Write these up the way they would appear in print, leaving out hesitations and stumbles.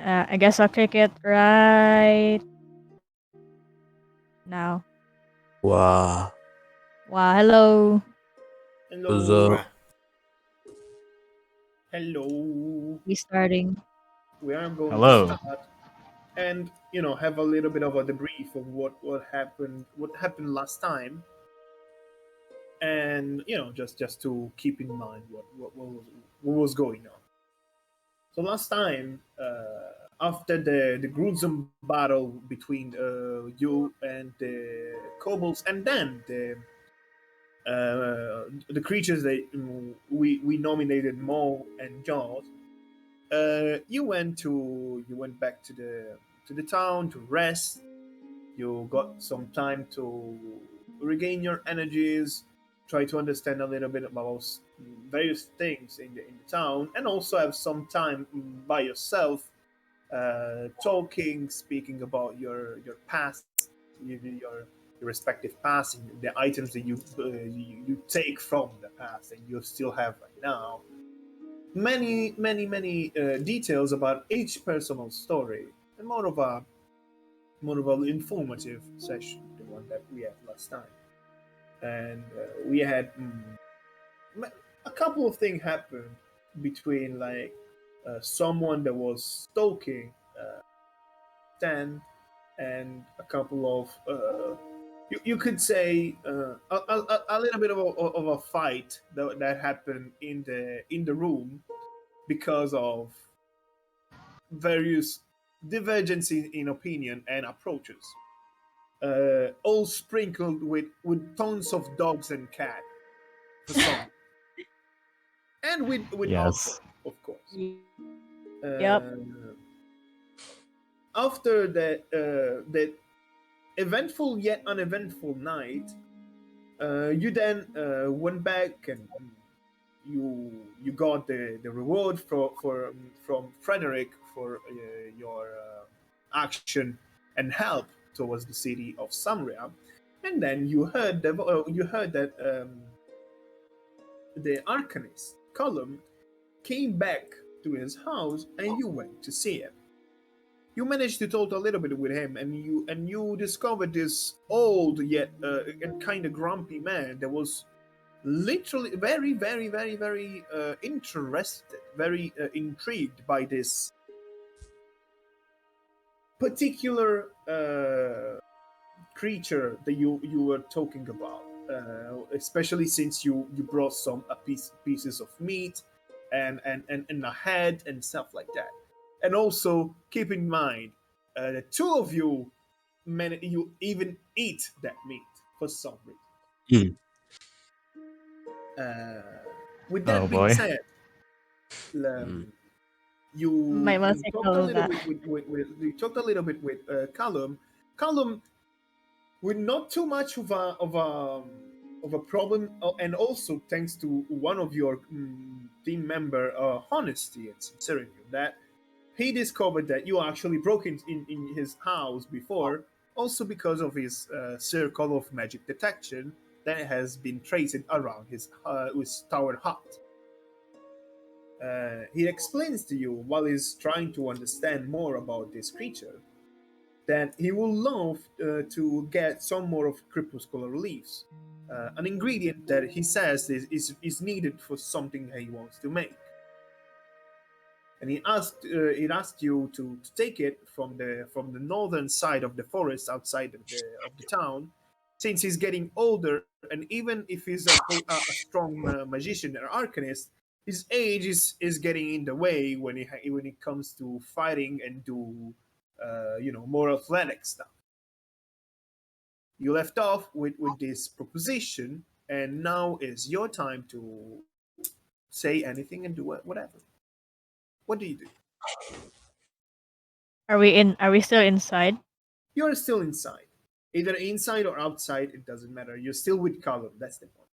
I guess I'll click it right now. Wow. Wow, hello. What's Hello. up? Hello. We starting. We are going to Hello. start and have a little bit of a debrief of what happened last time, and just to keep in mind what was going on. So last time, after the gruesome battle between you and the kobolds, and then the creatures that we nominated Mo and Jaws. You went back to the town to rest. You got some time to regain your energies, try to understand a little bit about various things in the town, and also have some time by yourself, talking, speaking about your past, your respective past, and the items that you take from the past and you still have right now. Many details about each personal story, and more of an informative session, the one that we had last time. And we had a couple of things happened between, like, someone that was stalking Stan, and a couple of you could say a little bit of a fight that happened in the room because of various divergences in opinion and approaches, all sprinkled with tons of dogs and cats for some, and with alcohol, Yes. of course. Yep. After that eventful yet uneventful night, you then went back, and you got the reward from Frederick for your action and help towards the city of Samria, and then you heard that the Arcanist Column came back to his house, and you went to see him. You managed to talk a little bit with him, and you discovered this old yet and kind of grumpy man that was literally very, very, very, very interested, very intrigued by this particular creature that you were talking about, especially since you brought some pieces of meat and a head and stuff like that. And also keep in mind, the two of you you even eat that meat for some reason. With Oh that being boy. said, Mm. you Might want to take talked note a of little that. bit with Callum. Callum, with not too much of a problem, and also thanks to one of your team member honesty and sincerity, that he discovered that you actually broke in his house before, also because of his circle of magic detection that has been traced around his tower hut. He explains to you, while he's trying to understand more about this creature, that he would love to get some more of crepuscular leaves, an ingredient that he says is needed for something he wants to make. And he asked you to take it from the northern side of the forest outside of the town, since he's getting older, and even if he's a strong magician or arcanist, his age is getting in the way when it comes to fighting and do more athletic stuff. You left off with this proposition, and now is your time to say anything and do whatever. What do you do? Are we still inside? You're still inside. Either inside or outside, it doesn't matter. You're still with Column. That's the point.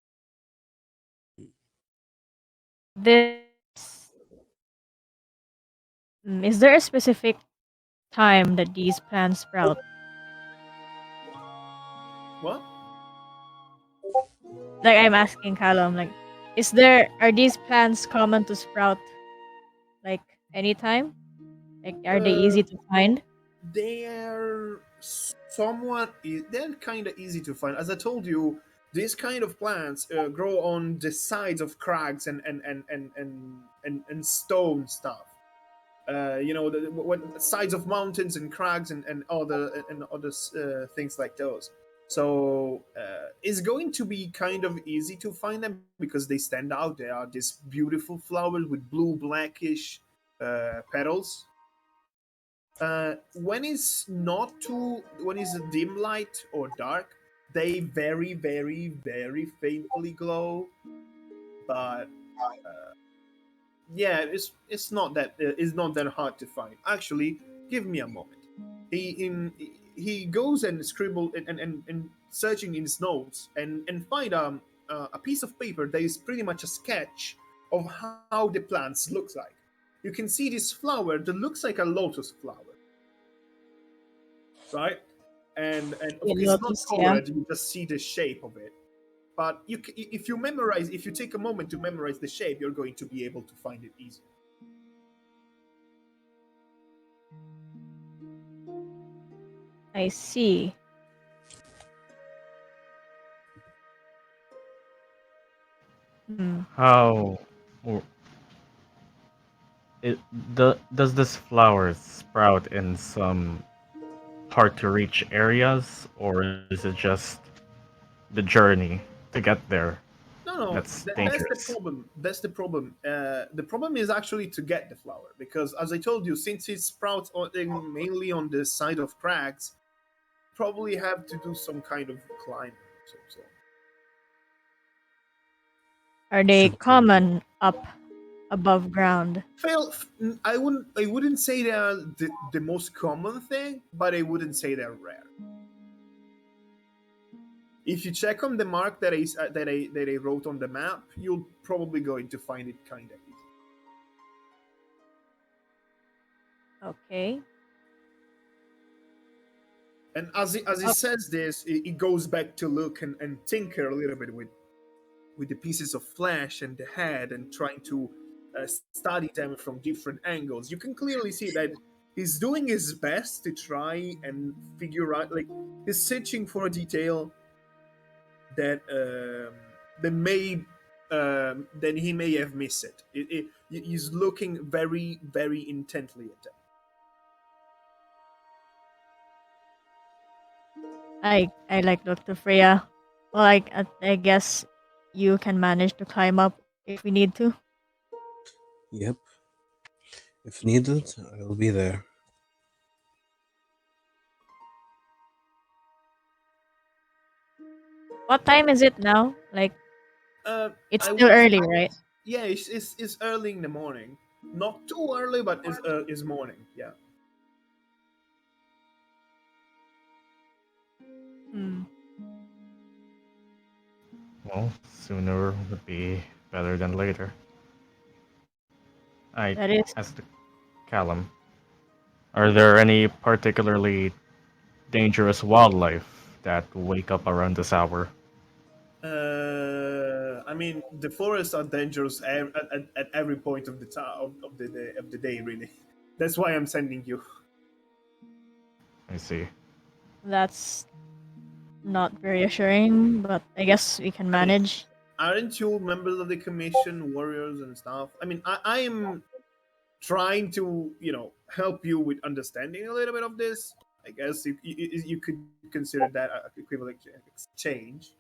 This is there a specific time that these plants sprout? What? Like I'm asking Callum, like, are these plants common to sprout like anytime? Like, are they easy to find? They're they're kind of easy to find. As I told you, these kind of plants grow on the sides of crags and stone stuff. When sides of mountains and crags and other things like those. So it's going to be kind of easy to find them because they stand out. They are these beautiful flowers with blue blackish petals. When it's a dim light or dark, they very faintly glow. But yeah, it's not that hard to find. Actually, give me a moment. He goes and scribble and searching in his notes and find a piece of paper that is pretty much a sketch of how the plants looks like. You can see this flower that looks like a lotus flower, right? And of course, it's not Lotus, yeah. colored. You just see the shape of it. But if you take a moment to memorize the shape, you're going to be able to find it easy. I see. Hmm. How or does this flower sprout in some hard to reach areas, or is it just the journey to get there No, that's that's the dangerous? problem. That's the problem. The problem is actually to get the flower because, as I told you, since it sprouts mainly on the side of crags, probably have to do some kind of climbing. So. Are they Super. common up above ground? I wouldn't say they are the most common thing, but I wouldn't say they're rare. If you check on the mark that I wrote on the map, you'll probably going to find it kind of easy. Okay. And as he says this, it goes back to look and tinker a little bit with the pieces of flesh and the head and trying to study them from different angles. You can clearly see that he's doing his best to try and figure out, like, he's searching for a detail that then he may have missed he's looking very intently at them. I like Dr. Freya. Well, I guess you can manage to climb up if we need to. Yep. If needed, I'll be there. What time is it now? Like, it's I still would early, right? Yeah, it's early in the morning, not too early, but it's morning. Yeah. Hmm. Well, sooner would be better than later. I That is. asked Callum, are there any particularly dangerous wildlife that wake up around this hour? I mean, the forests are dangerous at every point of the day. Really, that's why I'm sending you. I see. That's not very assuring, but I guess we can I mean, manage. aren't you members of the commission, warriors and stuff? I mean, I am trying to help you with understanding a little bit of this. I guess you could consider that a equivalent exchange.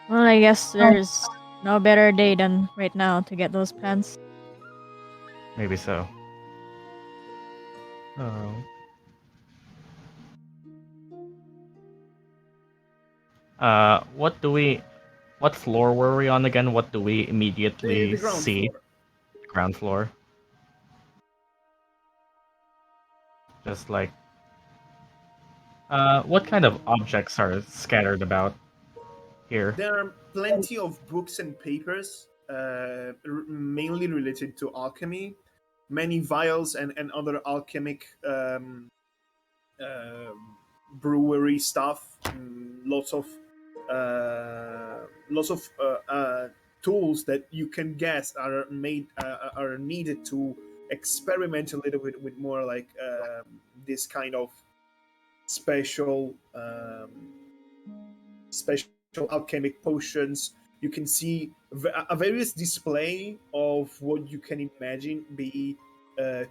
Well, I guess there's no better day than right now to get those plans. Maybe so. Oh. What floor were we on again? What do we immediately The ground see? floor. Ground floor. Just like, what kind of objects are scattered about here? There are plenty of books and papers, mainly related to alchemy. Many vials and other alchemic brewery stuff. Lots of tools that you can guess are needed to experiment a little bit with more like this kind of special special alchemic potions. You can see a various display of what you can imagine be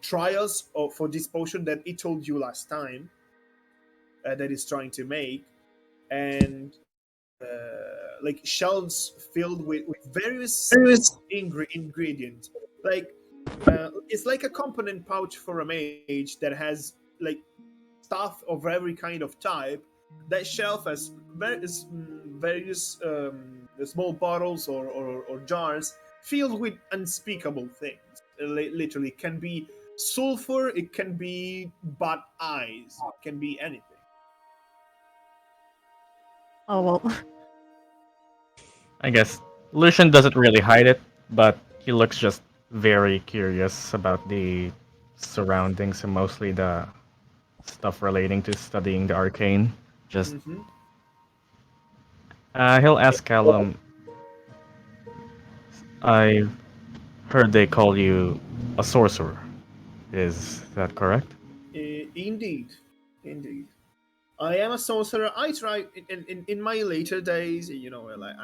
trials for this potion that he told you last time that he's trying to make, and like shelves filled with various ingredients. Like it's like a component pouch for a mage that has like stuff of every kind of type. That shelf has various small bottles or jars filled with unspeakable things. Literally, it can be sulfur, it can be bad eyes, it can be anything. Oh well. I guess Lucian doesn't really hide it, but he looks just very curious about the surroundings and mostly the stuff relating to studying the arcane. Just Mm-hmm. he'll ask Callum. I heard they call you a sorcerer. Is that correct? Indeed, indeed. I am a sorcerer. I try in my later days. You know, like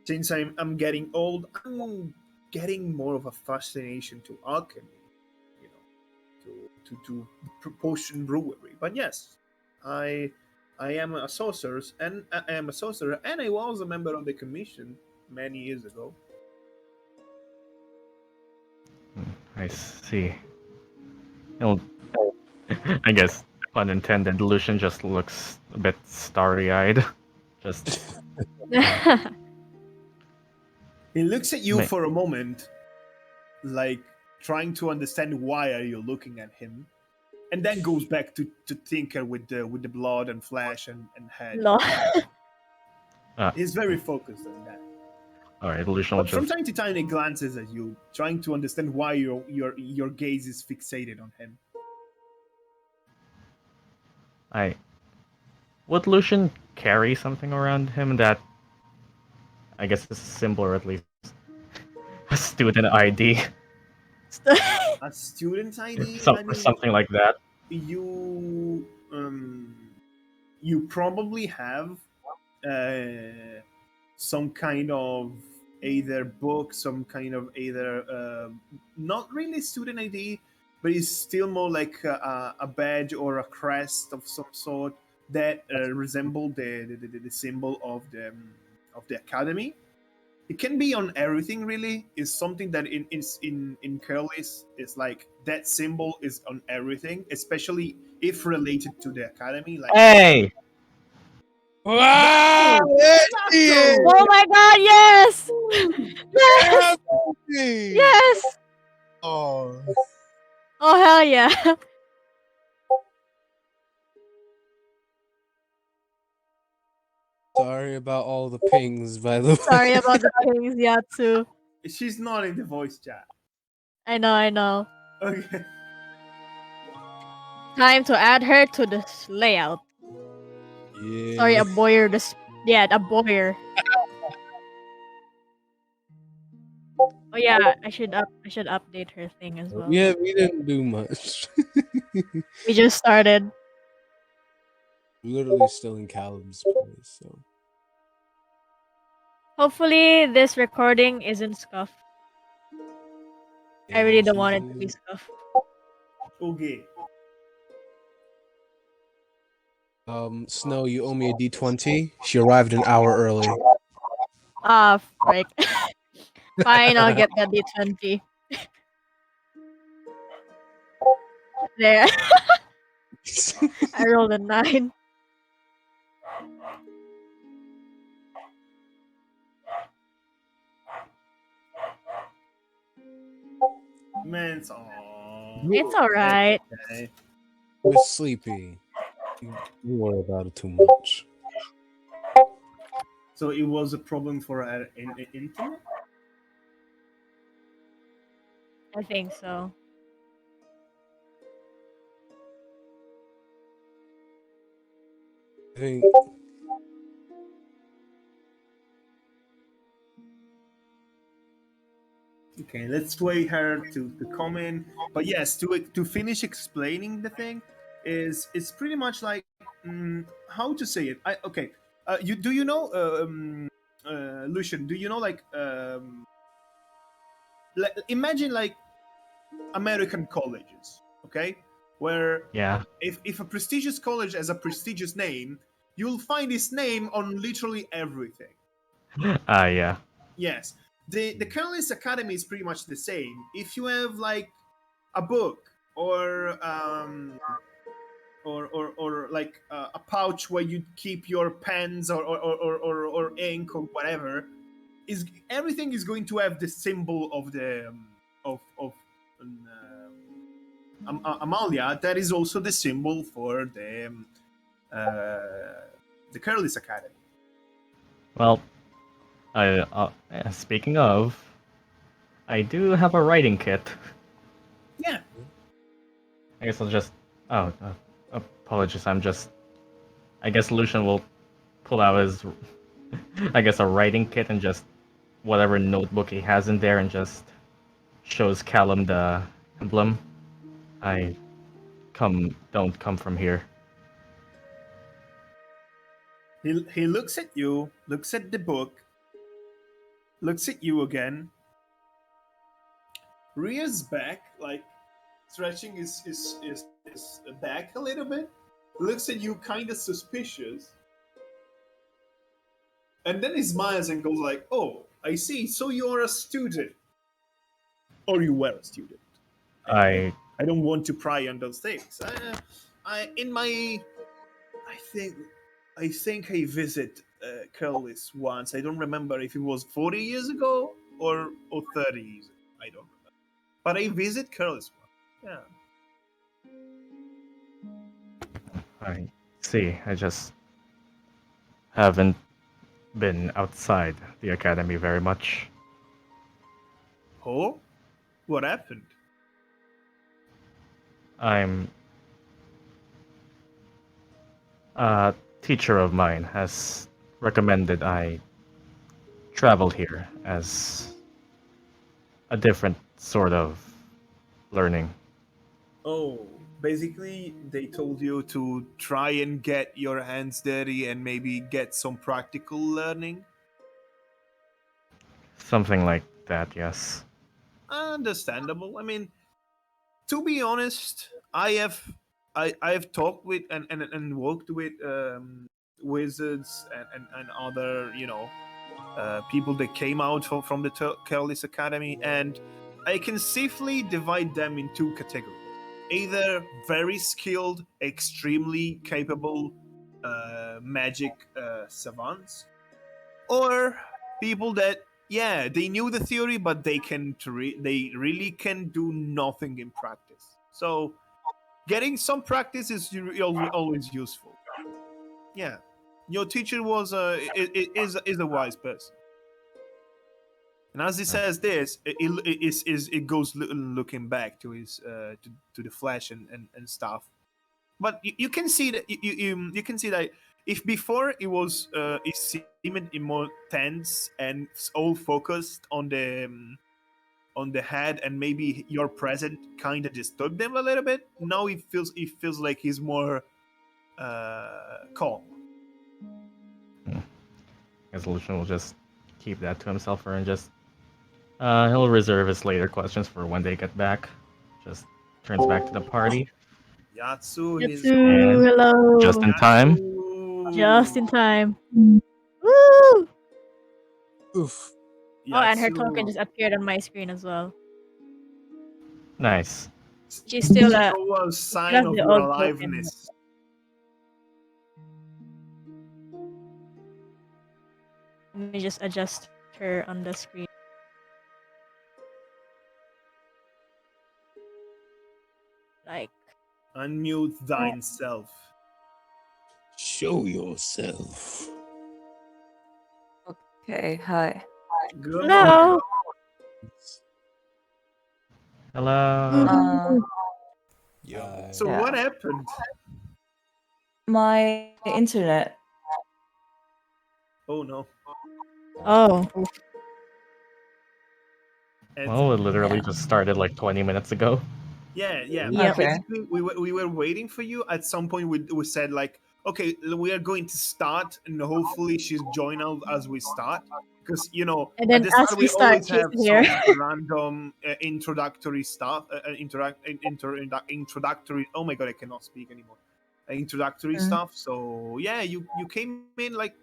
since I'm getting old, I'm getting more of a fascination to alchemy. You know, to potion brewery. But yes, I I am a sorcerer, and I was a member of the commission many years ago. I see. He'll, I guess, pun intended, Lucian just looks a bit starry-eyed. Just He looks at you ma- for a moment, like trying to understand why are you looking at him, and then goes back to tinker with the blood and flesh and head. Lol. He's very focused on that. all right. Lucian will But from just time to time, he glances at you, trying to understand why your gaze is fixated on him. I would Lucian carry something around him that I guess is a symbol or at least a student ID, A student ID. some I or mean, something like that. you you probably have some kind of either book, some kind of either not really student ID, but it's still more like a badge or a crest of some sort that resemble the symbol of the academy. It can be on everything really. It's something that in Curlis is like that symbol is on everything, especially if related to the academy. Like Hey, Wow! There she is! Oh my god, yes! Yes! Happy! Yes! Oh, Oh hell yeah. sorry about all the pings, by the way. Sorry about the pings, yeah, too. she's not in the voice chat. I know, I know. Okay. Time to add her to this layout. Sorry, Yeah. a boyer. Yeah, a boyer. Oh yeah, I should update her thing as well. Yeah, we didn't do much. We just started. Literally still in Callum's place, so. Hopefully, this recording isn't scuffed. I Yeah, really it's don't want it to be usually- scuffed. Okay. Snow, you owe me a D20. She arrived an hour early. Ah, frick. Fine, I'll get that D20. There. I rolled a 9. Man, it's It's alright. okay. We're sleepy. Don't worry about it too much. So it was a problem for her in internet. I think so. I think Okay, let's wait her to come in. But yes, to finish explaining the thing is it's pretty much like how to say it. You know Lucian? Do you know imagine like American colleges, okay, where Yeah. if a prestigious college has a prestigious name, you'll find its name on literally everything. Yeah. Yes, the Carolus Academy is pretty much the same. If you have like a book or like a pouch where you keep your pens or ink or whatever, is everything is going to have the symbol of the of Amalia. That is also the symbol for the Carolus Academy. Well, speaking of, I do have a writing kit. Yeah. I guess I'll just. Oh, apologies. I guess Lucian will pull out his, I guess, a writing kit and just whatever notebook he has in there and just shows Callum the emblem. Don't come from here. He looks at you, looks at the book, looks at you again, rears back, like stretching his back a little bit, looks at you kind of suspicious, and then he smiles and goes like, "Oh, I see. So you're a student, or you were a student." I I don't want to pry on those things. I think I think I visit Curlis once. I don't remember if it was 40 years ago or 30 years ago. I don't remember. But I visit Curlis once. Yeah. I see. I just haven't been outside the academy very much. Oh, what happened? I'm a teacher of mine has recommended I travel here as a different sort of learning. Oh, basically they told you to try and get your hands dirty and maybe get some practical learning. Something like that, yes. Understandable. I mean, to be honest, I have talked with and worked with wizards and other people that came out from the Careless Academy, and I can safely divide them in two categories: either very skilled, extremely capable magic savants, or people that they knew the theory but they really can do nothing in practice. So getting some practice is always useful. Yeah, your teacher was is a wise person, and as he says this, it goes looking back to his to the flesh and stuff. But you can see that you can see that if before it seemed more tense and all focused on the head, and maybe your present kind of disturbed them a little bit. Now it feels like he's more calm. Guess Lucian will just keep that to himself and just he'll reserve his later questions for when they get back. Just turns back to the party. Yatsu, Yatsu, And hello. just in time. Just in time. Woo! Oof. Oh, and her token Yatsu just appeared on my screen as well. Nice. She's still show a she sign has of the your old token. aliveness. Let me just adjust her on the screen. Like, Unmute thine self. Show yourself. Okay, hi. Good. hello. Hello. Yeah. So Yeah. what happened? My internet. Oh no. Oh, Well, it literally just started like 20 minutes ago. Yeah, yeah. Yep. Okay. Basically, we were waiting for you. At some point, we said like, okay, we are going to start, and hopefully she's join us as we start. Because And at then the as start we we start, always she's have here. some random introductory stuff, introductory. Oh my god, I cannot speak anymore. Introductory Mm. stuff. So yeah, you came in like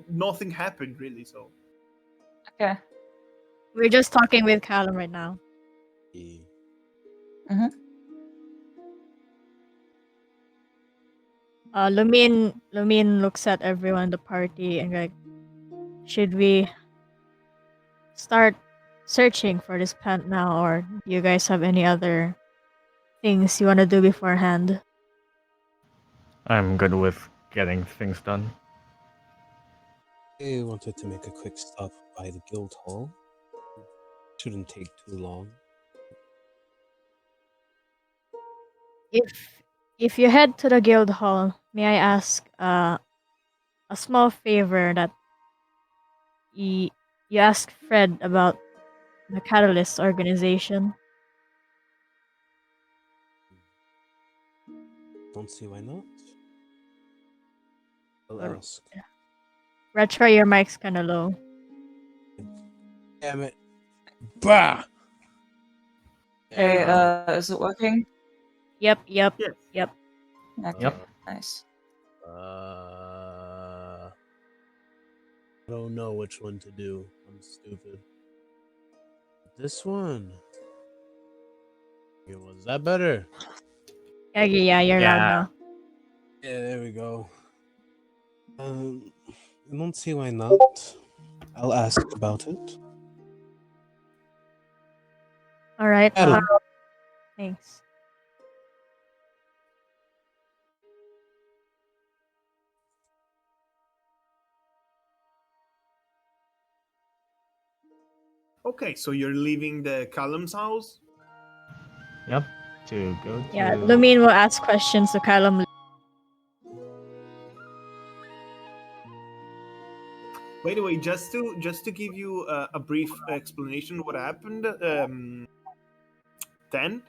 nothing happened really. So Okay. We're just talking with Callum right now. Yeah. Mm-hmm. Lumine looks at everyone in the party and like, should we start searching for this plant now, or do you guys have any other things you want to do beforehand? I'm good with getting things done. I wanted to make a quick stop by the guild hall. Shouldn't take too long. If you head to the guild hall, may I ask a small favor that you ask Fred about the Catalyst organization? Don't see why not. I'll Or- ask. Retro, your mic's kind of low. Damn it. Bah! Hey, Yeah. is it working? Yep. yes. Okay. Yep. Nice. I don't know which one to do. I'm stupid. This one. Okay, was that better? Yeah, you're loud Yeah. now. Yeah, there we go. I don't see why not. I'll ask about it. All right. Adam. Thanks. Okay, so you're leaving the Callum's house. Yep. To go to. Yeah, Lumine will ask questions to Callum. By the way, just to give you a brief explanation what happened, then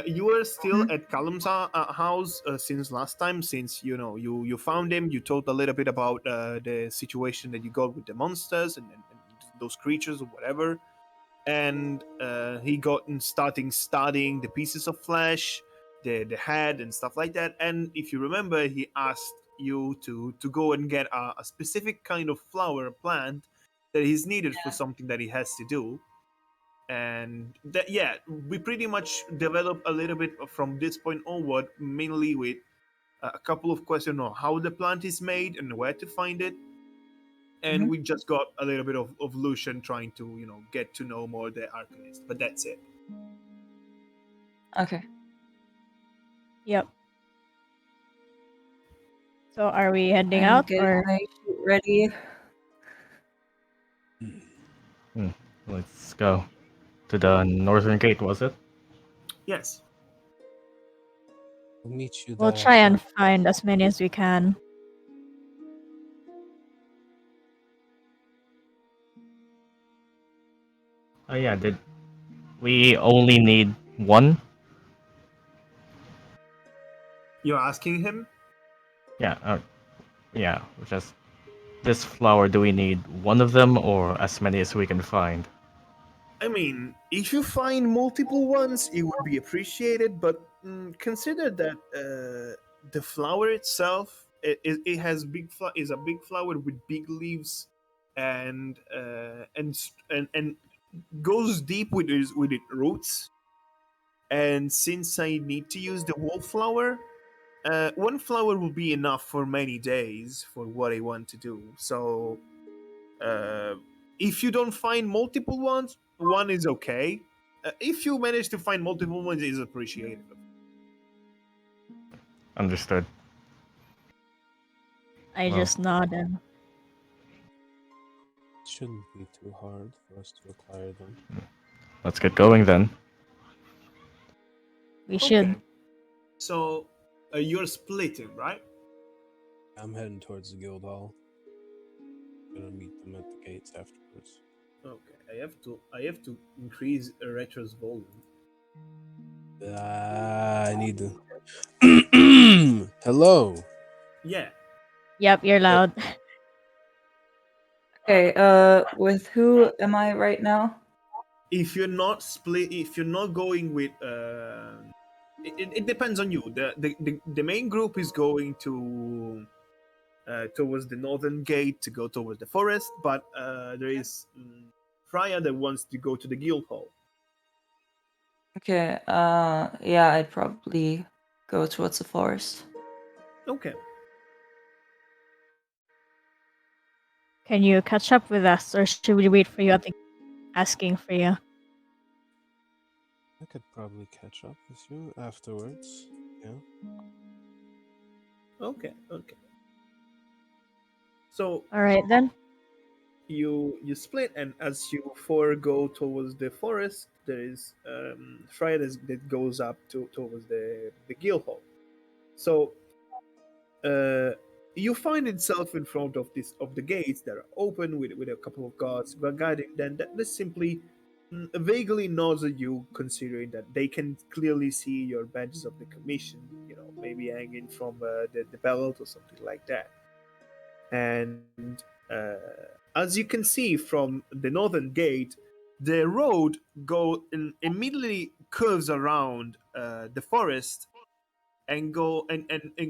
you were still Mhm. at Callum's house since last time. Since you found him, you told a little bit about the situation that you got with the monsters and those creatures or whatever, and he got in starting studying the pieces of flesh, the head and stuff like that. And if you remember, he asked you to go and get a specific kind of flower plant that is needed for something that he has to do. And that, yeah, we pretty much developed a little bit from this point onward, mainly with a couple of questions on how the plant is made and where to find it. And Mhm. we just got a little bit of Lucian trying to get to know more the Arcanist, but that's it. Okay. Yep. So are we heading I'm out getting or? my sheet ready. Let's go to the northern gate. Was it? Yes. I'll meet you We'll there. try and find as many as we can. Oh yeah. Did we only need one? You're asking him? Yeah. Yeah. Just this flower. Do we need one of them or as many as we can find? I mean, if you find multiple ones, it would be appreciated, but consider that the flower itself, it has is a big flower with big leaves, and and goes deep with its roots. And since I need to use the wallflower, one flower will be enough for many days for what I want to do. So uh, if you don't find multiple ones, one is okay. If you manage to find multiple ones, is appreciated. Understood. I Well. just nodded. It shouldn't be too hard for us to acquire them. Let's get going then. We should. Okay. So you're splitting, right? I'm heading towards the guild hall. Gonna meet them at the gates afterwards. Okay. I have to increase Retro's volume. I need to. Hello. Yeah. Yep, you're loud. Okay, with who am I right now? If you're not going with it depends on you. The main group is going to towards the northern gate to go towards the forest, but there is Fria that wants to go to the guild hall. Okay, yeah, I'd probably go towards the forest. Okay. Can you catch up with us, or should we wait for you at the asking for you? I could probably catch up with you afterwards. Yeah. Okay. So All right then. you split, and as you four go towards the forest, there is Fria that goes up towards the guild hall. So uh, you find itself in front of the gates that are open with a couple of guards guarding. Then that simply vaguely nods at you, considering that they can clearly see your badges of the commission. Maybe hanging from the belt or something like that. And as you can see from the northern gate, the road immediately curves around the forest and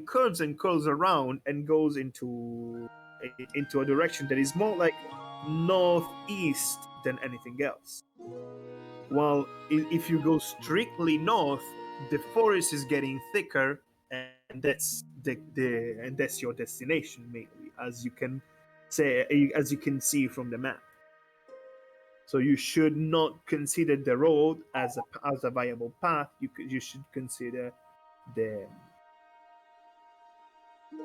curves around and goes into a direction that is more like northeast than anything else. While if you go strictly north, the forest is getting thicker, and that's your destination mainly, as you can see from the map. So you should not consider the road as a viable path. You should consider the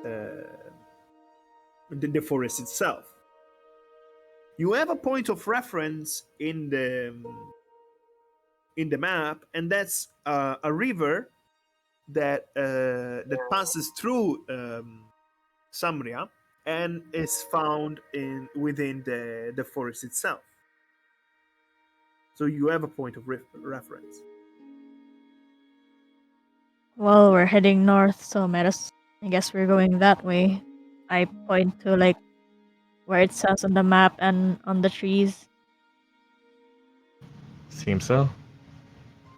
uh, the forest itself. You have a point of reference in the map, and that's a river that passes through Samria and is found within the forest itself. So you have a point of reference. Well, we're heading north, so I guess we're going that way. I point to like where it says on the map and on the trees. Seems so.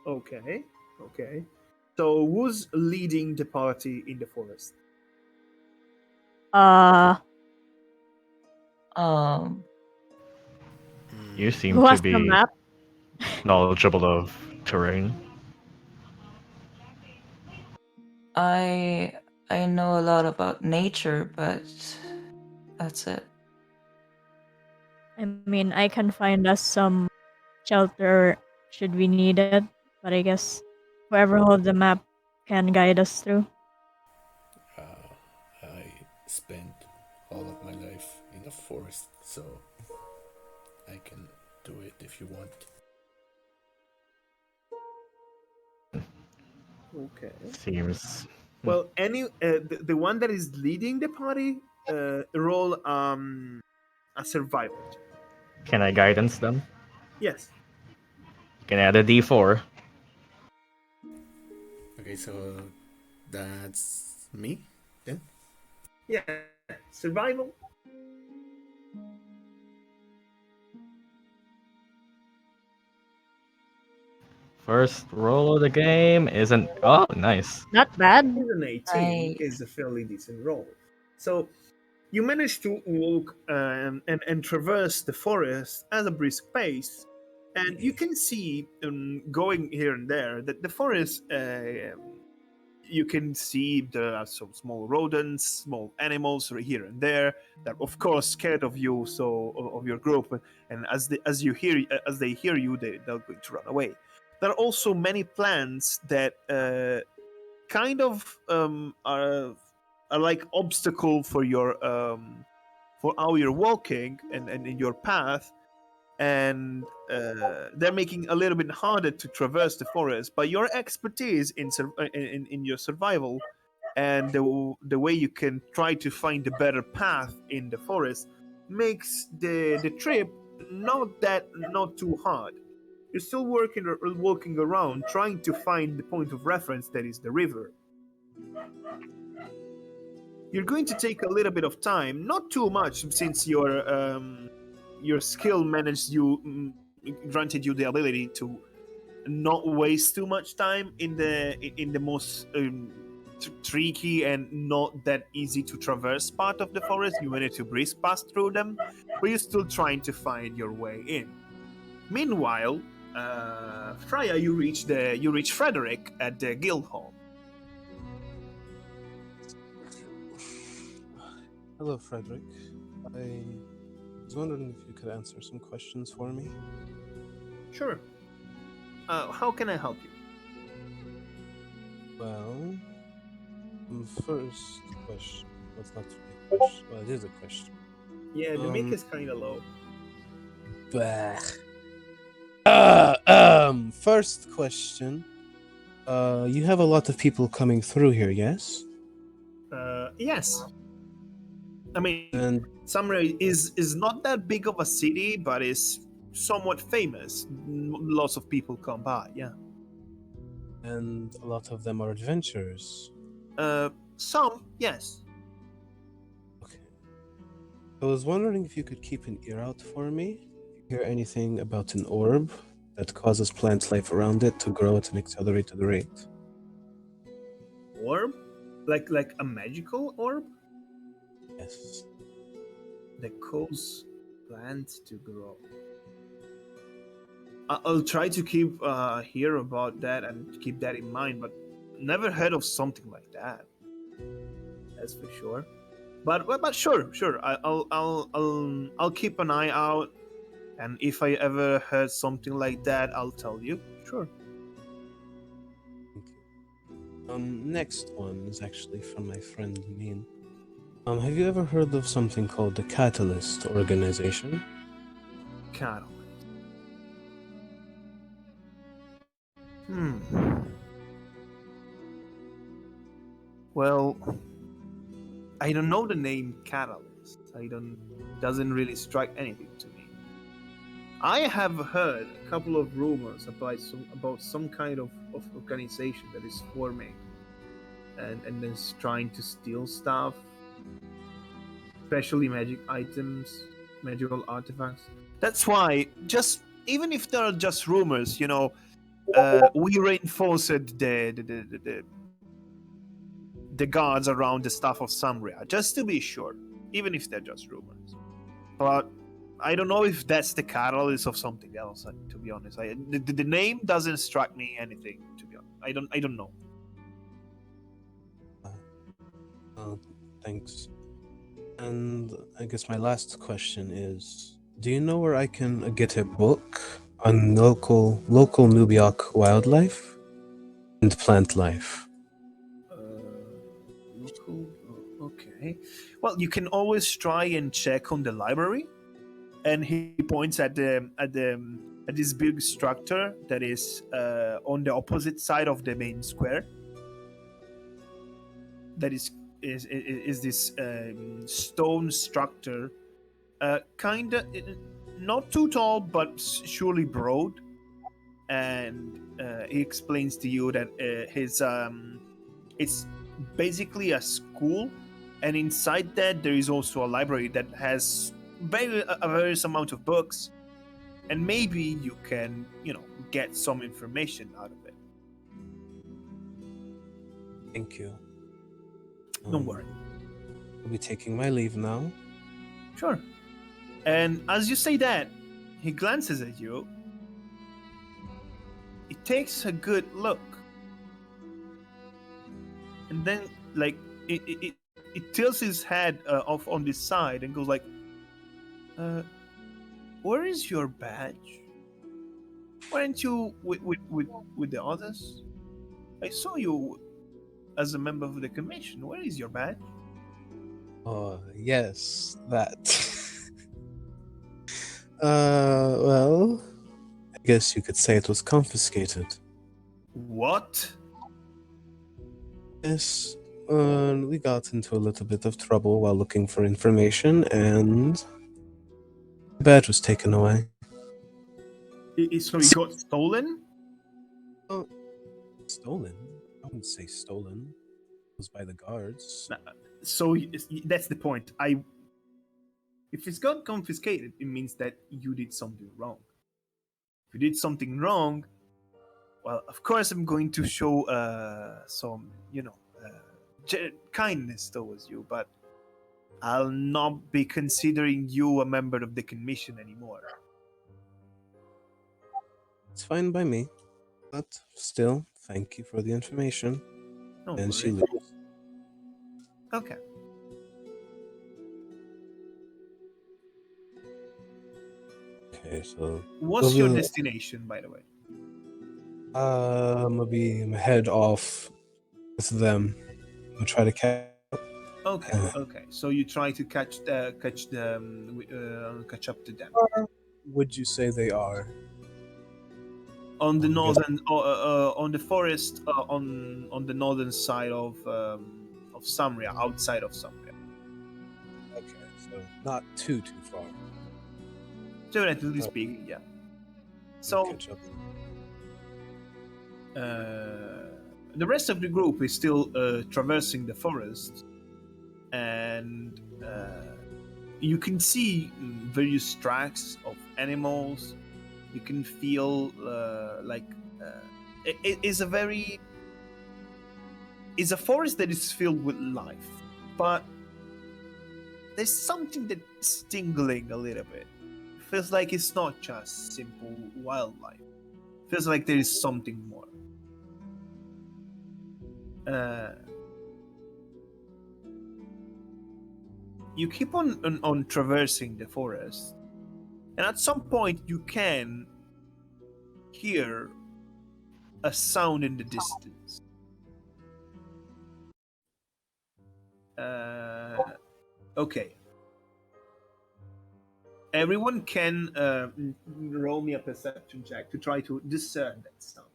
Okay. So who's leading the party in the forest? Uh, Um, You seem who to has the be map? knowledgeable of terrain. I know a lot about nature, but that's it. I mean, I can find us some shelter should we need it, but I guess whoever holds the map can guide us through. I spent all of my life in a forest, so I can do it if you want. Okay. Seems. Well, the one that is leading the party, roll a survival check. Can I guidance them? Yes. You can add a d4. Okay, so that's me then. Yeah. Survival. First roll of the game isn't. Oh, nice. Not bad. Is an 18 Nice. is a fairly decent roll. So you manage to walk and traverse the forest at a brisk pace, and you can see going here and there that the forest. You can see there are some small rodents, small animals here and there that, of course, scared of you, so of your group, and as they hear you, they're going to run away. There are also many plants that kind of are like obstacle for your for how you're walking and in your path, and they're making a little bit harder to traverse the forest. But your expertise in your survival and the way you can try to find a better path in the forest makes the trip not too hard. You're still walking around trying to find the point of reference that is the river. You're going to take a little bit of time, not too much, since your skill granted you the ability to not waste too much time in the most tricky and not that easy to traverse part of the forest. You wanted to breeze past through them, but you're still trying to find your way in. Meanwhile, Fria, you reach Frederick at the guild hall. Hello, Frederick. I was wondering if you could answer some questions for me. Sure. How can I help you? Well, first question. Well, it's not really a question. Well, it is a question. Yeah, the mic is kind of low. Bah. First question. You have a lot of people coming through here, yes? Yes. I mean, And Samurai is not that big of a city, but is somewhat famous. Lots of people come by. Yeah. and a lot of them are adventurers. Some, yes. Okay. I was wondering if you could keep an ear out for me. Hear anything about an orb that causes plant life around it to grow at an accelerated rate? Orb, like a magical orb Yes. that causes plants to grow. I'll try to keep hear about that and keep that in mind, but never heard of something like that. That's for sure. But sure. I'll keep an eye out, and if I ever heard something like that, I'll tell you. Sure. Thank you. Next one is actually from my friend Lumine. Have you ever heard of something called the Catalyst organization? Cattle. Well, I don't know the name Catalyst. Doesn't really strike anything to me. I have heard a couple of rumors about some kind of organization that is forming and is trying to steal stuff, especially magic items, magical artifacts. That's why, just even if they are just rumors, we reinforced the guards around the staff of Samria, just to be sure, even if they're just rumors. But I don't know if that's the catalyst of something else. To be honest, the name doesn't strike me anything. To be honest, I don't know. Thanks. And I guess my last question is: do you know where I can get a book on local Nubioc wildlife and plant life? Local. Okay. Well, you can always try and check on the library. And he points at this big structure that is on the opposite side of the main square. That is this stone structure, kind of not too tall, but surely broad. And he explains to you that it's basically a school, and inside that there is also a library that has a various amount of books, and maybe you can get some information out of it. Thank you. Don't worry. I'll be taking my leave now. Sure. And as you say that, he glances at you. He takes a good look, and then it tilts his head off on this side and goes like, where is your badge? Weren't you with the others? I saw you as a member of the commission. Where is your badge? Oh, yes, that. Well, I guess you could say it was confiscated. What? Yes, we got into a little bit of trouble while looking for information, and badge was taken away. So he got stolen? Oh, stolen? I wouldn't say stolen. It was by the guards. So that's the point. If it's got confiscated, it means that you did something wrong. If you did something wrong, well, of course I'm going to show some, kindness towards you, but I'll not be considering you a member of the commission anymore. It's fine by me. But still, thank you for the information. Don't And worry. she leaves. Okay. Okay, so What's Well, your the- destination, by the way? I'm gonna head off with them. I'm gonna try to catch. Okay. So you try to catch up to them Would you say they are? on the Yes. northern, on the forest, on the northern side of Samria, outside of Samria. Okay, so not too far. Theoretically Oh. speaking, yeah. I'll So catch up. the rest of the group is still traversing the forest, and you can see various tracks of animals. You can feel it is a very it's a forest that is filled with life, but there's something that's tingling a little bit. It feels like it's not just simple wildlife. It feels like there is something more. You keep on traversing the forest, and at some point you can hear a sound in the distance. Okay. Everyone can roll me a perception check to try to discern that sound.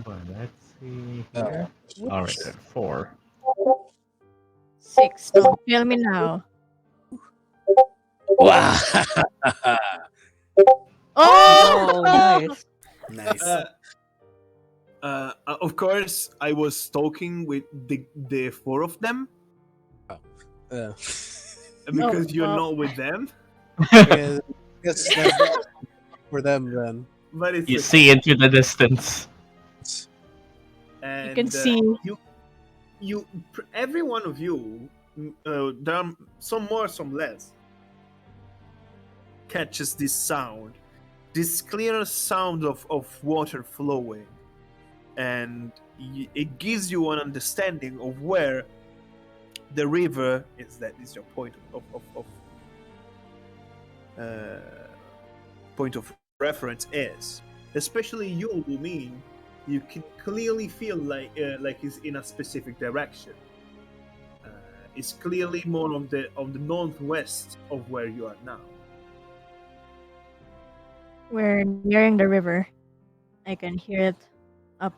But let's see here. All right, then 4. 6. Don't fail me now. Wow! Oh! nice. Nice. Of course, I was talking with the four of them because you're well. not with them. Yeah, guess that's for them then. But it's You okay. see into the distance. And, You can see. every one of you, there are some more, some less, catches this sound, this clear sound of water flowing, and it gives you an understanding of where the river is. That is your point of reference is. Especially you, Lumine, you can clearly feel like it's in a specific direction. It's clearly more on the northwest of where you are now. We're nearing the river. I can hear it up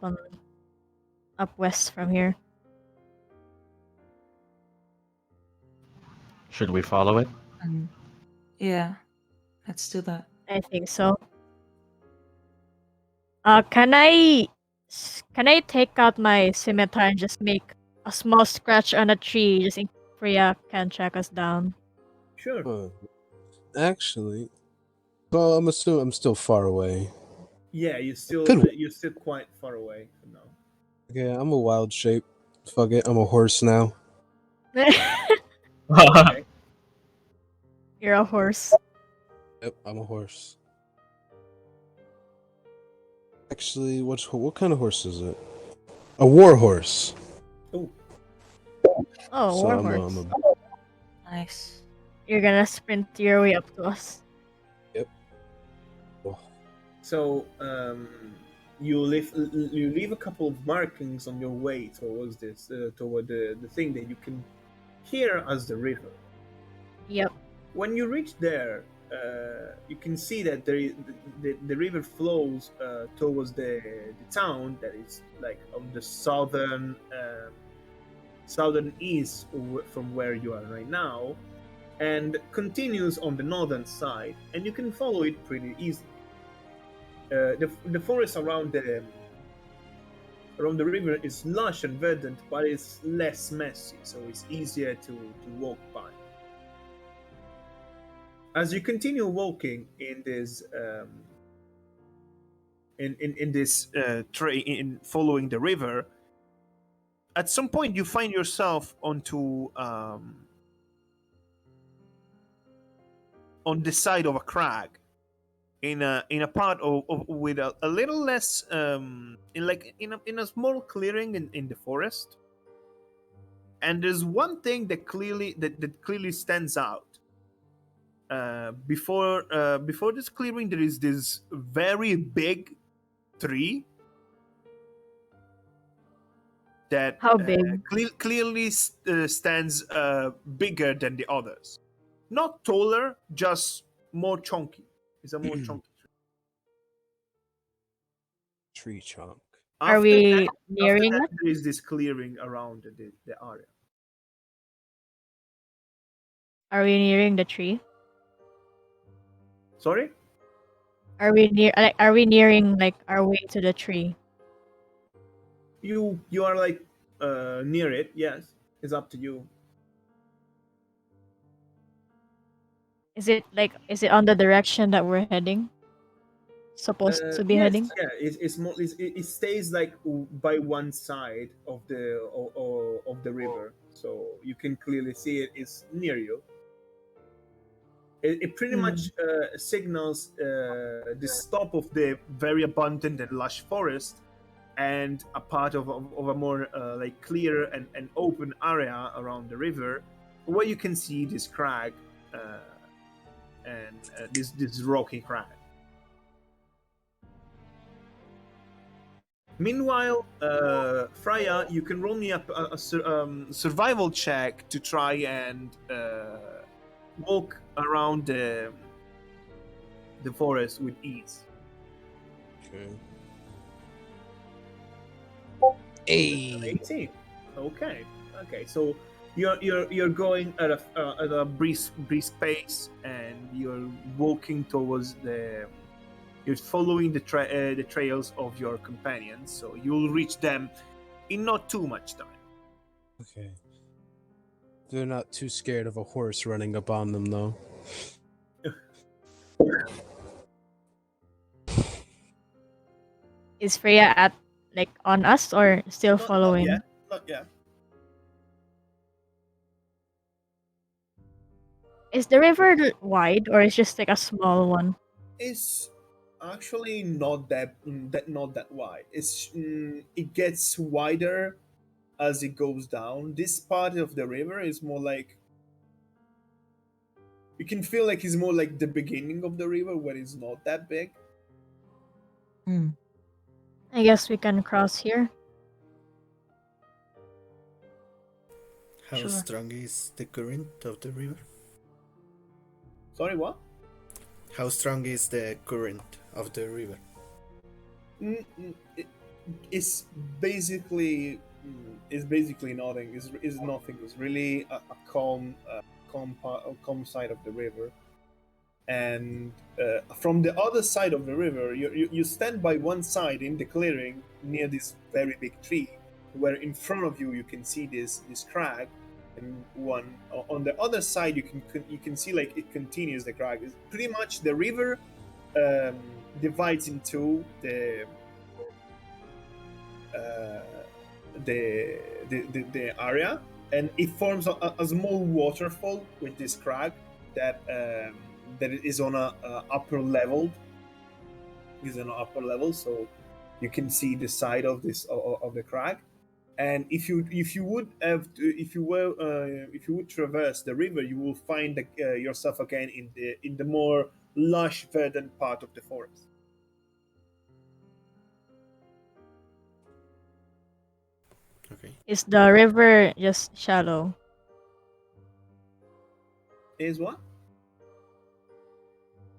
west from here. Should we follow it? Yeah, let's do that. I think so. Can I take out my scimitar and just make a small scratch on a tree just in case Fria can track us down? Sure. Actually, well, I'm assuming I'm still far away. Yeah, you're still quite far away from now. Okay, I'm a wild shape. Fuck it, I'm a horse now. Okay. You're a horse. Yep, I'm a horse. Actually, what kind of horse is it? A war horse. Oh, Oh, So war I'm horse. Nice. You're gonna sprint your way up to us. so you leave a couple of markings on your way towards this toward the thing that you can hear as the river. Yep. When you reach there, you can see that the river flows towards the town that is like on the southern east from where you are right now, and continues on the northern side, and you can follow it pretty easily. The forest around the river is lush and verdant, but it's less messy, so it's easier to walk by. As you continue walking in this in this in following the river, at some point you find yourself on the side of a crag in a part of with a little less in a small clearing in the forest. And there's one thing that clearly stands out. Before this clearing, there is this very big tree that How big? clearly stands bigger than the others. Not taller, just more chunky. It's a more chunky tree. Tree chunk. Are After we that, nearing it? there is this clearing around the area. Are we nearing the tree? Sorry? Are we nearing like our way to the tree? You are like near it. Yes, it's up to you. Is it on the direction that we're heading? Supposed to be Yes, heading? yeah. It's more. It stays like by one side of the river, so you can clearly see it is near you. It pretty much signals the stop of the very abundant and lush forest, and a part of a more like clear and open area around the river, where you can see this crag and this rocky crag. Meanwhile, Fria, you can roll me up a survival check to try and walk around the forest with ease. Okay. Hey. 18. Okay. So you're going at a brisk pace, and you're walking towards You're following the trails of your companions, so you'll reach them in not too much time. Okay. They're not too scared of a horse running up on them, though. Is Freya at like on us or still Not following? yet. Not yet. Is the river wide or is just like a small one? It's actually not that wide. It gets wider as it goes down. This part of the river is more like, you can feel like it's more like the beginning of the river, where it's not that big. I guess we can cross here. How Sure. strong is the current of the river? Sorry, what? How strong is the current of the river? It's basically nothing. It's nothing. It's really a calm side of the river. And from the other side of the river, you stand by one side in the clearing near this very big tree, where in front of you can see this crag, and one on the other side you can see like it continues the crag. It's pretty much the river divides into the area, and it forms a small waterfall with this crag that is on a upper level. Is on an upper level, so you can see the side of the crag. And if you would traverse the river, you will find yourself again in the more lush, verdant part of the forest. Okay. Is the river just shallow? Is what?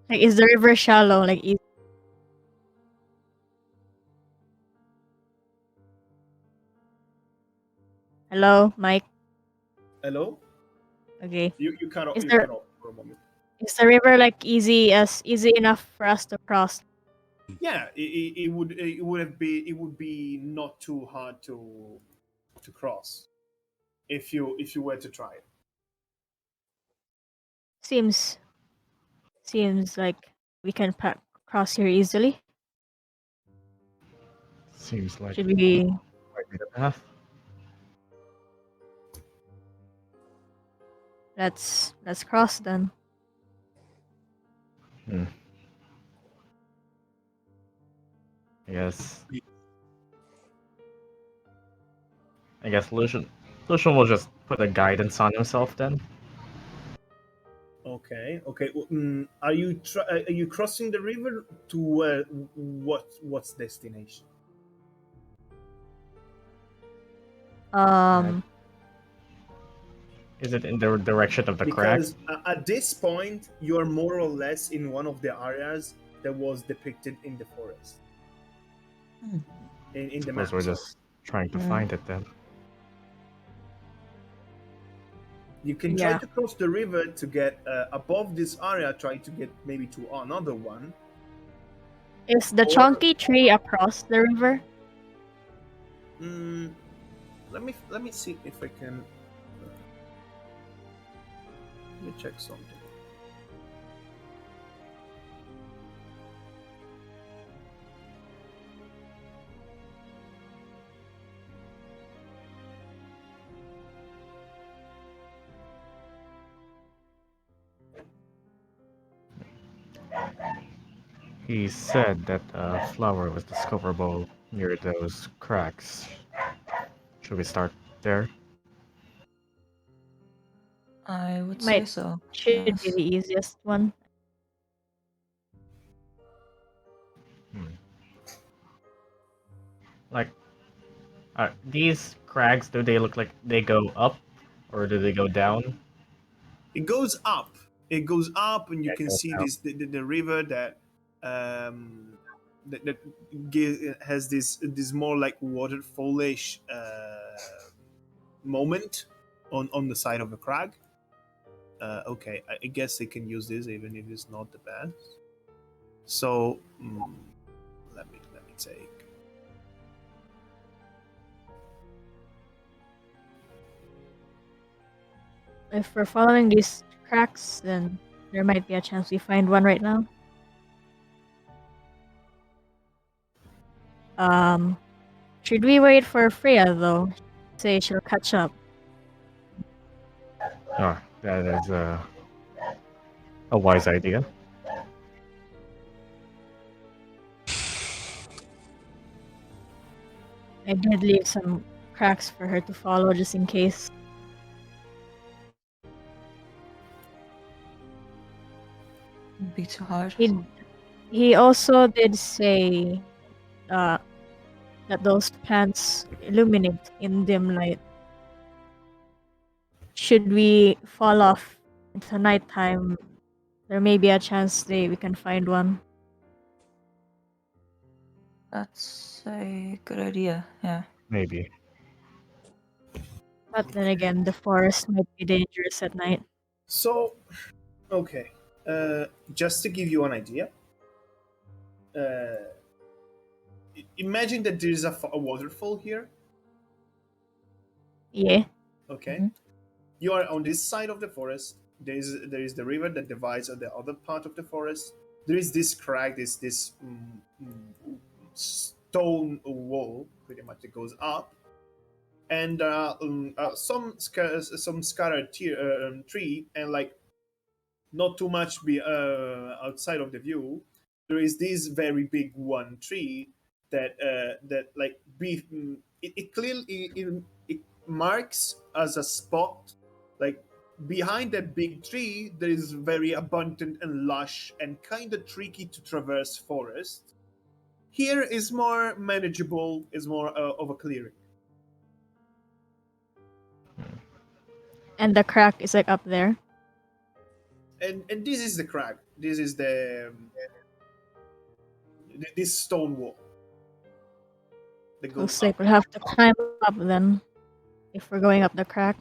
Like is the river shallow? Like Hello, Mike. Hello? Okay. You cut off. Is You there cut off for a moment. is the river like easy enough for us to cross? Yeah, it would be not too hard to cross if you were to try it. Seems like we can cross here easily. Seems like Should we? might be the path. Let's cross then. Hmm. I guess Lucian will just put a guidance on himself then. Okay. Okay. Are you crossing the river to what's destination? Is it in the direction of the crag? Because at this point you are more or less in one of the areas that was depicted in the forest. In the Suppose map. we're sorry. just trying to Yeah. find it then. You can try to cross the river to get above this area. Try to get maybe to another one. Is the Or- chunky tree across the river? Let me see if I can. Let me check something. He said that a flower was discoverable near those cracks. Should we start there? I would say Might so. should be Yes. the easiest one. Like, these crags, do they look like they go up or do they go down? It goes up. It goes up, and you Yeah, it can goes see down. the river that has this more like waterfallish moment on the side of the crag. Okay, I guess they can use this even if it's not the best. So let me take. If we're following these cracks, then there might be a chance we find one right now. Should we wait for Fria though? Say she'll catch up. Oh, that is a wise idea. I did leave some cracks for her to follow just in case. It'd be too hard. He also did say that those plants illuminate in dim light. Should we fall off into nighttime, there may be a chance we can find one. That's a good idea. Yeah. Maybe. But then again, the forest might be dangerous at night. So, okay, just to give you an idea, imagine that there is a waterfall here. Yeah. Okay, you are on this side of the forest. There is the river that divides the other part of the forest. There is this crag, this stone wall, pretty much, that goes up, and some scattered tree, and like not too much outside of the view. There is this very big one tree that like it clearly it marks as a spot, like behind that big tree there is very abundant and lush and kind of tricky to traverse forest. Here is more manageable, is more of a clearing. And the crack is like up there. And this is the crag. This is this stone wall that goes Looks like up. we'll have to climb up then if we're going up the crack.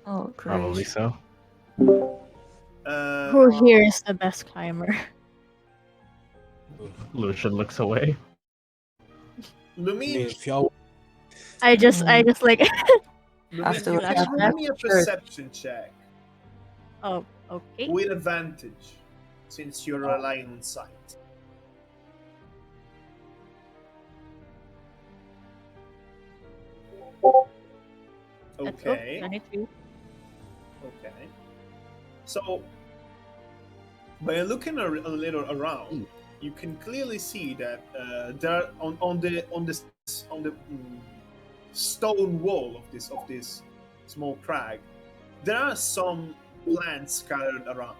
Oh, Probably great. so. Who here is the best climber? Lucian looks away. I mean, Lumine, if y'all I just like Lumine, After you what can happened roll happened me a at church. perception check oh, okay. with advantage, since you're relying on sight. That's Okay. 22. Okay. So, by looking a little around, you can clearly see that there are on the stone wall of this small crag, there are some plants scattered around.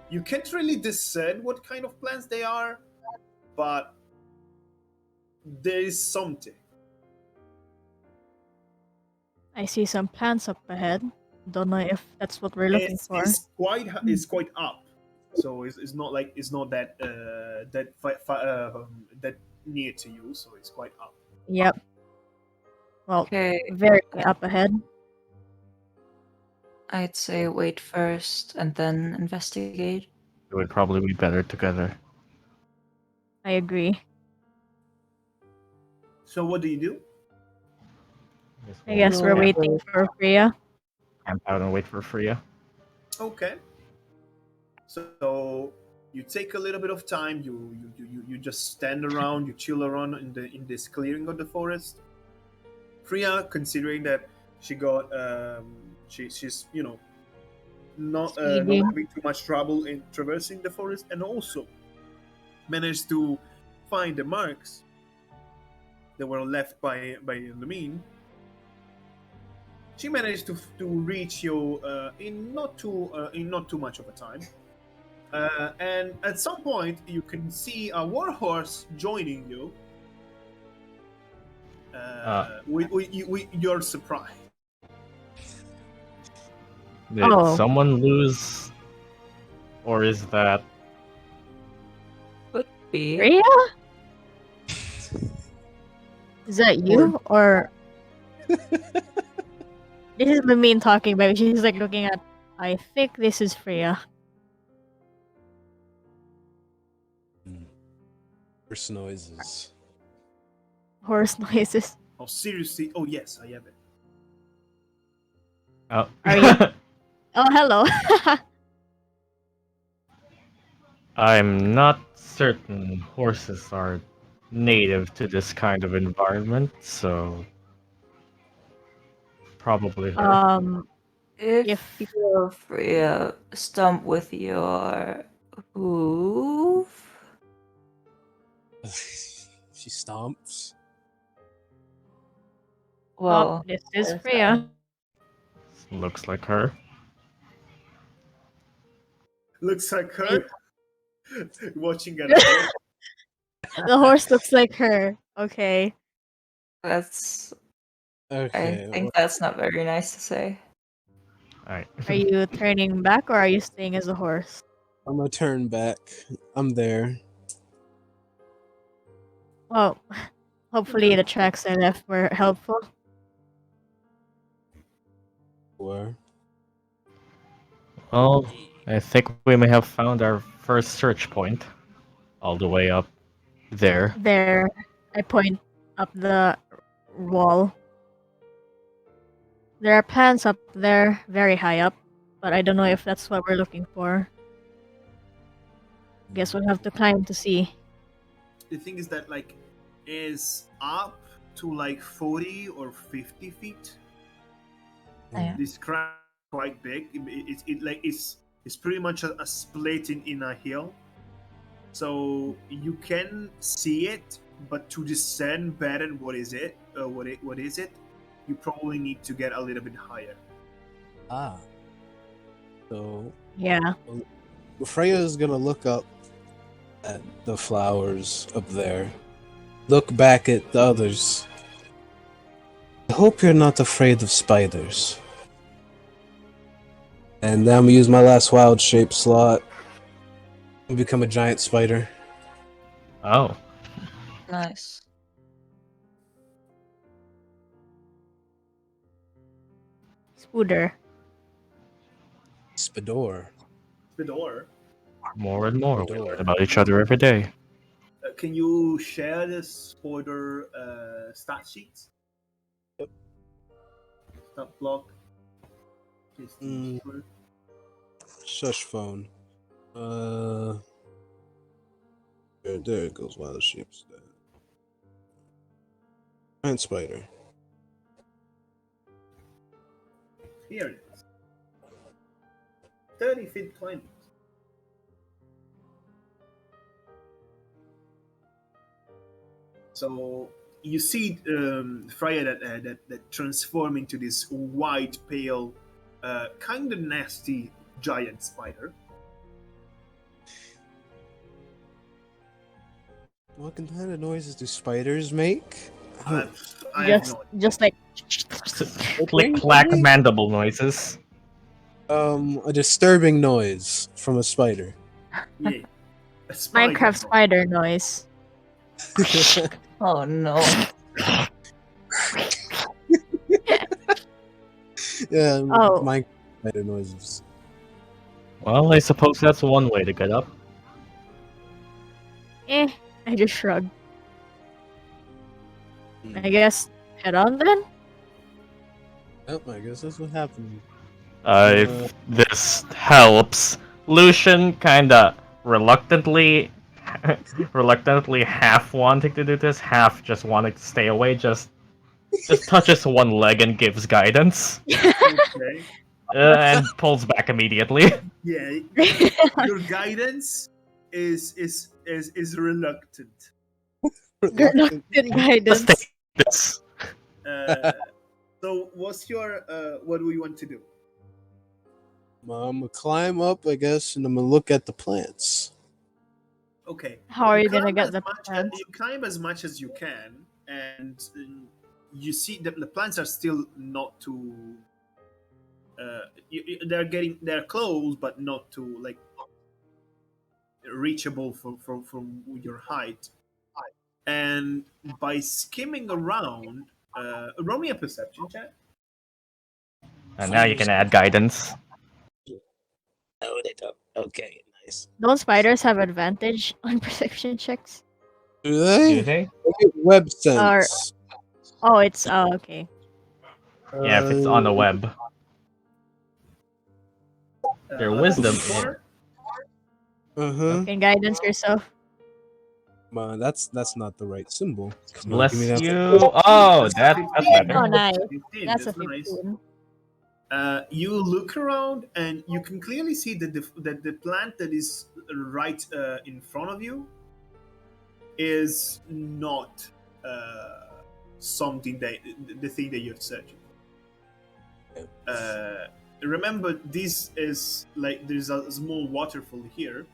You can't really discern what kind of plants they are, but there is something. I see some plants up ahead. Don't know if that's what we're looking for. It's quite up, so it's not like it's not that that near to you, so it's quite up. Yep. Well, Okay, very up ahead. I'd say wait first and then investigate. It would probably be better together. I agree. So what do you do? I guess we're We'll waiting wait. for Fria. Camp out and wait for Fria. Okay. So you take a little bit of time. You just stand around. You chill around in this clearing of the forest. Fria, considering that she got she's not Speeding. having too much trouble in traversing the forest, and also managed to find the marks that were left by Lumine. She managed to reach you in not too much of a time. And at some point, you can see a warhorse joining you. With your surprise. Did Oh. someone lose? Or is that... Could be. Fria? Is that you or this is Lumine talking, but she's like looking at. I think this is Fria. horse noises. Horse noises. Oh, seriously? Oh, yes, I have it. Oh. Are you? Oh, hello. I'm not certain horses are native to this kind of environment, so probably her. If If you're free, stomp with your hoof. She stomps. Well, this is Fria. Looks like her. Looks like her watching at a The horse looks like her. Okay. that's. Okay, I think that's not very nice to say. Alright. Are you turning back or are you staying as a horse? I'm gonna turn back. I'm there. Well, hopefully the tracks I left were helpful. Where? Well, I think we may have found our first search point. All the way up there. There, I point up the wall. There are plants up there, very high up, but I don't know if that's what we're looking for. Guess we'll have to climb to see. The thing is that like is up to like 40 or 50 feet. Yeah. This crack quite big. It's pretty much a split in a hill. So you can see it, but to discern better what is it, what is it, you probably need to get a little bit higher. Ah. So Yeah. Freya's gonna look up at the flowers up there. Look back at the others. I hope you're not afraid of spiders. And then I'm gonna use my last wild shape slot and become a giant spider. Oh. Spooder. Spador. Fedor, More and more, we Fedor. learn about each other every day. can you share the spoiler stat sheets? Yep. Stat block. Shush phone. There it goes. Wild sheep's dead. Giant spider. Here it is. 30 feet climbing. So you see Fria that transform into this white, pale, kind of nasty giant spider. What kind of noises do spiders make? I have no Just like Click clack mandible noises. A disturbing noise from a spider. Yeah. A spider. Minecraft spider noise. Oh no. Yeah, Oh. Minecraft spider noises. Well, I suppose that's one way to get up. I just shrugged. I guess head on then? Oh, I guess that's what happened. If this helps, Lucian kinda reluctantly half wanting to do this, half just wanting to stay away, just touches one leg and gives guidance. Okay. And pulls back immediately. Yeah. Your guidance is reluctant. Reluctant guidance. Just take this. So what's your what do you want to do? I'm gonna climb up, I guess, and I'm gonna look at the plants. Okay. How are you gonna climb get as the much plants? You climb as much as you can, and you see that the plants are still not too. They're close, but not too like reachable from your height. And by skimming around, roll me a perception check. And now you can add guidance. No, they don't. Okay, nice. Don't spiders have advantage on perception checks? Do they? Do they? They get web sense. Oh, it's okay. Yeah, if it's on the web. Their wisdom is- Four? Uh-huh. Can guidance yourself. That's not the right symbol. Come on, Bless give me that. you. Oh, that's Oh, better. nice. 15, That's a nice. 15. You look around and you can clearly see that the plant that is right in front of you is not something that the thing that you're searching for. Remember, this is like there's a small waterfall here.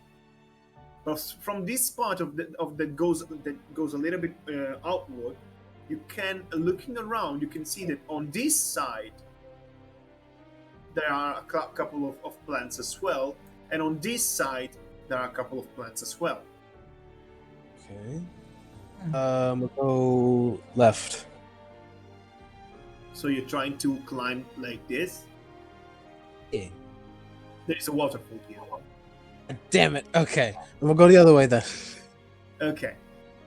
But from this part of that goes a little bit outward, you can looking around, you can see that on this side there are a couple of plants as well, and on this side there are a couple of plants as well. Okay. We'll go left. So you're trying to climb like this. Yeah. There's a waterfall here. Damn it. Okay. I'm gonna go the other way then. Okay.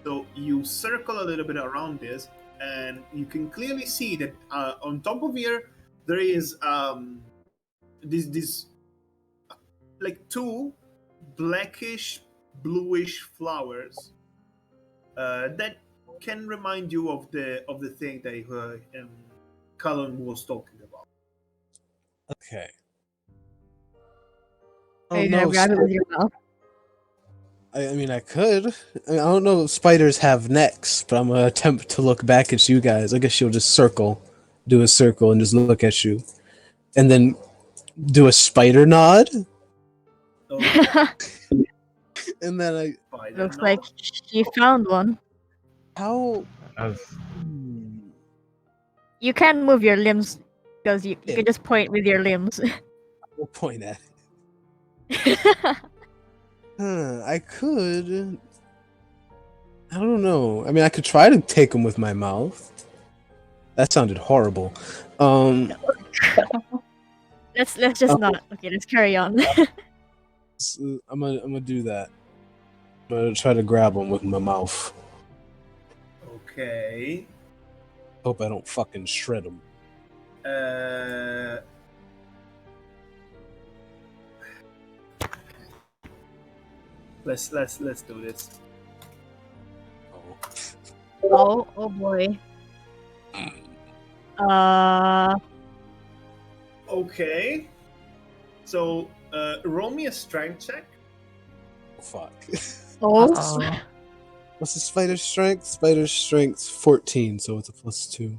So you circle a little bit around this, and you can clearly see that on top of here there is this like two blackish bluish flowers that can remind you of the thing that Cullen was talking about. Okay. Are you gonna grab it with your mouth? I mean, I could. I don't know if spiders have necks, but I'm gonna attempt to look back at you guys. I guess she'll just do a circle, and just look at you, and then do a spider nod, Okay. and then I. Spider Looks nod. like she found one. How? You can move your limbs because you can just point with your limbs. We'll point at it. I could. I don't know. I mean, I could try to take them with my mouth. That sounded horrible. Let's just not. Okay, let's carry on. I'm gonna do that. I'm gonna try to grab him with my mouth. Okay. Hope I don't fucking shred him. Uh, let's do this. Oh. Oh boy. Uh, Okay. So, roll me a strength check. Fuck. oh. Uh-oh. What's the spider's strength? Spider's strength 14, so it's a +2.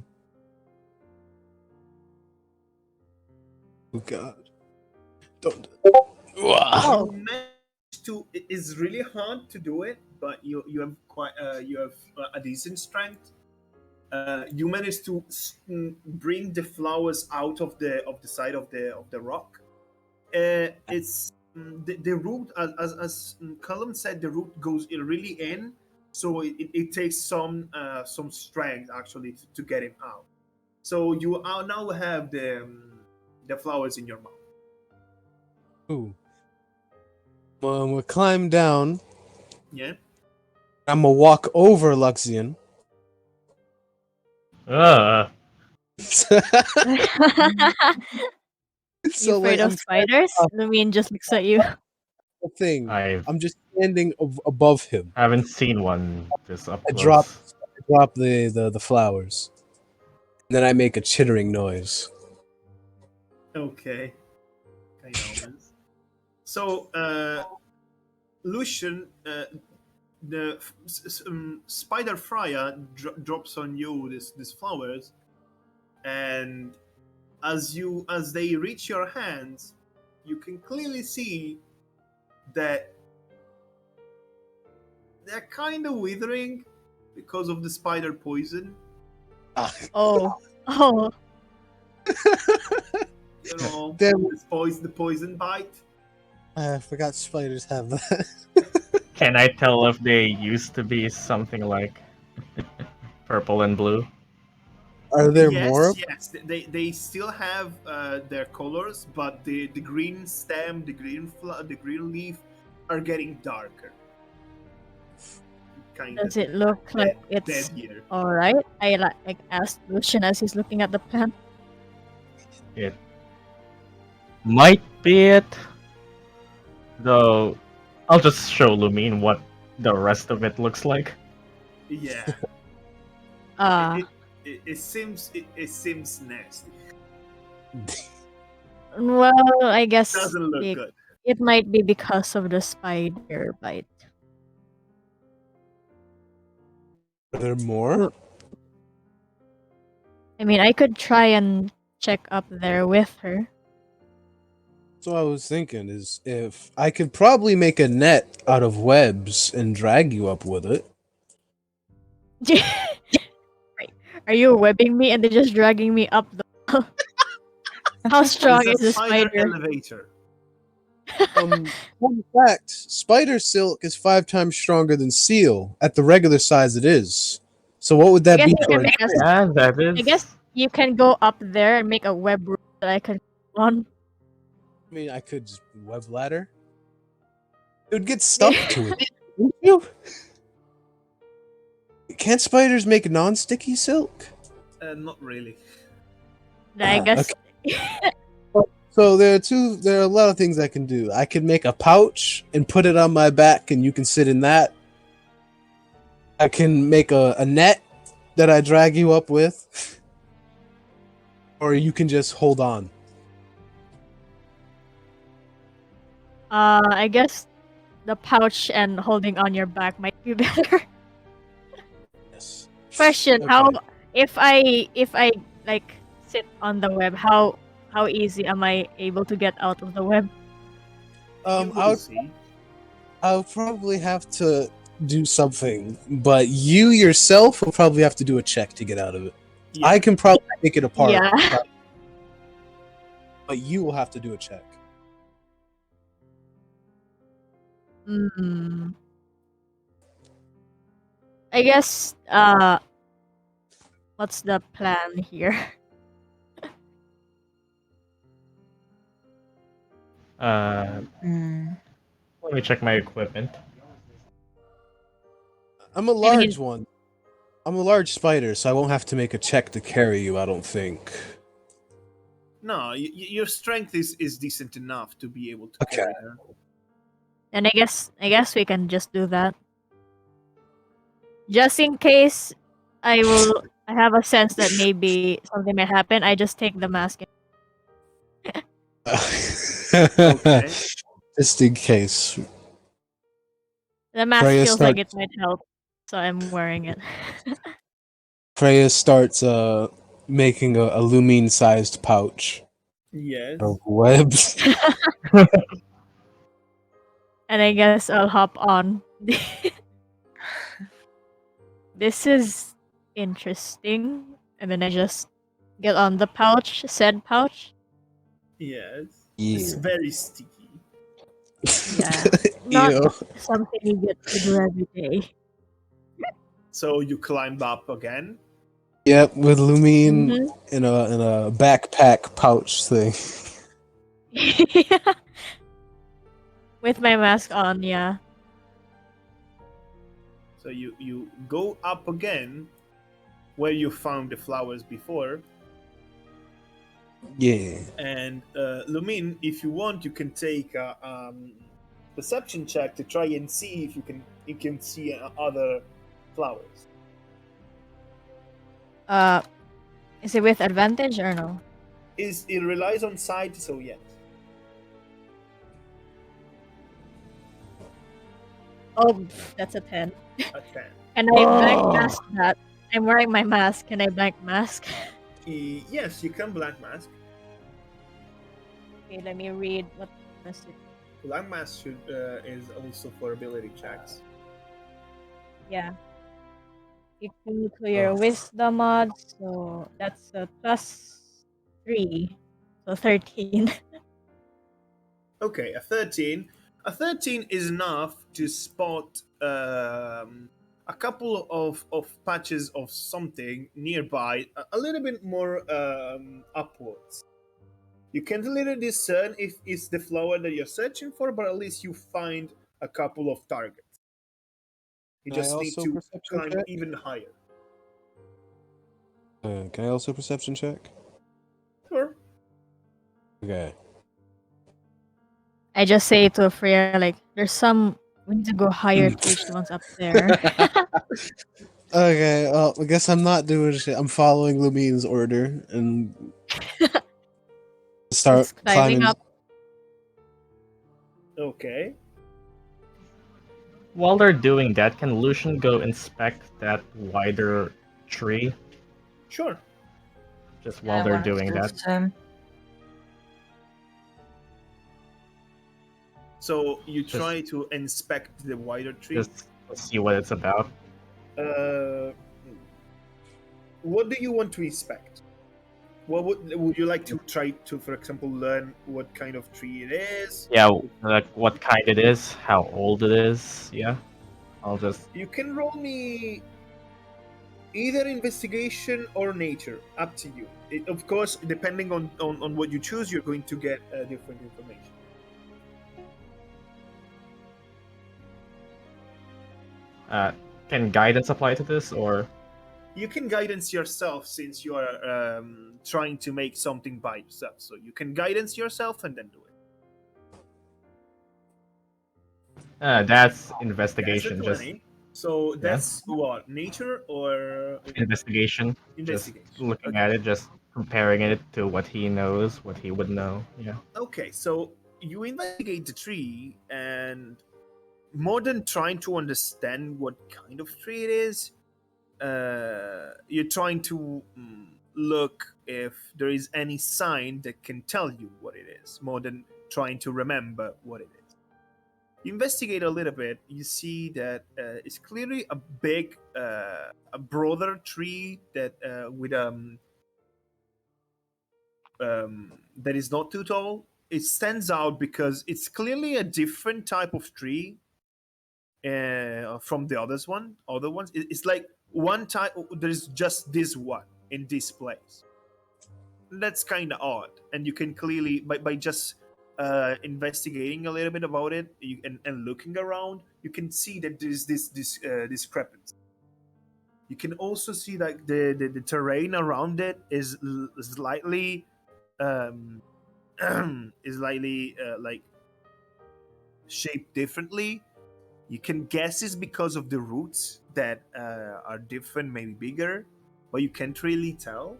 Oh god. Don't. Oh. You managed to. It is really hard to do it, but you have quite you have a decent strength. You managed to bring the flowers out of the side of the rock. It's the root, as Callum said, the root goes really in, so it takes some strength actually to get him out. So you are now have the flowers in your mouth. Ooh. Well, I'm gonna climb down. Yeah. I'm gonna walk over Luxian. You So afraid like of I'm spiders? Lumine just looks at you. the thing. I I'm just standing above him. haven't seen one this up I close. drop the flowers. And then I make a chittering noise. Okay. Kind of. So, Lucian, the spider Fria drops on you these flowers, and as they reach your hands, you can clearly see that they're kind of withering because of the spider poison. Oh. Oh. You know, Damn. the poison bite. I forgot spiders have that. Can I tell if they used to be something like purple and blue? Are there Yes, more? yes, they still have their colors, but the green stem, the green leaf are getting darker. Kind Does of it look like it's dead here. alright? I like asked Lucian as he's looking at the plant. It might be it. Though I'll just show Lumine what the rest of it looks like. Yeah, it seems it seems nasty. Well, I guess Doesn't look it, good. it might be because of the spider bite. Are there more? I mean, I could try and check up there with her. So I was thinking is if I could probably make a net out of webs and drag you up with it. Right. Are you webbing me and then just dragging me up the How strong is It's a this spider spider? elevator. Fun fact: spider silk is 5 times stronger than seal at the regular size it is. So what would I that guess be you for? can make a, Yeah, that is. I guess you can go up there and make a web room that I can go on. I mean, I could just web ladder. It would get stuck to it. Wouldn't you? Can't spiders make non-sticky silk? Not really. I guess. So there are a lot of things I can do. I can make a pouch and put it on my back and you can sit in that. I can make a net that I drag you up with. Or you can just hold on. I guess the pouch and holding on your back might be better. Yes. Question: Okay. How if I like sit on the web? How easy am I able to get out of the web? You will see. I'll probably have to do something, but you yourself will probably have to do a check to get out of it. Yeah. I can probably take it apart. Yeah. But you will have to do a check. Hmm. I guess. What's the plan here? Hmm. Let me check my equipment. I'm a I mean, large one. I'm a large spider, so I won't have to make a check to carry you, I don't think. No, your strength is decent enough to be able to Okay. carry her. and I guess we can just do that. Just in case I have a sense that maybe something might happen, I just take the mask. Okay. Just in case. The mask Freya feels like starts. it might help, so I'm wearing it. Freya starts making a Lumine-sized pouch Yes. of webs. And I guess I'll hop on. This is interesting. And then I just get on the pouch, said pouch. Yes. It's Yeah. very sticky. Yeah. Not Ew. something you get to do every day. So you climbed up again. Yep, with Lumine Mm-hmm. in a backpack pouch thing. With my mask on, yeah. So you go up again where you found the flowers before. Yeah. And Lumine, if you want, you can take a perception check to try and see if you can see other flowers. Uh, is it with advantage or no? It relies on sight, so yes. Oh, that's a 10. A 10. Can I blank mask that? I'm wearing my mask. Can I blank mask? Yes, you can blank mask. Okay, let me read what this is. Blank mask is also for ability checks. Yeah. Equal to your wisdom odds, so that's a +3. So 13. Okay, a 13. A 13 is enough to spot a couple of patches of something nearby, a little bit more upwards. You can't really discern if it's the flower that you're searching for, but at least you find a couple of targets. You Can I just need also to perception climb check? even higher. Can I also perception check? Sure. Okay. I just say to Freya, like, there's some. We need to go higher to reach the ones up there. Okay, well, I guess I'm not doing shit. I'm following Lumine's order and start Just climbing climbing. up. Okay. While they're doing that, can Lucian go inspect that wider tree? Sure. Just while I they're wanted to doing do that. the same. So you Just- try to inspect the wider tree. Just see what it's about. Uh, what do you want to inspect? What would you like to try to, for example, learn what kind of tree it is? Yeah, like what kind it is, how old it is. Yeah, I'll just. You can roll me either investigation or nature, up to you. Of course, depending on what you choose, you're going to get different information. Can guidance apply to this, or You can guidance yourself since you are trying to make something by yourself. So you can guidance yourself and then do it. that's That's a investigation? Just 20. So that's what? Nature or investigation. investigation? Just looking Okay. at it, just comparing it to what he knows, what he would know. Yeah. Okay, so you investigate the tree, and more than trying to understand what kind of tree it is, you're trying to look if there is any sign that can tell you what it is, more than trying to remember what it is. You investigate a little bit, you see that it's clearly a big, a broader tree that with that is not too tall. It stands out because it's clearly a different type of tree from the other ones. It's like one type. There's just this one in this place. That's kind of odd, and you can clearly by just investigating a little bit about it and looking around, you can see that there's this discrepancy. You can also see like the terrain around it is slightly is slightly like shaped differently. You can guess it's because of the roots that are different, maybe bigger, but you can't really tell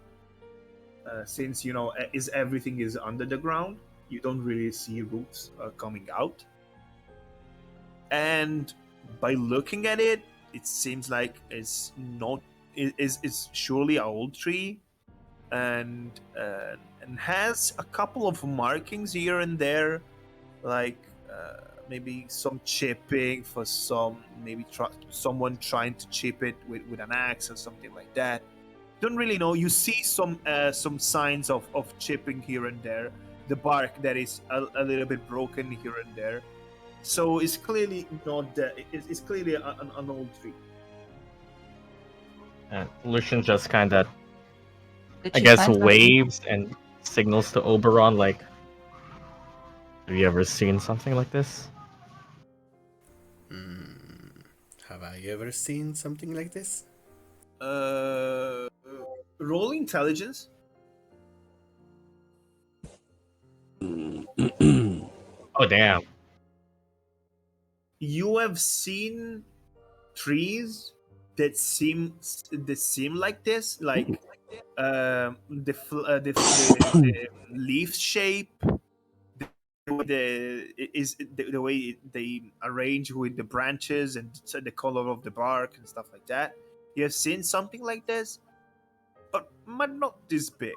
since is everything is under the ground. You don't really see roots coming out, and by looking at it, it seems like it's not. It's surely an old tree, and has a couple of markings here and there, like maybe some chipping for maybe someone trying to chip it with an axe or something like that. Don't really know. You see some signs of chipping here and there. The bark that is a little bit broken here and there. So it's clearly not that. It's clearly an old tree. And Lucian just kind of, Did I you guess, find something? waves and signals to Oberon, like, have you ever seen something like this? Have I ever seen something like this? Roll intelligence. Oh, damn. You have seen trees that seem like this, like the leaf shape, the way they arrange with the branches and the color of the bark and stuff like that. You have seen something like this, but not this big.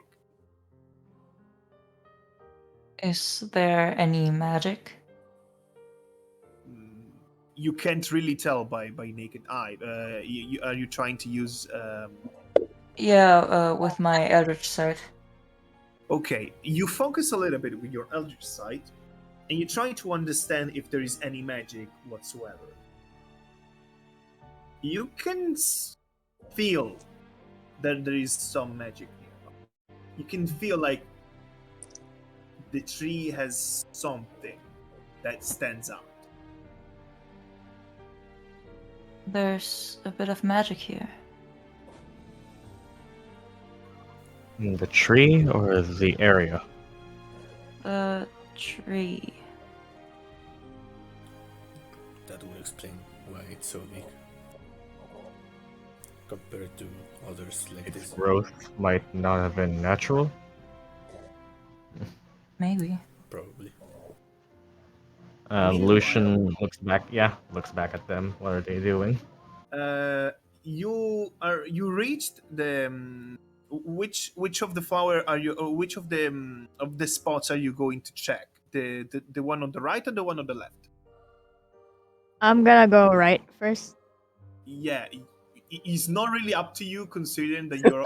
Is there any magic? You can't really tell by naked eye. Are you trying to use? Yeah, with my Eldritch Sight. Okay, you focus a little bit with your Eldritch Sight, and you try to understand if there is any magic whatsoever. You can feel that there is some magic here. You can feel like the tree has something that stands out. There's a bit of magic here. In the tree or the area? The tree. That would explain why it's so big compared to others like Its this. growth might not have been natural. Maybe. Probably. Lucian looks back. Yeah, looks back at them. What are they doing? You reached the which of the flower are you? Which of the spots are you going to check? The one on the right or the one on the left? I'm gonna go right first. Yeah, it's not really up to you considering that you're.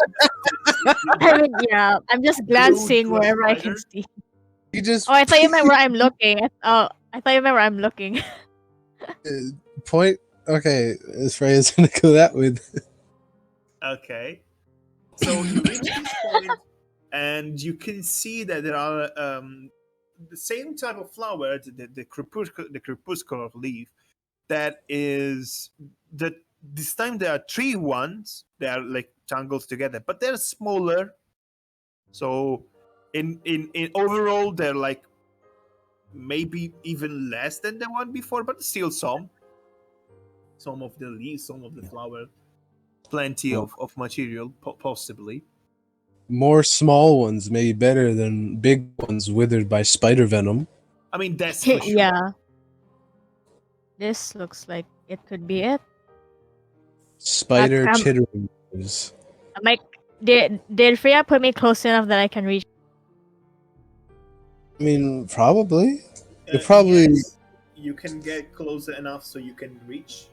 I mean, yeah, I'm just glancing Druid wherever I can rider. see. You just Oh, I thought you meant where I'm looking. I thought you meant where I'm looking. point. Okay, as Freya's gonna go that way. Okay. So you reach this point, and you can see that there are the same type of flower, the crepuscular leaf, that is that this time there are 3 ones. They are like tangled together, but they're smaller. So in overall, they're like maybe even less than the one before, but still some. Some of the leaves, some of the flower, plenty of material, possibly. More small ones may be better than big ones withered by spider venom. I mean, that's for sure. Yeah. This looks like it could be it. Spider I'm chittering. like, did Fria put me close enough that I can reach? I mean, probably. It probably. Yes, you can get close enough so you can reach.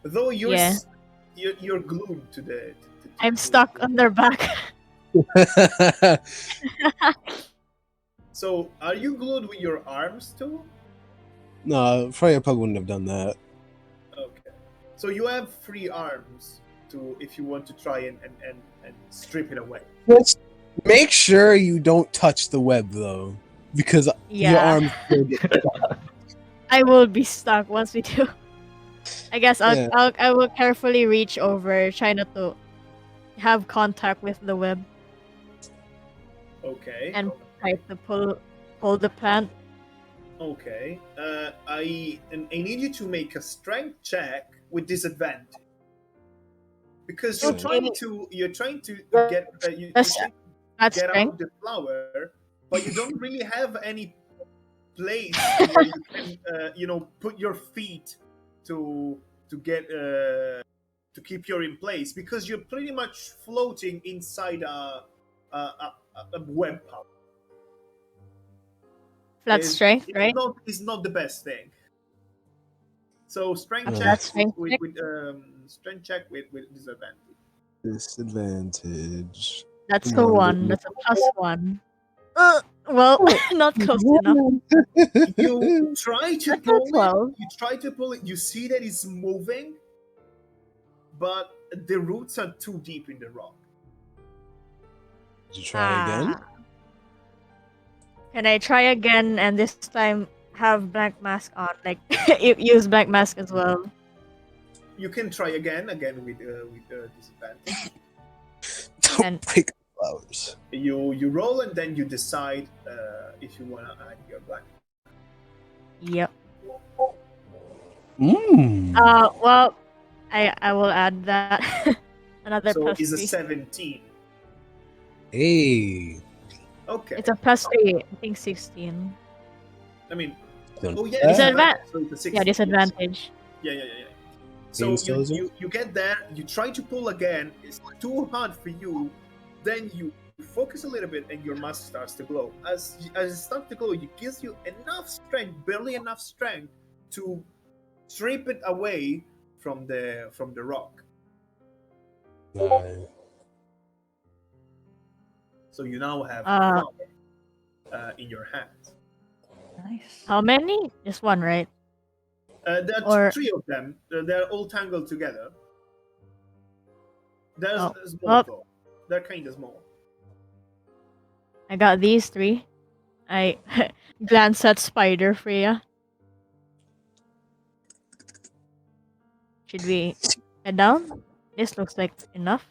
Though you're glued to the. I'm stuck on their back. So, are you glued with your arms too? No, Freya probably wouldn't have done that. Okay. So you have free arms if you want to try and strip it away. Just make sure you don't touch the web, though. because your Yeah. arms will get stuck. I will be stuck once we do. I guess Yeah. I will carefully reach over, try not to have contact with the web, Okay. and try to pull the plant. Okay. I need you to make a strength check with disadvantage because you're Okay. trying to get That's trying to that's get out strength. the flower, but you don't really have any place where you can put your feet to get to keep you in place because you're pretty much floating inside a web pouch. Flat strength, right? It's not the best thing. So strength Yeah. check That's strength with, check. strength check with disadvantage. Disadvantage. That's Come the on, one. baby. That's a +1. Well, not close enough. You try to That's a pull it. 12. You try to pull it. You see that it's moving, but the roots are too deep in the rock. Did you try again? Ah. Can I try again and this time have blank mask on? Like use blank mask as well. You can try again with disadvantage. Don't And- break the flowers. You roll and then you decide if you want to add your black. Yep. Mmm. Well, I will add that. Another So plus it's a 3. 17. Hey. Okay. It's a +3. I think 16. I mean, Don't oh yeah, do that. Disadvantage. So it's a 16. Yeah, disadvantage. Yeah. So Games you get there, you try to pull again, it's too hard for you, then you focus a little bit and your mask starts to glow. As it starts to glow, it gives you enough strength, barely enough strength, to strip it away from the rock. Nice. So you now have Uh, flower in your hands. Nice. How many? Just one, right? There Or- are 3 of them. They're all tangled together. There's Oh. small though. They're kind of small. I got these 3. I glance at Spider Fria. Should we head down? This looks like enough.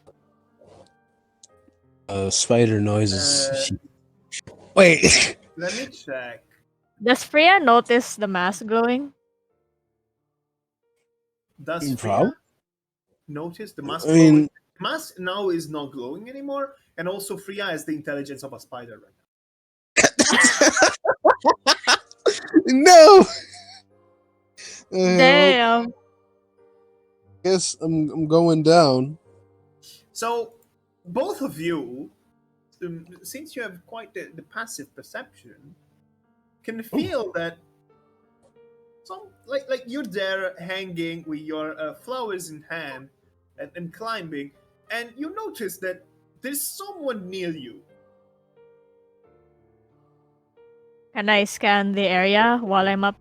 Spider noises. Wait. Let me check. Does Freya notice the mask glowing? Does Prob- Fria notice the mask I mean- glowing? The mask now is not glowing anymore, and also Fria has the intelligence of a spider right No. Damn. Guess I'm going down. So, both of you, since you have quite the passive perception, can feel that some like you're there hanging with your flowers in hand and climbing, and you notice that there's someone near you. Can I scan the area while I'm up?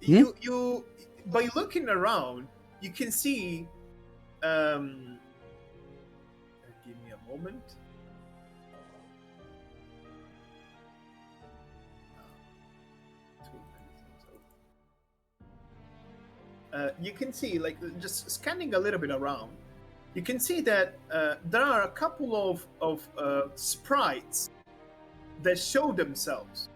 You by looking around, you can see. Give me a moment. You can see, like, just scanning a little bit around, you can see that there are a couple of sprites that show themselves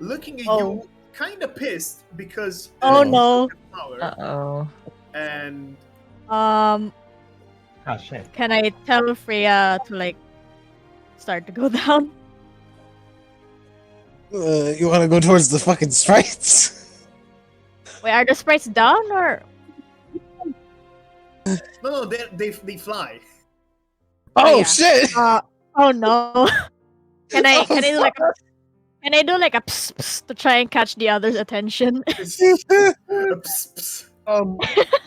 looking at you, kind of pissed because Oh Uh-oh. no. flower, Uh-oh. and Ah, shit. Can I tell Freya to like start to go down? You want to go towards the fucking sprites? Wait, are the sprites down or? no, they fly. Oh yeah. shit! Oh no. Can I do like a, can I do like a pss, pss to try and catch the others' attention?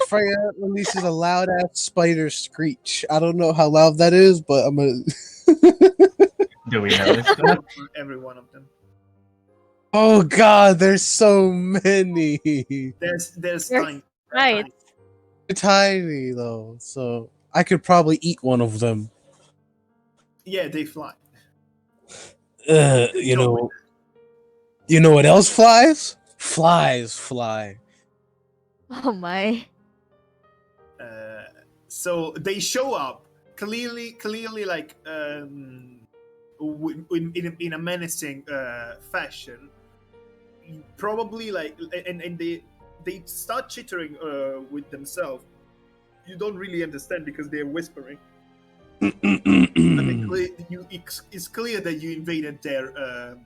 Freya releases a loud ass spider screech. I don't know how loud that is, but I'm gonna. Do we notice that? For every one of them. Oh god, there's so many. There's Yes, tiny. right. They're tiny though, so I could probably eat one of them. Yeah, they fly. You know, You know what else flies? Flies fly. Oh my. So they show up clearly, like in a menacing fashion. Probably like, and they start chittering with themselves. You don't really understand because they're whispering. It's clear that you invaded their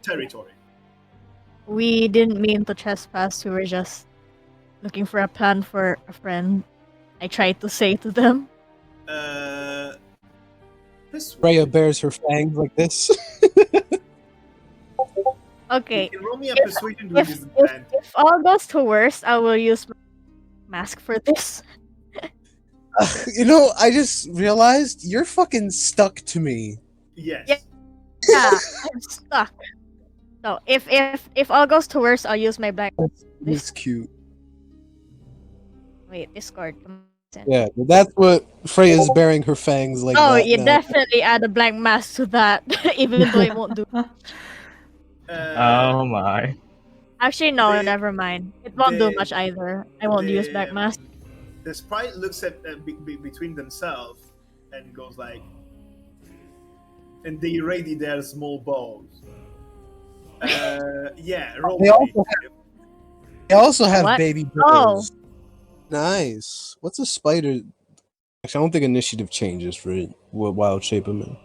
territory. We didn't mean to trespass. We were just looking for a plan for a friend. I tried to say to them. Freya bears her fangs like this. Okay. You can roll me a persuasion with this band. If all goes to worst, I will use my mask for this. You know, I just realized you're fucking stuck to me. Yes. Yeah, I'm stuck. So if all goes to worst, I'll use my black. It's cute. Wait, Discord. Come on. Yeah, that's what Freya's bearing her fangs like Oh, that you now. definitely add a blank mask to that, even though it won't do. Oh my. Actually, no, They- never mind. It won't do they- much either. I won't use black mask. The sprite looks at between themselves and goes like, and they ready their small bows. Yeah, roll. They also have What? baby Oh. birds. Nice. What's a spider? Actually, I don't think initiative changes for what wild shape I'm in.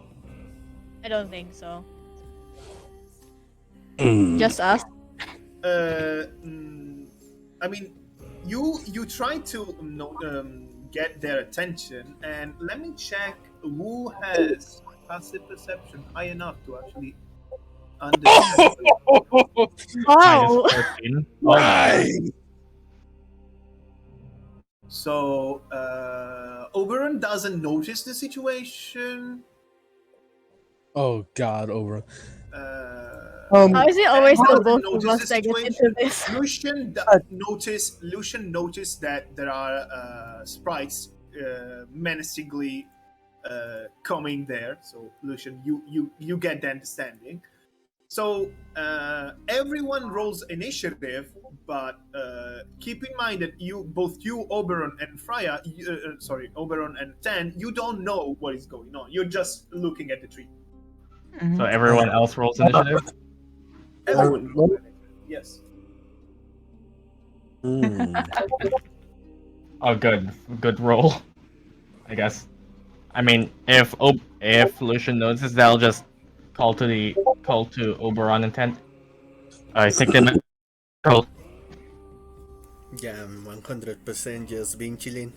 I don't think so. Mm. Just us. I mean, you try to get their attention, and let me check who has passive perception high enough to actually understand. Oh, Minus 14. Oh my. So Oberon doesn't notice the situation. Oh God, over. how is it always the Oberon both of notices us the that get situation. into this? Lucian noticed that there are sprites menacingly coming there. So Lucian, you get the understanding. So everyone rolls initiative, but keep in mind that both you, Oberon and Fria, Oberon and Tan, you don't know what is going on. You're just looking at the tree. So everyone else rolls initiative? Everyone rolls initiative. Yes. Oh, good roll. I guess. I mean, if Lucian notices, they'll just call to Oberon intent. I think they might roll. Yeah, I'm 100% just being chilling.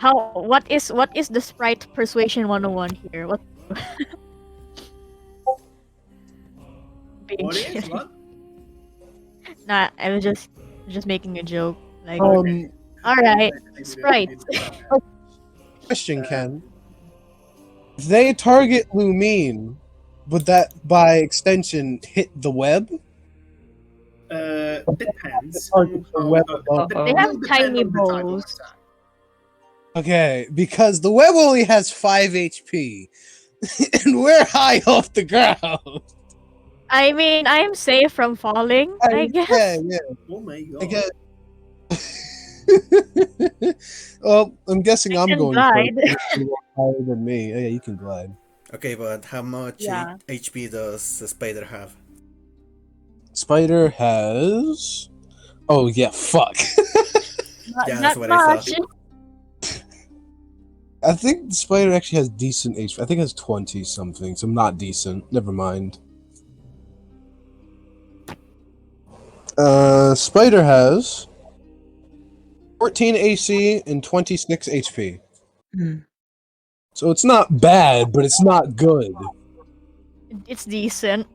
What is the sprite persuasion 101 here? What? Being What is shitty. what? Nah, I was just making a joke. Like, Um, all right, sprite. question, Ken. If they target Lumine, would that by extension hit the web? Depends. Target the web above. They have tiny bows. Okay, because the web only has 5 HP, and we're high off the ground. I mean, I am safe from falling, I guess. Yeah. Oh my god. I guess. Well, I'm guessing I'm can going glide. first. Higher than me. Yeah, you can glide. Okay, but how much Yeah. HP does the spider have? Spider has. Oh yeah, fuck. Yeah, Not that's what I much. thought. I think the spider actually has decent HP. I think it has 20 something, so not decent. Never mind. Spider has 14 AC and 26 HP. So it's not bad, but it's not good. It's decent.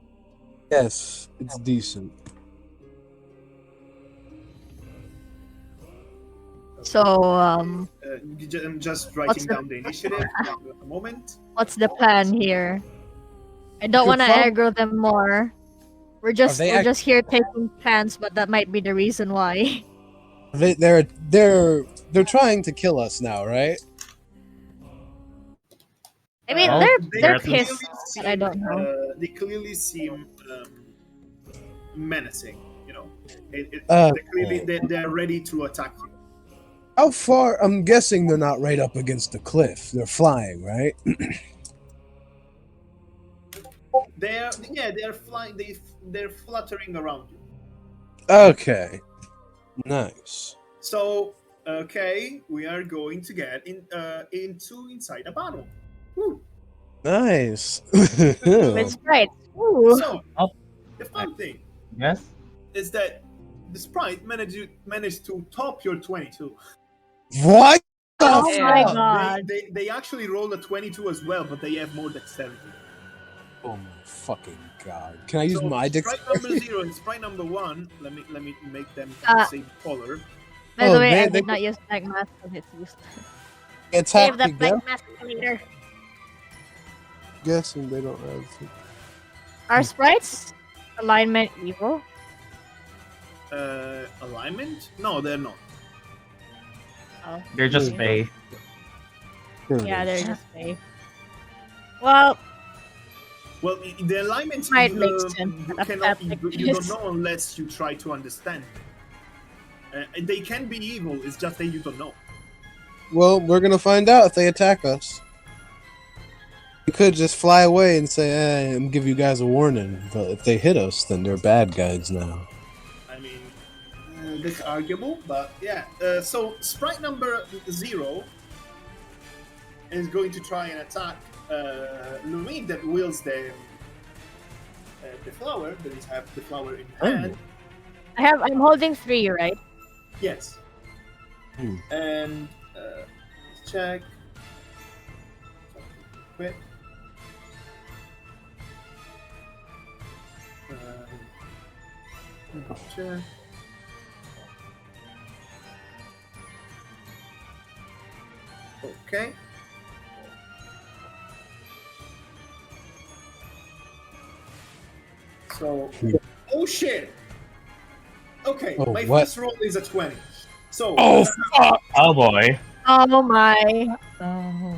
Yes, it's decent. So, I'm just writing What's the- down the initiative at the moment. what's the plan here? I don't Your want to prob- aggro them more. We're just they here taking plans, but that might be the reason why. They're they're trying to kill us now, right? I mean, Well, they're clearly pissed, but I don't know. They clearly seem menacing. You know, Uh, they're ready to attack you. How far? I'm guessing they're not right up against the cliff. They're flying, right? They're flying. They're fluttering around you. Okay. Nice. So okay, we are going to get inside a battle. Woo. Nice. With sprites. Ooh. So Oh. the fun thing Yes. is that the sprite managed to top your 22. What? the Oh my fuck? god. They actually rolled a 22 as well, but they have more dexterity. Oh my fucking god! Can I use So my sprite dexterity? number 0 and sprite number 1. Let me make them Uh, same color. By the Oh, way, they- I they- did not use black mask because it's useless. Attack Save that again? black mask for later. Guessing they don't have. Are sprites alignment evil? Alignment? No, they're not. Oh, They're just Hmm. Fae. yeah, they're just fake. Well, Well, the alignment Sprite you, makes sense, you but cannot aesthetic you don't is- know unless you try to understand. They can be evil. It's just that you don't know. Well, we're gonna find out if they attack us. We could just fly away and say, and give you guys a warning. But if they hit us, then they're bad guys now. I mean, that's arguable, but yeah. So sprite number 0 is going to try and attack Lumine that wields the flower. That is have the flower in hand. I'm holding 3, right? Yes. Hmm. And let's check. Quick. Check. Okay. So, oh shit. Okay, Oh, my what? first roll is a 20. So, Oh fuck! Oh boy. Oh my. Oh.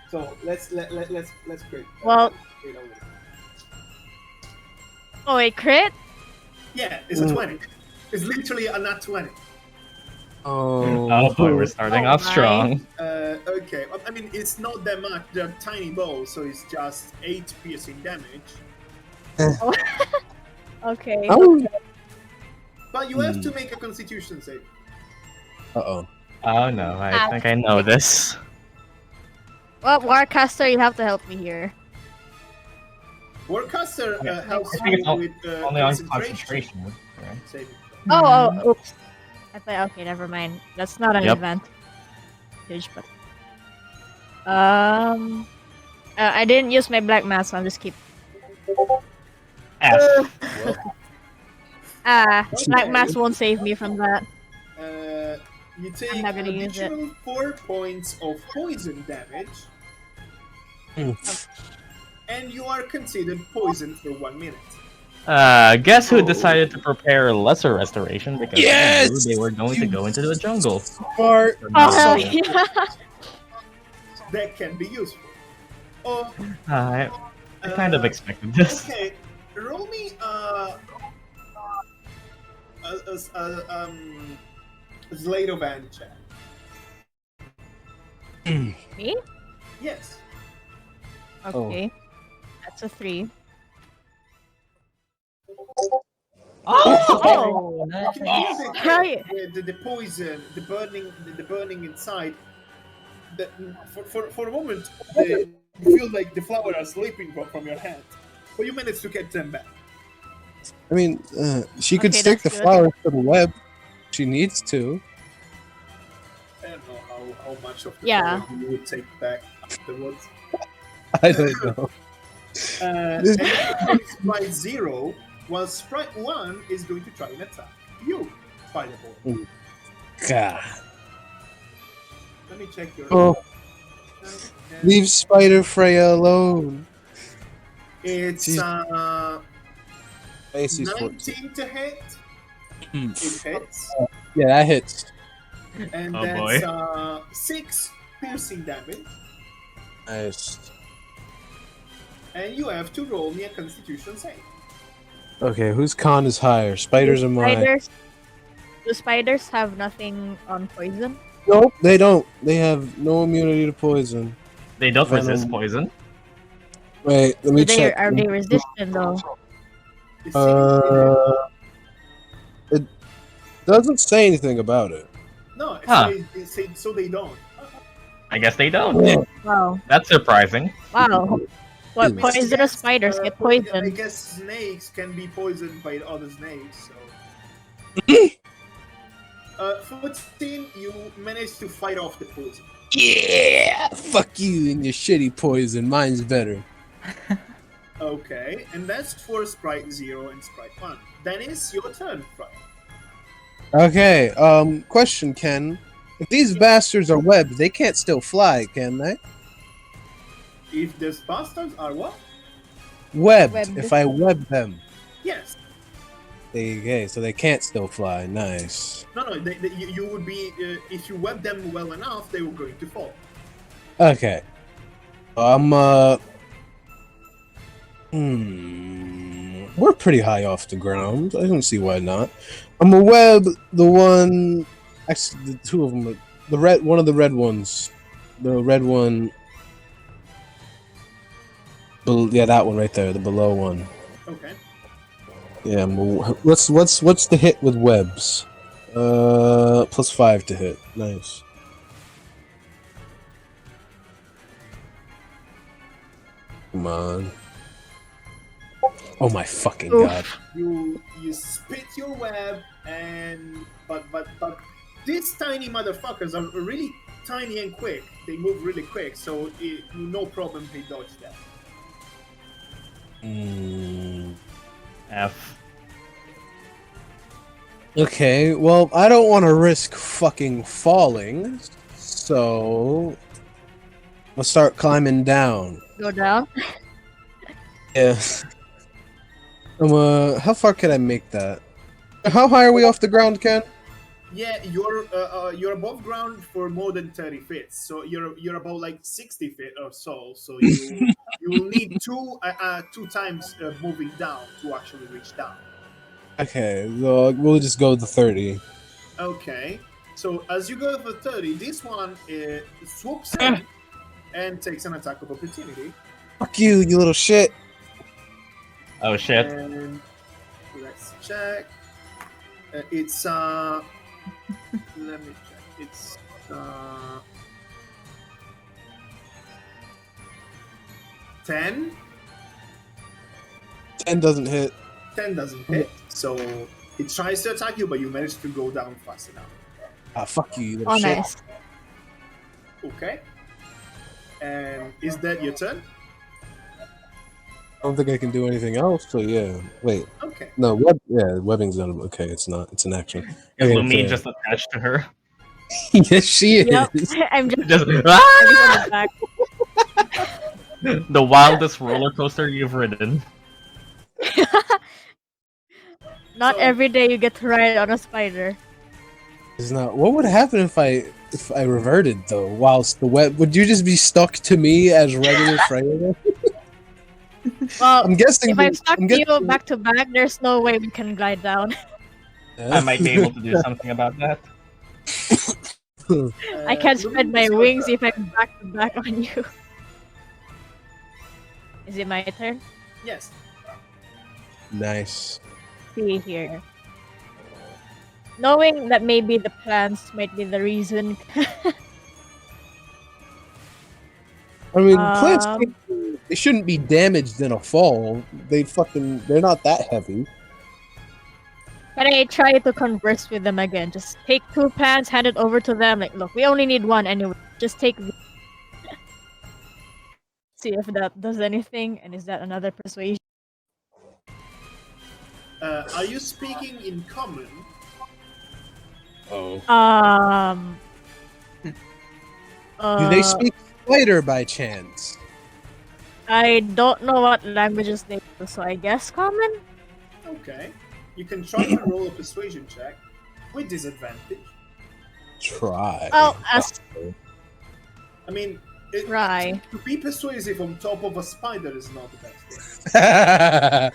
so let's create. Well- create a- Oh wait, crit? yeah, it's a 20. It's literally a nat 20. Oh boy, we're starting Oh off my. strong. Okay, I mean it's not that much. They're tiny balls, so it's just 8 piercing damage. Okay. Oh. But you have to make a Constitution save. Uh-oh. Oh no, I think I know this. Well, Warcaster, you have to help me here. Warcaster Yeah. helps I think you it's with Only on concentration. concentration. Right? Saving. Oh, oops. I thought, okay, never mind. That's not an Yep. advantage, but I didn't use my black mask, so I'm just keep. F. Black mask won't save me from that. You take I'm not gonna an use it. additional 4 points of poison damage, and you are considered poisoned for 1 minute. Guess who decided to prepare lesser restoration because they Yes! knew they were going to go into the jungle. Smart. Oh, hell So- yeah. That can be useful. Oh, I kind of expected this. okay. Roll me a Slate of Hand check. Me? Yes. Okay. That's a 3. Oh, You can nice. feel Right. the poison, the burning inside. That for a moment, you feel like the flower are slipping from your hand, but you manage to get them back. I mean, she could Okay, stick the that's good. flowers to the web. She needs to. I don't know how much of the Yeah. flower you would take back afterwards. I don't know. And Sprite 0, while Sprite 1 is going to try and attack you, Spider-Boy. God. Let me check your. Oh, Okay. leave Spider Freya alone. It's AC's 14. 19 to hit. Hmm. It hits. Yeah, that hits. And Oh, that's boy. 6 piercing damage. Nice. And you have to roll me a Constitution save. Okay, whose con is higher? Spiders or mine? Do spiders have nothing on poison? Nope, they don't. They have no immunity to poison. They don't Venom. resist poison. Wait, let me check. Are they resistant though? It seems It doesn't say anything about it. no, Huh. so they don't. I guess they don't. Wow. That's surprising. Wow. What Which poisonous spiders get I poisoned? guess snakes can be poisoned by other snakes. So, 14, you managed to fight off the poison. Yeah! Fuck you and your shitty poison. Mine's better. Okay, and that's for Sprite 0 and Sprite 1. Then it's your turn, Sprite. Okay, question, Ken. If these bastards are webbed, they can't still fly, can they? If the bastards are what? Webbed. Webbed. If I web them. Yes. Okay, so they can't still fly. Nice. No, you would be, if you web them well enough, they were going to fall. Okay. We're pretty high off the ground. I don't see why not. I'm a web the one. Actually, the two of them. The red. One of the red ones. The red one. Yeah, that one right there. The below one. Okay. Yeah. What's the hit with webs? +5 to hit. Nice. Come on. Oh my fucking Oof. god. You spit your web, and but these tiny motherfuckers are really tiny and quick. They move really quick, so no problem they dodge that. F. Okay, well, I don't want to risk fucking falling, so I'll start climbing down. Go down. Yeah. How far can I make that? How high are we off the ground, Ken? Yeah, you're above ground for more than 30 feet, so you're about like 60 feet or so. So you will need two times moving down to actually reach down. Okay, well, we'll just go to 30. Okay, so as you go for 30, this one swoops in and takes an attack of opportunity. Fuck you, you little shit. Oh shit. And let's check. It's let me check. It's 10. 10 doesn't hit. 10 doesn't hit, so it tries to attack you, but you manage to go down fast enough. Ah, fuck you, you little Oh, shit. nice. Okay. And is that your turn? I don't think I can do anything else, so yeah. Wait. Okay. No, webbing's not. Okay, it's not. It's an action. Is Okay, Lumine fair. just attached to her? Yes, she is. Yep. I'm just Just on ah! the back. The wildest roller coaster you've ridden. Not So- every day you get to ride on a spider. It's not. What would happen if I reverted though? Whilst the web, would you just be stuck to me as regular Phriirotha? Well, I'm guessing. if I'm stuck I'm to you guessing- back to back, there's no way we can glide down. I might be able to do something about that. I can't spread my wings if I'm back to back on you. Is it my turn? Yes. Nice. See here. Knowing that maybe the plants might be the reason. I mean, plants. Um, They shouldn't be damaged in a fall. They're not that heavy. Can I try to converse with them again? Just take 2 plants, hand it over to them. Like, look, we only need 1 anyway. Just take. See if that does anything. And is that another persuasion? Are you speaking in common? Oh. Do they speak spider by chance? I don't know what languages they use, so I guess common? Okay. You can try to roll a persuasion check with disadvantage. try. Oh, as I mean, try. to be persuasive on top of a spider is not the best thing.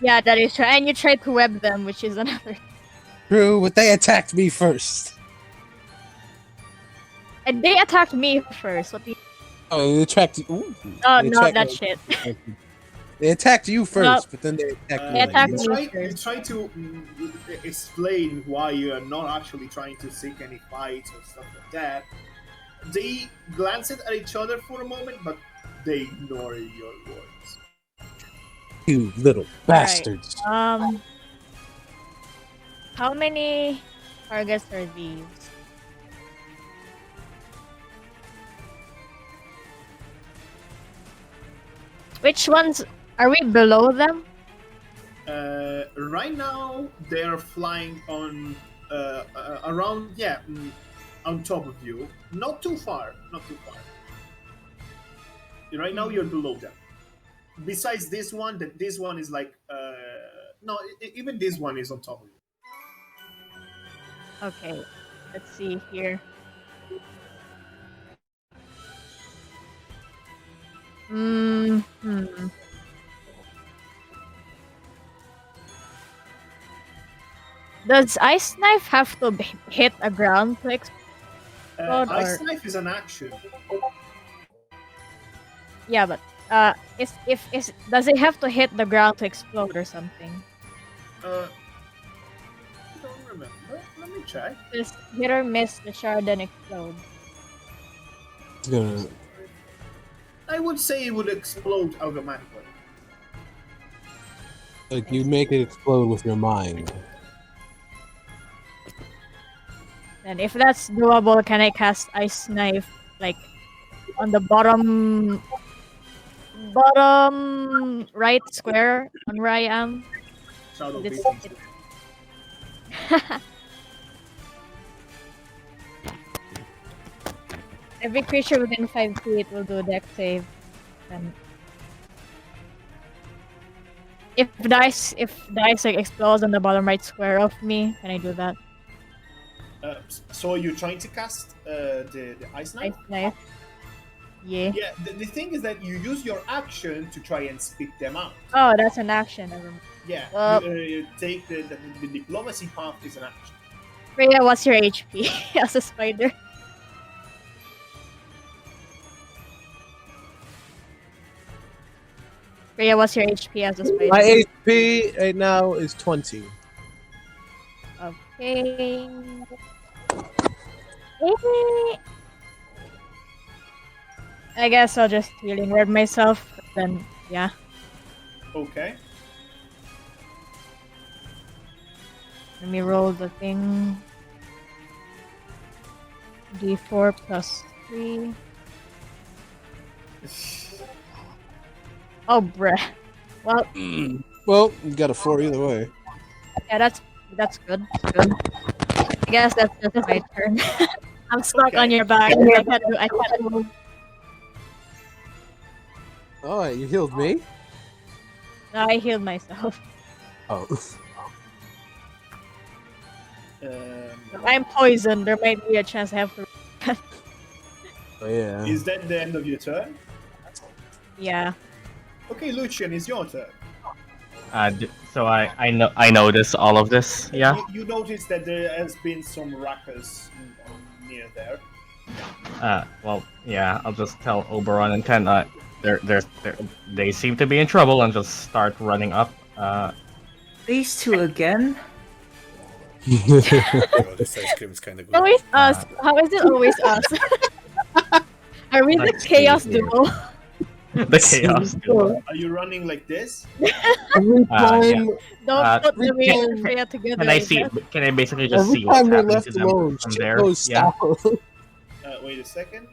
Yeah, that is true. And you try to web them, which is another. True, but they attacked me first. And they attacked me first. What the? Oh, they attacked you. Ooh, Oh they no, attacked- that shit. They attacked you first, No. but then they attacked They attacked me. me You first. try to explain why you are not actually trying to seek any fights or stuff like that. They glance at each other for a moment, but they ignore your words. You little bastards. How many targets are these? Which ones are we below them? Right now, they're flying on around, on top of you. Not too far. Not too far. Right now, you're below them. Besides this one, this one is like no, even this one is on top of you. Okay, let's see here. Hmm. Does Ice Knife have to hit a ground to explode? Ice Or... knife is an action. Yeah, but does it have to hit the ground to explode or something? I don't remember. Let me check. Just hit or miss the shard then explode. It's gonna. I would say it would explode automatically. Like, you make it explode with your mind. And if that's doable, can I cast Ice Knife like on the bottom right square on where I am? Shadow This- Vision. Every creature within 5 feet will do a dex save. And if dice like explodes on the bottom right square of me, can I do that? So you're trying to cast the ice knife? Ice Knife. Yeah. Yeah. The thing is that you use your action to try and spit them out. Oh, that's an action. Never mind. Yeah. You take the diplomacy path is an action. Fria, what's your HP as a spider? Fria, what's your HP as a spider? My HP right now is 20. Okay. I guess I'll just healing word myself. Then, yeah. Okay. Let me roll the thing. D4 plus 3. Oh, bruh. Well, Well, you got a 4 either way. yeah, that's good. Good. I guess that's just my turn. I'm stuck on your back. I can't move. Oh, you healed me? No, I healed myself. Oh. If I'm poisoned, there might be a chance I have to. Oh, yeah. Is that the end of your turn? Yeah. Okay, Lucian, it's your turn. So I notice all of this. Yeah. You notice that there has been some ruckus near there. Well, yeah. I'll just tell Oberon and Ken. They seem to be in trouble, and just start running up. These two again? Oh, this ice cream is kind of good. Always us. How is it always us? Are we the Let's see chaos here. duo? The chaos. Are you running like this? Every yeah. time, Don't put every the me time- and Freya together. Can I like see? that. Can I basically just every see what's time we're happening left to them alone, from shit there? goes Yeah. south. Wait a second.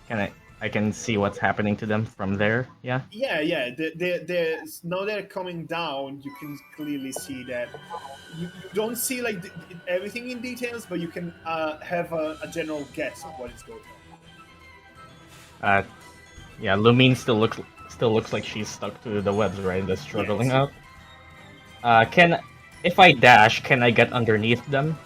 Can I can see what's happening to them from there. Yeah. Yeah. Now they're coming down. You can clearly see that. You don't see like everything in details, but you can have a general guess of what is going on. Yeah. Lumine still looks like she's stuck to the webs, right? That's struggling Yes. out. If I dash, can I get underneath them?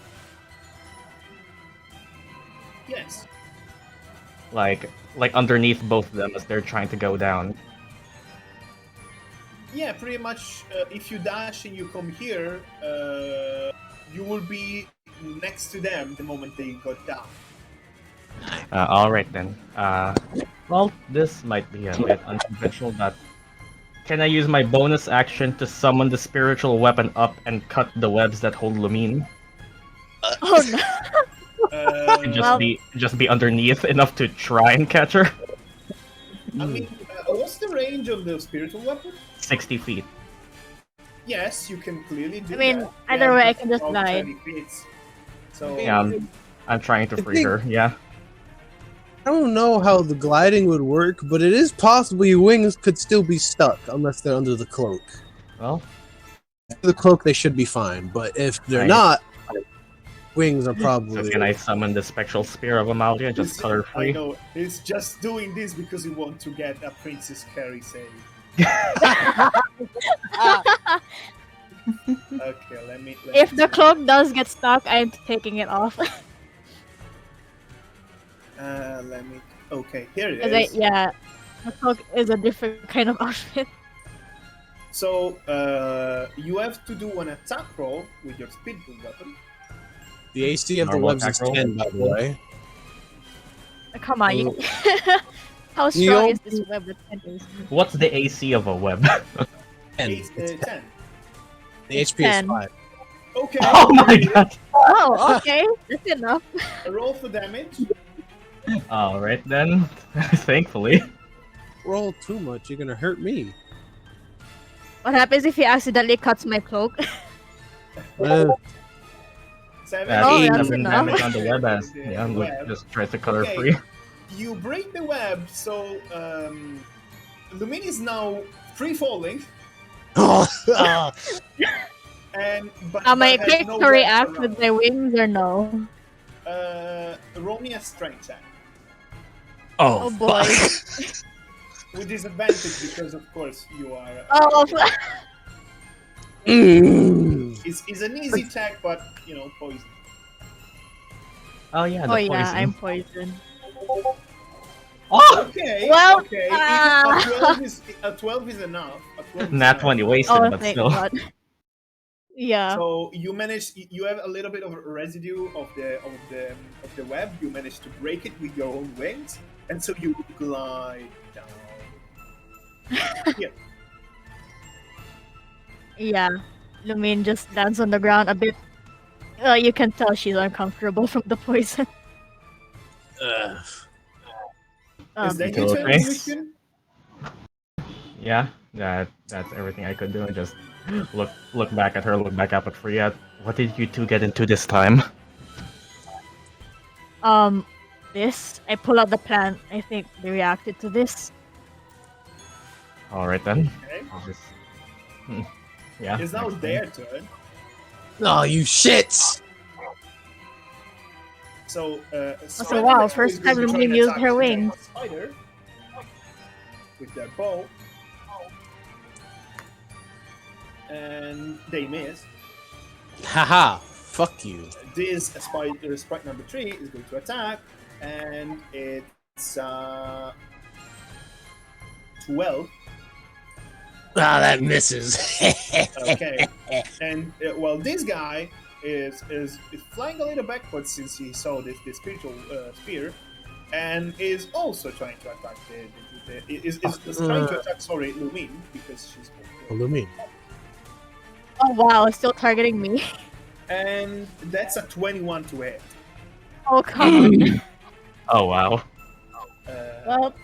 like underneath both of them as they're trying to go down. Yeah, pretty much. If you dash and you come here, you will be next to them the moment they got down. All right then. Well, this might be a bit unconventional, but can I use my bonus action to summon the spiritual weapon up and cut the webs that hold Lumine? Oh no. And Uh, just be underneath enough to try and catch her. I mean, what's the range of the spiritual weapon? 60 feet. Yes, you can clearly do I mean, that. either Yeah, way, I that's can just about glide. 30 feet. So, Yeah, I'm trying to free her. Yeah. I don't know how the gliding would work, but it is possible your wings could still be stuck unless they're under the cloak. Well, The cloak, they should be fine, but if they're Right. not, wings are so probably. can I summon the spectral spear of Amalia and just cut her I free? know, he's just doing this because he wants to get a Princess Carrie save. Okay, let me If the see. cloak does get stuck, I'm taking it off. Let me. Okay, here it 'Cause is. yeah, the cloak is a different kind of outfit. So, you have to do an attack roll with your spiritual weapon. The AC of the Normal webs attack is roll. 10, by the way. Come on, you. How You strong don't- is this web with 10 AC? What's the AC of a web? 10. It's, 10. The HP is 10. 5. Okay. Oh my god! Oh, okay, that's enough. Roll for damage. Alright then. Thankfully. Roll too much, you're gonna hurt me. What happens if he accidentally cuts my cloak? 7. That's Oh, that's 7 enough. damage on the web as yeah, Luke Web. just tries to cut her Okay. free. You break the web, so Lumine is now free falling, and but Am I but has quick no to react webs with my wings or no? around. Roll me a strength check Oh boy. with disadvantage because of course you are. Oh, It's an easy check, but you know poison. Oh yeah, the oh poison. yeah, I'm poisoned. Oh! Okay. Well, okay. ah. A 12 is enough. A 12 is Nat enough. 20 wasted, Oh, but thank still. God. Yeah. So you manage. You have a little bit of residue of the web. You manage to break it with your own wings, and so you glide down. Here. Yeah. Lumine just lands on the ground a bit. You can tell she's uncomfortable from the poison. Is that Okay. your turn, Luxian? Yeah, that's everything I could do. And just look back at her, look back up at Fria. What did you two get into this time? This. I pull out the plant. I think they reacted to this. Alright then. Okay. I'll just... Yeah. It's now next their turn. turn. Oh, you shits! So, So wow, first time Lumine used her wings. Spider with their bow, and they miss. Haha, fuck you. This spider, sprite number 3, is going to attack, and it's 12. Ah, that misses. Okay, and well, this guy is flying a little backwards since he saw this spiritual spear, and is also trying to attack is trying to attack Lumine because she's Lumine. Oh wow, it's still targeting me. and that's a 21 to hit. Oh come on. Oh wow. Well,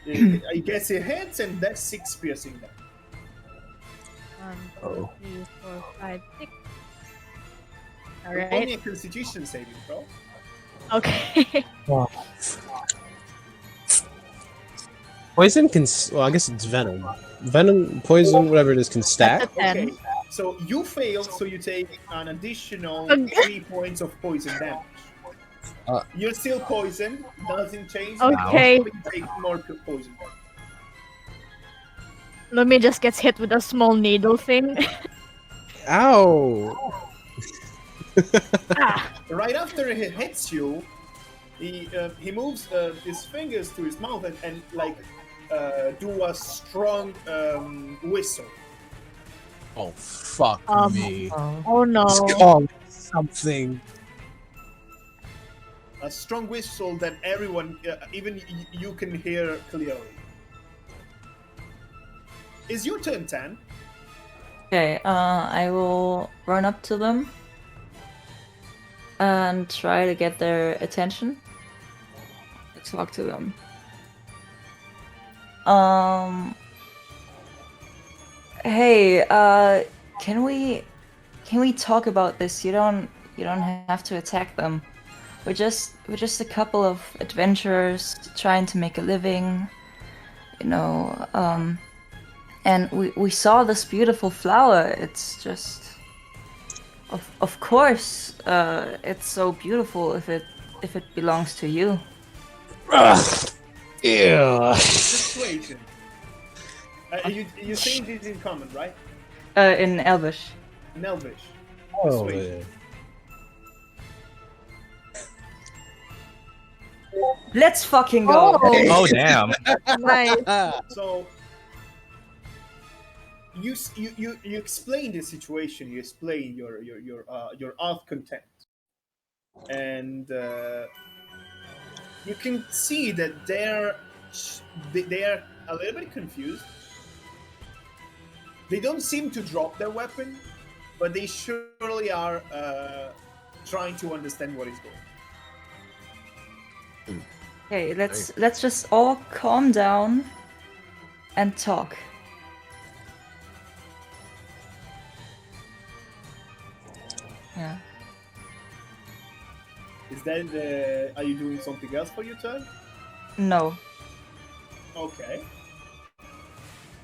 I guess it hits, and that's 6 piercing damage. 1, 2, 3, 4, 5, 6. Only Alright. a Constitution saving throw. Okay. Poison can. Well, I guess it's venom. Venom, poison, whatever it is, can stack. That's a 10. Okay, so you fail, so you take an additional Okay. 3 points of poison damage. Uh. You're still poisoned, doesn't change. Okay. but you take more poison damage. Lumine just gets hit with a small needle thing. Ow! Ah. Right after it hits you, He moves his fingers to his mouth and like do a strong whistle. Oh fuck Um, me! Oh no. Call something. A strong whistle that everyone, even you can hear clearly. It's your turn, Tan. Okay, I will run up to them and try to get their attention. Talk to them. Hey, can we talk about this? You don't have to attack them. We're just a couple of adventurers trying to make a living, you know. And we saw this beautiful flower. It's just, of course, it's so beautiful if it belongs to you. Ugh. Ew. Situation. You saying this in common, right? In Elvish. In Elvish. Oh, Persuasion. man. Let's fucking go. Oh damn! Nice. So you explain the situation. You explain your earth content, and you can see that they are a little bit confused. They don't seem to drop their weapon, but they surely are trying to understand what is going on. Okay, let's just all calm down and talk. Yeah. Is that are you doing something else for your turn? No. Okay.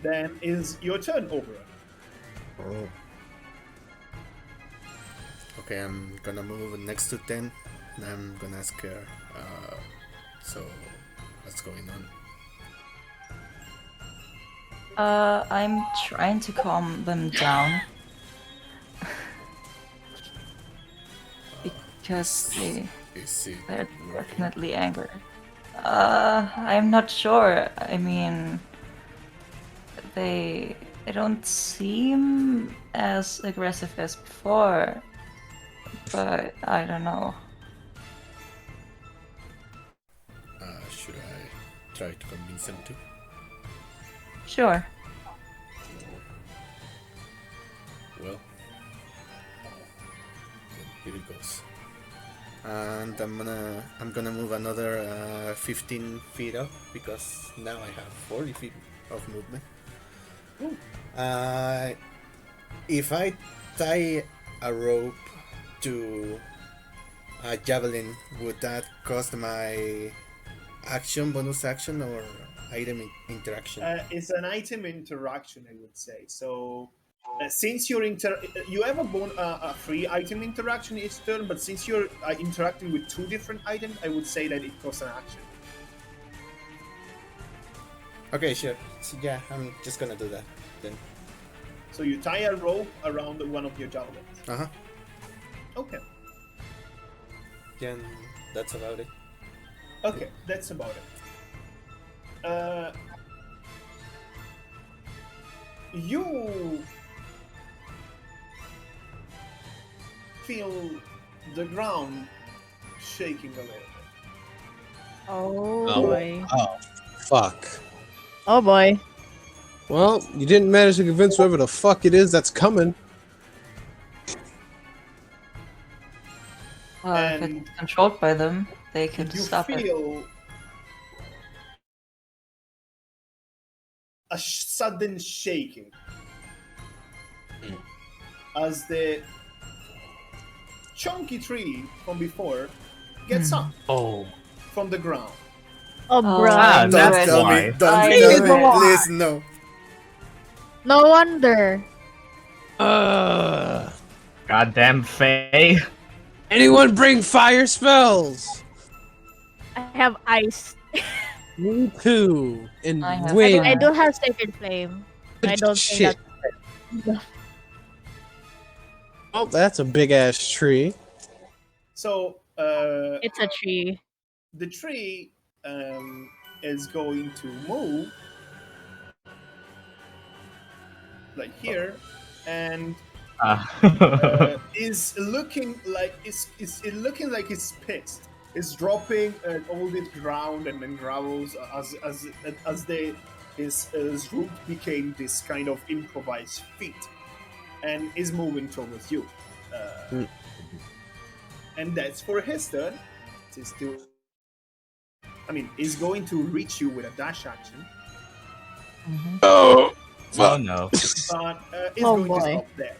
Then is your turn, Oberon. Okay, I'm gonna move next to 10 and I'm gonna ask her, so what's going on? I'm trying to calm them down. Because Is it they're working? definitely angry. I'm not sure. I mean, they don't seem as aggressive as before, but I don't know. Should I try to convince them to? Sure. Well, then here it goes. And I'm gonna move another 15 feet up because now I have 40 feet of movement. If I tie a rope to a javelin, would that cost my bonus action, or item interaction? It's an item interaction, I would say. So, since you have a free item interaction each turn, but since you're interacting with two different items, I would say that it costs an action. Okay, sure. So, yeah, I'm just gonna do that then. So you tie a rope around one of your javelins. Uh huh. Okay. Yeah, and that's about it. Okay, that's about it. You feel the ground shaking a little bit. Oh boy. Oh, fuck. Oh boy. Well, you didn't manage to convince whoever the fuck it is that's coming. If And it's controlled by them, they could You stop it. feel a sudden shaking as the chunky tree from before gets up Oh. from the ground. Oh, Oh, bro. I Don't knew it. tell me. Why? Don't I tell knew me. it. Please, no. No wonder. Goddamn Faye! Anyone bring fire spells? I have ice. Me too. And I have wind. I do have Sacred Flame. But I don't Shit. think that's Oh, that's a big ass tree. So, it's a tree. the tree is going to move like here, and is looking like it's looking like it's pissed. It's dropping all this ground and then gravels as they his root became this kind of improvised feet, and is moving towards you. And that's for his turn. It's still, I mean, he's going to reach you with a dash action, Oh, Oh no. but it's Oh, going to boy. stop there.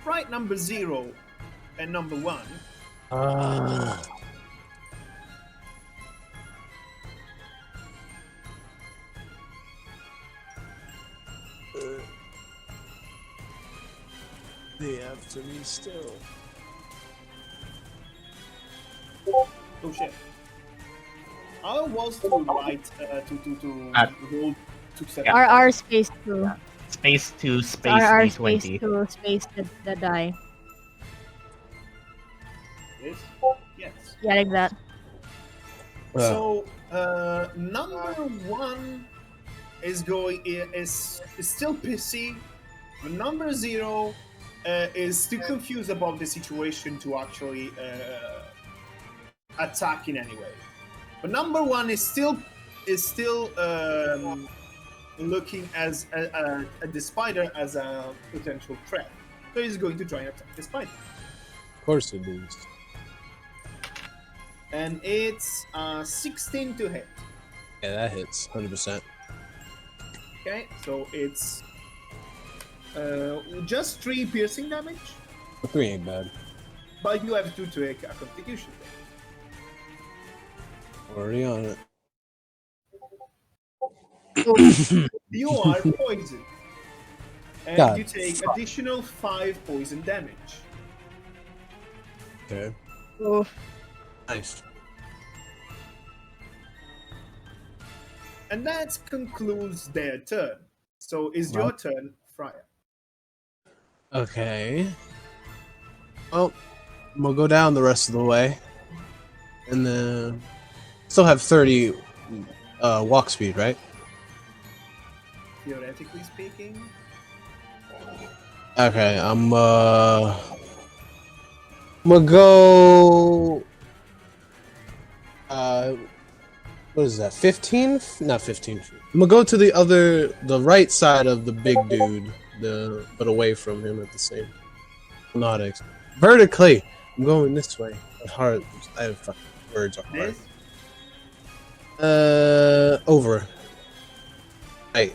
Right, number 0 and number 1. they after me still. Oh shit! I was to write to At- roll to set. Yeah. RR space 2. Space 2, So space RR space D20. 2 space the die. This? Yes. Yeah, like that. So number 1 is going is still pissy. But number 0 is too confused about the situation to actually attack in any way. But number 1 is still looking as at the spider as a potential threat. So he's going to try and attack the spider. Of course it is. And it's 16 to hit. Yeah, that hits 100%. Okay, so it's just 3 piercing damage, 3 ain't bad. but you have to take a constitution. Already on it. You are poisoned. And God. you take additional 5 poison damage. Okay. Oof. Nice. And that concludes their turn. So it's your turn, Fria. Okay. Well, I'm gonna go down the rest of the way. And then still have 30 walk speed, right? Theoretically speaking. Okay, I'm gonna go what is that? 15? Not 15 feet. I'm gonna go to the right side of the big dude, but away from him at the same. Not vertically. I'm going this way. Hard. I have fucking words are hard. This? Over. Right.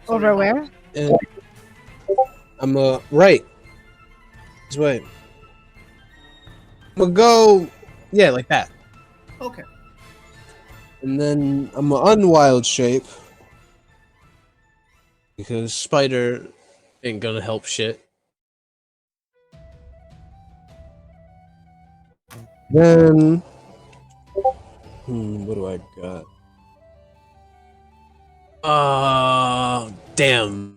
Over where? And I'm right. This way. I'm gonna go, yeah, like that. Okay. And then I'm gonna unwild shape because spider ain't gonna help shit. Then, what do I got? Damn.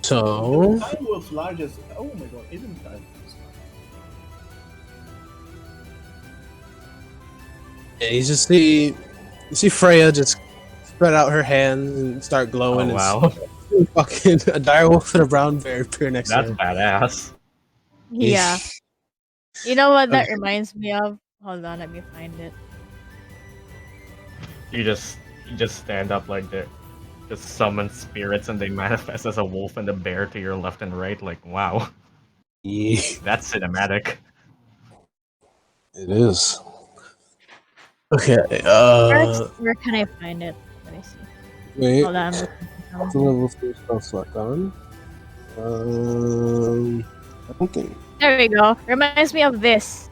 So, Direwolf largest. Oh my god, isn't that? yeah, you see Freya just spread out her hands and start glowing. Oh, and wow. fucking a direwolf and a brown bear appear next That's to her. badass. Yeah. You know what that reminds me of? Hold on, let me find it. You just stand up like that. Just summon spirits and they manifest as a wolf and a bear to your left and right. Like, wow. Yeah, That's cinematic. it is. Okay, First, where can I find it? Let me see. wait. Hold on. I'm looking for The level 3 spell slot on. I don't think. There we go. Reminds me of this.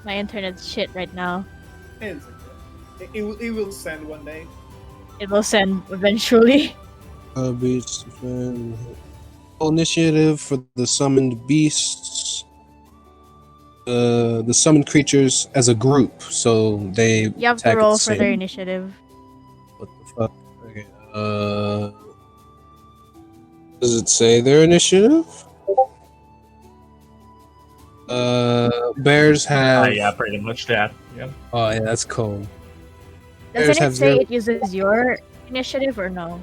My internet's shit right now. It's okay. It will send one day. It will send eventually. Beast initiative for the summoned beasts. The summoned creatures as a group, so they You have to attack at roll the for their same. initiative. What the fuck? Okay. Does it say their initiative? Bears have. Yeah, pretty much that. Yeah. Oh yeah, that's cool. Doesn't Bears it have say zero. it uses your initiative or no?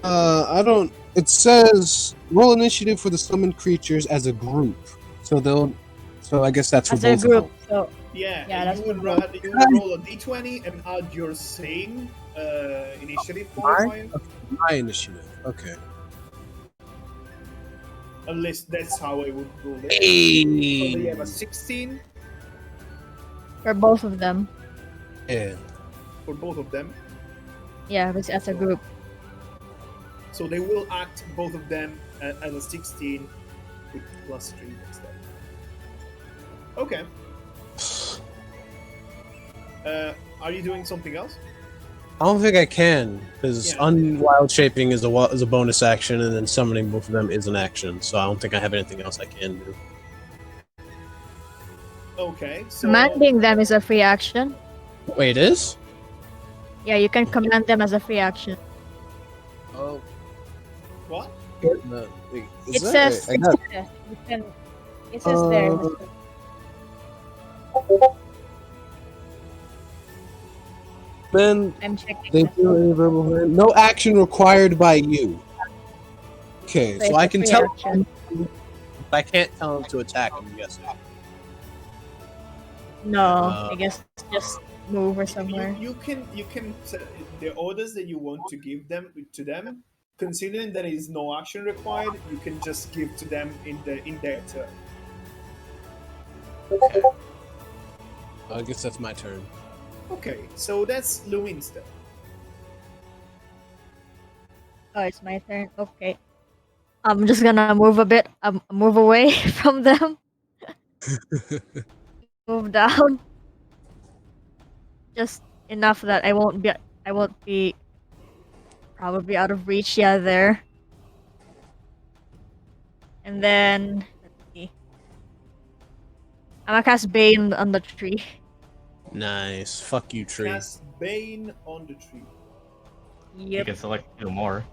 I don't. It says roll initiative for the summoned creatures as a group, so they'll. So I guess that's for As a both group. of them. So Yeah, Yeah, and that's you would for you would roll a d20 and add your same initiative modifier. My initiative. Okay. At least that's how I would rule it. So they Hey. have a 16 for both of them. Yeah. for both of them. Yeah, it's as a group. So they will act both of them as a 16 with +3 instead. Okay. Are you doing something else? I don't think I can because Yeah. unwild shaping is a bonus action, and then summoning both of them is an action. So I don't think I have anything else I can do. Okay. So Commanding them is a free action. Wait, it is? Yeah, you can command them as a free action. Oh. what? No, wait, is It that says right? I got. you can. It says there. Then I'm checking. they this. do a verbal hand. No action required by you. Okay, So so it's I a can free tell action. but I can't tell him to attack. I'm guessing. No, Uh, I guess just move or somewhere. You can the orders that you want to give them to them. Considering there is no action required, you can just give to them in their turn. I guess that's my turn. Okay, so that's Lumine's turn. Oh, it's my turn. Okay. I'm just gonna move a bit. Move away from them. Move down. Just enough that I won't be. I won't be. Probably out of reach. Yeah, there. And then let's see. I'm gonna cast Bane on the tree. Nice. Fuck you, tree. Cast Bane on the tree. You Yep. can select 2 more.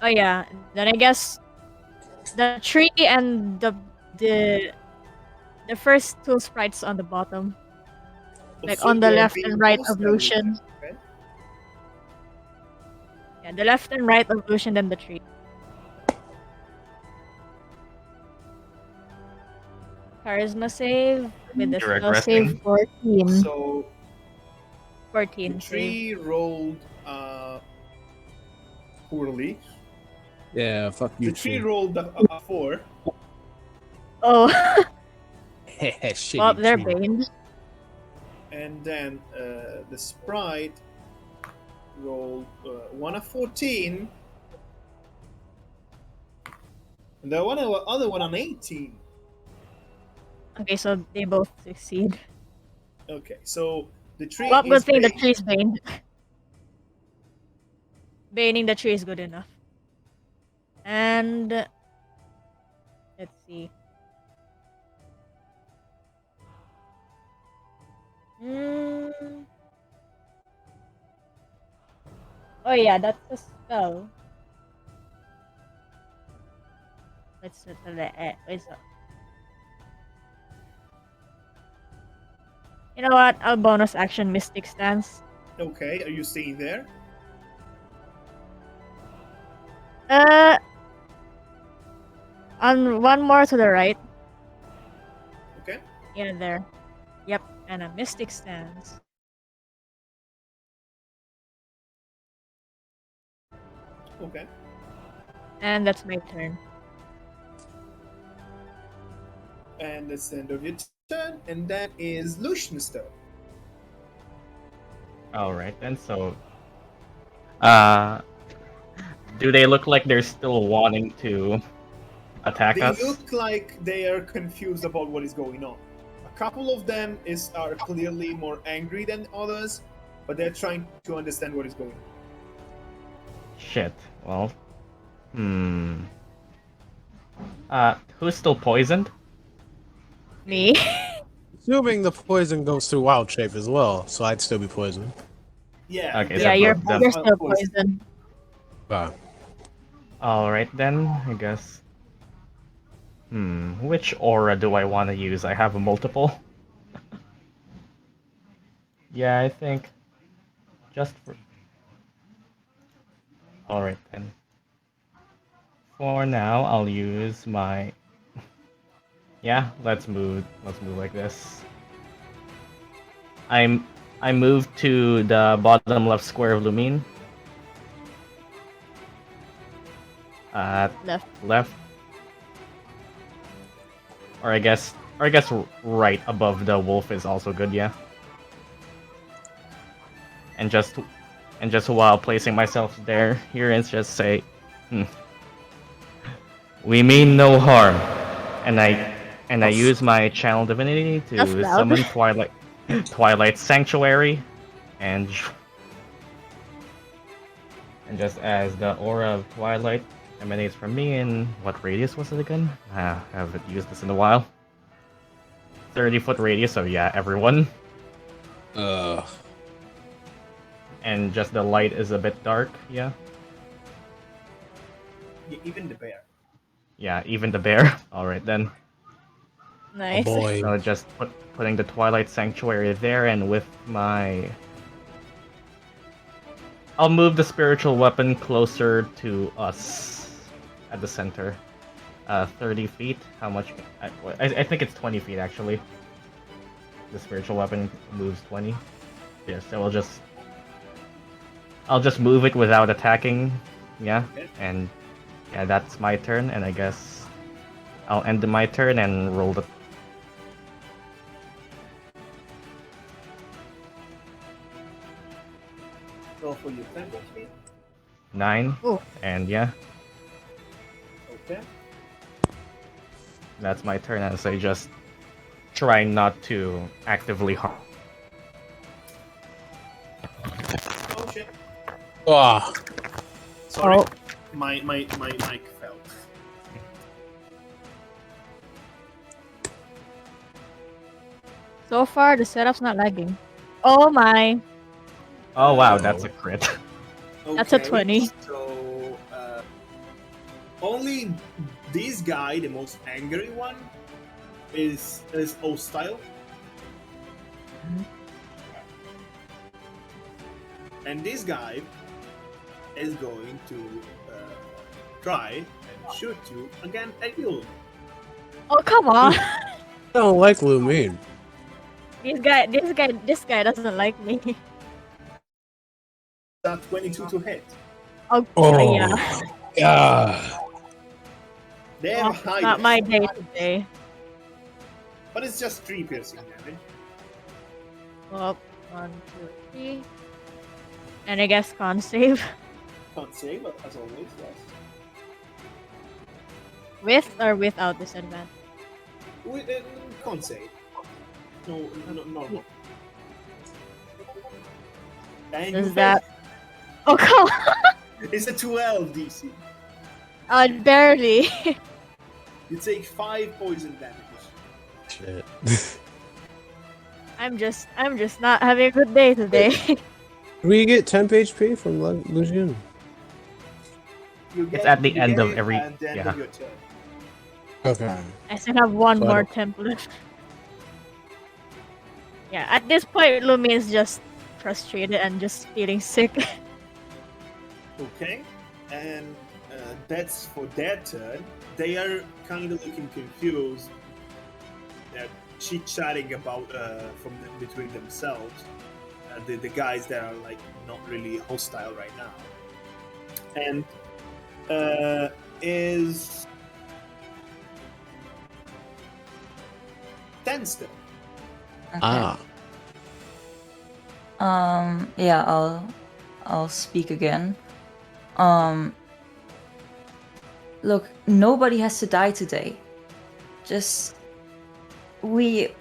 Oh yeah. Then I guess the tree and the first 2 sprites on the bottom, like So on the you're left being and right of hostile with Lucian. them, okay? Yeah, the left and right of Lucian, then the tree. Charisma save with the You're spell aggressing. save 14. So 14 the save. tree rolled poorly. Yeah, fuck you, The tree tree. rolled a 4. Oh, Shitty well, they're tree. baned. And then the sprite rolled 1 of 14, and the other one on 18. Okay, so they both succeed. Okay, so the tree Well, good is thing the baned. tree's baned. Baning the tree is good enough. And let's see. Mm. Oh yeah, that's a spell. Let's wait, so. You know what? I'll bonus action Mystic Stance. Okay, are you staying there? On one more to the right. Okay. Yeah, there. Yep, and a Mystic Stance. Okay. And that's my turn. And that's the end of your turn, and that is Lucian's turn. All right then. So, Do they look like they're still wanting to attack They us? look like they are confused about what is going on. A couple of them are clearly more angry than others, but they're trying to understand what is going on. Shit. Well. Who's still poisoned? Me. Assuming the poison goes through wild shape as well, so I'd still be poisoned. Yeah, Okay, they Yeah, so are you're both them. you're both still poisoned. poisoned. Ah. Alright then, I guess. Which aura do I want to use? I have multiple. Yeah, I think just for. Alright then. For now, I'll use my. Yeah, let's move. Let's move like this. I moved to the bottom left square of Lumine. Left. Left. Or I guess right above the wolf is also good, yeah. And just while placing myself there, here and just say, we mean no harm, and I use my channel divinity That's to loud. summon Twilight Sanctuary, and just as the aura of Twilight emanates from me, in what radius was it again? I haven't used this in a while. 30-foot radius, so yeah, everyone. And just the light is a bit dark, yeah. Yeah, even the bear. Yeah, even the bear. Alright then. Nice. Oh boy. So just putting the Twilight Sanctuary there, and with my... I'll move the spiritual weapon closer to us at the center. 30 feet. How much? I think it's 20 feet actually. The spiritual weapon moves 20. Yeah, so I'll just move it without attacking. Yeah, Okay. and yeah, that's my turn, and I guess I'll end my turn and roll the. Roll for your 10 HP. 9. Ooh. And yeah, Okay. that's my turn, as I just try not to actively harm. Oh shit. Ah. Sorry. Oh. My mic fell. So far, the setup's not lagging. Oh my. Oh wow, that's a crit. That's a Okay, 20. So only this guy, the most angry one, is hostile. And this guy is going to try and shoot you again at you. Oh come on. I don't like Lumine. This guy doesn't like me. That 22 to hit. Oh, Oh. yeah. Yeah. They Well, have high not my damage, day today. but it's just 3 piercing damage. Well, 1, 2, 3. And I guess con save. Can't save, but as always, yes. With or without disadvantage? Can't save. No, normal. And you Does that... Oh come on! It's a 12 DC. Barely. You take 5 poison damage. Shit. I'm just not having a good day today. We get temp HP from Lucian. You It's at the you end get of it every- at the end yeah. of your turn. Okay. I still have one So I more don't- temp left. Yeah, at this point, Lumine is just frustrated and just feeling sick. Okay, and that's for their turn. They are kind of looking confused. They're chit-chatting about between themselves. The guys that are like not really hostile right now. And is Tenster. Okay. Ah. Yeah, I'll speak again. Look, nobody has to die today. Just we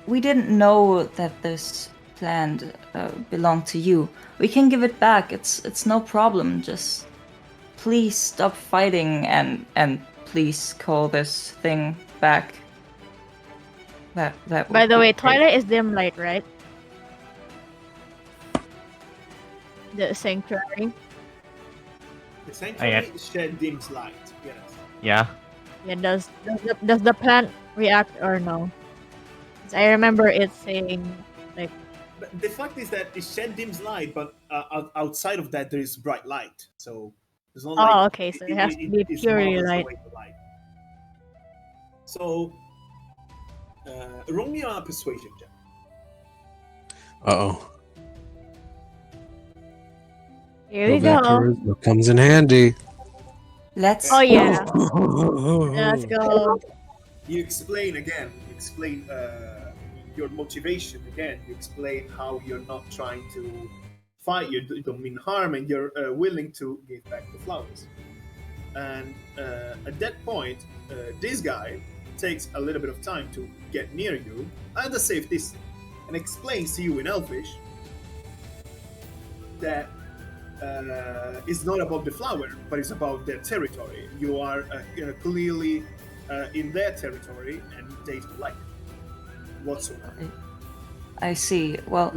didn't know that this land belonged to you. We can give it back. It's no problem. Just please stop fighting and please call this thing back. That By would the be way, great. Twilight is dim light, right? The sanctuary. The sanctuary shed dim light. Yes. Yeah. Yeah, does the plant react or no? 'Cause I remember it saying like, But the fact is that it shed dim light, but outside of that there is bright light. So it's not like oh, okay, so it has to be it purely smothers light. away the light. So roll me a persuasion check. Uh-oh. Here we That go. charisma comes in handy. Let's Oh yeah, Oh, let's go. You explain again. You explain your motivation again. You explain how you're not trying to fight. You don't mean harm, and you're willing to give back the flowers. And at that point, this guy takes a little bit of time to get near you at a safe distance and explains to you in Elfish that it's not about the flower, but it's about their territory. You are clearly in their territory, and they don't like it whatsoever. I see. Well,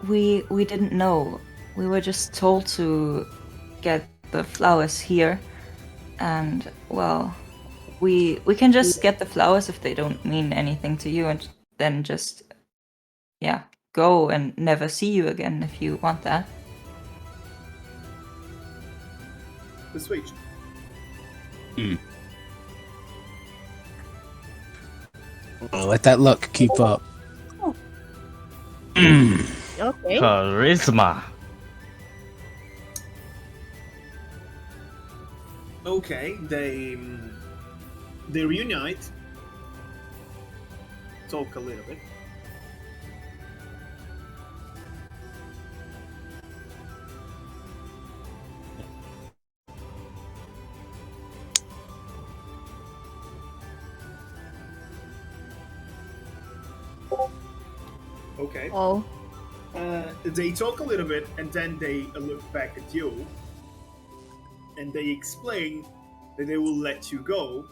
we didn't know. We were just told to get the flowers here, and well, we can just get the flowers if they don't mean anything to you, and then just go and never see you again if you want that. Persuasion. let that luck keep up. Okay. Charisma. Okay, they reunite, talk a little bit. Okay. Oh, They talk a little bit, and then they look back at you, and they explain that they will let you go,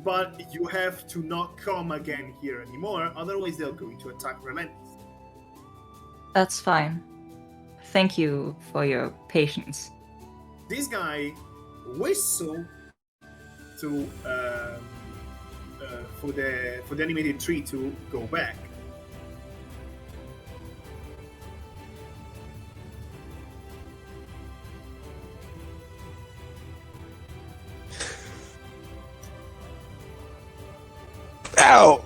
but you have to not come again here anymore, otherwise they're going to attack relentlessly. That's fine. Thank you for your patience. This guy whistle to for the animated tree to go back. Ow!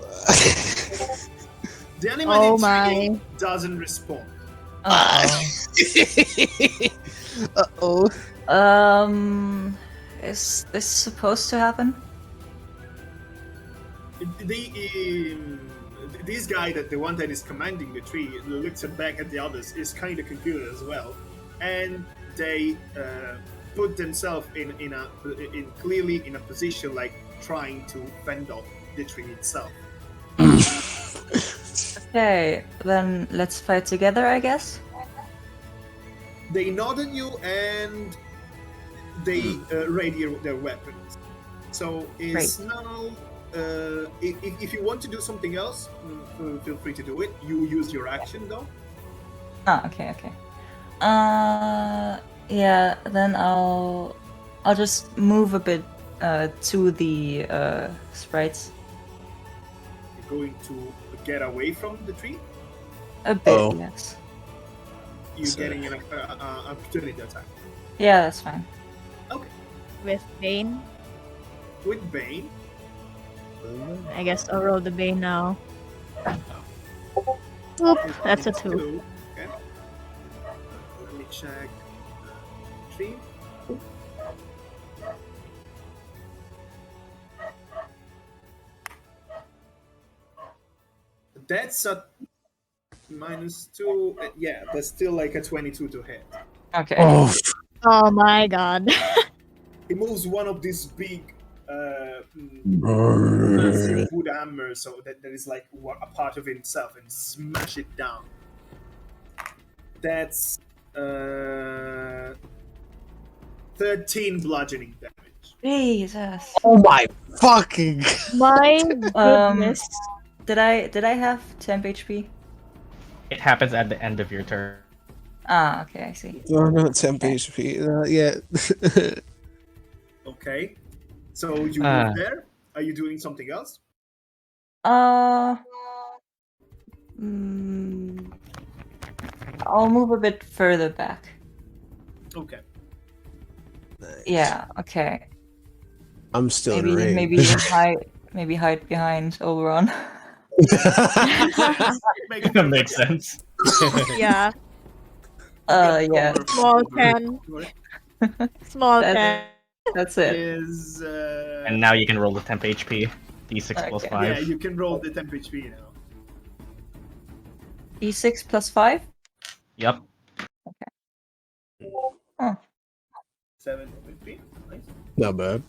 The animated Oh tree my. doesn't respond. Uh-oh. Uh-oh. Is this supposed to happen? This guy, the one that is commanding the tree, looks back at the others, is kind of confused as well, and they put themselves clearly in a position like trying to fend off the tree itself. Okay, then let's fight together, I guess. They nod at you and they ready their weapons. So it's now. If you want to do something else, feel free to do it. You use your action though. Okay. Yeah, then I'll just move a bit to the sprites. You're going to get away from the tree. A bit, Oh. yes. You're getting an opportunity attack. Yeah, that's fine. Okay. with Bane. With Bane. I guess I'll roll the Bane now. Oop, that's a 2. Okay. Let me check. 3. That's a -2. Yeah, that's still like a 22 to hit. Okay. Oh, Oh my god. He moves one of these big, massive wood hammers, so that is like a part of himself, and smash it down. That's 13 bludgeoning damage. Jesus. Oh my fucking! My goodness. Did I have temp HP? It happens at the end of your turn. Ah, okay, I see. Oh, not temp HP. Not yet. Okay, so you move there. Are you doing something else? Mm, I'll move a bit further back. Okay. Yeah, okay. I'm still in Maybe range. maybe hide behind Oberon. That makes sense. Yeah. Yeah. Small 10. Small That- 10. That's it. Is And now you can roll the temp HP. D6 plus Okay. 5. yeah, you can roll the temp HP now. E6 plus 5? Yep. 7 HP. Nice. Not bad.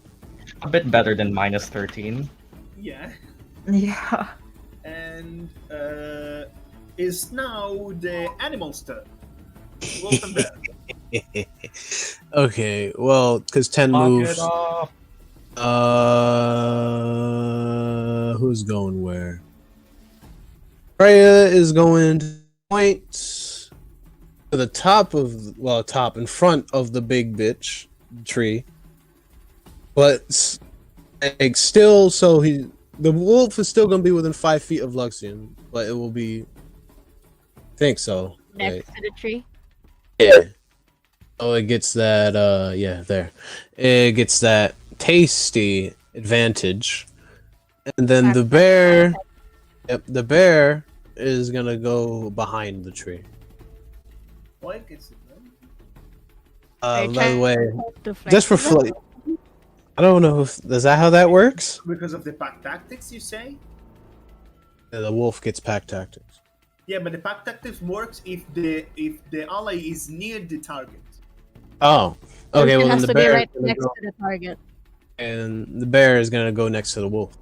A bit better than minus 13. Yeah. Yeah. And is now the animal's turn. Wolf and bear. Okay, well, because 10 Lock moves. it off. Who's going where? Fria is going to point to the top of, well, top in front of the big bitch tree, but like still, so the wolf is still going to be within 5 feet of Luxian, but it will be. I think so. Next to the tree. Yeah. Oh, it gets that, yeah, there. It gets that tasty advantage. And then the bear, yep, the bear is gonna go behind the tree. Why gets it? Are you By the way, to flank just for them? flight. I don't know if, is that how that works? Because of the pack tactics, you say? Yeah, the wolf gets pack tactics. Yeah, but the pack tactics works if the ally is near the target. Oh, okay. It Well, then has the to be bear, right next to the target. and the bear is gonna go next to the wolf.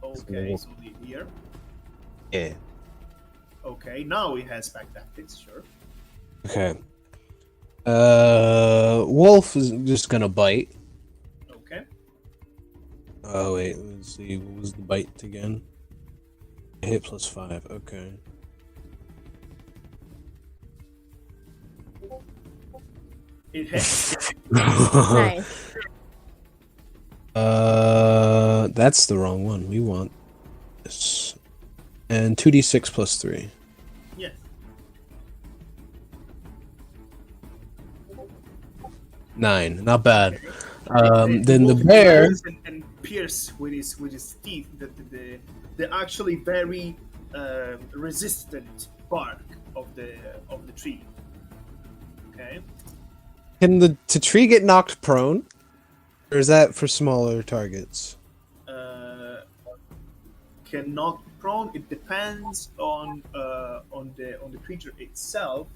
Okay, so here. Yeah. Okay, now it has pack tactics, sure. Okay. Wolf is just gonna bite. Okay. Oh wait, let's see. What was the bite again? Hit plus 5. Okay. It hits. Nice. That's the wrong one. We want this. And 2d6 plus 3. Yes. 9. Not bad. The Then the wolf bear. bites and pierce with his teeth the actually very resistant bark of the tree. Okay. Can the tree get knocked prone? Or is that for smaller targets? Can knock prone. It depends on the creature itself.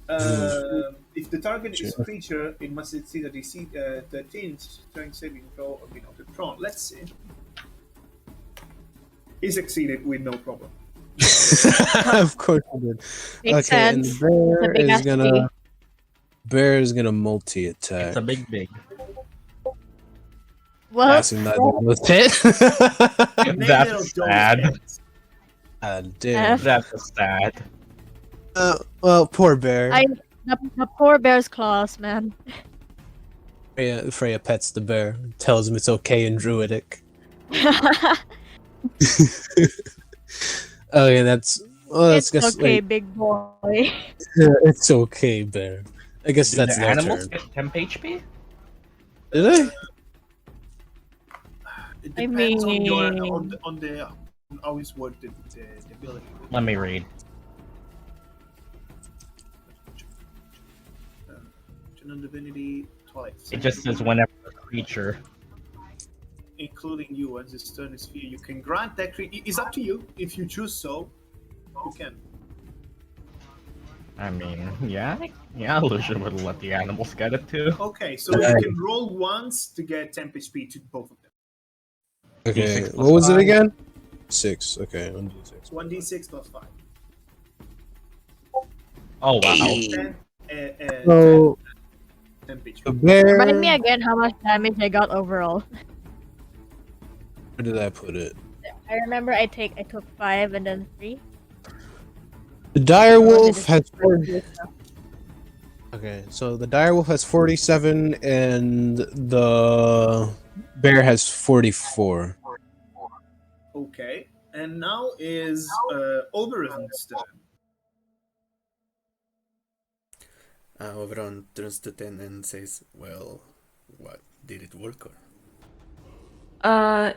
If the target is creature, it must succeed a DC 13 strength saving throw or be knocked prone. Let's see. He succeeded with no problem. Of course it did. Makes Okay, and sense. the It's a big bear is ass gonna. Bear is gonna multi-attack. It's a big. Well, Passing that with hit. Neither That's of those sad. hits. Damn. That's sad. Well, poor bear. the poor bear's claws, man. Freya pets the bear, tells him it's okay in Druidic. Oh yeah, that's. Well, that's It's guess, okay, like, big boy. yeah, it's okay, bear. I guess Do that's the their animals turn. get temp HP? Did they? It I depends on your mean- on the how it's worked the ability. Let me read. On divinity twice. It just says whenever a creature. Including you as this turn is fear, you can grant that creature. It's up to you if you choose so. You can. I mean, yeah, Lucian would let the animals get it too. Okay, so you can roll once to get temp HP to both of them. Okay, D6 what plus was it 5. again? 6. Okay, 1d6. 1d6 plus 5. Oh wow. 10, So 10 temp HP. the bear. Remind me again how much damage I got overall. Where did I put it? I remember I took 5 and then 3. The dire Or was it wolf just has like 2 stuff? Okay, so the dire wolf has 47 and the bear has 44. Okay, and now is Oberon's turn. Oberon turns to Ten and says, "Well, what did it work or?"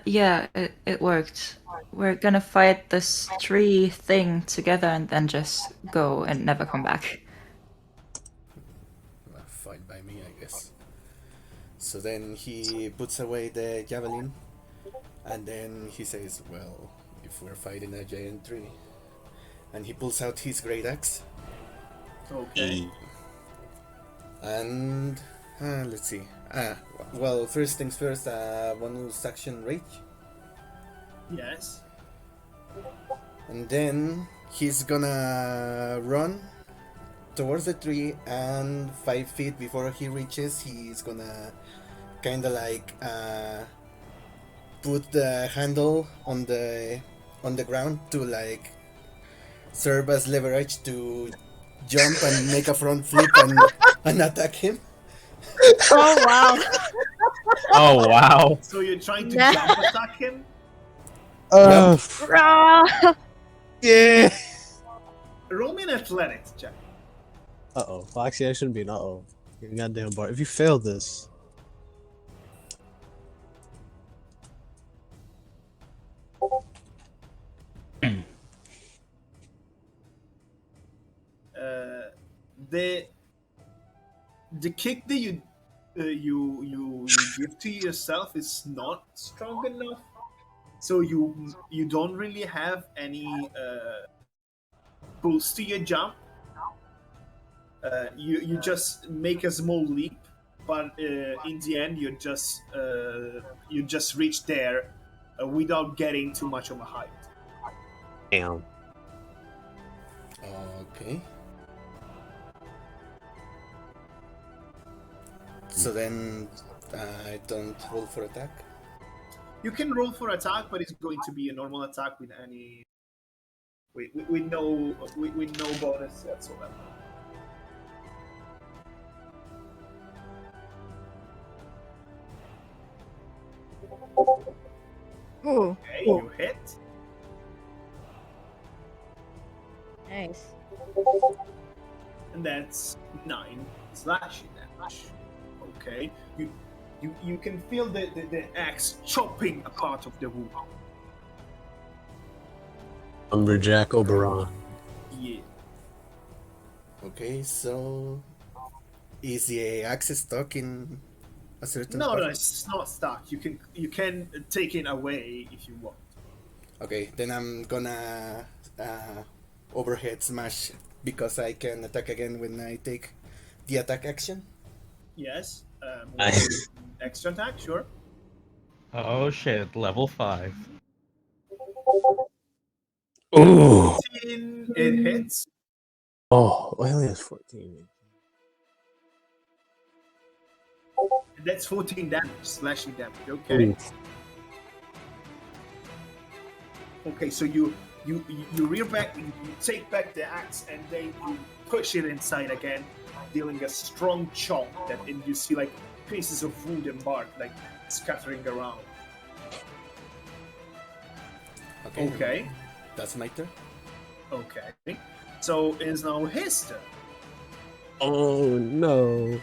Yeah, it worked. We're gonna fight this tree thing together and then just go and never come back. Fine by me, I guess. So then he puts away the javelin, and then he says, "Well, if we're fighting a giant tree," and he pulls out his great axe. Okay. And let's see. Well, first things first. Bonus action rage, Yes. and then he's gonna run towards the tree, and 5 feet before he reaches, he's gonna kind of like put the handle on the ground to like serve as leverage to jump and make a front flip and attack him. Oh wow. Oh wow. So you're trying to Nah. jump attack him? Rah! Yeah. Roll me an athletics check. Uh-oh. Well, actually, I shouldn't be an uh-oh. You goddamn bar. If you fail this... The kick that you give to yourself is not strong enough, so you don't really have any boost to your jump. You just make a small leap, but in the end you just reach there without getting too much of a height. Damn. Okay. So then I don't roll for attack. You can roll for attack, but it's going to be a normal attack with any with no bonus whatsoever. Ooh, Okay, you hit. nice. And that's 9 slashing damage. Okay, you can feel the axe chopping a part of the wood. Lumberjack Oberon. Yeah. Okay, so is the axe stuck in a certain No, part? no, it's not stuck. You can take it away if you want. Okay, then I'm gonna overhead smash because I can attack again when I take the attack action. Yes. Nice. Extra attack, sure. Oh shit, level 5. Ooh. 14, it hits. Oh, I only has 14. That's 14 damage, slashing damage. Okay. Ooh. Okay, so you rear back, you take back the axe, and then you push it inside again, dealing a strong chop. And you see like pieces of wood and bark like scattering around. Okay. That's my turn. Okay. So it's now his turn. Oh, no.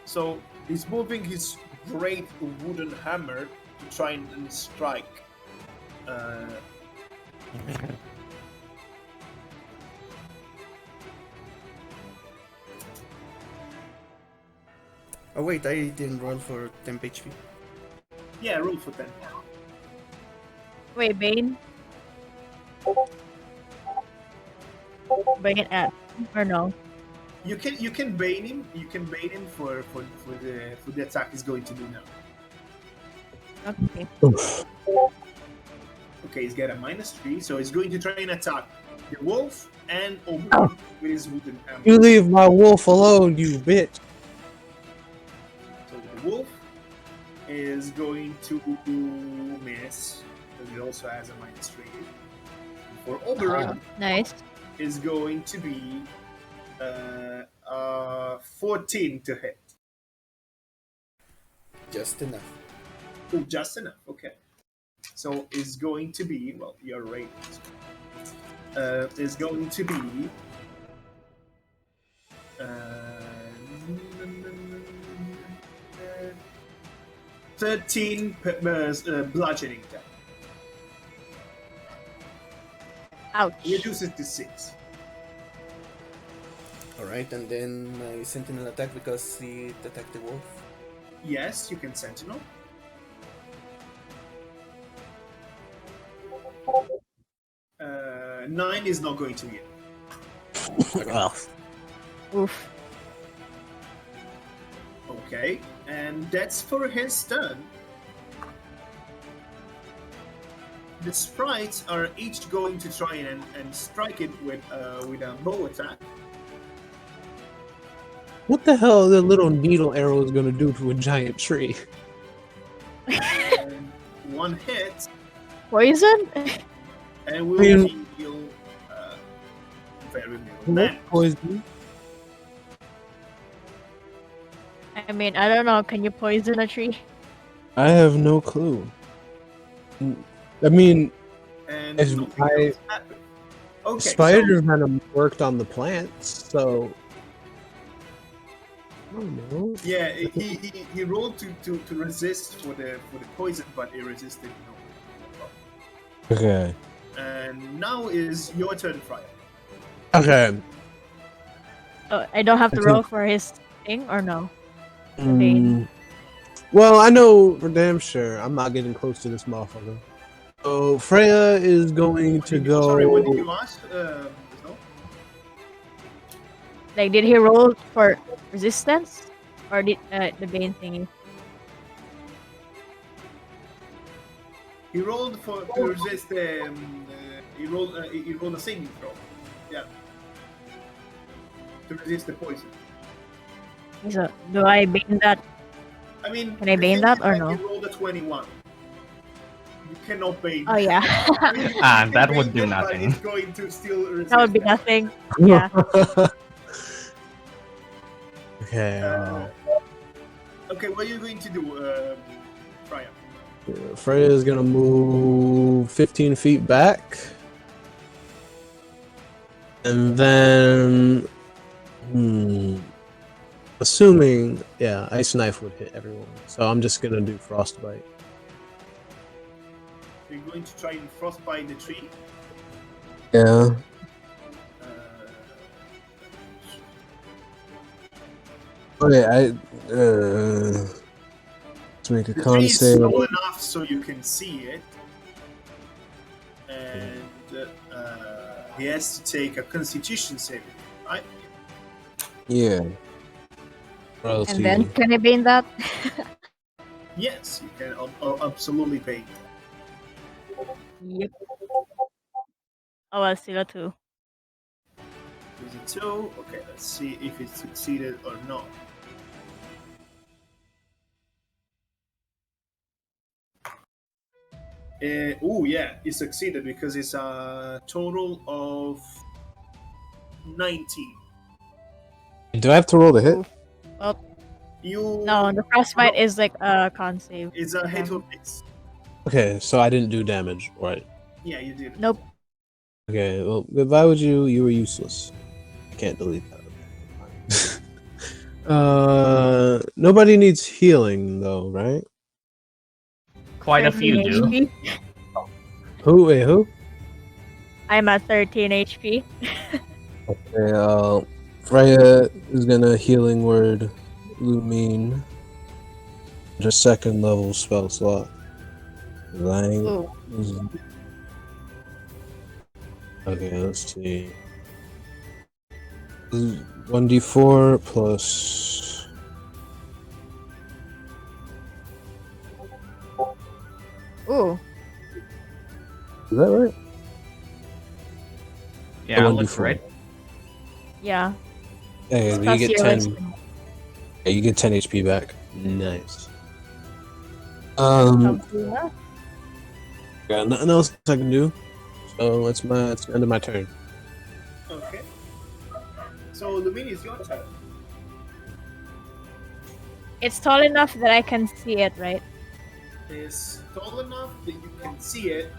So he's moving his great wooden hammer to try and strike. Oh wait, I didn't roll for temp HP. Yeah, roll for 10. Wait, Bane? bring it at or no? You can bait him. You can bait him for the attack he's going to do now. Okay. Oof. Okay, he's got a -3, so he's going to try and attack the wolf and Oberon with his wooden hammer. You leave my wolf alone, you bitch. So the wolf is going to miss because it also has a -3. For Oberon, Nice. is going to be 14 to hit. Just enough. Oh, just enough. Okay. So it's going to be, well, your rate is going to be 13 bludgeoning damage. Ouch. Reduces to 6. Alright, and then my sentinel attack because it attacked the wolf. Yes, you can sentinel. Uh, 9 is not going to hit. Well, Oof. Okay, and that's for his turn. The sprites are each going to try and strike it with a bow attack. what the hell are the little needle arrows gonna do to a giant tree? And one hit, Poison? and will Mean- heal very little What damage. poison? I mean, I don't know. Can you poison a tree? I have no clue. I mean, And As nothing I- else happened. Okay, spiders kind of worked on the plants, so I don't know. so, yeah, he rolled to resist for the poison, but he resisted no. Okay. And now is your turn, Fria. Okay. Oh, I don't have to I roll think- for his thing or no? Bane. Well, I know for damn sure I'm not getting close to this motherfucker. So Freya is going to go. Sorry, what did you ask? No? Like, did he roll for resistance? Or did the Bane thingy? He rolled to resist. He rolled a saving throw. Yeah. To resist the poison. So, do I Bane that? I mean, Can I the bane thing that is or that no? He rolled a 21. You cannot bane. Oh, yeah. I mean, you Ah, can that bane would do it, but nothing. It's going to still resist That would be that. nothing. Yeah. Okay. Okay, what are you going to do, Fria? Freya is gonna move 15 feet back, and then, assuming, yeah, ice knife would hit everyone. So I'm just gonna do frostbite. You're going to try and frostbite the tree. Yeah. Okay. Let's make a The con tree is save. small enough so you can see it, and he has to take a Constitution saving, right? Yeah. What else And do then, you- can I Bane that? Yes, you can absolutely bane. Yep. Oh, well, still a 2. Is it 2? Okay, let's see if it succeeded or not. Oh yeah, it succeeded because it's a total of 19. Do I have to roll the hit? Well, You no, the frostbite is like a con save. It's a hit Yeah. or miss. Okay, so I didn't do damage, right? Yeah, you did. Nope. Okay, well, why would you were useless. I can't delete that. Nobody needs healing though, right? Quite a few 13 do. HP. Who? Wait, who? I'm at 13 HP. Okay, Freya is gonna healing word Lumine. Just second level spell slot. Lang. Ooh. Okay, let's see. 1d4 plus. Ooh. Is that right? Yeah, Or looks 1d4. right. Yeah. Hey, you Plus get your 10. wisdom. Yeah, you get 10 HP back. Nice. Helps you enough. Got nothing else I can do. So it's the end of my turn. Okay. So Lumine, it's your turn. It's tall enough that I can see it, right? It's tall enough that you can see it,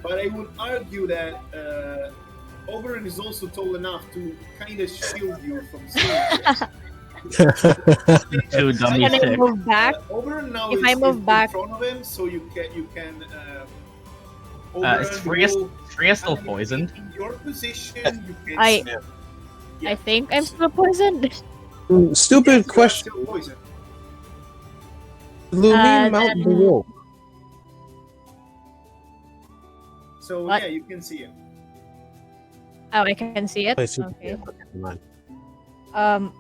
but I would argue that Oberon is also tall enough to kind of shield you from seeing it. Two dummy Can I sticks. move back? Oberon now If is I move back- in front of him, so you can. Is Fria will- still and poisoned? In your position, you can. I Yeah. think I'm still poisoned. Stupid Yes, you are question. still poisoned. Lumine mount the then- wolf. So What? yeah, you can see it. Oh, I can see it. I see. Okay. Yeah, okay, never mind.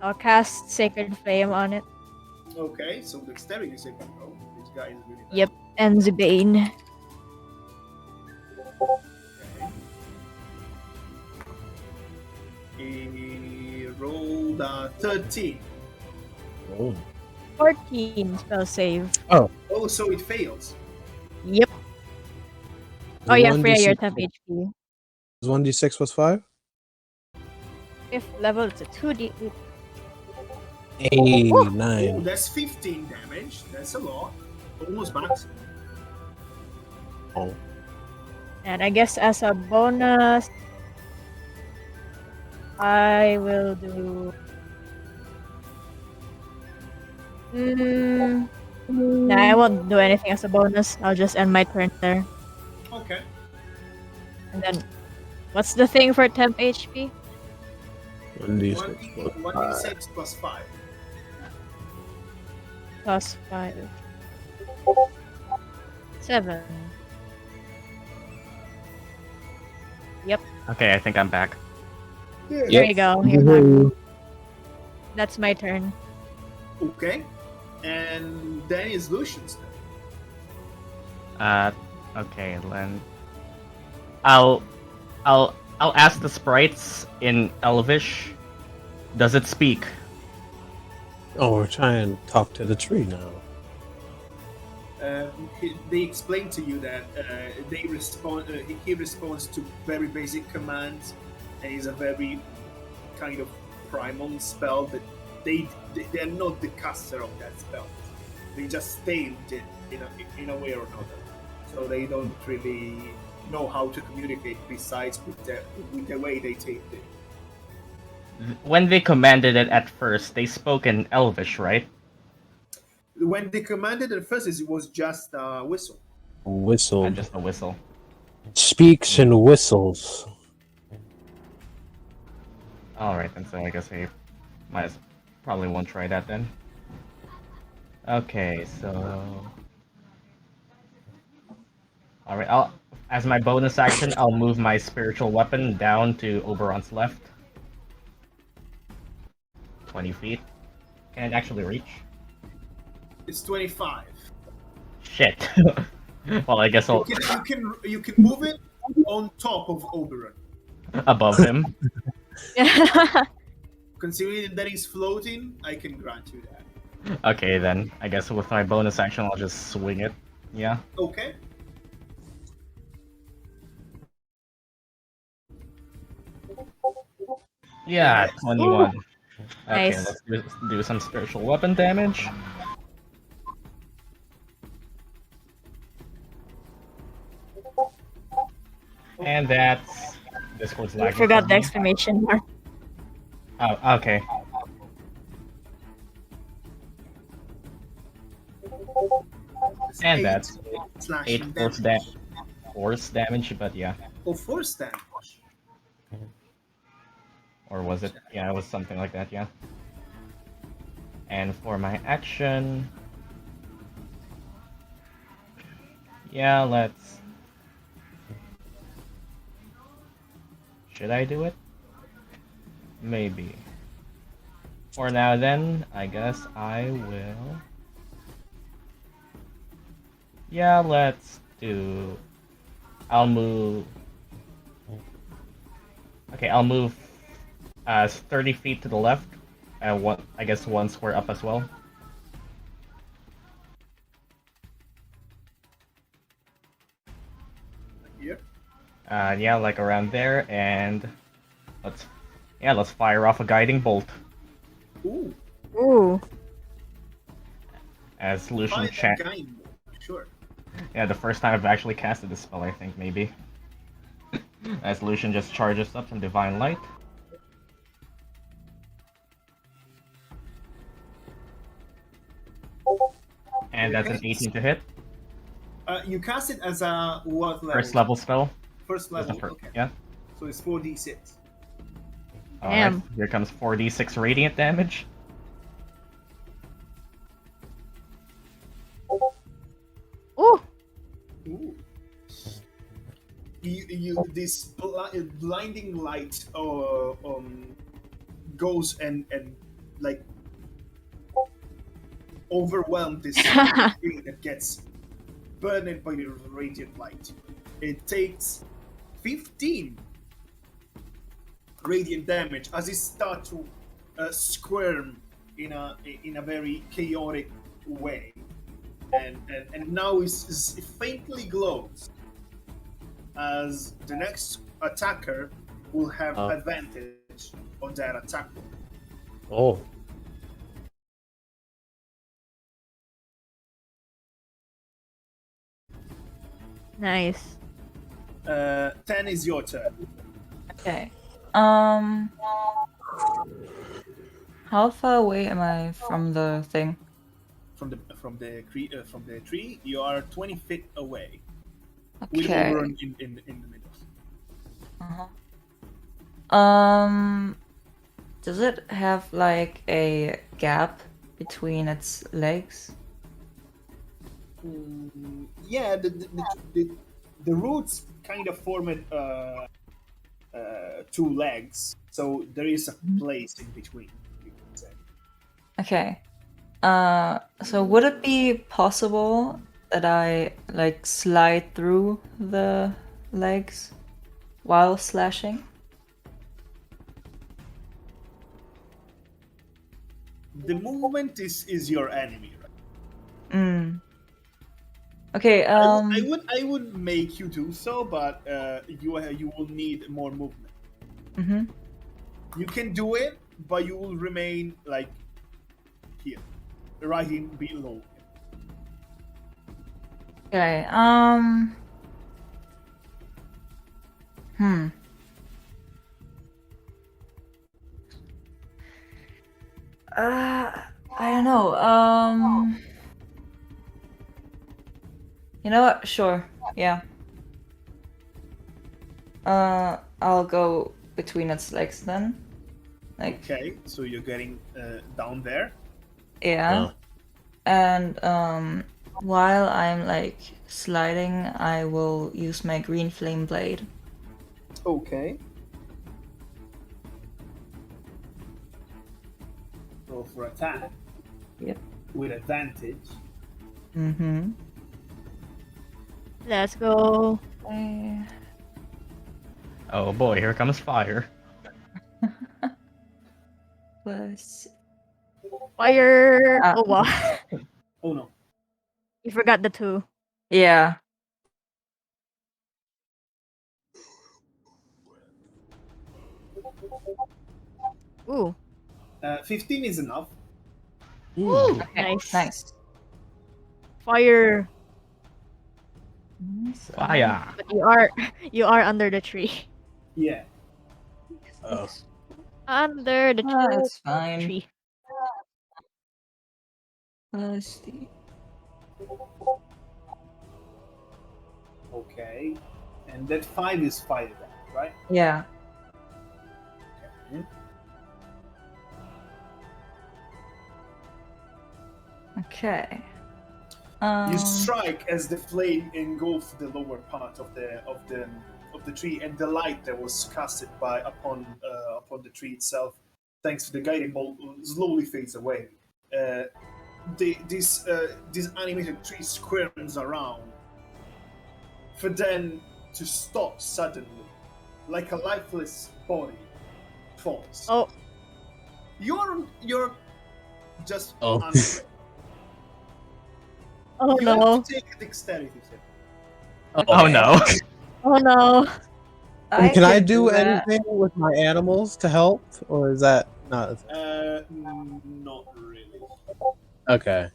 I'll cast Sacred Flame on it. Okay, so dexterity saving throw. This guy is really bad. Yep. And the Bane. He rolled 13. Oh. 14 spell save. Oh, so it fails. Yep. Oh yeah, 1d6 Freya, you're temp HP. is 1d6 plus 5? 5th level, it's a 2d8. Hey, Oh, 9. that's 15 damage. That's a lot. Almost max. Oh. And I guess as a bonus, I will do. Nah, I won't do anything as a bonus. I'll just end my turn there. Okay. And then, what's the thing for temp HP? 1d6 plus 5. 1d6 plus 5. Plus 5. 7. Okay, I think I'm back. There you go. You're back. That's my turn. Okay. And then is Lucian's turn. Okay, then I'll ask the sprites in Elvish. Does it speak? Oh, we're trying to talk to the tree now. They explain to you that they respond. He responds to very basic commands, and is a very kind of primal spell that they're not the caster of that spell. They just failed it in a way or another, so they don't really know how to communicate besides with the way they taped it. When they commanded it at first, they spoke in Elvish, right? When they commanded at first, it was just a whistle. Whistle. Just a whistle. Speaks and whistles. Alright, then so I guess I probably won't try that then. Okay, so... Alright, as my bonus action, I'll move my spiritual weapon down to Oberon's left. 20 feet. Can it actually reach? It's 25. Shit. Well, I guess I'll... You can move it on top of Oberon. above him. Considering that he's floating, I can grant you that. Okay, then. I guess with my bonus action, I'll just swing it. Yeah. Okay. Yeah, 21. Okay, Nice. let's do some spiritual weapon damage. And that's... Discord's I lagging. forgot for the me. exclamation mark. Oh, okay. It's And eight that's slashing 8 damage. force damage, but yeah. Oh, force damage. Or was it? Yeah, it was something like that, yeah. And for my action... Yeah, let's... Should I do it? Maybe. For now, then, I guess I will. Yeah, let's do. I'll move. Okay, I'll move 30 feet to the left, and one, I guess 1 square up as well. Here. Yeah, like around there, and let's fire off a guiding bolt Ooh, Ooh. as Lucian find that guy. Sure. Yeah, the first time I've actually casted this spell, I think maybe. As Lucian just charges up from Divine Light. And that's an 18 to hit. You cast it as a what level? First level spell. First That's the level. fir- Okay. Yeah. So it's 4d6. Alright, Damn. here comes 4d6 radiant damage. Ooh. Ooh. This blinding light goes and like overwhelm this thing that gets burned by the radiant light. It takes 15 radiant damage as it starts to squirm in a very chaotic way, and now it faintly glows. As the next attacker will have advantage on that attack. Oh. Nice. 10 is your turn. Okay. How far away am I from the thing? From the tree, you are 20 feet away. With Okay. Oberon in the middle. Does it have like a gap between its legs? Yeah, the roots kind of formed two legs, so there is a place in between, you can say. Okay. So would it be possible that I like slide through the legs while slashing? The movement is your enemy, right? Okay, I would make you do so, but you will need more movement. You can do it, but you will remain like here, right in below. Okay, I don't know. You know what? Sure. Yeah. I'll go between its legs then. Like, Okay, so you're getting down there. yeah. And while I'm like sliding, I will use my green flame blade. Okay. Roll for attack. Yep. With advantage. Mm-hmm. Let's go. Oh boy, here comes fire. Plus. Fire. Ah. Oh wow. Oh no. You forgot the 2. Yeah. Ooh. 15 is enough. Ooh. Okay. Nice. Nice. Fire. Fire! But you are under the tree. Yeah. Under the tree. That's fine. tree. Plus the. Okay. And that 5 is fire damage, right? Yeah. Okay. Okay. You strike as the flame engulfs the lower part of the tree, and the light that was casted upon the tree itself, thanks to the guiding bolt, slowly fades away. This animated tree squirms around, for then to stop suddenly, like a lifeless body falls. Oh, You're just Oh. unaware. oh You no. have to take a dexterity check. Oh no. Oh no. Can I can do that. anything with my animals to help, or is that not? Not really. Okay.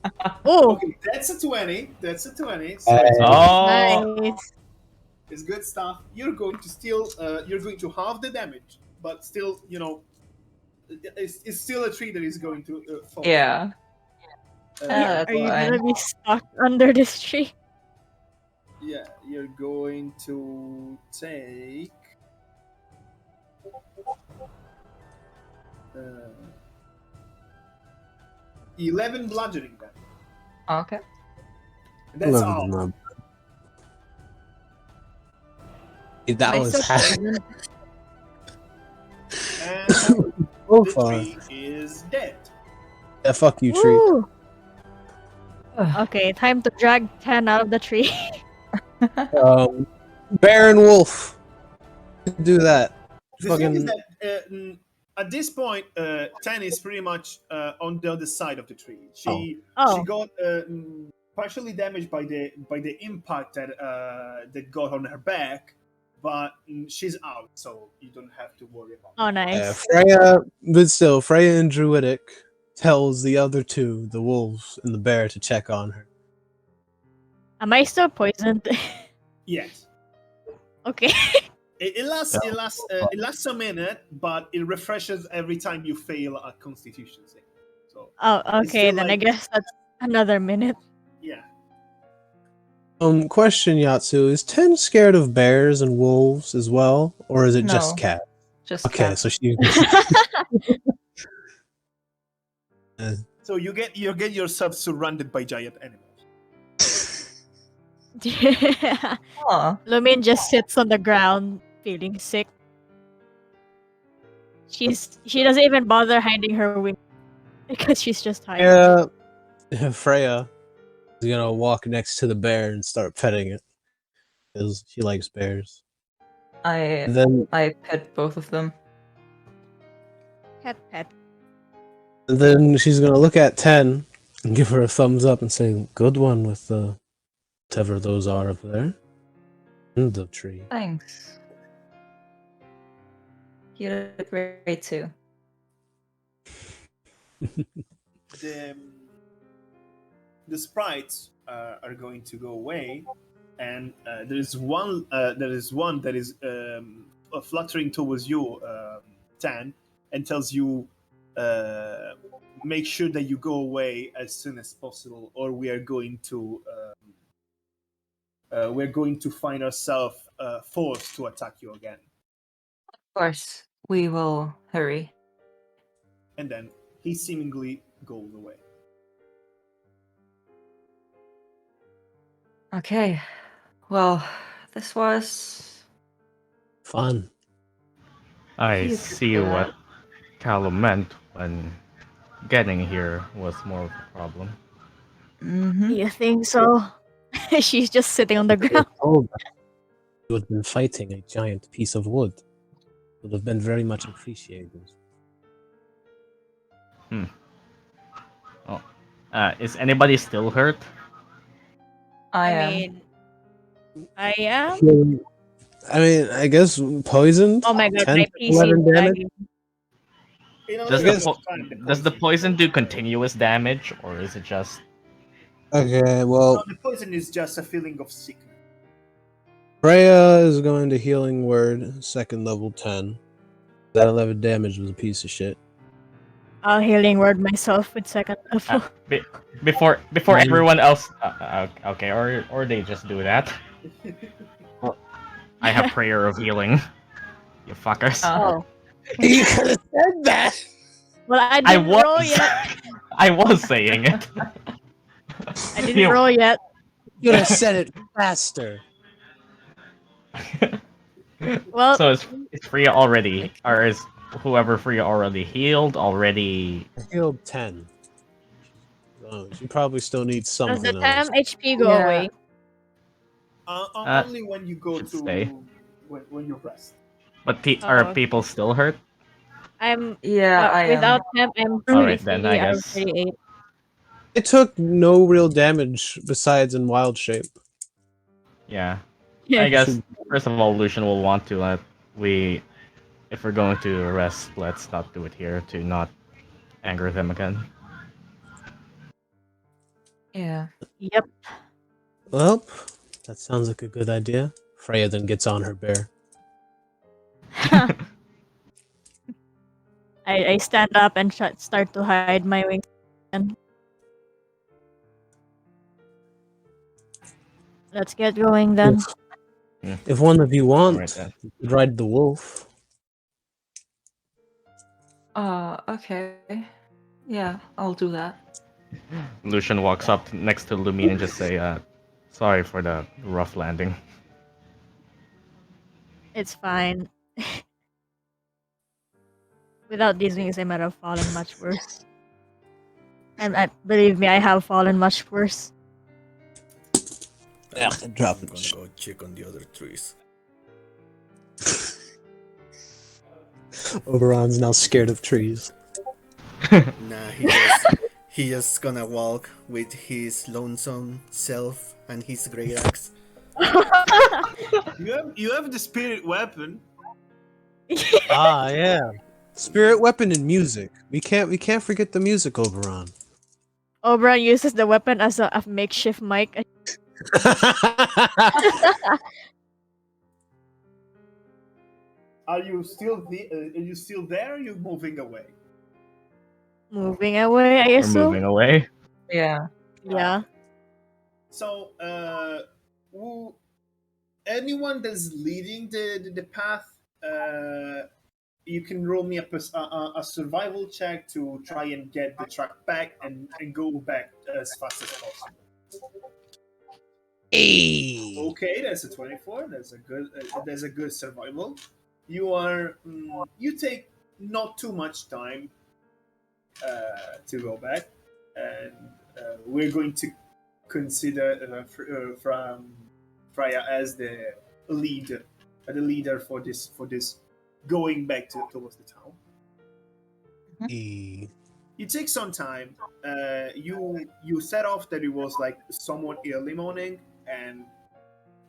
Oh, Okay, that's a 20. That's a 20. So Hey. Oh. nice. it's good stuff. You're going to halve the damage, but still, it's still a tree that is going to fall. Yeah. Uh, That's Are you fine. gonna be stuck under this tree? yeah, you're going to take. Uh, 11 bludgeoning damage. Okay. That's Love all. the That Am I was still poisoned? And so the far. tree is dead. Yeah, fuck you, tree. Woo. Okay, time to drag 10 out of the tree. Baron Wolf. Do that. The thing is that at this point, Tan is pretty much on the other side of the tree. She Oh. got partially damaged by the impact that got on her back, but she's out, so you don't have to worry about it. Oh, nice. Freya, but still, Freya and Druidic tells the other two, the wolves and the bear, to check on her. Am I still poisoned? Yes. Okay. It lasts a minute, but it refreshes every time you fail a Constitution save. So Oh, It's okay, still then I like- guess that's another minute. yeah, Question, Yatsu, is Ten scared of bears and wolves as well, or is it just No. cat? Just Okay, cat. so she. so you get yourself surrounded by giant animals. Aw. Lumine just sits on the ground, feeling sick. She doesn't even bother hiding her wing because she's just tired. Yeah, Freya is gonna walk next to the bear and start petting it because she likes bears. I And then, pet both of them. Pet, pet. she's gonna look at Ten and give her a thumbs up and say, "Good one with the whatever those are up there, and the tree." Thanks. You did great too. The sprites are going to go away, and there is one that is fluttering towards you, Tan, and tells you, make sure that you go away as soon as possible, or we are going to find ourselves forced to attack you again. Of course, we will hurry. And then he seemingly goes away. Okay. Well, this was Fun. I You see could, what Callum meant when getting here was more of a problem. Mm-hmm. You think so? She's just sitting on the ground. Oh, you had been fighting a giant piece of wood. Would have been very much appreciated. Is anybody still hurt? I I am. mean, I am. I mean, I guess poisoned. Oh my god, 10 my to PC 11 is damage. lagging. In a Does little the bit po- of time, does the poison do continuous damage, or is it just? Okay, well, No, the poison is just a feeling of sickness. Freya is going to Healing Word, second level 10. That 11 damage was a piece of shit. I'll healing word myself with second level. Before Mine- everyone else. Okay, or they just do that. I have prayer of healing. You fuckers. Oh. You could have said that! Well, I I didn't roll was. yet. I was saying it. I didn't roll yet. You would have said it faster. Well, So is Fria already, or is whoever Fria already healed already? I healed 10. So she probably still needs does the something else. 10 HP go Yeah. away? Only when you go should to stay. when you rest. But Oh, are okay. people still hurt? I'm Yeah, I without am. temp. I'm Alright then, 33 I out of guess. 38. It took no real damage besides in wild shape. Yeah. Yeah. I guess Should- first of all, Lucian will want to let if we're going to rest, let's not do it here to not anger them again. Yeah. Yep. Well, that sounds like a good idea. Freya then gets on her bear. I stand up and start to hide my wings. And let's get going then. If one of you want, Alright then. you could ride the wolf. Okay. Yeah, I'll do that. Lucian walks up next to Lumine and just say, sorry for the rough landing. It's fine. Without these wings, I might have fallen much worse. And believe me, I have fallen much worse. Yeah, drop I'm gonna go check on the other trees. Oberon's now scared of trees. Nah, he just gonna walk with his lonesome self and his great axe. You have the spirit weapon. Ah, yeah. Spirit weapon and music. We can't forget the music, Oberon. Oberon uses the weapon as a makeshift mic. Are you still there? Or are you moving away? Moving away, I We're assume. moving away. Yeah. Yeah. So, anyone that's leading the path, you can roll me a survival check to try and get the track back and go back as fast as possible. Hey. Okay, that's a 24. That's a good survival. You take not too much time to go back, and we're going to consider from Freya as the leader for this going back towards the town. Hey. It takes some time. You set off that it was like somewhat early morning, and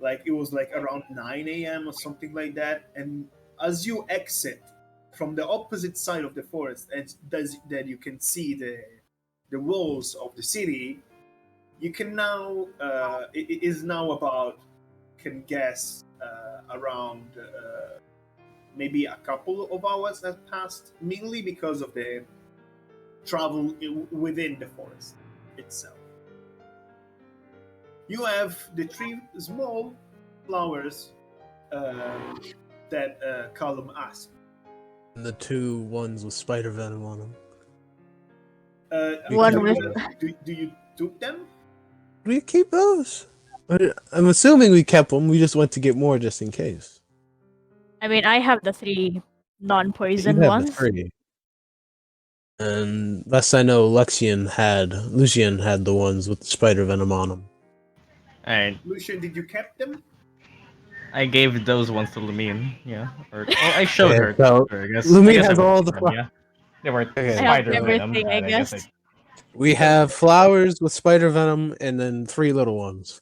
like it was like around 9 a.m. or something like that. And as you exit from the opposite side of the forest, and that you can see the walls of the city, you can now it is now about can guess around maybe a couple of hours have passed, mainly because of the travel within the forest itself. You have the three small flowers that Callum asked. And the two ones with spider venom on them. One with Do you took them? We keep those. I'm assuming we kept them. We just went to get more just in case. I mean, I have the 3 non-poison You have ones. the 3. And last I know, Luxian had the ones with the spider venom on them. Alright, Lucian, did you keep them? I gave those ones to Lumine, yeah. Or I showed Okay, her. so I guess, Lumine I guess I has would all keep the them, yeah. They were Okay. I have spider venom. everything, I and guess. We have flowers with spider venom and then 3 little ones.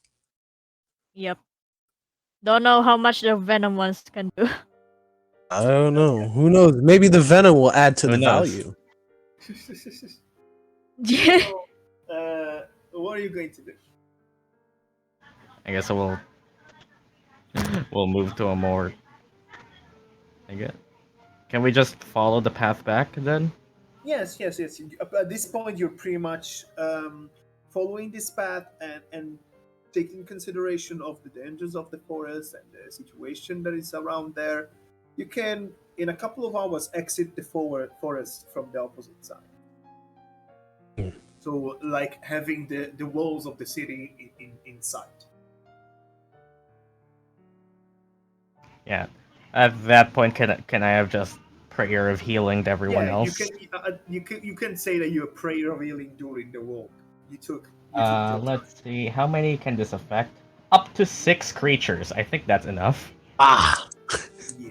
Yep. Don't know how much the venom ones can do. I don't know. Who knows? Maybe the venom will add to Who the knows? value. So, what are you going to do? I guess we'll move to a more. I guess. Can we just follow the path back then? Yes. At this point, you're pretty much following this path and taking consideration of the dangers of the forest and the situation that is around there. You can, in a couple of hours, exit the forest from the opposite side. So like having the walls of the city in sight. Yeah. At that point, can I have just prayer of healing to everyone Yeah, else? you can say that you pray revealing during the walk. You took your time. Let's see. How many can this affect? Up to 6 creatures. I think that's enough. Ah! Yeah.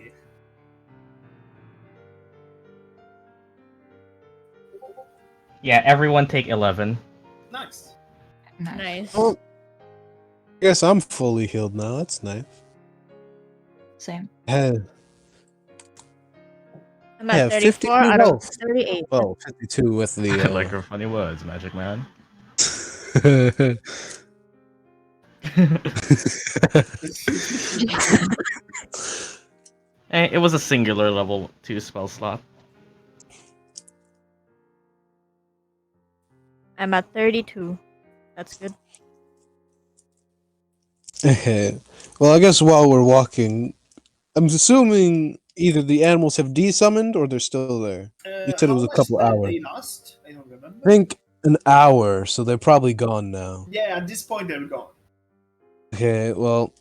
Yeah, everyone take 11. Nice. Nice. Oh, guess I'm fully healed now. That's nice. Same. Hey, I'm yeah, at 34 52 out of health. 38. Well, 52 with I like the. your funny words, Magic Man. It was a singular level 2 spell slot. I'm at 32. That's good. Well, I guess while we're walking, I'm assuming either the animals have desummoned or they're still there. You said it How was a much couple did hours. they last? I don't remember. I think an hour, so they're probably gone now. Yeah, at this point they're gone. Okay, well,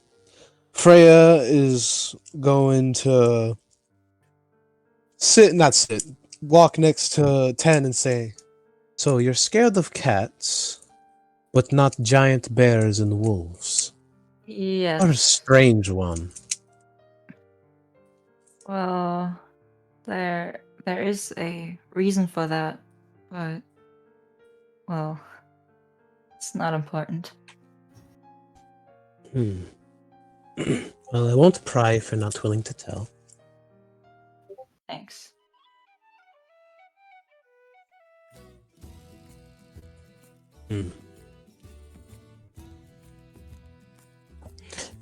Freya is going to walk next to 10 and say, "So you're scared of cats, but not giant bears and wolves. Yes. What a strange one." Well, there is a reason for that, but well, it's not important. Well, I won't pry if you're not willing to tell. Thanks.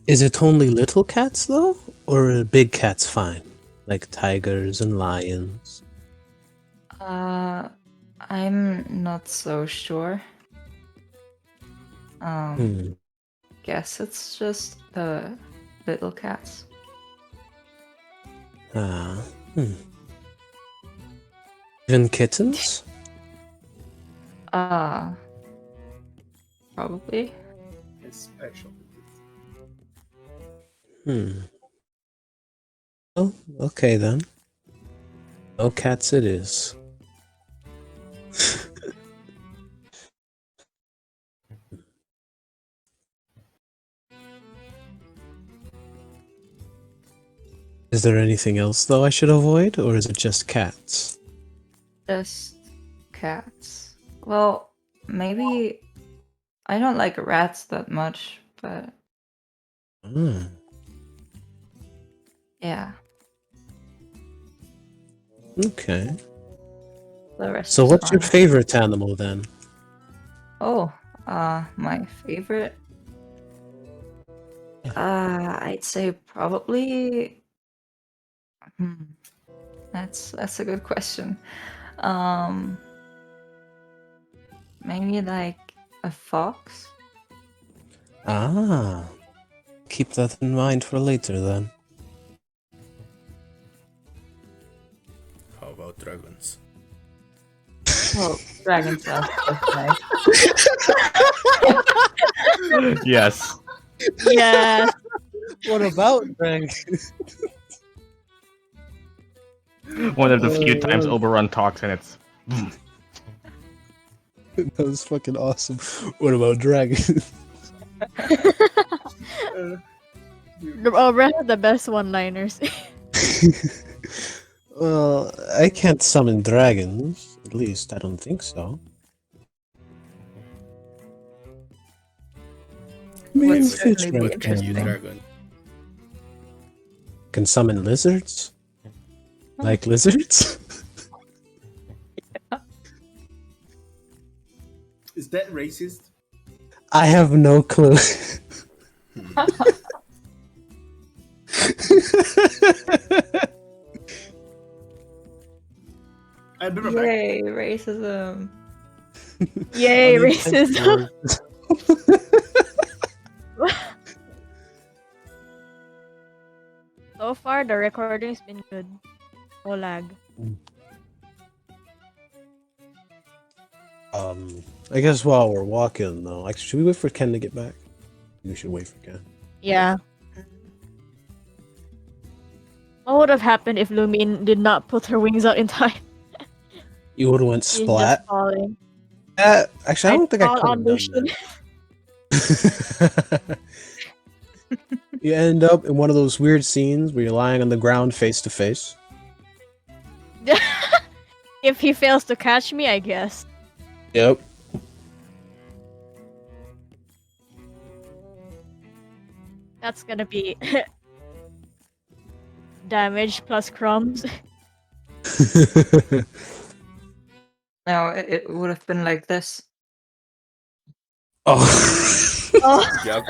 Is it only little cats, though? Or are big cats fine? Like tigers and lions? I'm not so sure. Guess it's just the little cats. Even kittens? Probably. Especially. Oh, okay then. No cats it is. Is there anything else, though, I should avoid, or is it just cats? Just cats. Well, maybe I don't like rats that much, but yeah. Okay. The rest So is what's your fine. favorite animal, then? Oh, my favorite? I'd say probably. That's a good question. Maybe like a fox. Keep that in mind for later, then. How about dragons? Oh, dragons are nice. Yes. Yes. What about dragons? One of the few times Oberon talks and it's... That was fucking awesome. What about dragons? Aubryn had the best one-liners. Well, I can't summon dragons. At least, I don't think so. Maybe What's fish certainly right What can you now. dragon? Can summon lizards? Like lizards? Is that racist? I have no clue. I'll be right back. Yay, racism. Yay, racism. So far, the recording's been good. No lag. I guess while we're walking though, like, should we wait for Ken to get back? We should wait for Ken. Yeah. What would have happened if Lumine did not put her wings out in time? You would have went She's just splat. falling. Actually, I don't think I fall could on have done Lucian. that. You end up in one of those weird scenes where you're lying on the ground face to face. If he fails to catch me, I guess. Yep. That's gonna be damage plus crumbs. No, it would have been like this. Oh. Oh, Yep.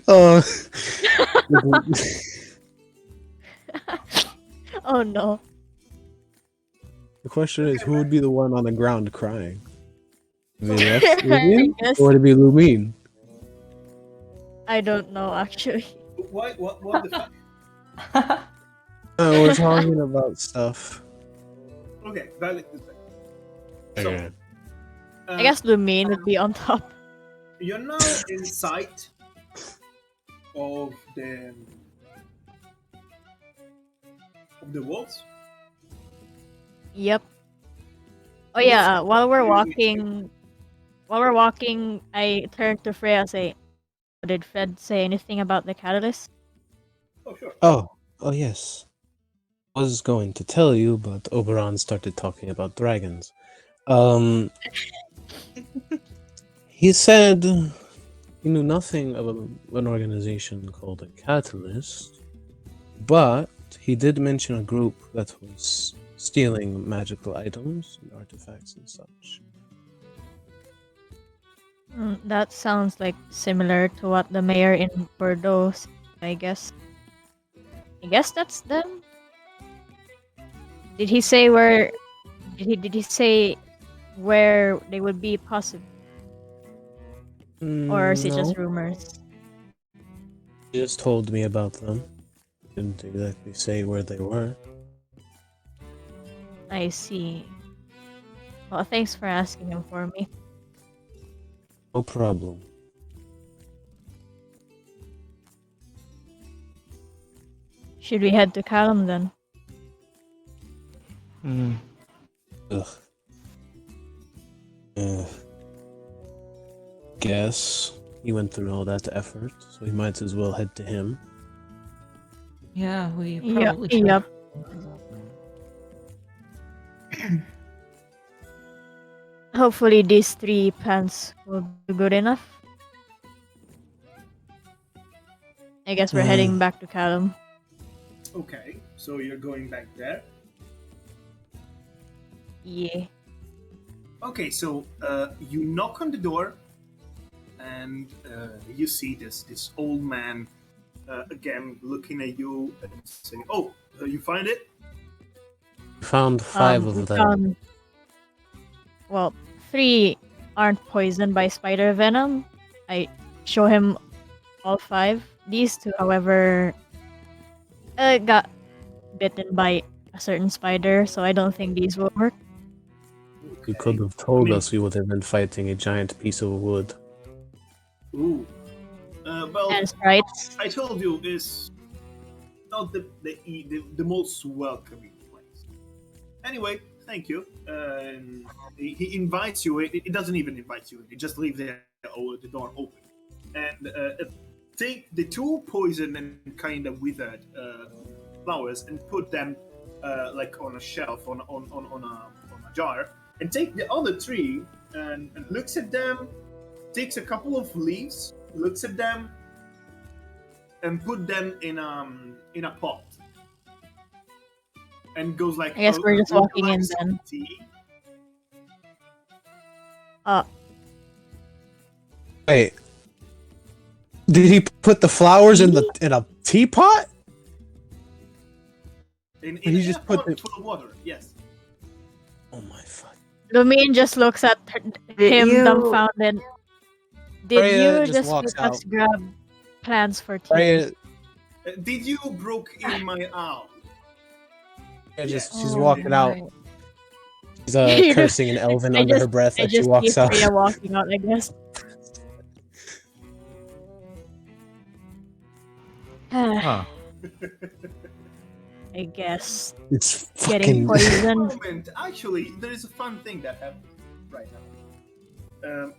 Oh. oh no. The question is, who would be the one on the ground crying? Would it be I Lumine? guess. Or would it be Lumine? I don't know actually. What the fuck? Oh, we're talking about stuff. Okay, valid. So, Okay. I guess Lumine would be on top. you're now in sight of the walls. Yep. Oh yeah, while we're walking, I turned to Freya and say, did Fred say anything about the catalyst? Oh, sure. Oh yes. I was going to tell you, but Oberon started talking about dragons. He said he knew nothing of an organization called a Catalyst, but he did mention a group that was stealing magical items and artifacts and such. That sounds like similar to what the mayor in Bordeaux said, I guess. I guess that's them. Did he say where? Did he say where they would be possible, or is it No, just rumors? he just told me about them. Didn't exactly say where they were. I see. Well, thanks for asking him for me. No problem. Should we head to Callum then? Ugh. Guess he went through all that effort, so we might as well head to him. Yeah, we probably should. Yep. Hopefully these 3 pants will be good enough. I guess we're heading back to Callum. Okay, so you're going back there. Yeah. Okay, so you knock on the door, and you see this old man again looking at you and saying, "Oh, you find it?" Found 5 we of them. found- well, 3 aren't poisoned by spider venom. I show him all 5. These 2, however, got bitten by a certain spider, so I don't think these will work. You could have told I mean- us we would have been fighting a giant piece of wood. Ooh. Well, And sprites. I told you it's not the most welcoming place. Anyway, thank you. He invites you. He doesn't even invite you. He just leaves the door open, and take the 2 poisoned and kind of withered flowers and put them like on a shelf on a jar, and take the other 3 and looks at them, takes a couple of leaves, looks at them, and put them in a pot, and goes like, I guess we're just "Would you walking like in some then." tea?" Wait. Did he put the flowers in a teapot? In He a just pot put full of water. Yes. Oh my fuck. Lumine just looks at him you- dumbfounded. Did Freya you just just walks let us out. grab plants for tea? Freya Did you broke in my owl? she's Oh walking out. my. She's You know, cursing in Elven I under her just, breath I as she just see walks out. Fria walking out, I guess. Huh. I guess It's getting fucking. poisoned. Moment, actually, there is a fun thing that happened right now.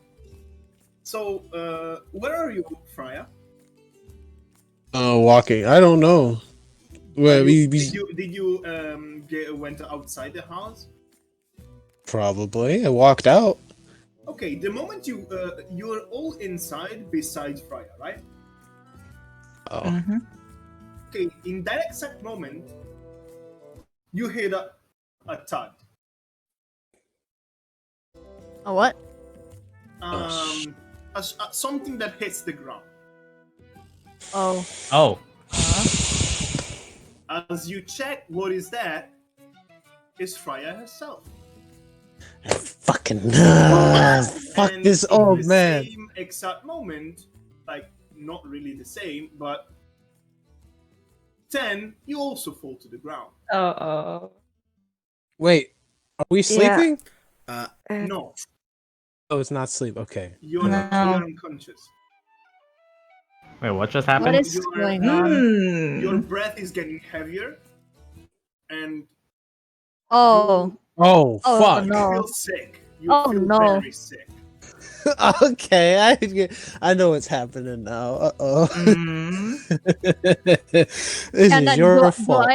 Where are you, Fria? Walking. I don't know. Well, Did you went outside the house? probably. I walked out. Okay, the moment you're all inside besides Fria, right? Oh. Mm-hmm. Okay, in that exact moment, you hear a thud. A what? Something that hits the ground. Oh. Oh. As you check, what is that? It's Fria herself. Fuck And this in old the man. same exact moment, like not really the same, but 10, you also fall to the ground. Oh. Wait, are we sleeping? No, Oh, it's not sleep. Okay. you're No. unconscious. Wait, what just What happened? is going on? Your Hmm. breath is getting heavier, and Oh. Oh, Oh, fuck. you no. feel sick. You Oh, feel no. very sick. Okay, I know what's happening now. Uh-oh. Mm. This And is then your do fault.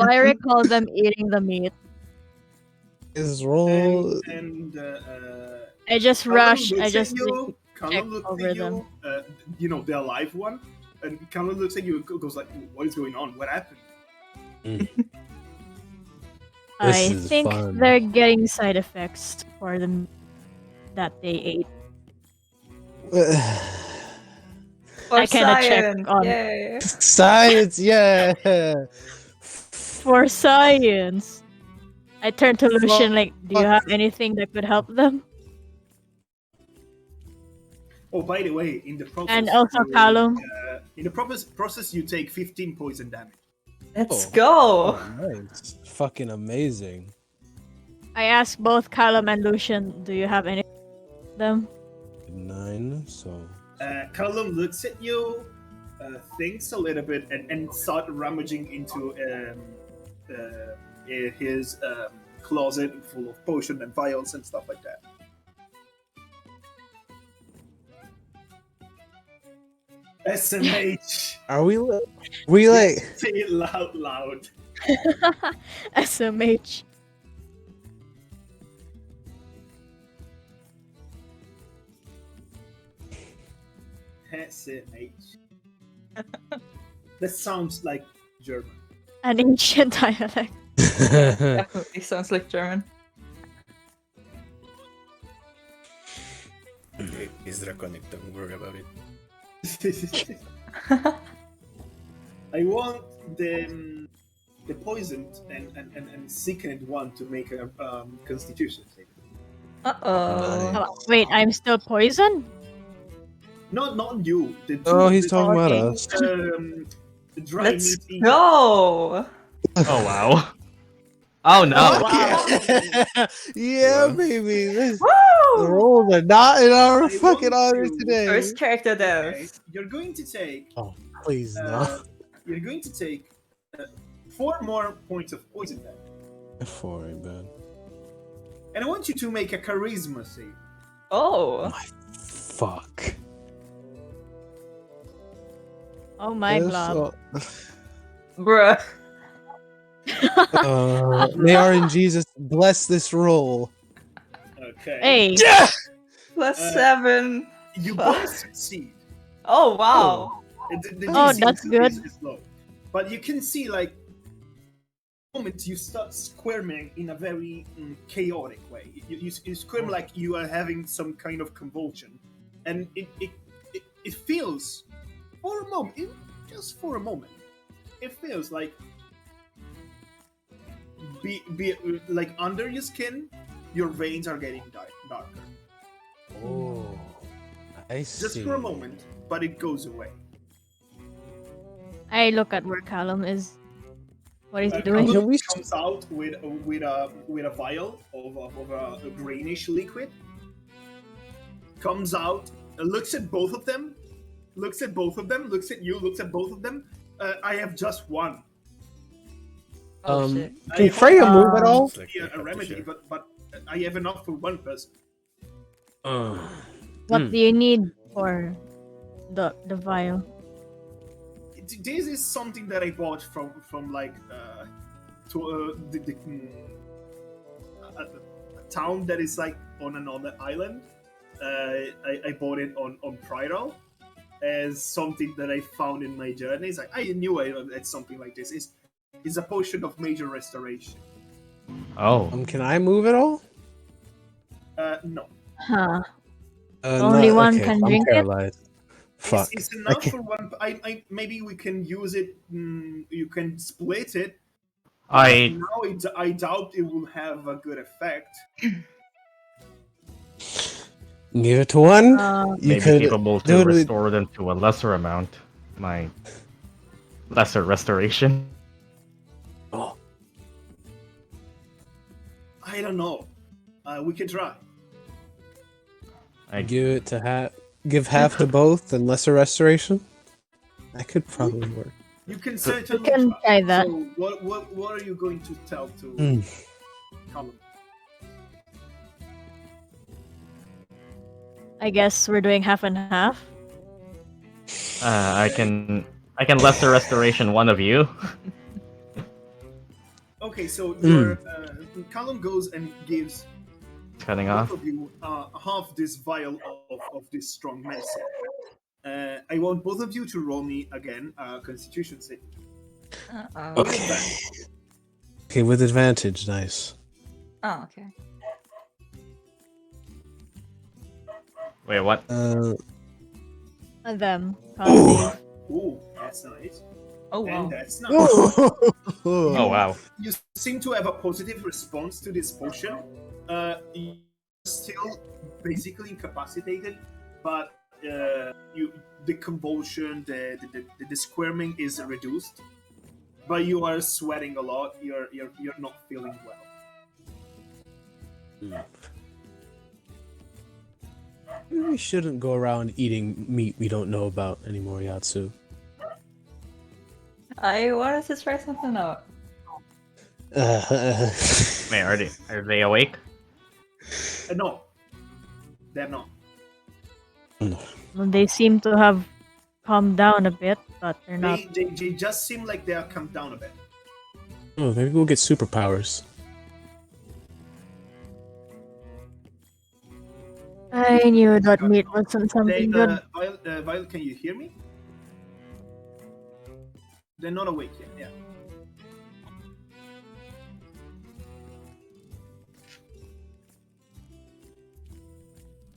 I recall them eating the meat? His roll. I just Callum rush. I looks just at you. Callum check looks over at them. you. The alive one. And Callum looks at you and goes like, "What is going on? What happened?" I is think fun. they're getting side effects for the meat that they ate. For I kinda check science. on- Yay. Science, yeah. For science. I turn to Lucian like, do you have anything that could help them? Oh, by the way, in the process, And also Callum. in the process, you take 15 poison damage. Let's Oh. go. Oh, nice. Fucking amazing. I asked both Callum and Lucian, do you have any them? 9, so. Callum looks at you, thinks a little bit, and start rummaging into his closet full of potion and vials and stuff like that. SMH. Are we like. Say it loud. SMH. SMH. That sounds like German. An ancient dialect. Definitely sounds like German. It's draconic, don't worry about it. I want the poisoned and sickened one to make a constitution save. Uh-oh. Wait, I'm still poisoned? Not you. The two, Oh, he's talking about okay. us. The dry Let's meat eater. go. Oh wow. Oh no. Wow. Yeah, Well. baby. The Woo! rolls are not in our I fucking want honor to- today. First character Okay, death. you're going to take. Please, no. You're going to take 4 more points of poison damage, 4 ain't bad. and I want you to make a charisma save. Oh. Fuck. Oh my blob. Bruh. May our in Jesus bless this roll. Okay. Hey, Plus Uh, 7. You Fuck. both succeed. Oh, wow. The Oh, DC that's good. is low, but you can see like the moment you start squirming in a very chaotic way. You squirm like you are having some kind of convulsion, and it feels for a moment, just for a moment, it feels like like under your skin, your veins are getting darker. Oh, I see. Just for a moment, but it goes away. I look at where Callum is. What is he Callum doing? Can we- comes out with a vial of a greenish liquid. Comes out, looks at both of them, looks at you, looks at both of them. I have just one. Oh shit. Can I Freya hope move at all? It's like be they a have to remedy, share. but I have enough for one person. What do you need for the vial? This is something that I bought from like a town that is like on another island. I bought it on Phriirotha as something that I found in my journeys. I knew I had something like this. It's a potion of major restoration. Oh. Can I move at all? No, Huh. Only one can I'm drink it? paralyzed. Fuck. it's I enough can't- for one. Maybe we can use it. You can split it. I Now I doubt it will have a good effect. Give it to one. You may be could capable do to it with- restore them to a lesser amount. My lesser restoration. Oh, I don't know. We can try. I give it to give half to both and lesser restoration. That could probably work. You can certainly can try that. So what are you going to tell to Callum? I guess we're doing half and half. I can lesser restoration one of you. Okay, so your Callum goes and gives Cutting both off. of you half this vial of this strong medicine. I want both of you to roll me again Constitution save. Uh-oh. Okay. Okay, with advantage. Nice. Oh, okay. Wait, what? Them. Can't Ooh, that's nice. Oh wow. And that's nice. Oh wow. You seem to have a positive response to this potion. You're still basically incapacitated, but the convulsion, the squirming is reduced. But you are sweating a lot. You're not feeling well. We shouldn't go around eating meat we don't know about anymore, Yatsu. I wanted to try something out. Wait, are they awake? No, they're not. Well, they seem to have calmed down a bit, but they're not. They just seem like they are calmed down a bit. Oh, maybe we'll get superpowers. I knew that meat wasn't something good. Violet, can you hear me? They're not awake yet. Yeah.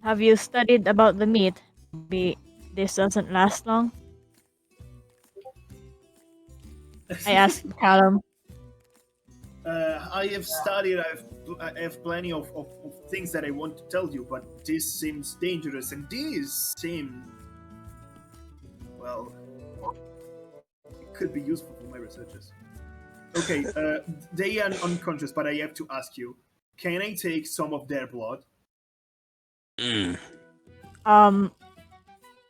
Have you studied about the meat? Maybe this doesn't last long. I asked Callum. I have studied. I have plenty of things that I want to tell you, but this seems dangerous, and these seem, well, it could be useful for my researchers. Okay, they are unconscious, but I have to ask you: can I take some of their blood? I look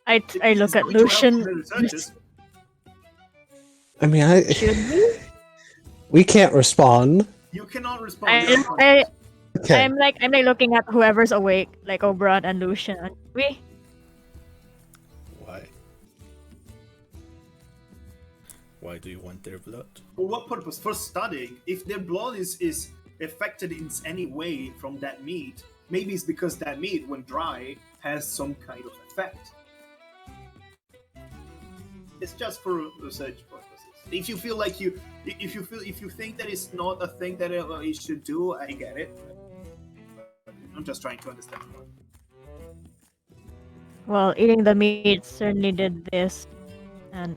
at It's going to help Lucian. the researchers. I mean, Should we? we can't respond. You cannot respond. You're unconscious. Okay. I'm like looking at whoever's awake, like Oberon and Lucian. We? Why? Why do you want their blood? For what purpose? For studying. If their blood is affected in any way from that meat, maybe it's because that meat, when dry, has some kind of effect. It's just for research purposes. If you feel like if you think that it's not a thing that you should do, I get it. I'm just trying to understand more. Well, eating the meat certainly did this, and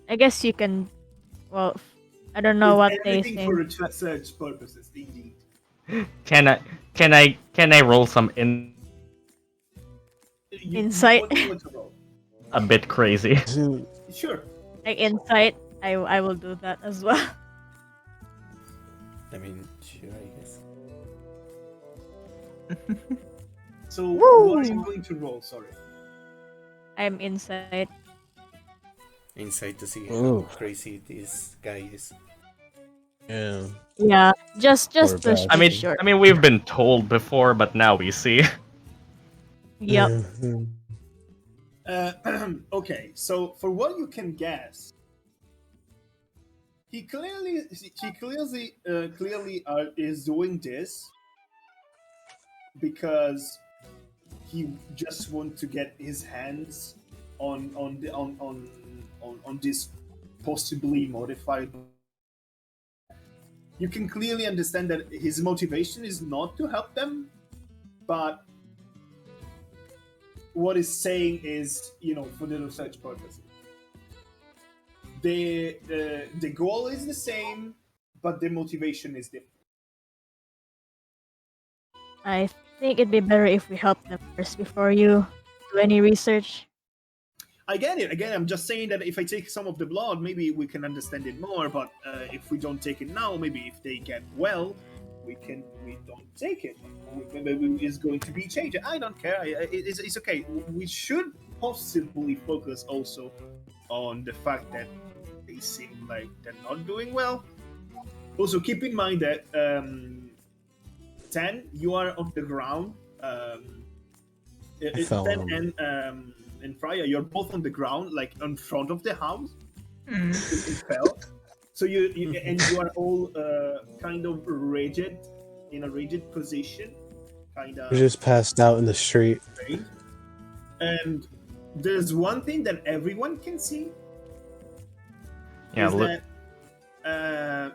I guess you can. Well, I don't know what they Everything think. for research purposes, indeed. Can I roll some You- Insight. what do you want to roll? a bit crazy. So, Sure. Like insight, I will do that as well. I mean, sure, I guess. So what are you Woo! going to roll? Sorry. I'm insight. Insight to see how Ooh. crazy this guy is. yeah. Yeah, just Or to bad. make sure. We've been told before, but now we see. Yep. Mhm. Okay, so for what you can guess, he clearly is doing this because he just want to get his hands on this possibly modified. You can clearly understand that his motivation is not to help them, but what he's saying is, for the research purposes. The goal is the same, but the motivation is different. I think it'd be better if we help them first before you do any research. I get it. Again, I'm just saying that if I take some of the blood, maybe we can understand it more. But if we don't take it now, maybe if they get well, we don't take it. Maybe it's going to be changed. I don't care. It's okay. We should possibly focus also on the fact that they seem like they're not doing well. Also, keep in mind that 10, you are on the ground. fell 10 on- and Fria, you're both on the ground, like in front of the house. Mm. It fell. So you are all kind of rigid, in a rigid position, kind We of just passed out in the street. strange. And there's one thing that everyone can see Yeah, is look. that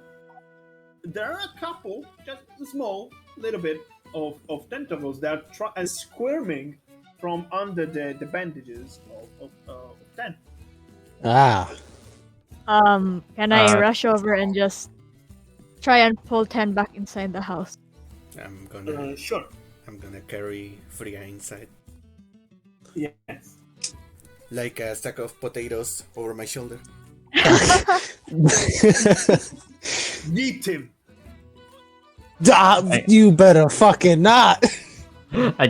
there are a couple, just a small little bit of tentacles that are squirming from under the bandages of 10. Ah. Can I Uh, rush over and just try and pull 10 back inside the house? Sure. I'm gonna carry Fria inside, Yes. like a sack of potatoes over my shoulder. Yeet him. You better fucking not. I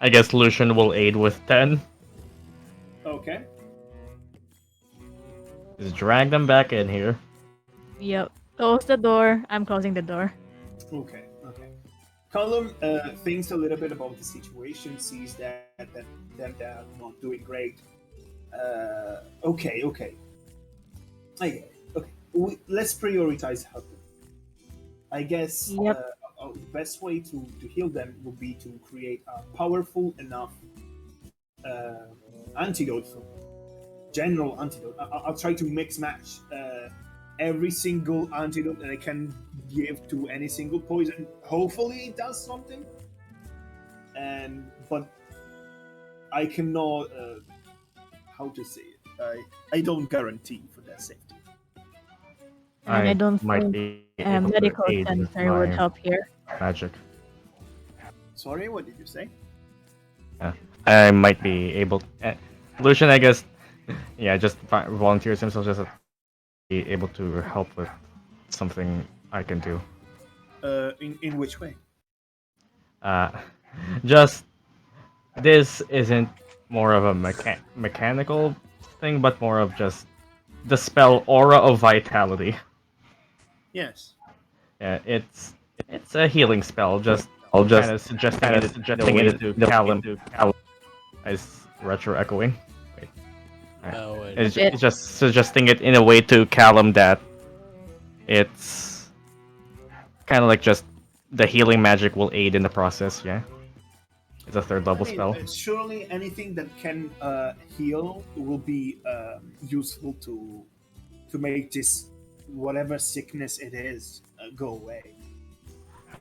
guess Lucian will aid with 10. Okay. Just drag them back in here. Yep. Close the door. I'm closing the door. Okay. Callum thinks a little bit about the situation, sees that they're not doing great. Okay. I get it. Okay. Let's prioritize helping. I guess Yep. the best way to heal them would be to create a powerful enough antidote for general antidote. I'll try to mix match every single antidote that I can give to any single poison. Hopefully, it does something. But I cannot. How to say it? I don't guarantee for their safety. And I don't might think be a able to medical aid with center would my help here. magic. Sorry, what did you say? I might be able. Lucian, I guess. Yeah, just volunteers himself just to be able to help with something I can do. In which way? Just this isn't more of a mechanical thing, but more of just the spell Aura of Vitality. Yes. Yeah, it's a healing spell. Just kind of suggesting it to Callum. Is retro echoing. Wait. Oh, wait. It's just suggesting it in a way to Callum that it's kind of like just the healing magic will aid in the process. Yeah, it's a third level spell. Surely anything that can heal will be useful to make this whatever sickness it is go away.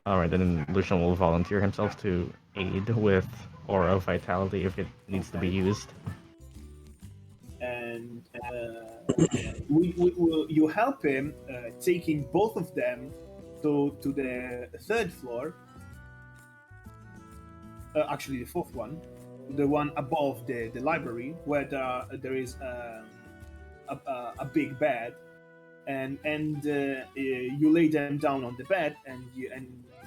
All right, then Lucian will volunteer himself to aid with Aura of Vitality if it needs to be used. And you help him taking both of them to the third floor. Actually, the fourth one. the one above the library, where there is a big bed, and you lay them down on the bed, and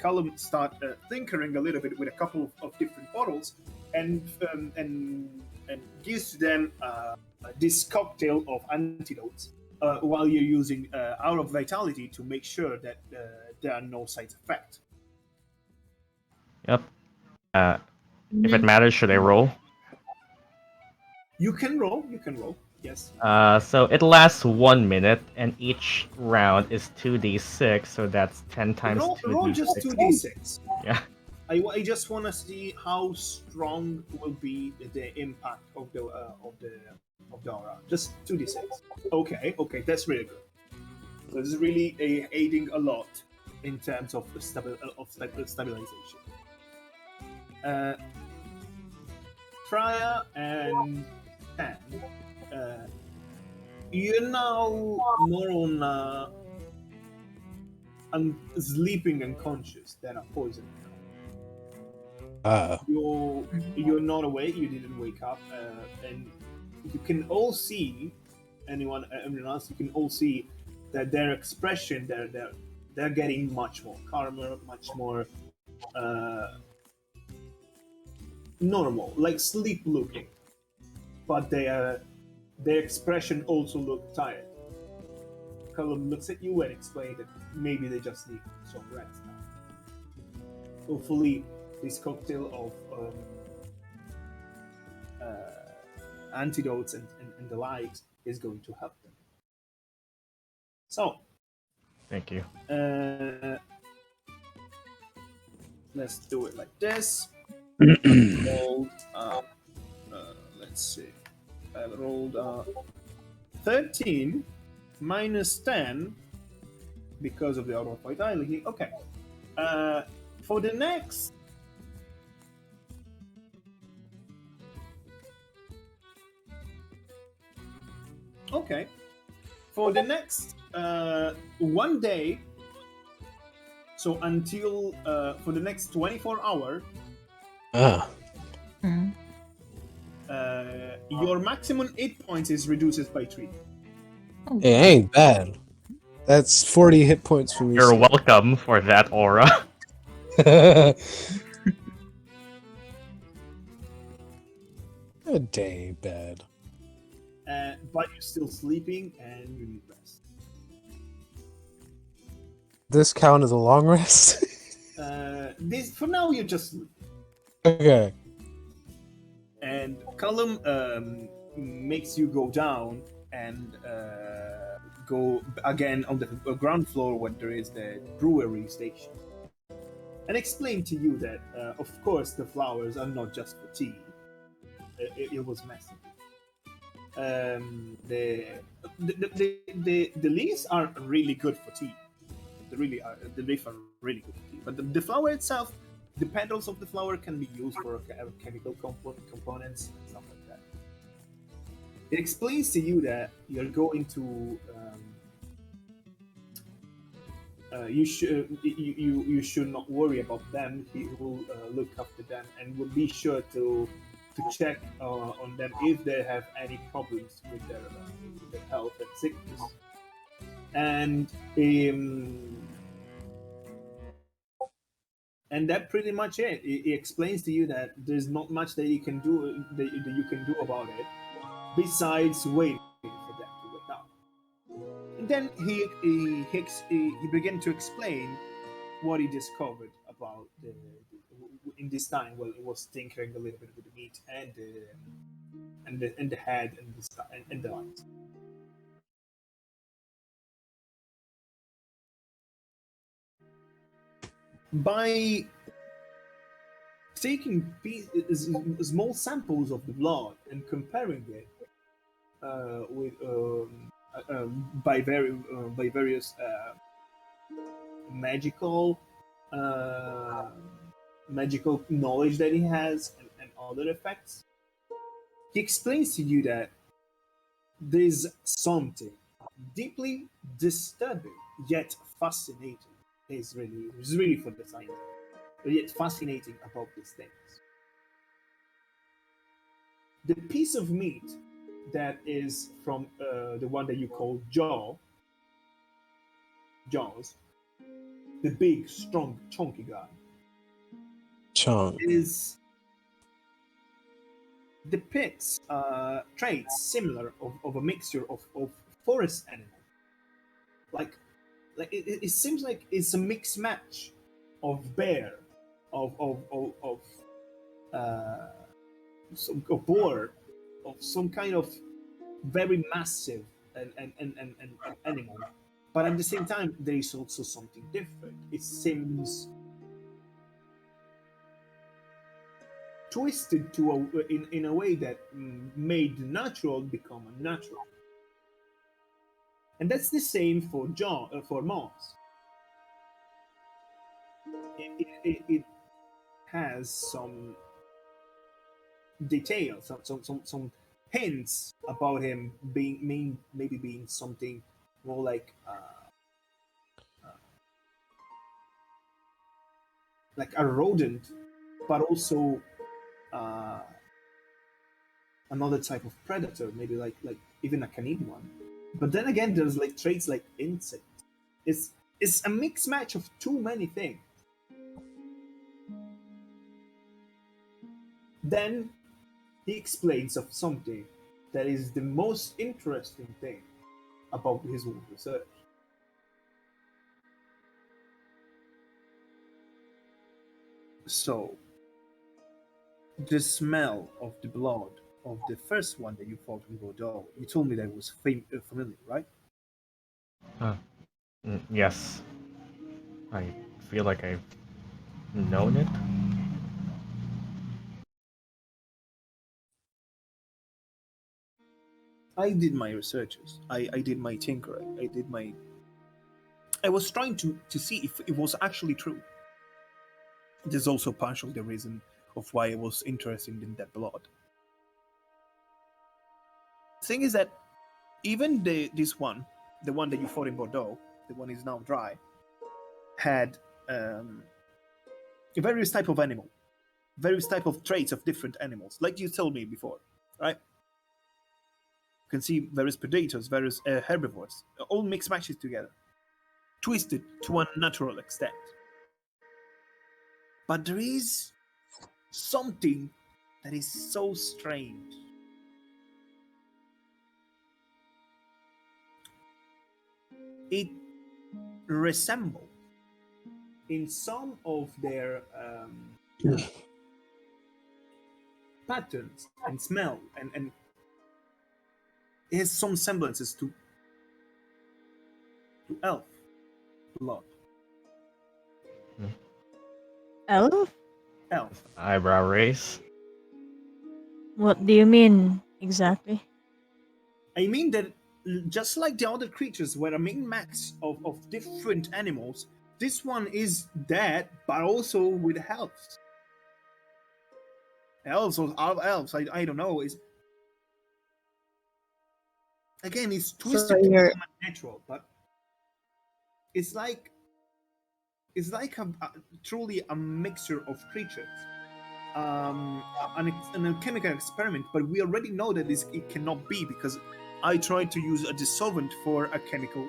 Callum start tinkering a little bit with a couple of different bottles, and gives them this cocktail of antidotes while you're using Hour of Vitality to make sure that there are no side effects. Yep. If it matters, should I roll? You can roll. You can roll. Yes. So it lasts 1 minute, and each round is 2d6, so that's 10 times Roll 2d6. just 2d6. Yeah. I just want to see how strong will be the impact of the aura. Just 2d6. Okay, that's really good. So this is really aiding a lot in terms of stabilization. Fria and Tan, you're now more on sleeping unconscious than a poison. You're not awake. You didn't wake up, and you can all see everyone else. You can all see that their expression, they're getting much more calmer, much more normal, like sleep looking. But their expression also look tired. Callum looks at you and explains that maybe they just need some rest now. Hopefully, this cocktail of antidotes and the like is going to help them. So, Thank you. let's do it like this. Rolled, let's see. I rolled 13 minus 10 because of the Hour of Vitality. Okay. For the next. Okay. For the next 1 day, so until for the next 24 hours, your maximum hit points is reduced by 3. It ain't bad. That's 40 hit points for me. You're welcome for that aura. It ain't bad. But you're still sleeping and you need rest. This count as a long rest? This for now you're just sleeping. Okay. And Callum makes you go down and go again on the ground floor when there is the brewery station, and explain to you that of course the flowers are not just for tea. It was messy. The leaves are really good for tea. They really are. The leaves are really good for tea. But the flower itself, the petals of the flower can be used for chemical components and stuff like that. It explains to you that you're going to you should not worry about them. He will look after them and will be sure to check on them if they have any problems with their health and sickness. And that pretty much it. He explains to you that there's not much that you can do about it, besides waiting for them to wake up. And then he began to explain what he discovered about in this time. Well, it was tinkering a little bit with the meat and the head and the light. By taking small samples of the blood and comparing it with by various magical knowledge that he has and other effects, he explains to you that there's something deeply disturbing yet fascinating. It's really for the science, but yet fascinating about these things. the piece of meat that is from the one that you call jaws, the big, strong, chunky guy, Chunk. is depicts traits similar of a mixture of forest animal. Like it seems like it's a mixed match of bear, of a boar, of some kind of very massive and animal. But at the same time, there is also something different. It seems twisted in a way that made natural become unnatural. And that's the same for for Mars. It has some details, some hints about him maybe being something more like a rodent, but also uh, another type of predator, maybe like even a canine one. But then again, there's like traits like insect. It's a mixed match of too many things. Then he explains of something that is the most interesting thing about his own research. So, the smell of the blood of the first one that you fought in Bordeaux, you told me that was familiar, right? Uh, yes. I feel like I've known it. I did my researches. I did my tinkering. I was trying to see if it was actually true. There's also partially the reason of why I was interested in that blood. Thing is that even this one, the one that you fought in Bordeaux, the one is now dry, had various type of animal, various type of traits of different animals, like you told me before, right? You can see various predators, various herbivores, all mixed matches together, twisted to a natural extent. But there is something that is so strange. It resembles in some of their patterns and smell and it has some semblances to elf blood. Elf? Elf. Eyebrow raise. What do you mean exactly? I mean that just like the other creatures were a mix of different animals, this one is that, but also with elves. Elves or elves, I don't know. Is again, it's So twisted to you're become natural, but it's like truly a mixture of creatures. An alchemical experiment, but we already know that it cannot be because I tried to use a dissolvent for a chemical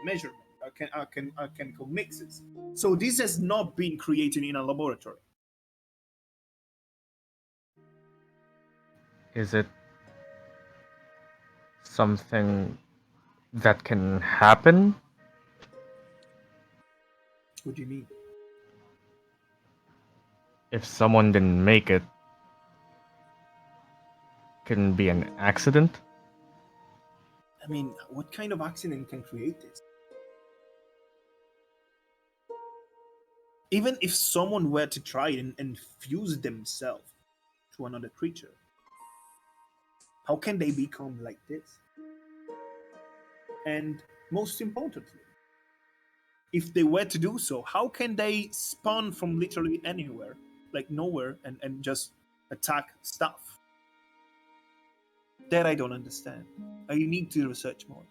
measurement, a chemical mixes. So this has not been created in a laboratory. Is it something that can happen? What do you mean? If someone didn't make it, can be an accident? I mean, what kind of accident can create this? Even if someone were to try and fuse themselves to another creature, how can they become like this? And most importantly, if they were to do so, how can they spawn from literally anywhere, like nowhere, and just attack stuff? That I don't understand. I need to research more.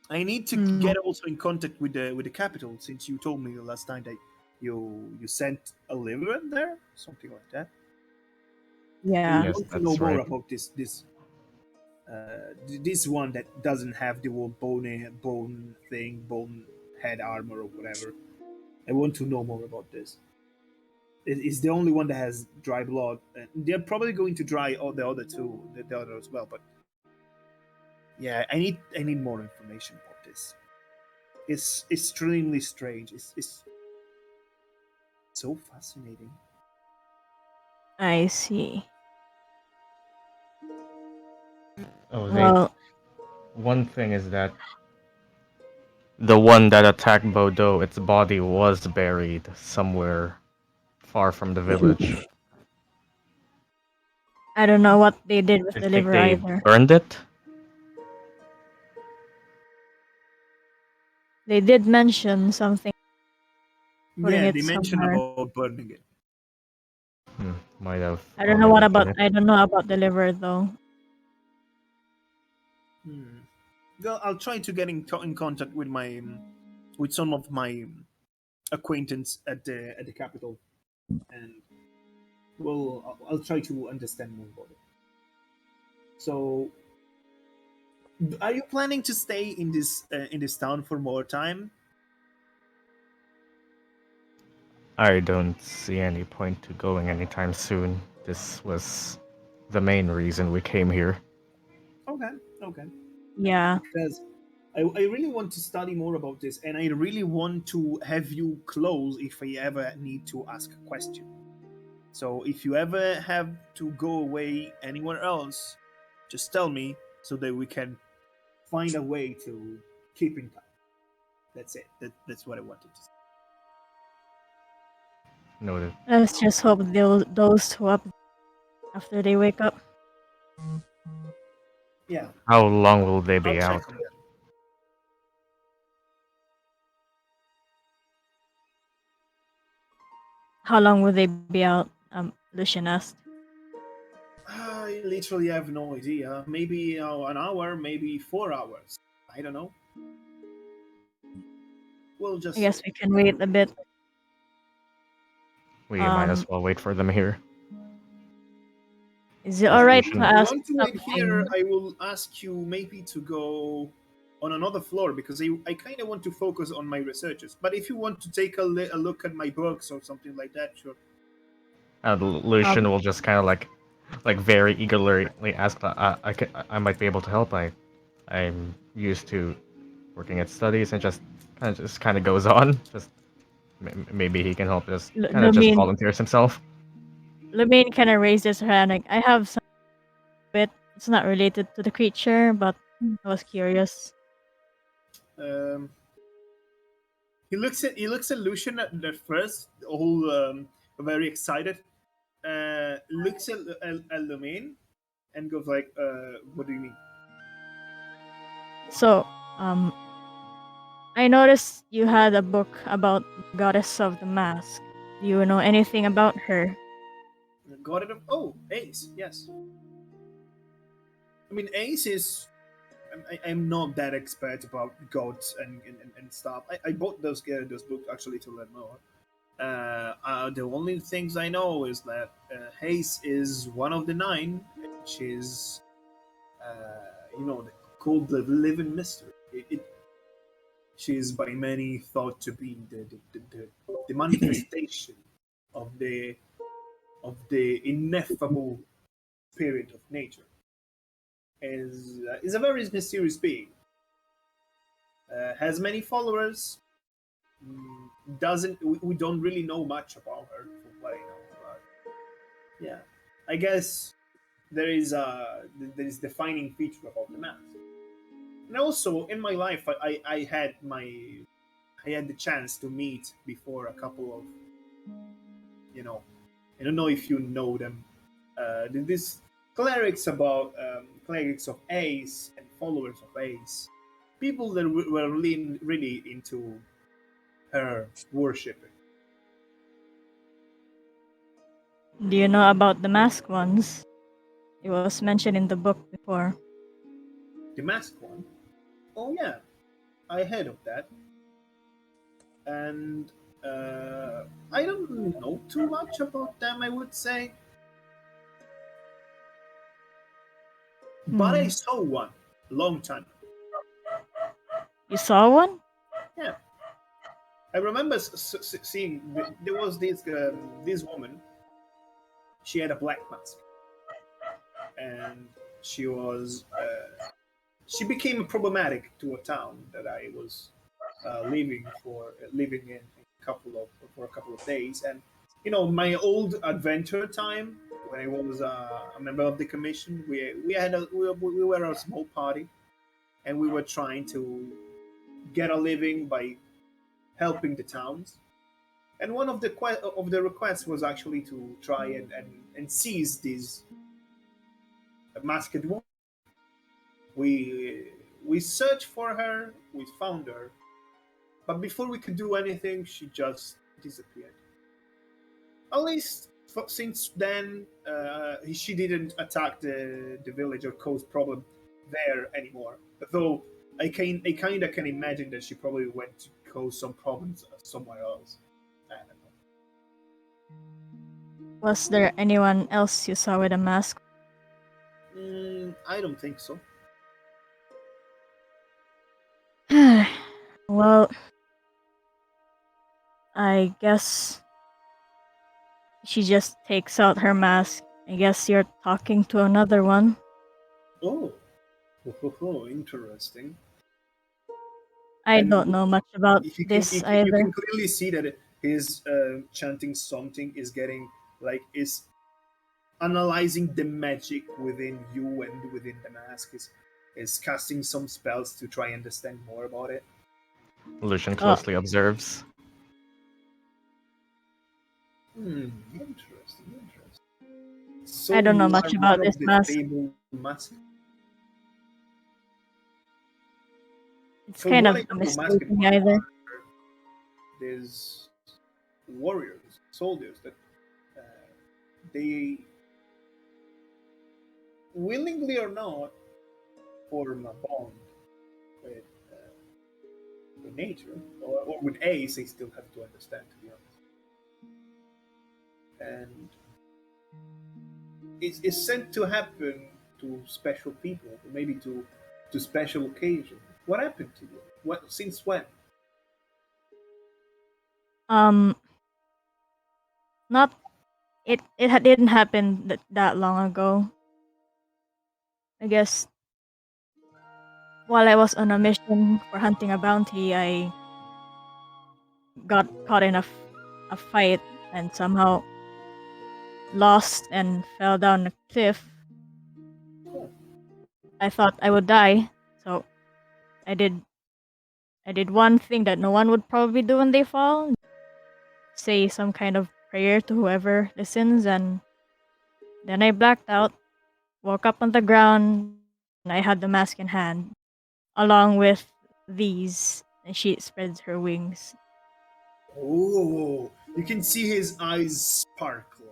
I need to mm, get also in contact with the capital, since you told me the last time that you sent a lieutenant there, something like that. Yeah. Yes, want to know that's more right. about this one that doesn't have the whole bone thing, bone head armor or whatever. I want to know more about this. It's the only one that has dry blood. And they're probably going to dry all the other two, the other as well. But yeah, I need more information about this. It's extremely strange. It's so fascinating. I see. Oh, they. Well, One thing is that the one that attacked Bodo, its body was buried somewhere far from the village. I don't know what they did with I the think liver they either. burned it. They did mention something, putting Yeah, it they mentioned somewhere. about burning it. Might have I don't know what already about. done it. I don't know about the liver though. Hmm. Well, I'll try to get in contact with with some of my acquaintance at the capital, and I'll try to understand more about it. So, are you planning to stay in this town for more time? I don't see any point to going anytime soon. This was the main reason we came here. Okay, okay. Yeah. Because I really want to study more about this, and I really want to have you close if I ever need to ask a question. So if you ever have to go away anywhere else, just tell me so that we can find a way to keep in touch. That's it. That's what I wanted to say. Noted. Let's just hope those two up after they wake up. Yeah, How long will they I'll be check out? on that. How long will they be out? Lucian asked. I literally have no idea. Maybe an hour, maybe 4 hours. I don't know. We'll I just see. guess we can wait a bit. We might Um, as well wait for them here. is it Does alright to Lucian If you ask want to wait here, something? I will ask you maybe to go on another floor because I kind of want to focus on my researches. But if you want to take a look at my books or something like that, sure. Lucian will just kind of like very eagerly ask, I might be able to help. I'm used to working at studies and just kind of goes on. Just maybe he can help. Just kind of just Lumine, volunteers himself. Lumine kind of raises her hand. Like, I have some bit. It's not related to the creature, but I was curious. Um, he looks at Lucian at first, all very excited. Looks at Lumaine and goes like, "What do you mean?" So, I noticed you had a book about Goddess of the Mask. Do you know anything about her? Got it? Oh, Ace. Yes. I mean, Ace is. I'm not that expert about gods and stuff. I bought those books actually to learn more. The only things I know is that Ace is one of the nine. She's, called the living mystery. She is by many thought to be the manifestation of the ineffable spirit of nature. Is a very mysterious being. Has many followers. Doesn't we don't really know much about her from what I know. But yeah, I guess there is defining feature about the mask. And also in my life, I had the chance to meet before a couple of, you know, I don't know if you know them. These clerics of Ace and followers of Ace, people that were really into her worshiping. Do you know about the mask ones? It was mentioned in the book before. The masked one. Oh yeah, I heard of that, and I don't know too much about them. I would say but I saw one long time ago. You saw one? Yeah, I remember seeing there was this woman. She had a black mask, and she became problematic to a town that I was living in for a couple of days. And my old adventure time when I was a member of the commission, we were a small party, and we were trying to get a living by helping the towns. And one of the requests was actually to try and seize this masked woman. We searched for her, we found her, but before we could do anything, she just disappeared. At least since then, she didn't attack the village or cause problem there anymore. Though I kind of can imagine that she probably went to cause some problems somewhere else. I don't know. Was there anyone else you saw with a mask? I don't think so. Well, I guess she just takes out her mask. I guess you're talking to another one. Oh, interesting. I And don't know much about this you either. can clearly see that his chanting something is getting is analyzing the magic within you and within the mask, is casting some spells to try and understand more about it. Lucian closely observes. Interesting. So I don't know you much are about one this of the mask. stable mask. It's For kind what of I a know, mystery masked to me ones either. there's warriors, soldiers that they willingly or not form a bond with, with nature or with Ace. I still have to understand, to be honest. And it's sent to happen to special people, maybe to special occasions. What happened to you? What since when? Um, not didn't happen that long ago. I guess while I was on a mission for hunting a bounty, I got caught in a fight and somehow lost and fell down a cliff. I thought I would die, so I did one thing that no one would probably do when they fall. Say some kind of prayer to whoever listens, and then I blacked out, woke up on the ground, and I had the mask in hand, along with these, and she spreads her wings. Oh, you can see his eyes sparkling.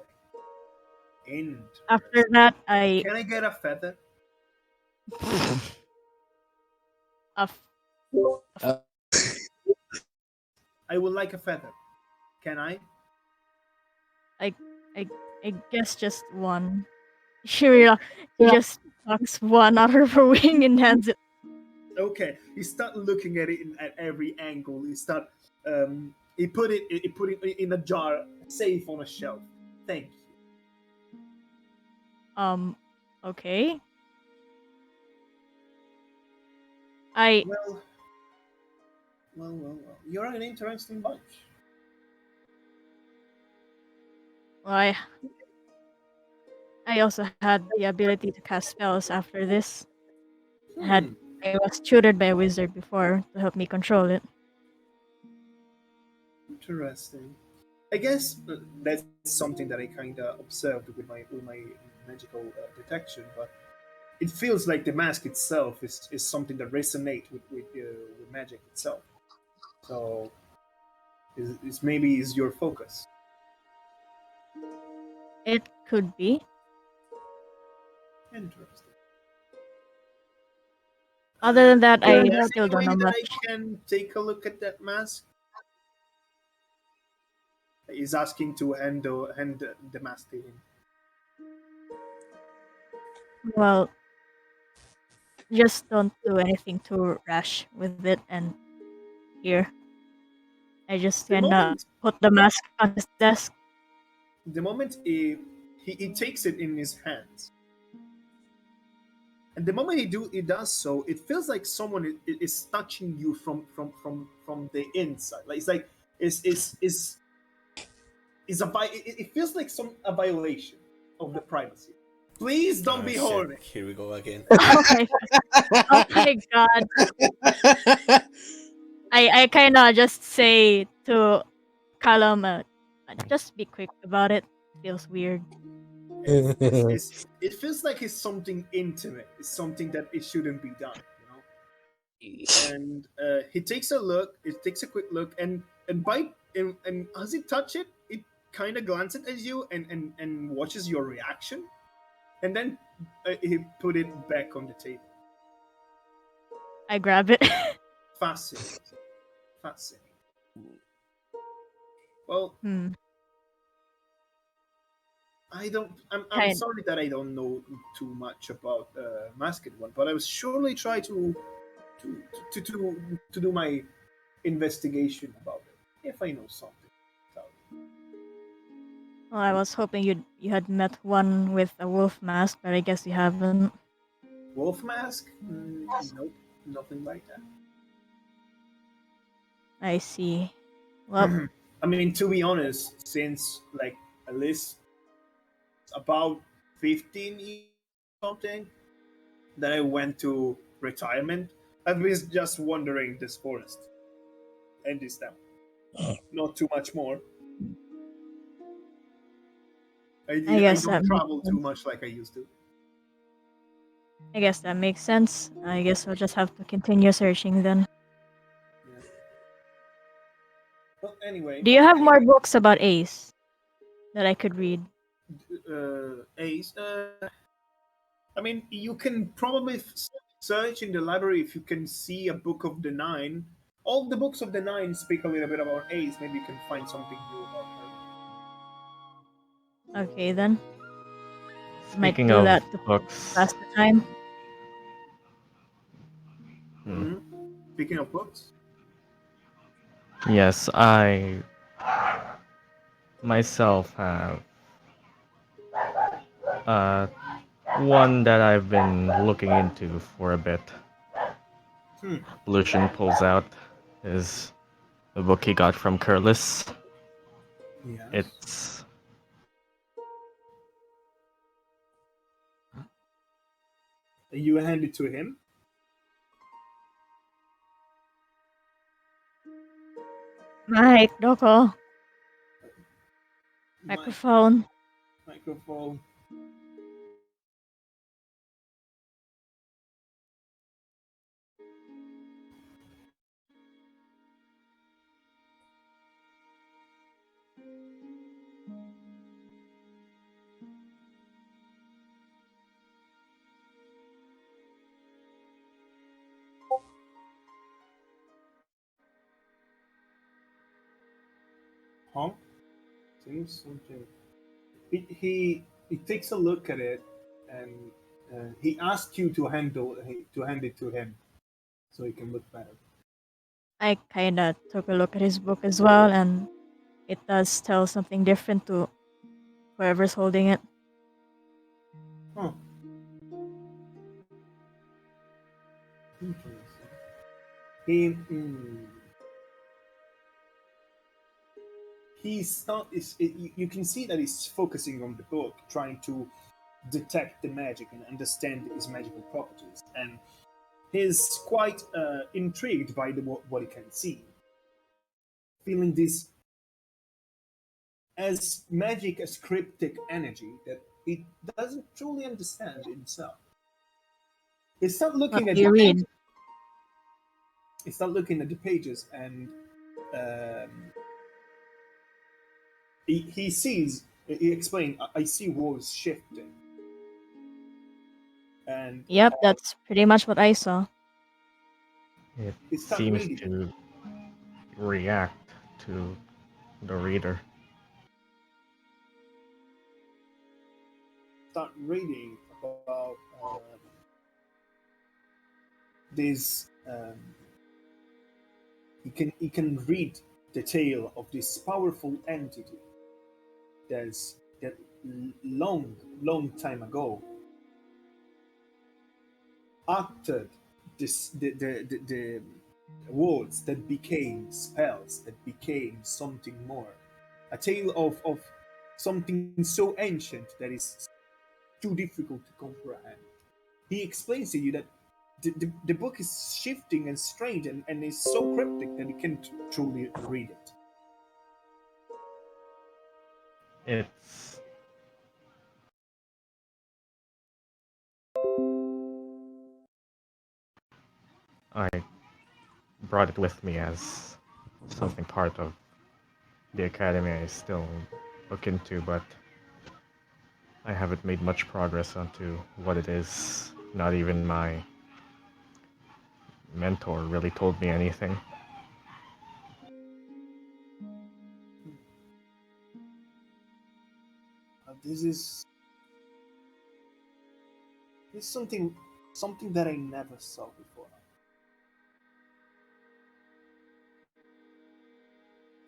Interesting. After that, I Can I get a feather? a f- I would like a feather. Can I? I I I guess just one. She just plucks one out of her wing and hands it. Okay. He start looking at it at every angle. He put it in a jar, safe on a shelf. Thank you. Um, okay. I Well, you're an interesting bunch. well, I also had the ability to cast spells after this. Hmm. I was tutored by a wizard before to help me control it. Interesting. I guess that's something that I kind of observed with my magical detection, but it feels like the mask itself is something that resonates with magic itself. So is maybe is your focus. It could be. Interesting. Other than that, Is I there still any don't way know that I much. can take a look at that mask? He's asking to hand the mask to him. Well, just don't do anything too rash with it. And here, I just The kinda moment, put the mask on his desk. the moment he takes it in his hands, and the moment he does so, it feels like someone is touching you from the inside. Like it's like it feels like a violation of the privacy. Please don't Oh be shit! horny. Here we go again. Oh my, oh my god! I kind of just say to Callum, just be quick about it. Feels weird. It feels like it's something intimate. It's something that it shouldn't be done. And he takes a look. It takes a quick look, and bite and as he touch it, it kind of glances at you and watches your reaction, and then he put it back on the table. I grab it. Fascinating, fascinating. Well, Hmm. I don't. I'm Kind. sorry that I don't know too much about Masked One, but I will surely try to to do my investigation about it if I know something. Well, I was hoping you had met one with a wolf mask, but I guess you haven't. Wolf mask? Nope, nothing like I see. Well, that. I mean, to be honest, since like at least about 15 years something that I went to retirement, I've been just wandering this forest and this town. Not too much more. I I guess don't that makes travel too sense. much like I used to. I guess that makes sense. I guess we'll just have to continue searching then. Yeah. Well, anyway, Do you have more books about Ace that I could read? Ace. I mean, you can probably search in the library if you can see a book of the nine. All the books of the nine speak a little bit about Ace. Maybe you can find something new about Okay then. Might Speaking do of that to books, pass the time. her. hmm, Speaking of books, yes, I myself have uh, one that I've been looking into for a bit. hmm. Lucian pulls out is the book he got from Curlis. Yes. It's You hand it to him. Mike, Doko, Mic- microphone. Microphone. Huh? Seems something. He takes a look at it, and he asks you to hand it to him so he can look better. I kinda took a look at his book as well, and it does tell something different to whoever's holding it. Huh. Interesting. He he's not. You can see that he's focusing on the book, trying to detect the magic and understand its magical properties, and he's quite intrigued by what he can see, feeling this as magic as cryptic energy that he doesn't truly understand himself. He start What looking at do the you read? pages. He start looking at the pages, and um, he sees. He explained, "I see walls shifting," and Yep, that's pretty much what I saw. it he start seems reading. to react to the reader. Start reading about this he can read the tale of this powerful entity that long time ago uttered the words that became spells, that became something more. A tale of something so ancient that is too difficult to comprehend. He explains to you that the book is shifting and strange and is so cryptic that you can't truly read it. It's I brought it with me as something part of the academy I still look into, but I haven't made much progress onto what it is. Not even my mentor really told me anything. This is something that I never saw before.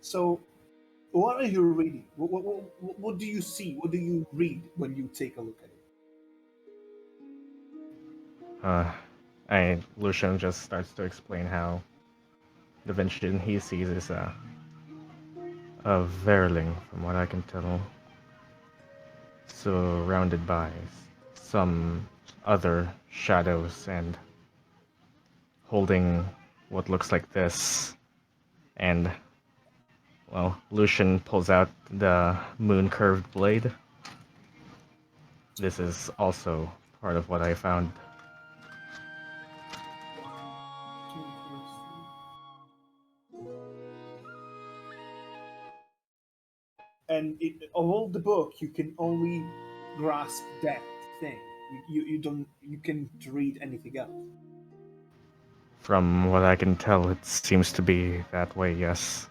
So, what are you reading? What do you see? What do you read when you take a look at it? Lucian just starts to explain how the vision he sees is a Veirling, from what I can tell, surrounded by some other shadows and holding what looks like this. And, well, Lucian pulls out the moon curved blade. This is also part of what I found. And of all the book, you can only grasp that thing. You can't read anything else. From what I can tell, it seems to be that way, yes.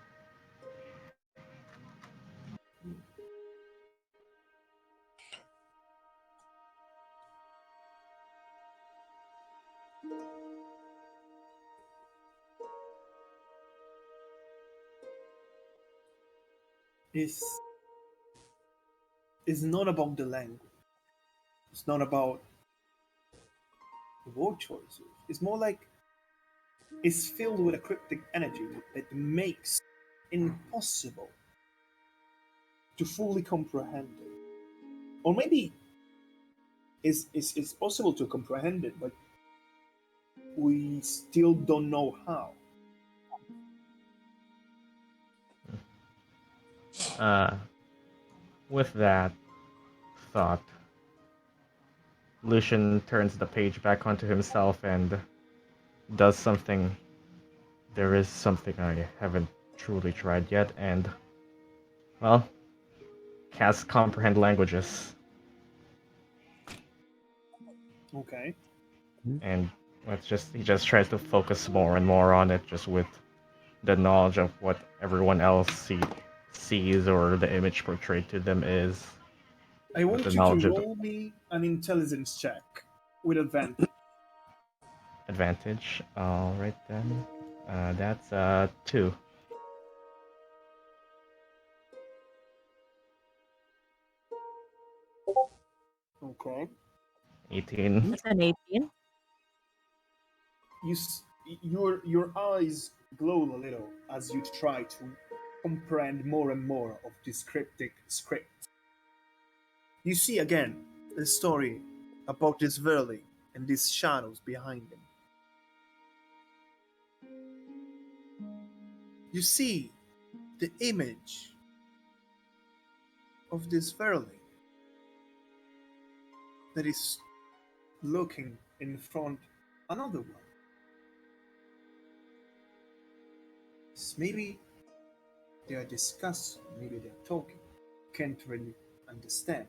It's it's not about the language. It's not about the word choices. It's more like it's filled with a cryptic energy that makes impossible to fully comprehend it. Or maybe it's possible to comprehend it, but we still don't know how. Uh, with that thought, Lucian turns the page back onto himself and does something. There is something I haven't truly tried yet, and, well, casts comprehend languages. Okay. And he just tries to focus more and more on it, just with the knowledge of what everyone else sees or the image portrayed to them is. I With the want you to knowledge of the roll me an intelligence check with advantage. advantage. All right then, that's 2. Okay. 18. That's an 18. Your eyes glow a little as you try to comprehend more and more of this cryptic script. You see again the story about this Veirling and these shadows behind him. You see the image of this Veirling that is looking in front another one. Maybe they are discussing, maybe they're talking. Can't really understand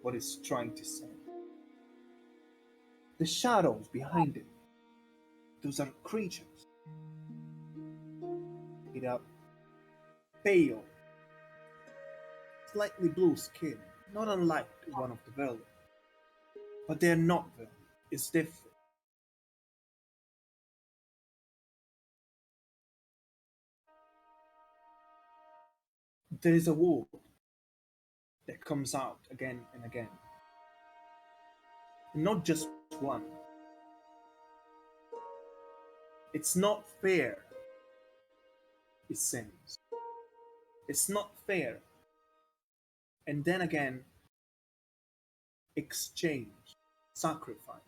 what it's trying to say. The shadows behind it, those are creatures with a pale, slightly blue skin, not unlike one of the Veirling. But they're not Veirling, it's different. there is a word that comes out again and again. Not just one. It's not fair, it seems. It's not fair. And then again, exchange, sacrifice.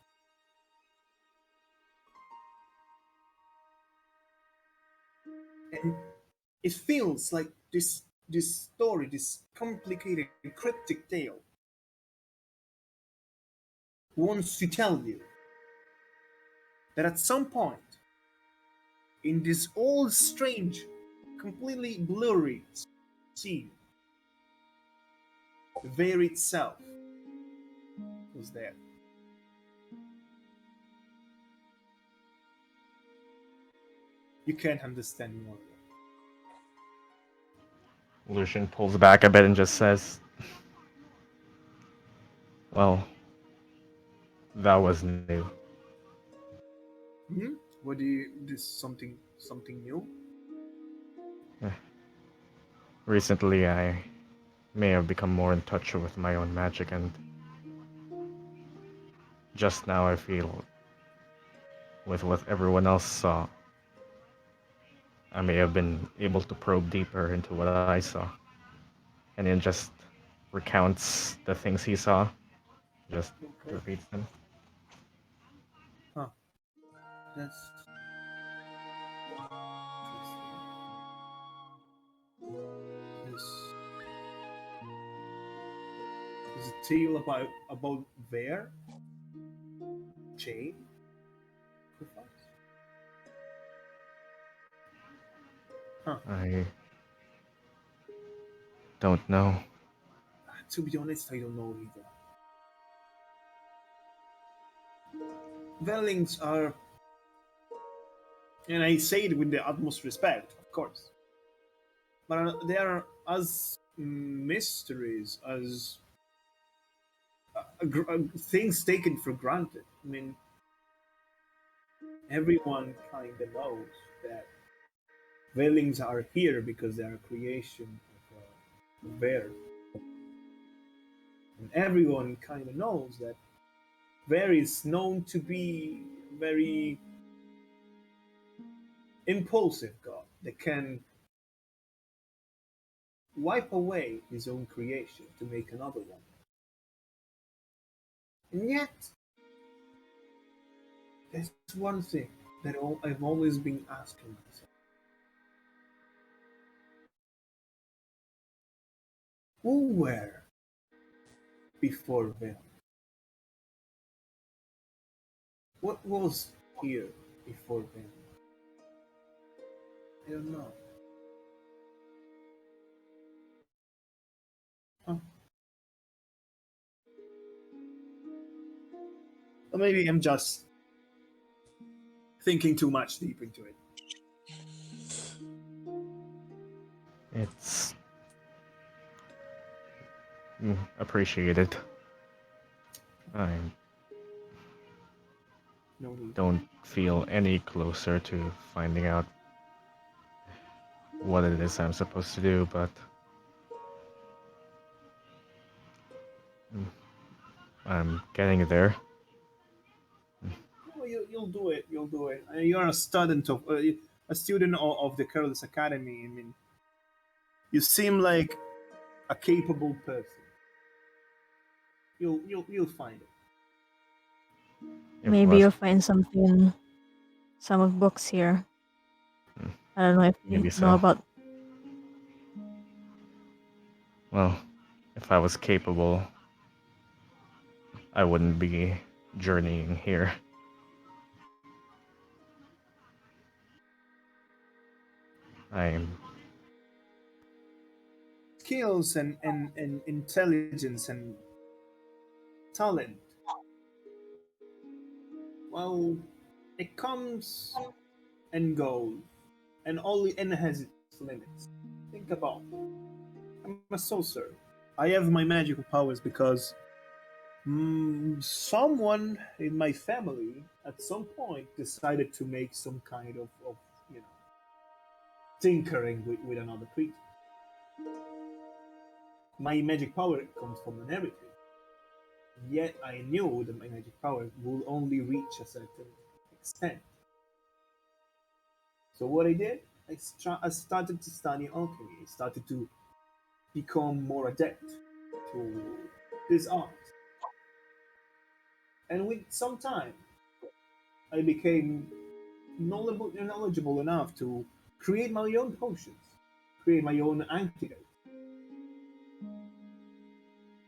And it feels like this story, this complicated, cryptic tale, wants to tell you that at some point, in this all strange, completely blurry scene, the Veil itself was there. You can't understand more. Lucian pulls back a bit and just says, well, that was new. Hmm? What do you? This something new? Recently, I may have become more in touch with my own magic, and just now I feel, with what everyone else saw, I may have been able to probe deeper into what I saw. And then just recounts the things he saw, just Okay. repeats them. Huh. That's interesting. Is a tale about Veir? Chain? Sacrifice? Huh. I don't know. To be honest, I don't know either. Veilings are, and I say it with the utmost respect, of course, but they are as mysteries as things taken for granted. I mean, everyone kind of knows that Veilings are here because they are a creation of Veir. And everyone kind of knows that Veir is known to be very impulsive god that can wipe away his own creation to make another one. And yet, there's one thing that I've always been asking myself. Who were before Veil? What was here before Veil? I don't know. Huh. Or maybe I'm just thinking too much deep into it. It's appreciated. I No need. don't feel any closer to finding out what it is I'm supposed to do, but I'm getting there. Oh, you'll do it. You'll do it. You're a student of the Careless Academy. I mean, you seem like a capable person. You'll find it. If Maybe was you'll find something, some of books here. I don't know if you maybe know so. about. Well, if I was capable, I wouldn't be journeying here. I'm Skills and intelligence and talent. Well, it comes and goes, and has its limits. Think about it. I'm a sorcerer. I have my magical powers because someone in my family at some point decided to make some kind of tinkering with another creature. My magic power comes from an heritage. Yet I knew that my magic power will only reach a certain extent. So what I did, I started to study alchemy. I started to become more adept to this art. And with some time, I became knowledgeable enough to create my own potions, create my own antidote.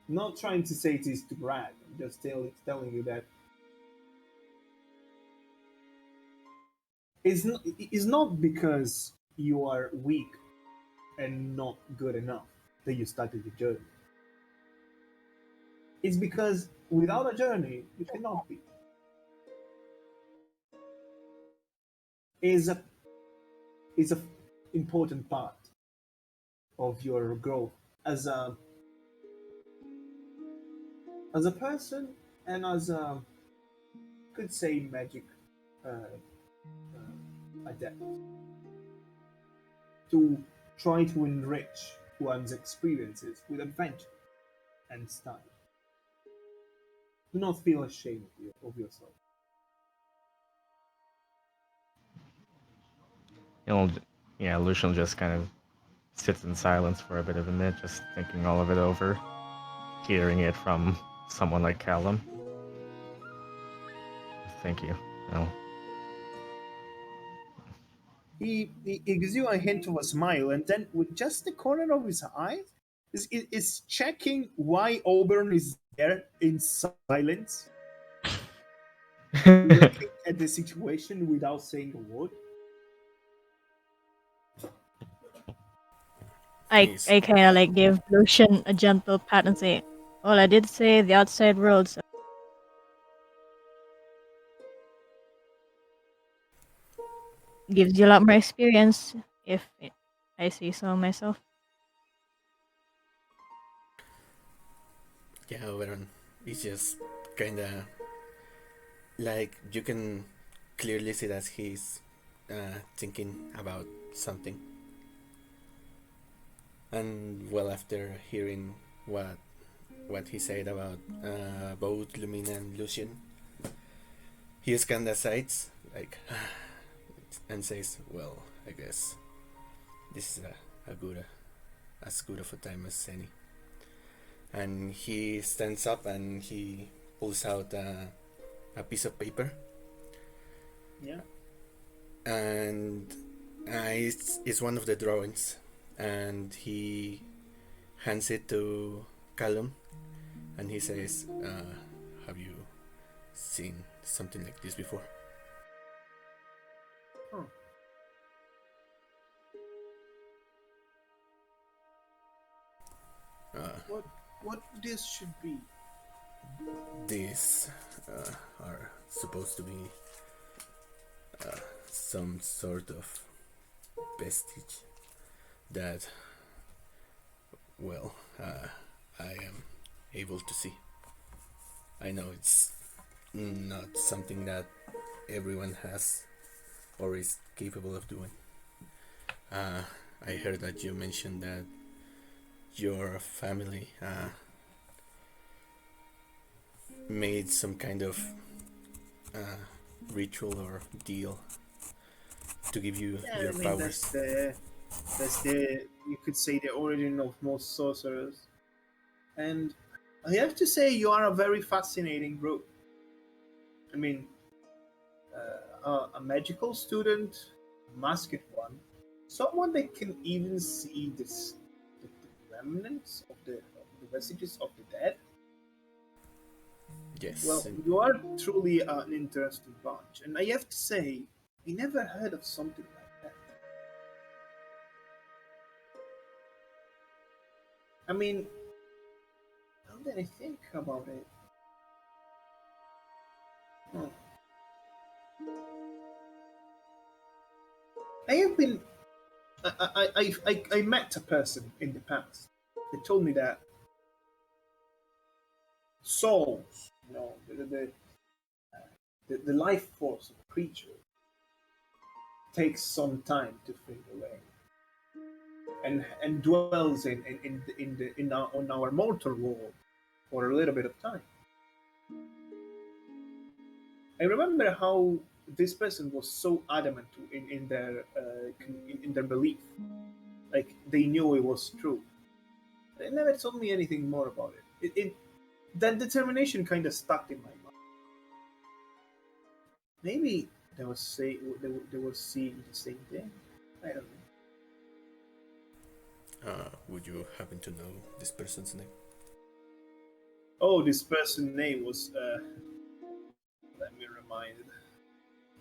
Not trying to say this to brag, I'm just telling you that it's not because you are weak and not good enough that you started the journey. It's because without a journey, you cannot be. Is a is a important part of your growth as a person and as a could say magic uh, adept to try to enrich one's experiences with adventure and style. Do not feel ashamed of yourself. He'll, yeah, Lucian just kind of sits in silence for a bit of a minute, just thinking all of it over, hearing it from someone like Callum. Thank you. Well, He gives you a hint of a smile, and then with just the corner of his eye, is checking why Oberon is there in silence, looking at the situation without saying a word. He's I kind of like give Lucian a gentle pat and say, "Well, I did say the outside world, so gives you a lot more experience if I say so myself." yeah, Oberon. He's just kinda like you can clearly see that he's thinking about something. And well, after hearing what he said about both Lumine and Lucian, he is kinda sighs like and says, "Well, I guess this is a good as good of a time as any." And he stands up and he pulls out a piece of paper, Yeah. and it's one of the drawings, and he hands it to Callum, and he says, "Have you seen something like this before?" Huh. What this should be? These are supposed to be some sort of vestige that, well, I am able to see. I know it's not something that everyone has or is capable of doing. I heard that you mentioned that your family made some kind of ritual or deal to give you Yeah, your I mean powers. that's the you could say the origin of most sorcerers. And I have to say you are a very fascinating group. I mean, a magical student, a masked one, someone that can even see the remnants of the vestiges of the dead. Yes, Well, and you are truly an interesting bunch, and I have to say, I never heard of something like that. I mean, now that I think about it, hmm, I have been. I met a person in the past. They told me that souls, the life force of a creature, takes some time to fade away. and dwells on our mortal world for a little bit of time. I remember how this person was so adamant in their belief, like they knew it was true. They never told me anything more about it. That determination kind of stuck in my mind. Maybe they were seeing the same thing. I don't know. Would you happen to know this person's name? Oh, this person's name was. Let me remind.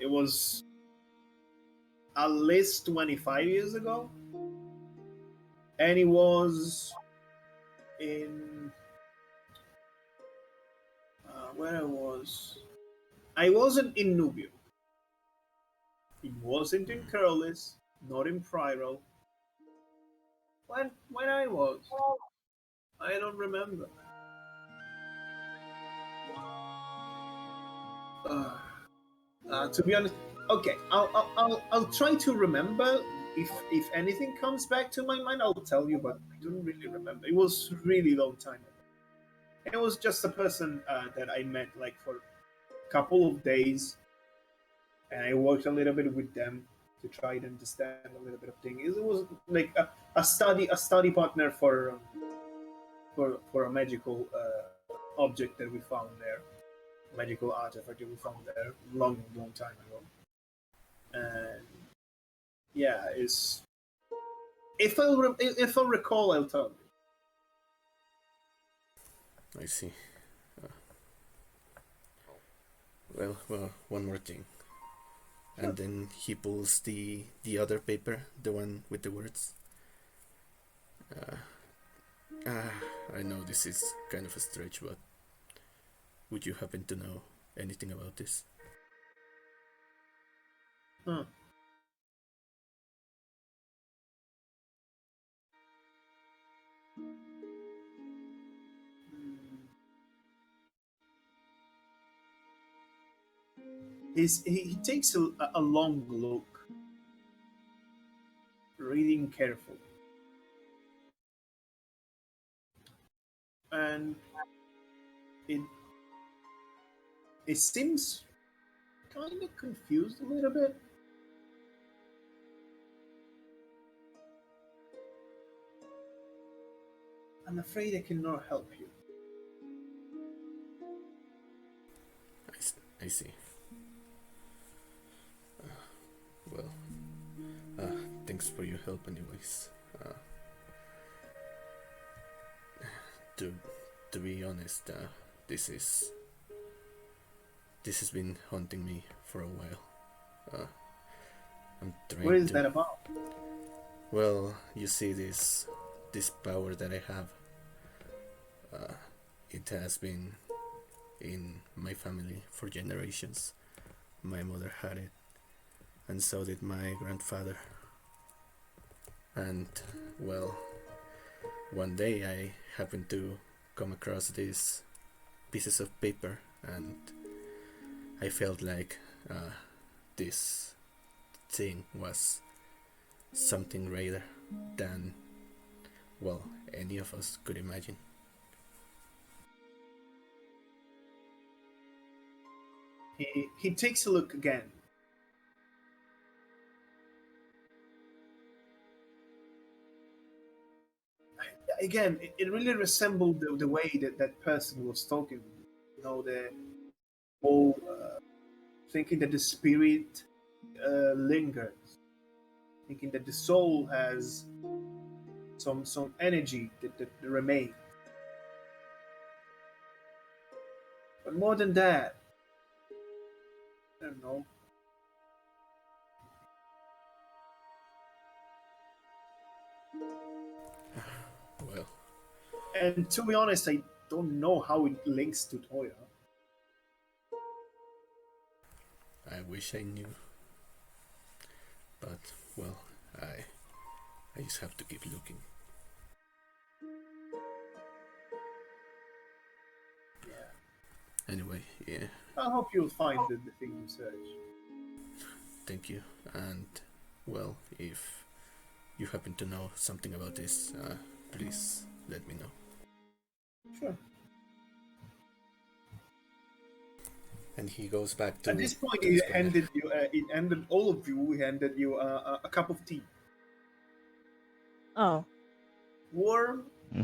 It was at least 25 years ago, and it was in where I was. I wasn't in Nubioc. It wasn't in Curlis, not in Phriirotha. When I was, I don't remember. To be honest, okay, I'll try to remember. If anything comes back to my mind, I'll tell you. But I don't really remember. It was really long time ago. It was just a person that I met like for a couple of days, and I worked a little bit with them to try to understand a little bit of things. It was like a study partner for a magical object that we found there, magical artifact that we found there long time ago. And yeah, it's if I recall, I'll tell you. I see. Well, one more thing. And then he pulls the other paper, the one with the words. I know this is kind of a stretch, but would you happen to know anything about this? Huh. He takes a long look, reading carefully, and it seems kind of confused a little bit. I'm afraid I cannot help you. I see. Well, thanks for your help anyways. To be honest, this has been haunting me for a while. I'm trying What is to... that about? Well, you see this power that I have. It has been in my family for generations. My mother had it, and so did my grandfather. And well, one day I happened to come across these pieces of paper, and I felt like this thing was something greater than, well, any of us could imagine. He takes a look again. Again, it really resembled the way that person was talking. You know, the whole thinking that the spirit lingers, thinking that the soul has some energy that remains. But more than that, I don't know. Well, And to be honest, I don't know how it links to Toya. I wish I knew, but well, I just have to keep looking. Anyway, yeah, I hope you'll find the thing you search. thank you. And well, if you happen to know something about this, please let me know. Sure. And he goes back to At this point, his corner. it handed all of you. He handed you a cup of tea, Oh, warm, Hmm.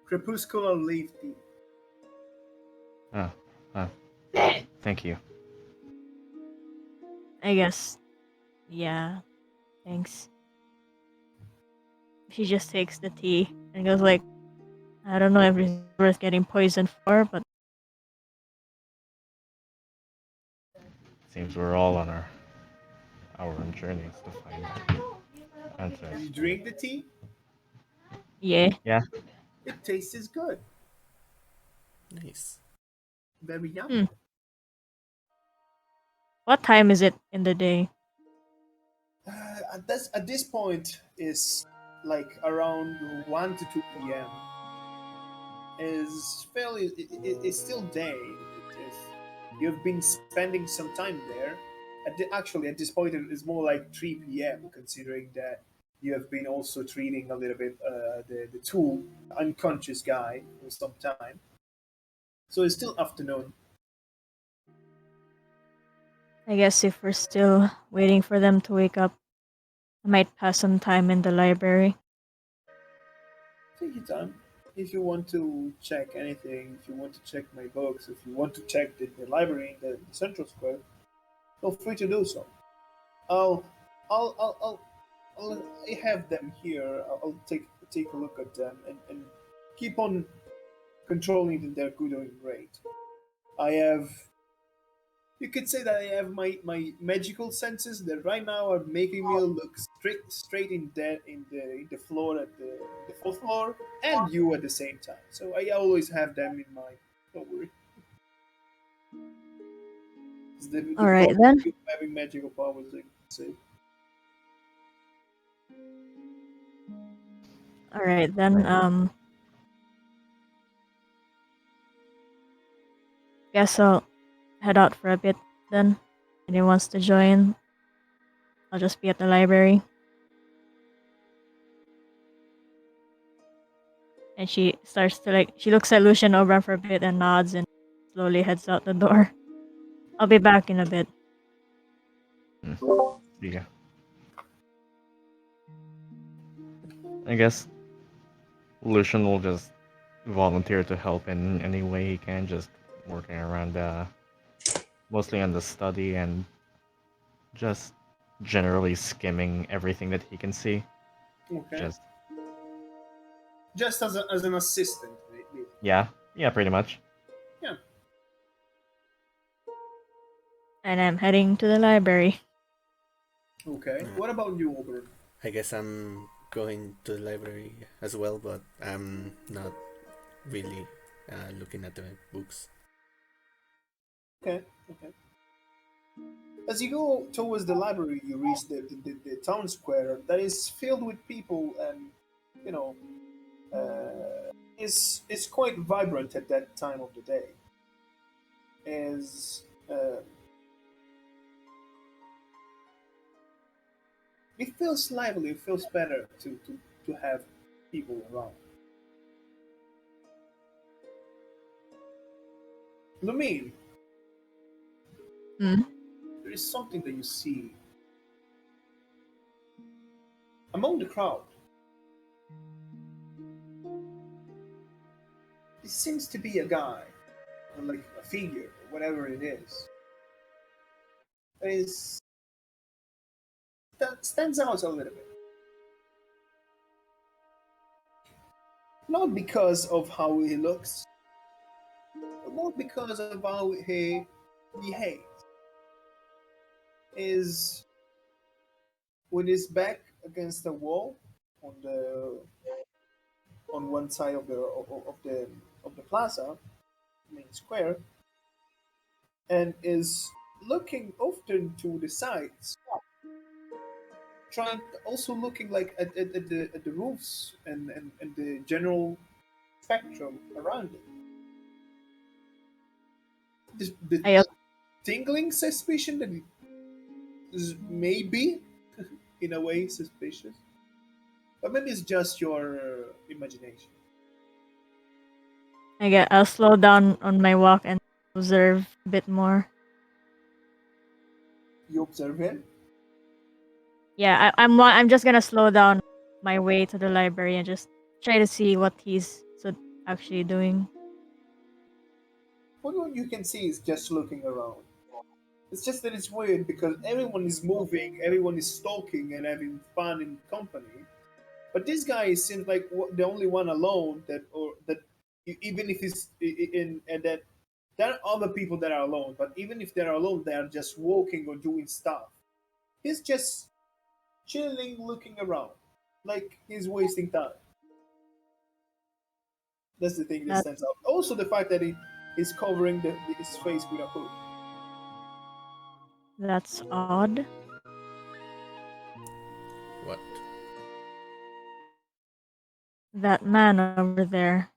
crepuscular leaf tea. Oh, oh. Thank you. I guess. Yeah. Thanks. She just takes the tea and goes like, I don't know if it's worth getting poisoned for, but Seems we're all on our own journeys to find answers. You drink the tea. yeah. Yeah. It tastes good. Nice. Very yummy. Hmm. What time is it in the day? At this point is like around 1 to 2 p.m. Is fairly it's still day. You've been spending some time there. Actually, at this point, it is more like 3 p.m. Considering that you have been also treating a little bit the two unconscious guy for some time. So it's still afternoon. I guess if we're still waiting for them to wake up, I might pass some time in the library. Take your time. If you want to check anything, if you want to check my books, if you want to check the library in the central square, feel free to do so. I'll, I'll, I'll, I'll, I have them here. I'll take a look at them and keep on controlling their good or great. I have. You could say that I have my magical senses that right now are making me look straight in the floor at the fourth floor and you at the same time. So I always have them in mind. Don't worry. It's the Alright difficulty then. of having magical powers, I could say. Alright then. Right. Guess I'll head out for a bit then. Anyone wants to join? I'll just be at the library. And she starts to she looks at Lucian Oberon for a bit and nods and slowly heads out the door. I'll be back in a bit. Yeah. I guess Lucian will just volunteer to help in any way he can, just working around mostly on the study and just generally skimming everything that he can see. Okay. Just As an assistant, maybe. yeah, pretty much. Yeah. And I'm heading to the library. Okay. What about you, Aubryn? I guess I'm going to the library as well, but I'm not really looking at the books. Okay. Okay. As you go towards the library, you reach the town square that is filled with people, and you know, is quite vibrant at that time of the day. Is It feels lively. It feels better to have people around. Lumine, Hmm? there is something that you see among the crowd. It seems to be a guy, or like a figure, or whatever it is that stands out a little bit. Not because of how he looks, but more because of how he behaves. Is with his back against the wall on the on one side of the plaza, main square, and is looking often to the sides, trying also looking like at the roofs and the general spectrum around it. The I tingling suspicion that is maybe in a way suspicious. but maybe it's just your imagination. I'll slow down on my walk and observe a bit more. You observe him. Yeah, I'm just gonna slow down my way to the library and just try to see what he's actually doing. What you can see is just looking around. It's just that it's weird because everyone is moving, everyone is talking and having fun in company. But this guy seems like the only one alone that even if he's in and that there are other people that are alone, but even if they're alone, they are just walking or doing stuff. He's just chilling, looking around, like he's wasting time. That's the thing that That stands out. Also, the fact that he's covering his face with a hood. that's odd. What? That man over there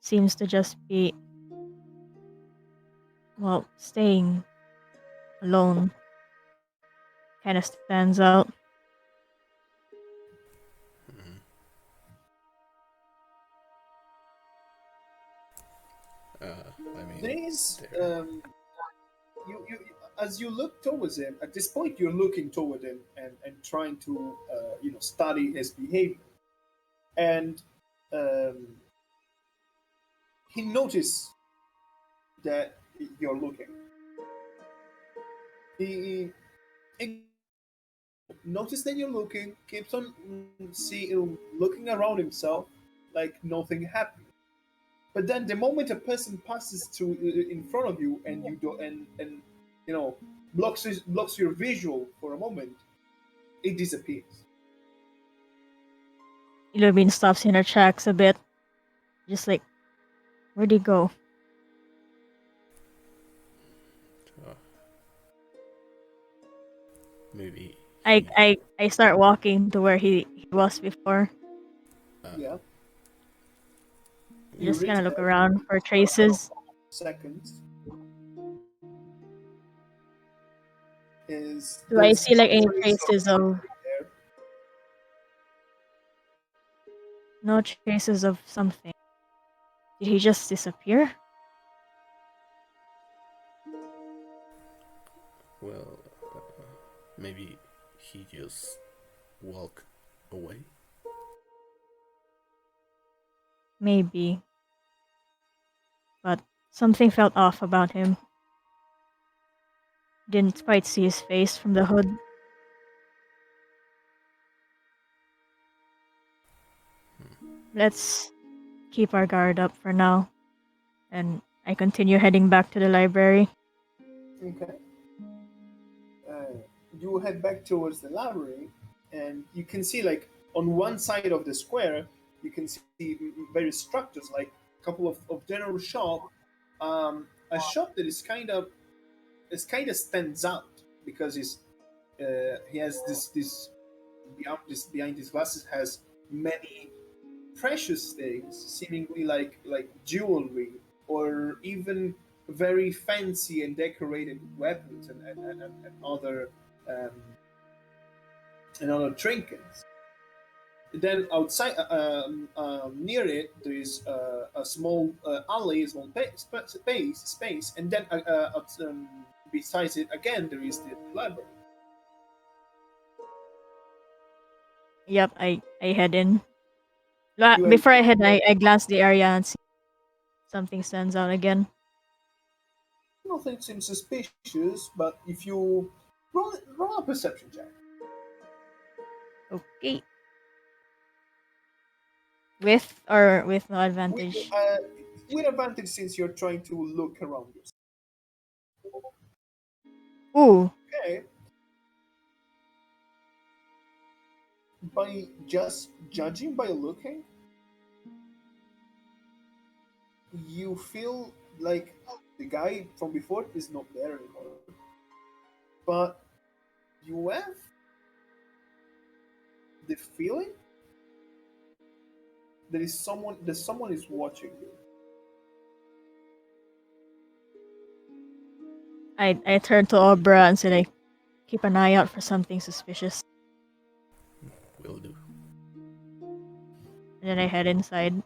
seems to just be, well, staying alone. Kind of stands out. Hmm. I There mean, is there. you as you look towards him. At this point, you're looking toward him and trying to study his behavior, and um, he noticed that you're looking. He notice that you're looking, keeps on looking around himself like nothing happened. But then the moment a person passes through in front of you and you do and you know blocks your visual for a moment, it disappears. Lumine stops in her tracks a bit, just like, where'd he go? Uh, maybe I he. I I start walking to where he was before. Uh, Yeah, I you just kind reach of look there around for for a couple traces. of seconds. Is Do I there's see like no any trace of traces of anything there? no traces of something? Did he just disappear? well, maybe he just walked away. Maybe, but something felt off about him. Didn't quite see his face from the hood. Let's keep our guard up for now, and I continue heading back to the library. Okay. Uh, you head back towards the library, and you can see like on one side of the square, you can see various structures, like a couple of general shop, a shop that is kind of stands out because he has behind his glasses has many precious things, seemingly like jewelry or even very fancy and decorated weapons and um, other trinkets. Then outside, near it, there is a small alley, a small space, and then besides it, again, there is the library. Yep, I head in. You had Before I head, I glance the area and see something stands out again. nothing seems suspicious, but if you roll a perception check. Okay. With or with no with, advantage? uh, with advantage since you're trying to look around you. Ooh, Okay, by just judging by looking, you feel like the guy from before is not there anymore. But you have the feeling that someone is watching you. I turn to Oberon and say, like, keep an eye out for something suspicious. Will do. Then I head inside.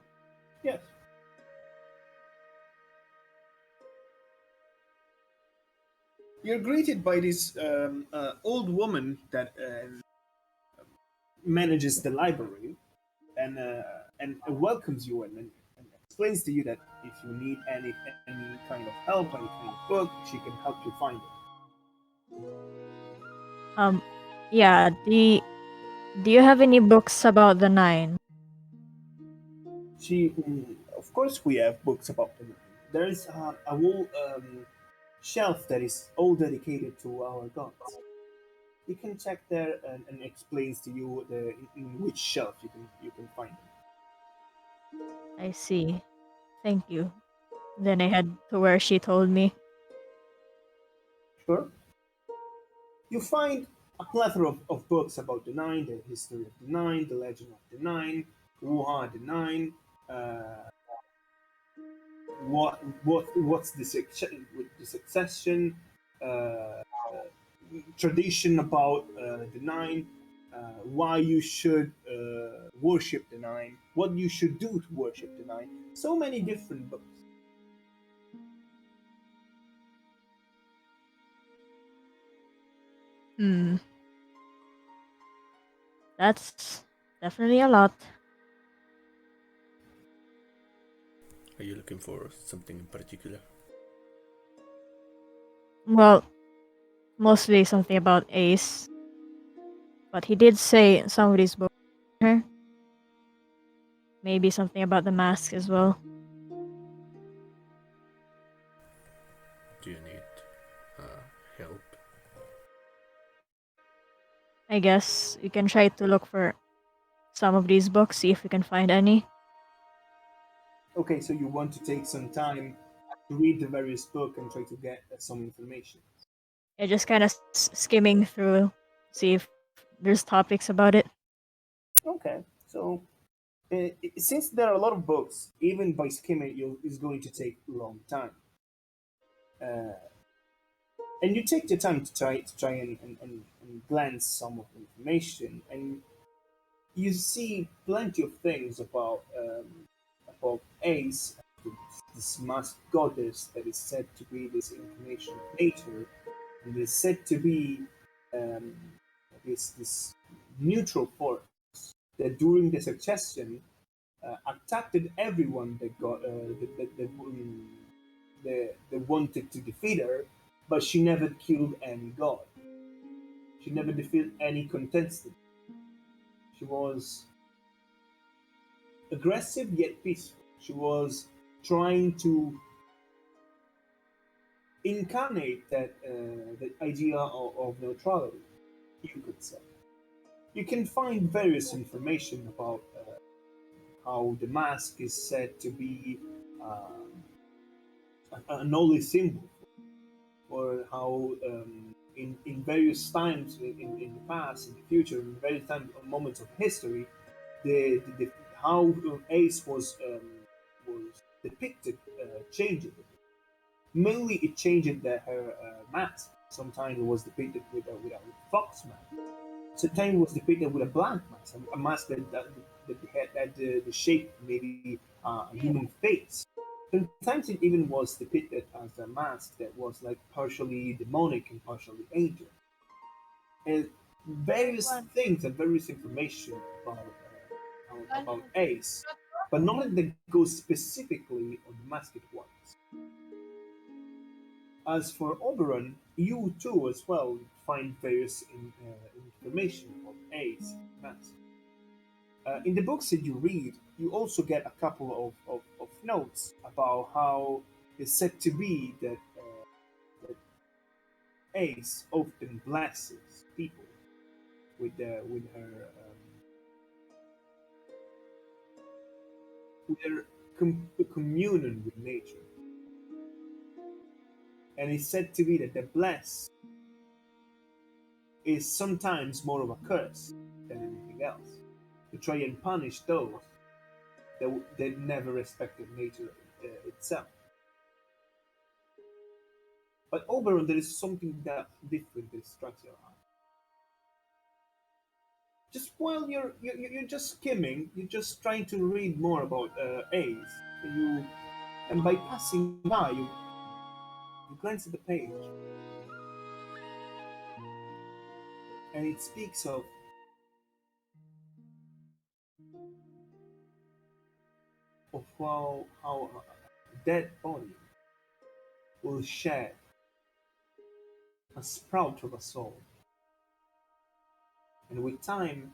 Yes. You're greeted by this old woman that manages the library and welcomes you and explains to you that if you need any kind of help, any kind of book, she can help you find it. Um, yeah. Do you have any books about the nine? Of course, we have books about them. There is a whole shelf that is all dedicated to our gods. You can check there and explains to you in which shelf you can find them. I see. Thank you. Then I head to where she told me. Sure. You find a plethora of books about the Nine, the history of the Nine, the legend of the Nine, who are the Nine, uh, what's the succession, tradition about the Nine, why you should worship the Nine, what you should do to worship the Nine. So many different books. Hmm. That's definitely a lot. Are you looking for something in particular? Well, mostly something about Ace. But he did say some of these books. Maybe something about the mask as well. Do you need help? I guess we can try to look for some of these books, see if we can find any. Okay, so you want to take some time to read the various book and try to get some information. Yeah, just kind of skimming through, see if there's topics about it. Okay, so since there are a lot of books, even by skimming, is going to take a long time. Uh, and you take the time to try and glance some of the information, and you see plenty of things about Ace, this masked goddess that is said to be this incarnation of nature, and is said to be um, this neutral force that during the succession attacked everyone that wanted to defeat her, but she never killed any god. She never defeated any contestant. She was aggressive yet peaceful. She was trying to incarnate that idea of neutrality, you could say. You can find various information about how the mask is said to be an holy symbol, or how in various times in the past, in the future, in various times, moments of history, the how Ace was depicted changed. Mainly, it changed her mask. Sometimes it was depicted with a fox mask. Sometimes it was depicted with a blank mask, a mask that had the shape maybe a human face. Sometimes it even was depicted as a mask that was like partially demonic and partially angel. And various things and various information about Ace, but none that goes specifically on the masked ones. As for Oberon, you too as well find various information about Ace mask. In the books that you read, you also get a couple of notes about how it's said to be that Ace often blesses people with her communion with nature, and it's said to be that the bless is sometimes more of a curse than anything else, to try and punish those that never respected nature itself. But Oberon, there is something that different that strikes your eye. just while you're just skimming, you're just trying to read more about Ace, and by passing by, you glance at the page, and it speaks of how a dead body will shed a sprout of a soul, and with time,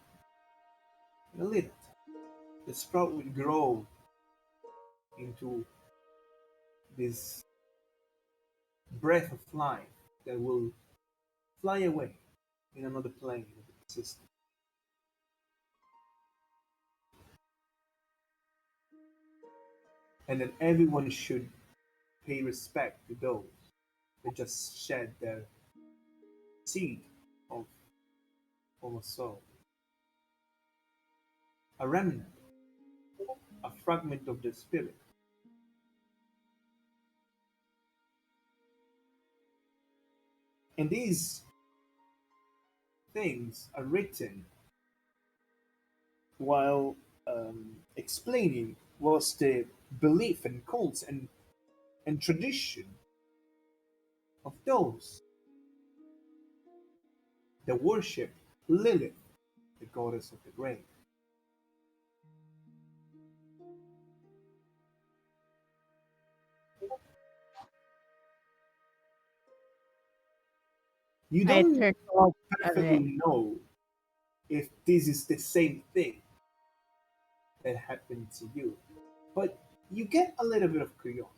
in a little time, the sprout will grow into this breath of life that will fly away in another plane of existence. And then everyone should pay respect to those that just shed their seed of, of a soul. A remnant, a fragment of the spirit. And these things are written while explaining was the belief and cults and tradition of those that worship Lilith, the goddess of the grave. You I don't turn to Aubryn. perfectly know if this is the same thing that happened to you, but you get a little bit of curiosity.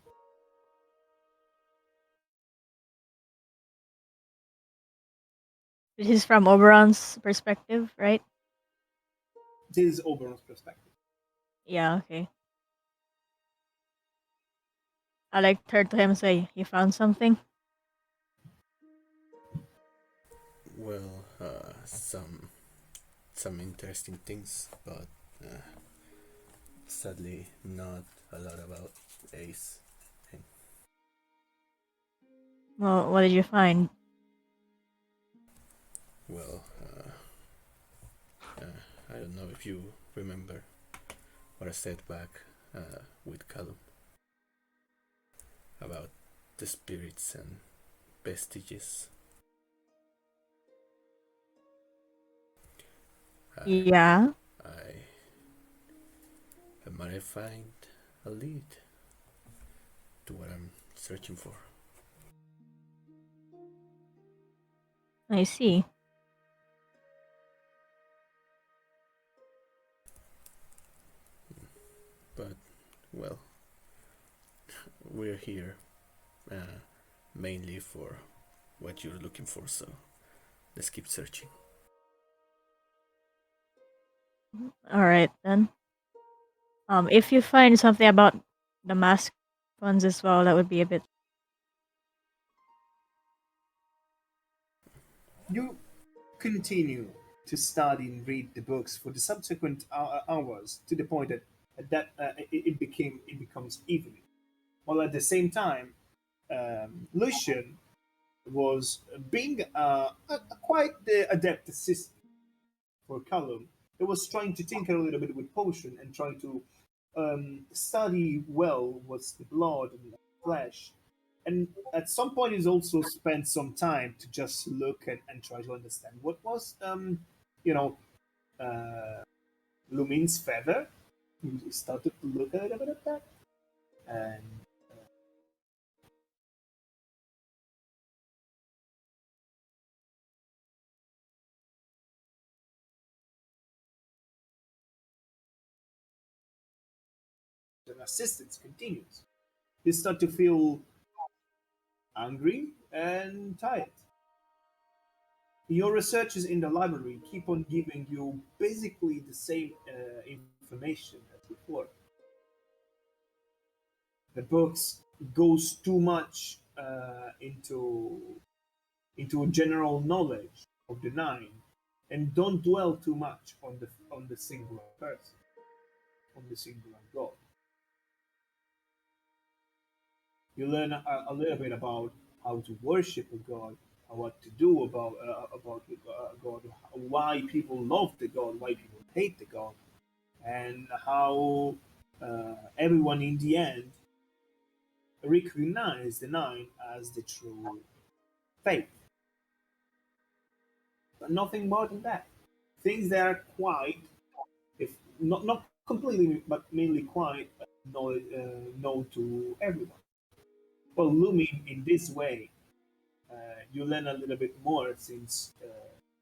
This is from Oberon's perspective, right? This is Oberon's perspective. Yeah, okay. I like turn to him and say, "You found something?" Well, some interesting things, but uh, sadly not a lot about Ace. And, Well, what did you find? well, I don't know if you remember what I said back with Callum about the spirits and vestiges. Yeah. I might find a lead to what I'm searching for. I see. But, well, we're here mainly for what you're looking for, so let's keep searching. All right then. If you find something about the mask ones as well, that would be a bit. You continue to study and read the books for the subsequent hours to the point that it becomes evening. While at the same time, Lucian was being a quite adept assistant for Callum. He was trying to tinker a little bit with potion and trying to study well what's the blood and flesh. And at some point, he's also spent some time to just look at and try to understand what was, you know, uh, Lumine's feather. He started to look a little bit at that, and the assistance continues. You start to feel angry and tired. Your researchers in the library keep on giving you basically the same information as before. The books goes too much into general knowledge of the nine, and don't dwell too much on the singular person, on the singular god. You learn a little bit about how to worship a god, what to do about the god, why people love the god, why people hate the god, and how everyone in the end recognize the nine as the true faith. But nothing more than that. Things that are quite, if not completely, but mainly quite known to everyone. Well, Lumine in this way, you learn a little bit more since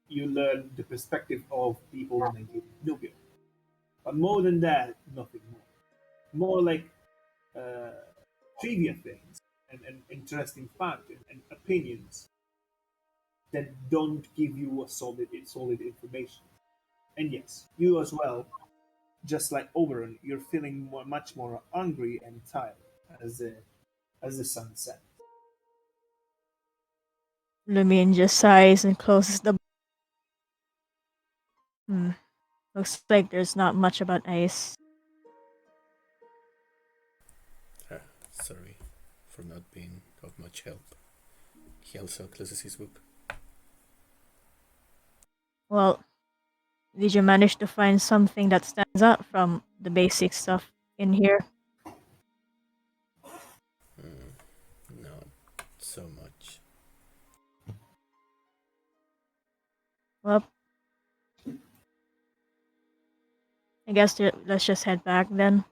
you learn the perspective of people native Nubioc. But more than that, nothing more. More like uh, trivia things and interesting facts and opinions that don't give you a solid information. And yes, you as well, just like Oberon, you're feeling much more hungry and tired as the sun sets. Lumine just sighs and closes the. Hmm. Looks like there's not much about ice. Sorry for not being of much help. He also closes his book. Well, did you manage to find something that stands out from the basic stuff in here? Not so much. Well, I guess let's just head back then.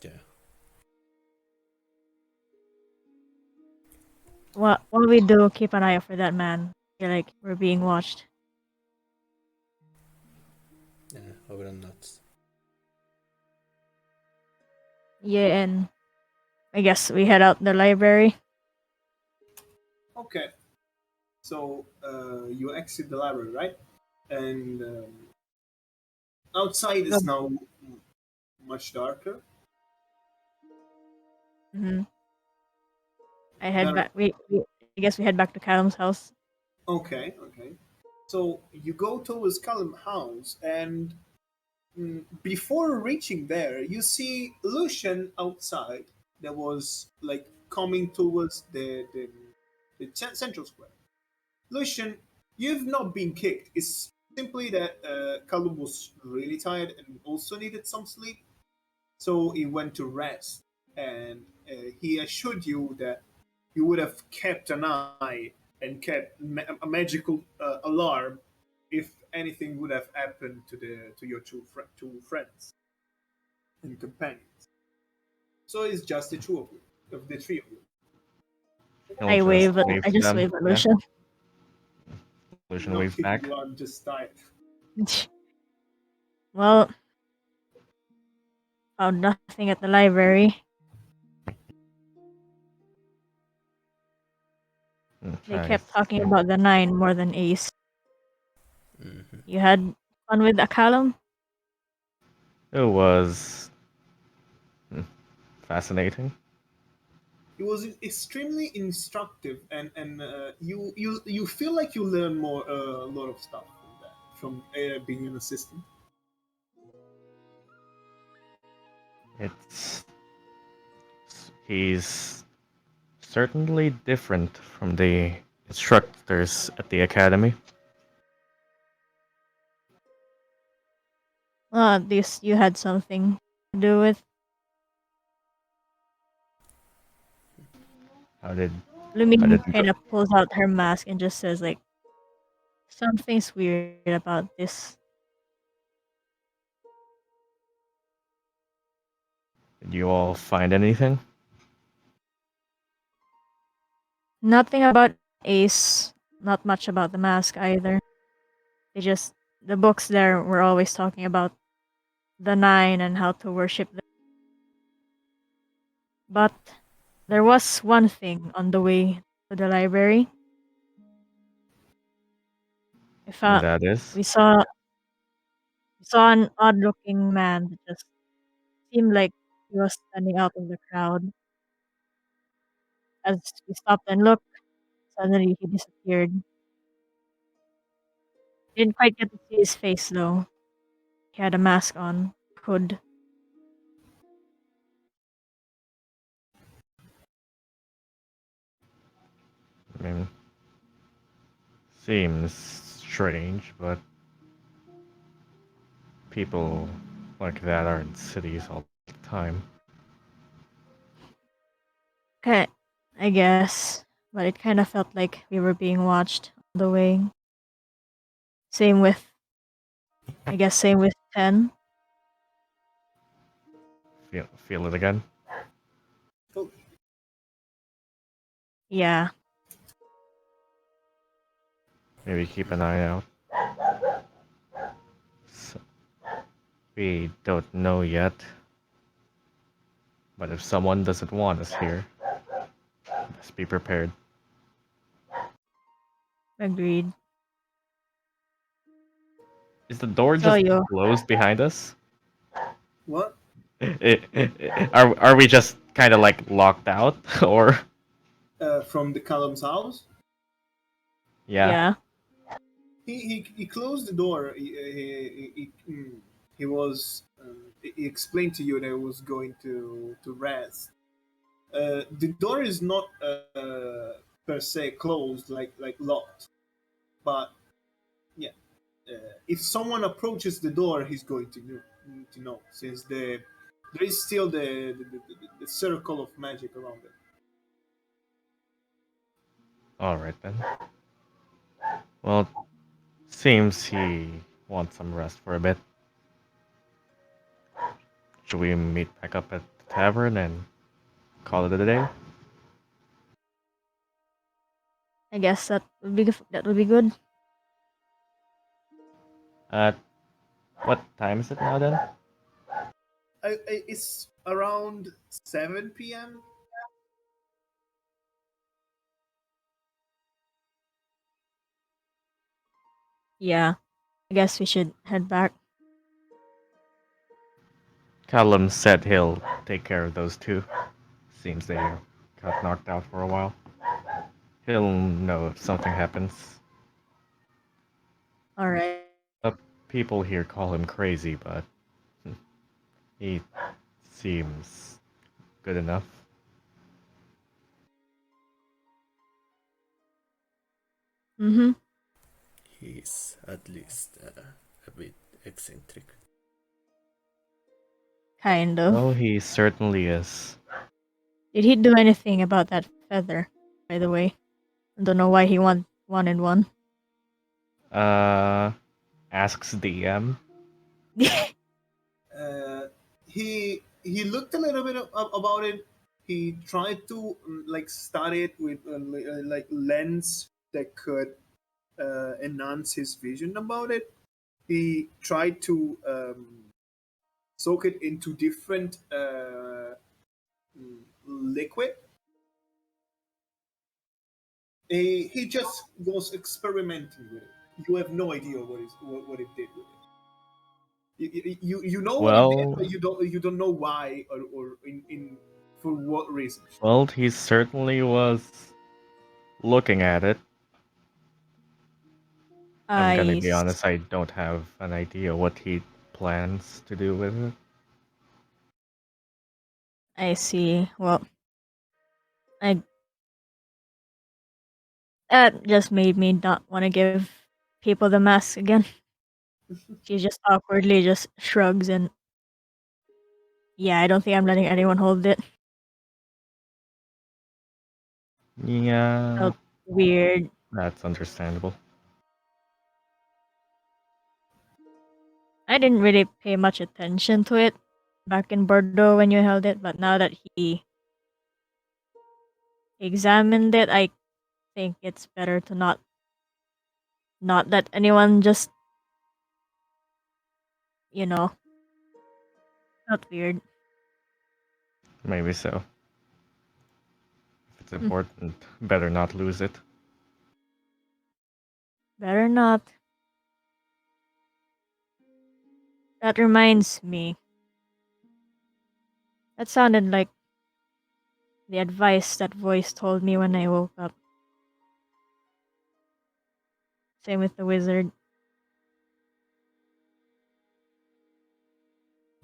Yeah. While we do, keep an eye out for that man. Feel like we're being watched. Yeah, Oberon nuts. Yeah, and I guess we head out the library. Okay, so you exit the library, right? And outside is now much darker. Mm-hmm. I head There, back. I guess we head back to Callum's house. okay. So you go towards Callum House, and before reaching there, you see Lucian outside. That was like coming towards the central square. Lucian, you've not been kicked. It's simply that Callum was really tired and also needed some sleep, so he went to rest. And he assured you that you would have kept an eye and kept a magical alarm if anything would have happened to your two friends and companions. So it's just the two of you, of the three of you. He'll just wave I to just them. wave at Yeah, Lucian. Lucian No, waves back. you are just tired. Well, found nothing at the library. They I kept talking think about the nine more than Ace. Mm-hmm. You had fun with a Callum? it was fascinating. It was extremely instructive, and you feel like you learn more a lot of stuff from that from being an assistant. It's he's certainly different from the instructors at the academy. Well, at least you had something to do with. How did how Lumine did kind of pulls out her mask and just says like, something's weird about this. did you all find anything? Nothing about Ace. Not much about the mask either. The books there were always talking about the nine and how to worship them. But there was one thing on the way to the library. I found That is. we saw we saw an odd looking man that just seemed like he was standing out of the crowd. As we stopped and looked, suddenly he disappeared. Didn't quite get to see his face though. He had a mask on, hood. I mean, seems strange, but people like that are in cities all the time. Okay, I guess. But it kind of felt like we were being watched on the way. Same with, I guess, same with 10. Feel it again? Oh, Yeah. Maybe keep an eye out. So, we don't know yet, but if someone doesn't want us here, let's be prepared. Agreed. Is the door So just you. closed behind us? what? Are we just kind of like locked out, or From the Callum's house? yeah? Yeah. He closed the door. He was he explained to you that he was going to rest. The door is not per se closed, like locked, but yeah, if someone approaches the door, he's going to know since there is still the circle of magic around it. All right then. Well, seems he wants some rest for a bit. Should we meet back up at the tavern and call it a day? I guess that would be good. Uh, what time is it now then? It's around 7 p.m. Yeah. I guess we should head back. Callum said he'll take care of those two. Seems they got knocked out for a while. He'll know if something happens. Alright. Uh, People here call him crazy, but he seems good enough. Mm-hmm. He's at least a bit eccentric. Kind of. Oh, he certainly is. Did he do anything about that feather, by the way? I don't know why he wanted one. Uh, asks DM. He looked a little bit about it. He tried to like study it with like lens that could enhance his vision about it. He tried to soak it into different liquid. He just was experimenting with it. You have no idea what it did with it. You know what it did, Well, but you don't know why or in for what reason. well, he certainly was looking at it. I'm gonna I, be s- honest, I don't have an idea what he plans to do with it. I see. Well, I that just made me not want to give people the mask again. She just awkwardly just shrugs and yeah, I don't think I'm letting anyone hold it. Yeah, Felt weird. that's understandable. I didn't really pay much attention to it back in Bordeaux when you held it, but now that he examined it, I think it's better to not let anyone just, you know, felt weird. Maybe so. If it's Hmm, important, better not lose it. better not. That reminds me. That sounded like the advice that voice told me when I woke up. Same with the wizard.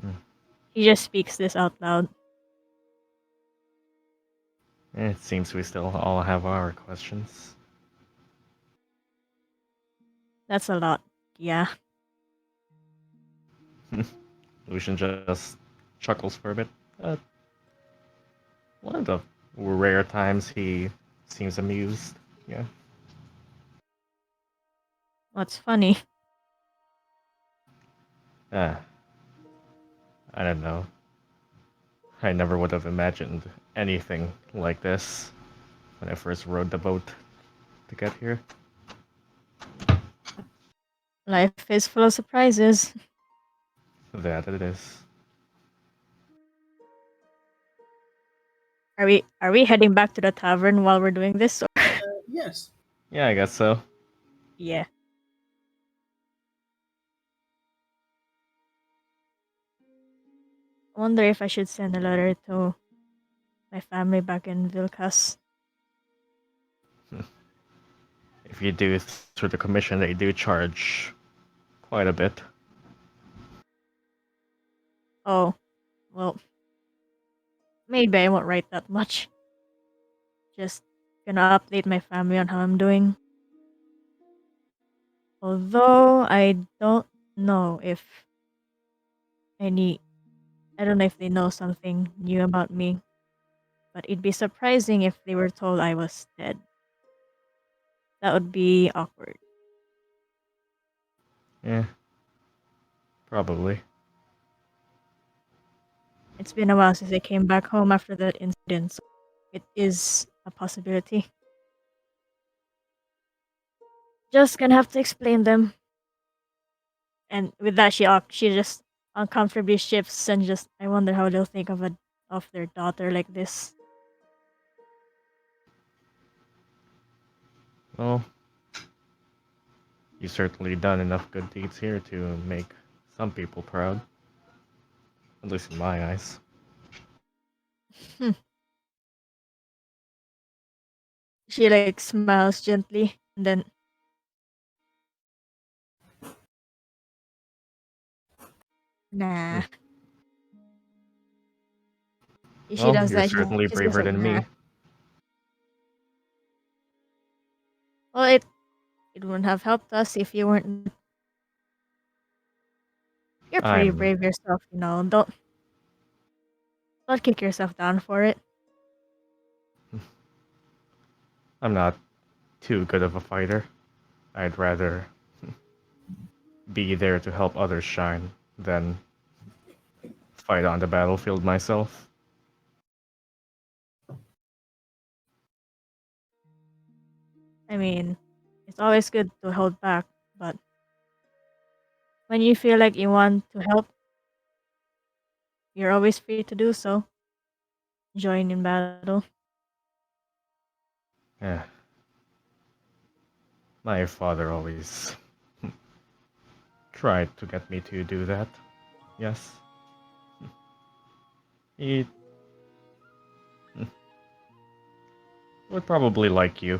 Hmm. He just speaks this out loud. It seems we still all have our questions. That's a lot. Yeah. Lucian just chuckles for a bit. One of the rare times he seems amused. Yeah. What's funny? Ah, I don't know. I never would have imagined anything like this when I first rode the boat to get here. Life is full of surprises. That it is. Are we heading back to the tavern while we're doing this? Or... Yes. Yeah, I guess so. Yeah. I wonder if I should send a letter to my family back in Vilkas. If you do through the commission, they do charge quite a bit. Oh, well, maybe I won't write that much. Just gonna update my family on how I'm doing. Although I don't know if any, I don't know if they know something new about me. But it'd be surprising if they were told I was dead. That would be awkward. Yeah, probably. It's been a while since I came back home after that incident, so it is a possibility. Just gonna have to explain them. And with that, she just uncomfortably shifts and just I wonder how they'll think of their daughter like this. Well, you've certainly done enough good deeds here to make some people proud. At least in my eyes. Hmm. She like smiles gently and then nah. Hmm. She Well, does you're that. certainly She says braver like than nah. me. Well, it wouldn't have helped us if you weren't. You're pretty I'm brave yourself, you know. Don't kick yourself down for it. I'm not too good of a fighter. I'd rather be there to help others shine than fight on the battlefield myself. I mean, it's always good to hold back, but when you feel like you want to help, you're always free to do so. Join in battle. Yeah. My father always tried to get me to do that. Yes. He would probably like you.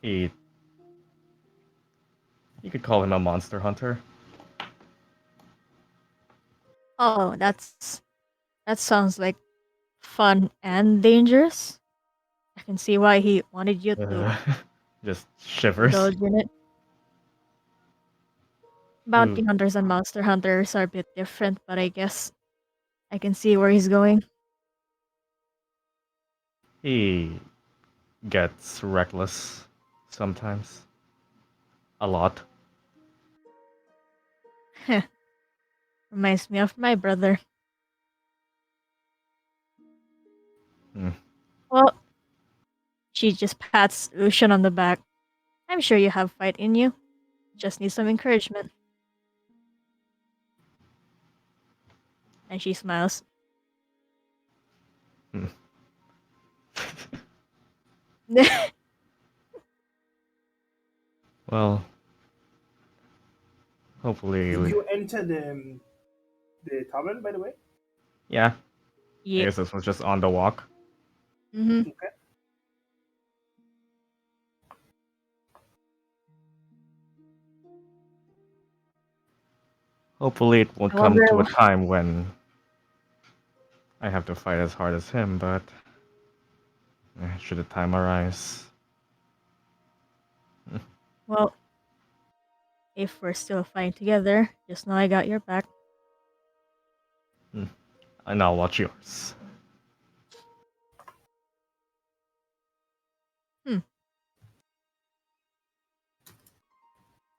He You could call him a monster hunter. Oh, that sounds like fun and dangerous. I can see why he wanted you to Uh, just shivers. indulge in it. Who Bounty hunters and monster hunters are a bit different, but I guess I can see where he's going. he gets reckless sometimes. A lot. Heh, reminds me of my brother. Hmm. Well, she just pats Lucian on the back. I'm sure you have fight in you. Just need some encouragement. And she smiles. Hmm. Well, hopefully Did we. you enter the tavern, by the way? Yeah, I Yeah. guess this was just on the walk. Mm-hmm. Okay. Hopefully it won't I come wonder. to a time when I have to fight as hard as him, but Should the time arise. Well, if we're still fighting together, just know I got your back. And I'll watch yours.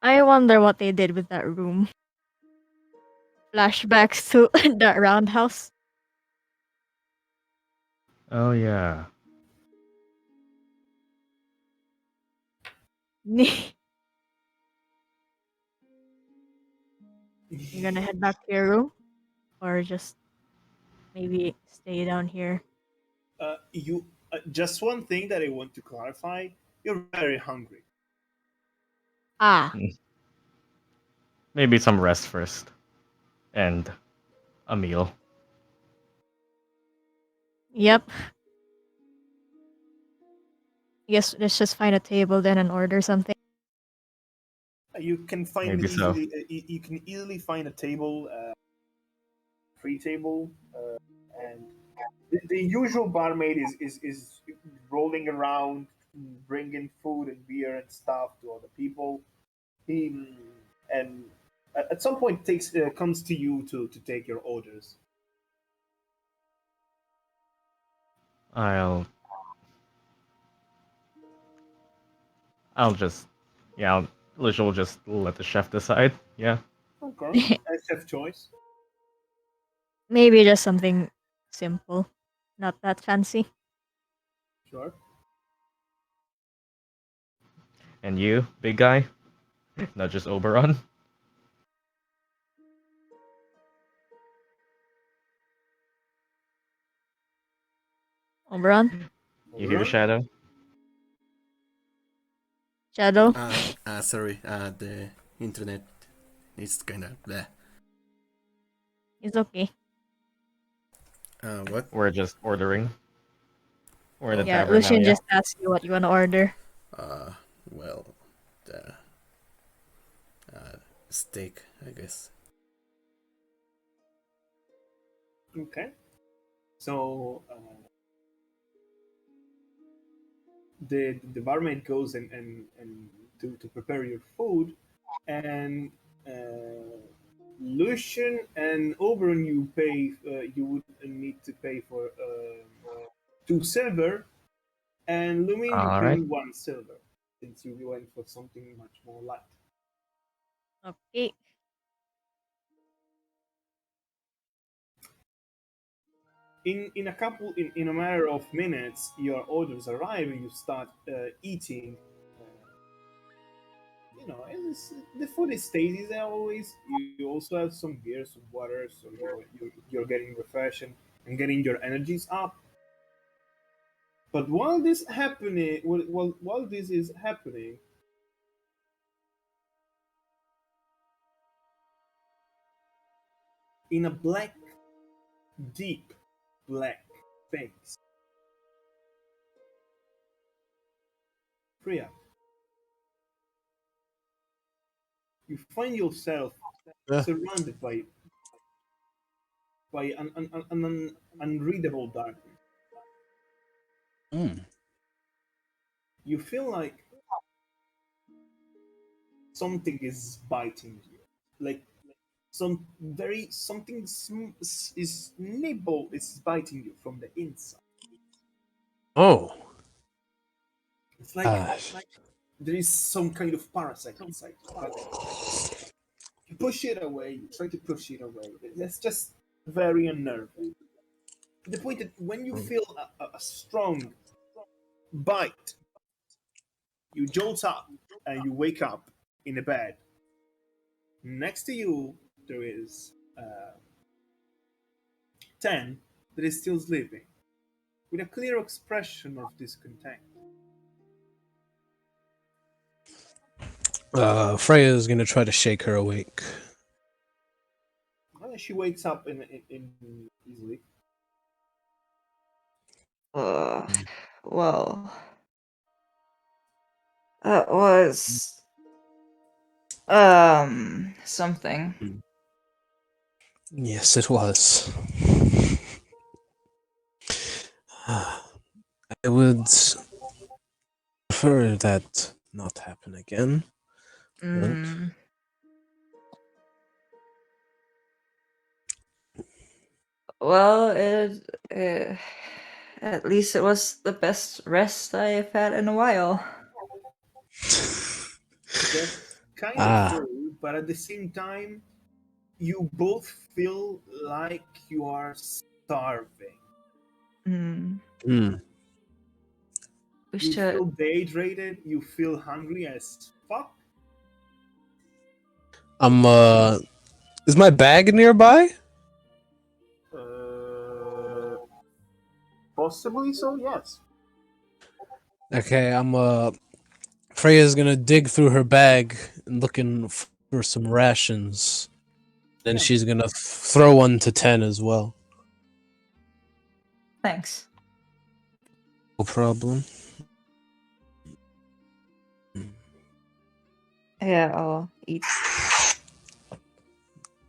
I wonder what they did with that room. Flashbacks to that roundhouse. Oh yeah. You gonna head back to your room? Or just maybe stay down here? You just one thing that I want to clarify: you're very hungry. Ah, Maybe some rest first. And a meal. yep. Guess let's just find a table then and order something. You can find Maybe so. easily. You can easily find a table, free table, and the usual barmaid is rolling around, bringing food and beer and stuff to other people. He and at some point takes comes to you to take your orders. I'll just Lish will just let the chef decide. Yeah. Okay, as chef choice. Maybe just something simple. Not that fancy. Sure. And you, big guy? Not just Oberon? Oberon? You hear Oberon? Shadow? Shadow? Sorry, the internet is kind of bleh. It's okay. What? We're just ordering. We're in the Yeah, tavern now, Lucian yeah? just asked you what you want to order. Well, the steak, I guess. Okay. So the barmaid goes and to prepare your food, and Lucian and Aubryn, you pay. You would need to pay for 2 silver, and Lumine, you pay Alright. 1 silver, since you went for something much more light. Okay. In a matter of minutes, your orders arrive and you start eating. The food is tasty as always. You also have some beer, some water, so you're getting refreshed and getting your energies up. But while this is happening, in a black, deep black face, Fria, you find yourself surrounded by an unreadable darkness. Mm. You feel like something is biting you, like is nibble is biting you from the inside. Oh. It's like there is some kind of parasite inside you, but you push it away. You try to push it away. It's just very unnerving. To the point that when you feel a strong bite, you jolt up and you wake up in a bed. Next to you, there is 10 that is still sleeping, with a clear expression of discontent. Freya is gonna try to shake her awake. She wakes up in easily. Well, that was something. Yes, it was. I would prefer that not happen again. But Mm, well, at least it was the best rest I've had in a while. That's kind of ah, true, but at the same time, you both feel like you are starving. Mm, hmm. we You should. feel dehydrated, you feel hungry as fuck. I'm Is my bag nearby? Uh, Possibly so, yes. Okay, Freya's gonna dig through her bag and looking for some rations. Then Yeah. she's gonna throw one to 10 as well. Thanks. No problem. Yeah, I'll eat.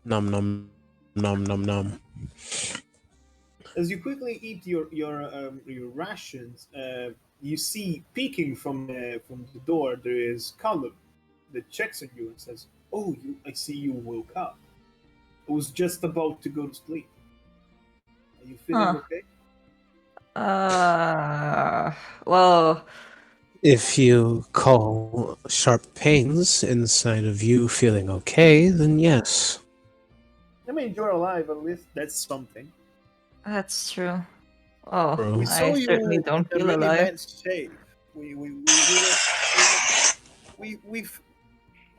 Nom nom nom nom nom. As you quickly eat your rations, you see peeking from the door there is Callum that checks on you and says, "Oh, I see you woke up. I was just about to go to sleep. Are you feeling Huh. okay?" Uh, well, If you call sharp pains inside of you feeling okay, then yes. I mean, you're alive. At least that's something. that's true. Oh, We Bro. saw I certainly you don't in a feel really alive. bad shape. We were we've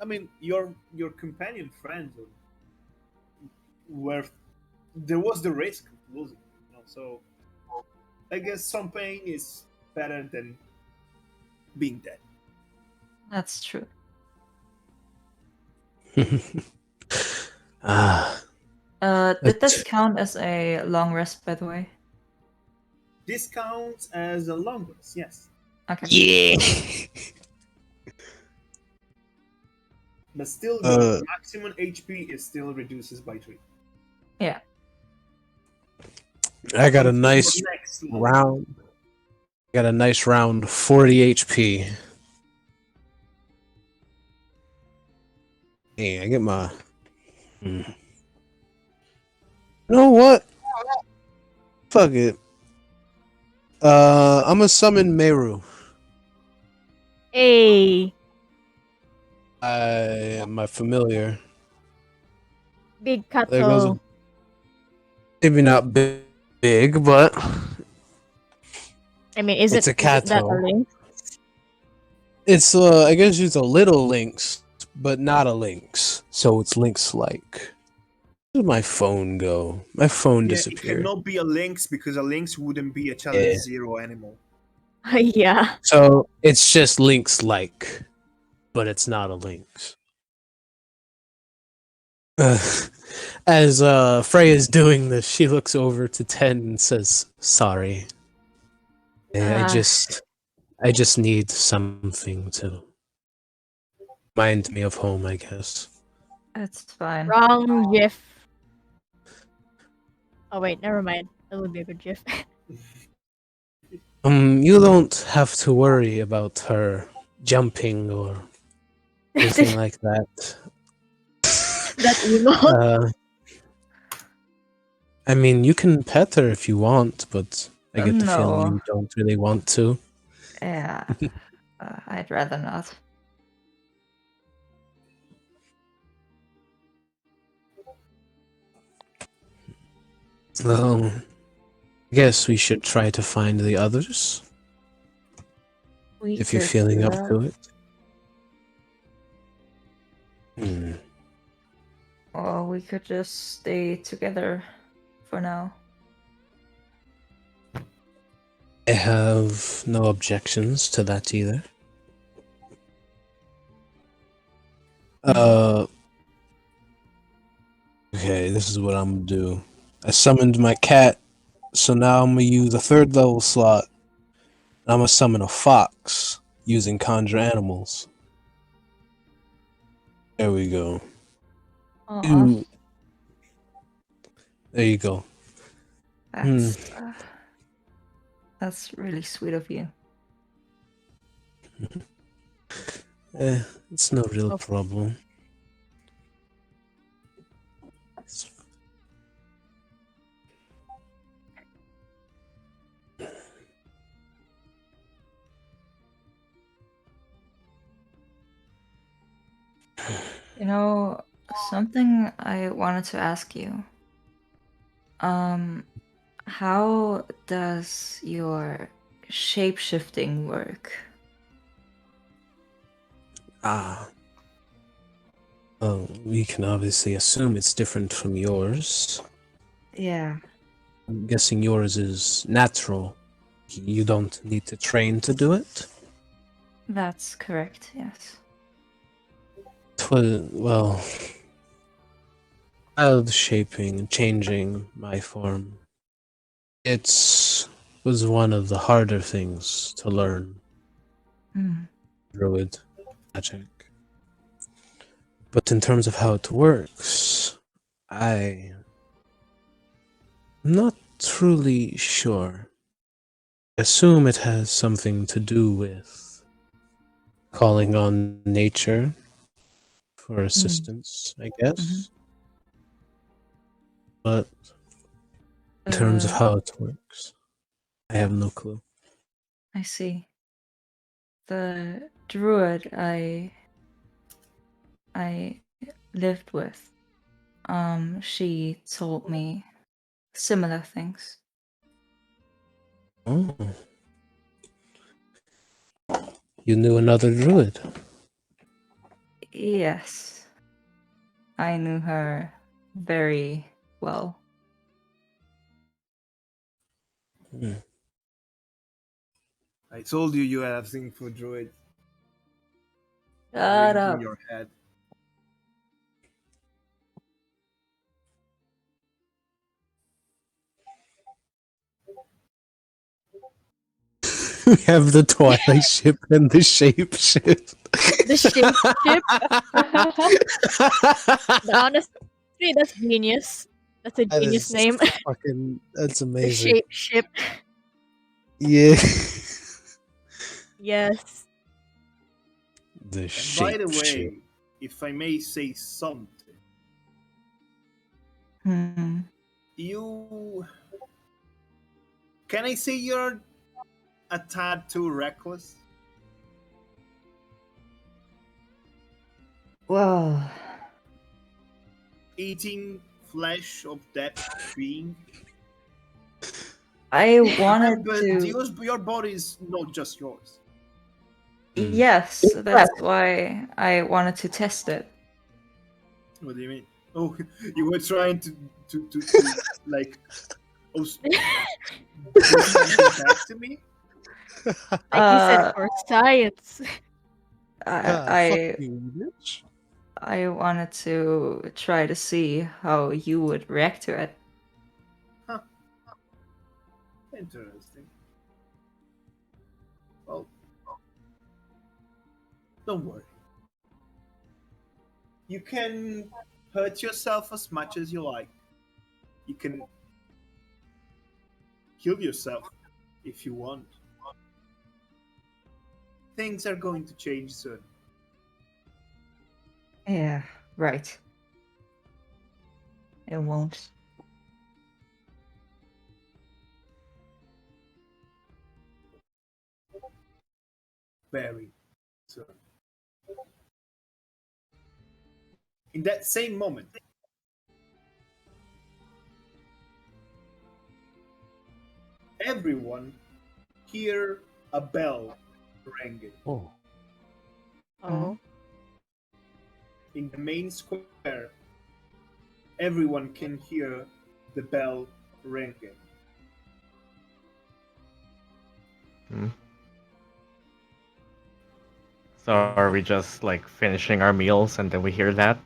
I mean your companion friends were there was the risk of losing, so I guess some pain is better than being dead. That's true. ah, Did that's this count as a long rest, by the way? This counts as a long rest, yes, Okay. yeah. but still your uh, maximum HP is still reduces by 3 Yeah. I got a until your nice next long rest. round. Got a nice round 40 HP. Hey, I get my. You know what? Fuck it. I'm gonna summon Meru. Hey, My familiar. big There goes a cattle. maybe not big, but I mean, it's a is it that a Kato. link? It's I guess it's a little lynx, but not a lynx. So it's lynx like. Where did my phone go? My phone Yeah, it disappeared. cannot be a lynx because a lynx wouldn't be a challenge Yeah. 0 animal. Yeah. So it's just lynx like, but it's not a lynx. As Freya's doing this, she looks over to 10 and says, "Sorry. I Uh, just need something to remind me of home, I guess." it's fine. Wrong GIF. Oh wait, never mind. That would be a good GIF. You don't have to worry about her jumping or anything like that. That emote. Uh, I mean, you can pet her if you want, but I get the feeling No. you don't really want to. Yeah. I'd rather not. Well, I guess we should try to find the others We if you're could feeling do up that. to it. Hmm. Or we could just stay together for now. I have no objections to that either. Uh, okay, this is what I'm gonna do. I summoned my cat, so now I'm gonna use a 3rd level slot. I'm gonna summon a fox using conjure animals. There we go. Aw, Ooh, there you go. that's That's really sweet of you. It's no real Oh. problem. You know, something I wanted to ask you. How does your shape-shifting work? Well, we can obviously assume it's different from yours. Yeah. I'm guessing yours is natural. You don't need to train to do it? That's correct, yes. Well, wild shaping and changing my form. Was one of the harder things to learn. Druid magic. But in terms of how it works, I'm not truly sure. I assume it has something to do with calling on nature for assistance, I guess. But in terms of how it works, I have no clue. I see. The druid I lived with, she told me similar things. Oh. You knew another druid? Yes. I knew her very well. I told you have thing for druid. Shut Ringing up. your head. We have the Twilight ship and the shape shift. The shape ship. Honestly, that's genius. That's a That genius is name. that's The amazing. shape ship. Yeah. Yes. The And by shape the shift. way, if I may say something, you can I say you're a tad too reckless? Well, Eating flesh of that being. I wanted Remember, to. your body is not just yours. Yes, that's why I wanted to test it. What do you mean? Oh, you were trying to like bring something back to me? Like he said, Uh, for science. I Fucking bitch. I wanted to try to see how you would react to it. Huh. Interesting. Well, don't worry. You can hurt yourself as much as you like. You can kill yourself if you want. Things are going to change soon. Yeah, right. It won't. Very soon. In that same moment, everyone hear a bell ringing. Oh. Oh. In the main square, everyone can hear the bell ringing. So are we just like finishing our meals and then we hear that?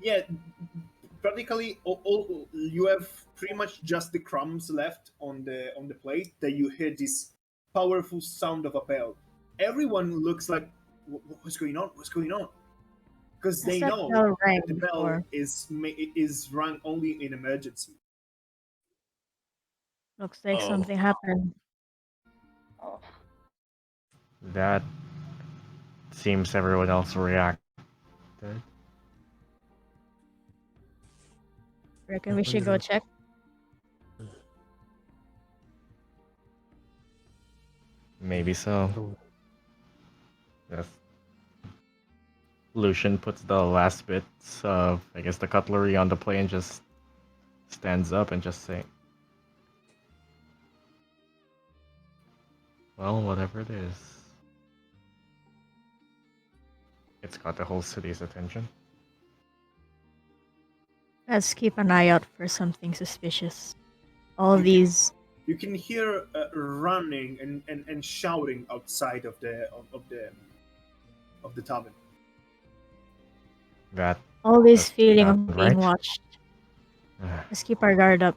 Yeah, practically all you have pretty much just the crumbs left on the plate that you hear this powerful sound of a bell. Everyone looks like, what's going on? What's going on? Because Has they that know bell rang that the bell before? is rung only in emergency. Looks like Oh. something happened. That seems everyone else reacted. Reckon we should go check. Maybe so. Yes. Lucian puts the last bits of, I guess, the cutlery on the plate and just stands up and just say, well, whatever it is. It's got the whole city's attention. Let's keep an eye out for something suspicious. All You these. You can hear running and shouting outside of the tavern. That All this doesn't feeling sound of being right. watched. Let's keep our guard up.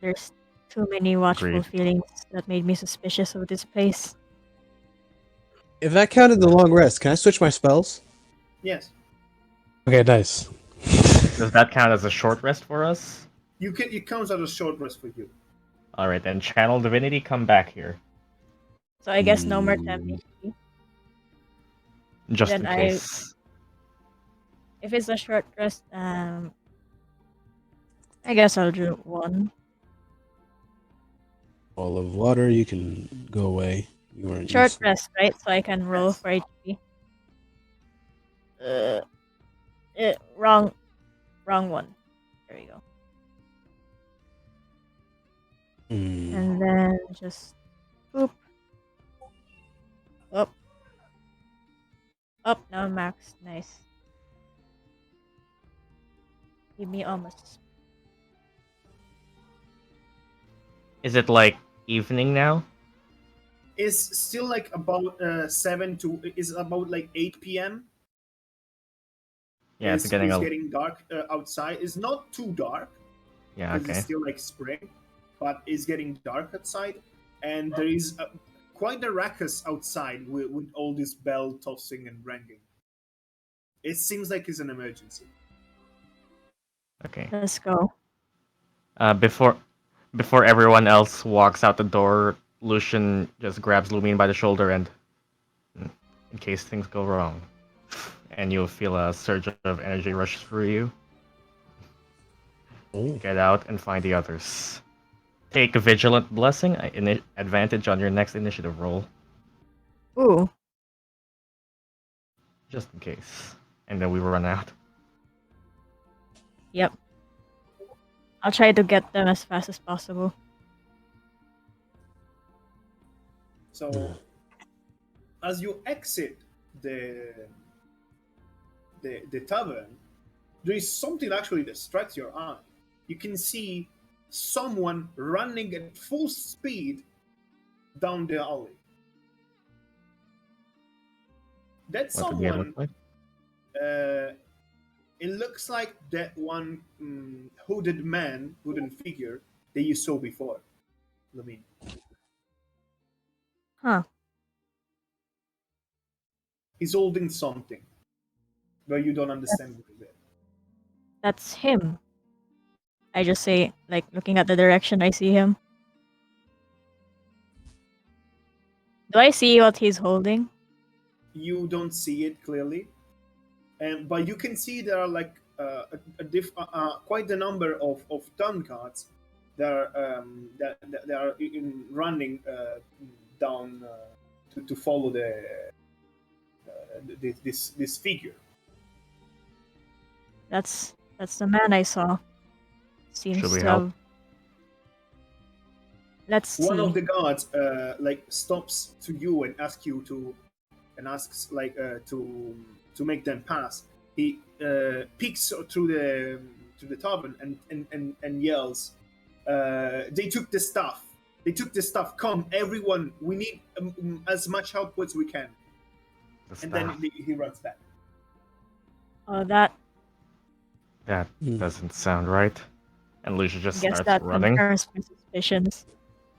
There's too many watchful Agreed. feelings that made me suspicious of this place. If that counted the long rest, can I switch my spells? Yes, Okay, nice. Does that count as a short rest for us? you can. It counts as a short rest for you. Alright, then Channel Divinity, come back here. So I guess no more tempting. Just Then in I- case. If it's a short rest, I guess I'll do one. All of water, you can go away. You weren't Short used- rest, right? So I can roll Yes. for HP. Wrong one. There you go. Hmm. And then just boop. Up. Up now, max. Nice. Give me almost. Is it like evening now? It's still like about 7 to is about like 8 p.m. Yeah, it's getting getting dark outside. It's not too dark Yeah, because okay. it's still like spring, but it's getting dark outside, and there is quite a ruckus outside with all this bell tossing and ringing. It seems like it's an emergency. Okay. Let's go. Before everyone else walks out the door, Lucian just grabs Lumine by the shoulder and, in case things go wrong, and you'll feel a surge of energy rush through you. Oh. Get out and find the others. Take a Vigilant Blessing, advantage on your next initiative roll, Ooh. just in case. And then we run out. Yep. I'll try to get them as fast as possible. So, as you exit the tavern, there is something actually that strikes your eye. You can see someone running at full speed down the alley. That What did he someone, look like? it looks like that one hooded figure that you saw before, Lumine. Huh. He's holding something, but you don't understand what it is. That's him. I just say, like, looking at the direction I see him. Do I see what he's holding? You don't see it clearly, but you can see there are like quite a number of town guards that are running down to follow this figure. That's the man I saw. Seems Should we to help? have. Let's see. One of the guards stops to you and asks to make them pass. He peeks through the tavern and yells, "They took the stuff! They took the stuff! Come, everyone! We need as much help as we can." And then he runs back. Oh, that. That doesn't sound right. And Lucian just Guess starts that running. confirms my suspicions.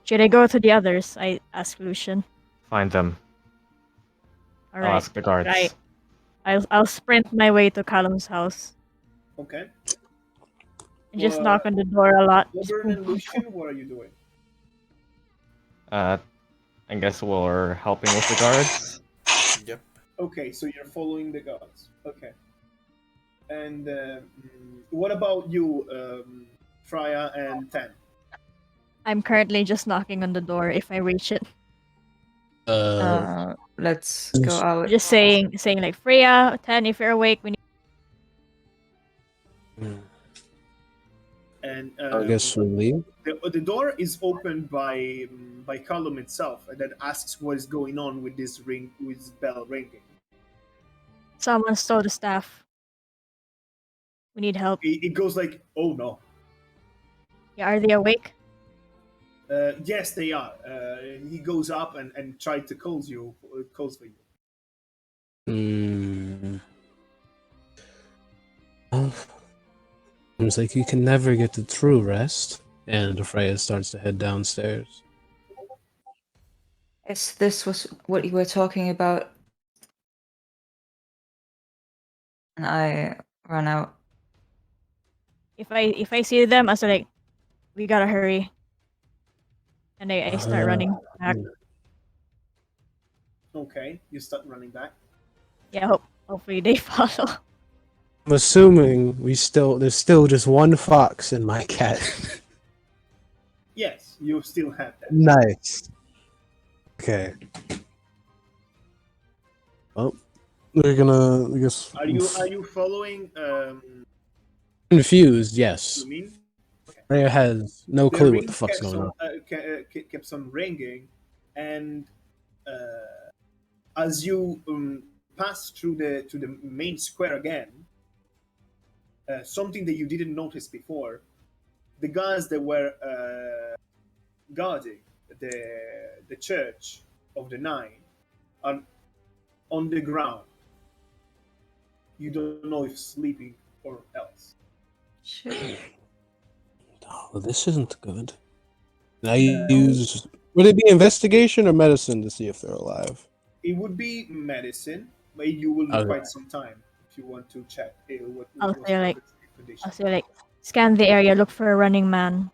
Should I go to the others? I ask Lucian. Find them. All I'll right. ask the guards. Right. I'll sprint my way to Callum's house Okay. and just Well, knock on the door a lot. Just Oberon boom, and boom, Lucian, what are you doing? I guess we're helping with the guards. Yep. Okay, so you're following the gods. Okay. And what about you, Fria and Ten? I'm currently just knocking on the door if I reach it. Let's go out. Just saying like Freya, 10, if you're awake, we need. And I guess we leave. the door is opened by Callum itself, and that asks what is going on with this ring, with this bell ringing. Someone stole the staff. We need help. It goes like, "Oh no!" Yeah, are they awake? Yes, they are. He goes up and tries to calls for you. Well, seems like you can never get to true rest. And Freya starts to head downstairs. Yes, this was what you were talking about. And I run out. If I see them, I say like, we gotta hurry. And I start running back. Okay, you start running back. Yeah, hopefully they follow. I'm assuming there's still just one fox in my cat. Yes, you still have that. Nice. Okay. Well, we're gonna. I guess. Are you following? Confused? Yes. Lumine? Freya has no clue what the fuck's going on. Keeps on ringing, and as you pass through to the main square again, something that you didn't notice before, the guys that were guarding the church of the Nine are on the ground. You don't know if sleeping or else. Shit. Oh, this isn't good. I use. Would it be investigation or medicine to see if they're alive? It would be medicine, but you will need quite some time if you want to check I'll say like, condition. scan the area, look for a running man.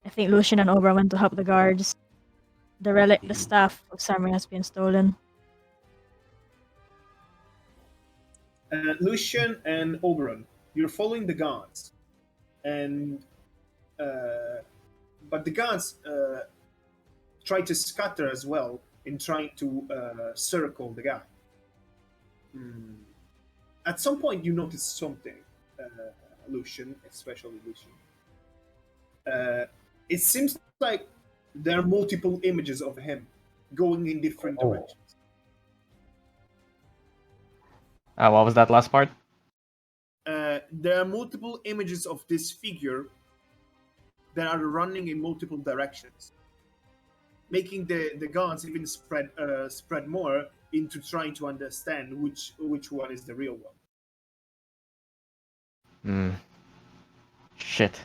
I think Lucian and Oberon went to help the guards. The staff of Samurai has been stolen. Lucian and Oberon, you're following the guards, and but the guards try to scatter as well in trying to circle the guy. At some point, you notice something, Lucian, especially Lucian. It seems like there are multiple images of him going in different directions. What was that last part? There are multiple images of this figure that are running in multiple directions, making the gods even spread more into trying to understand which one is the real one. Shit.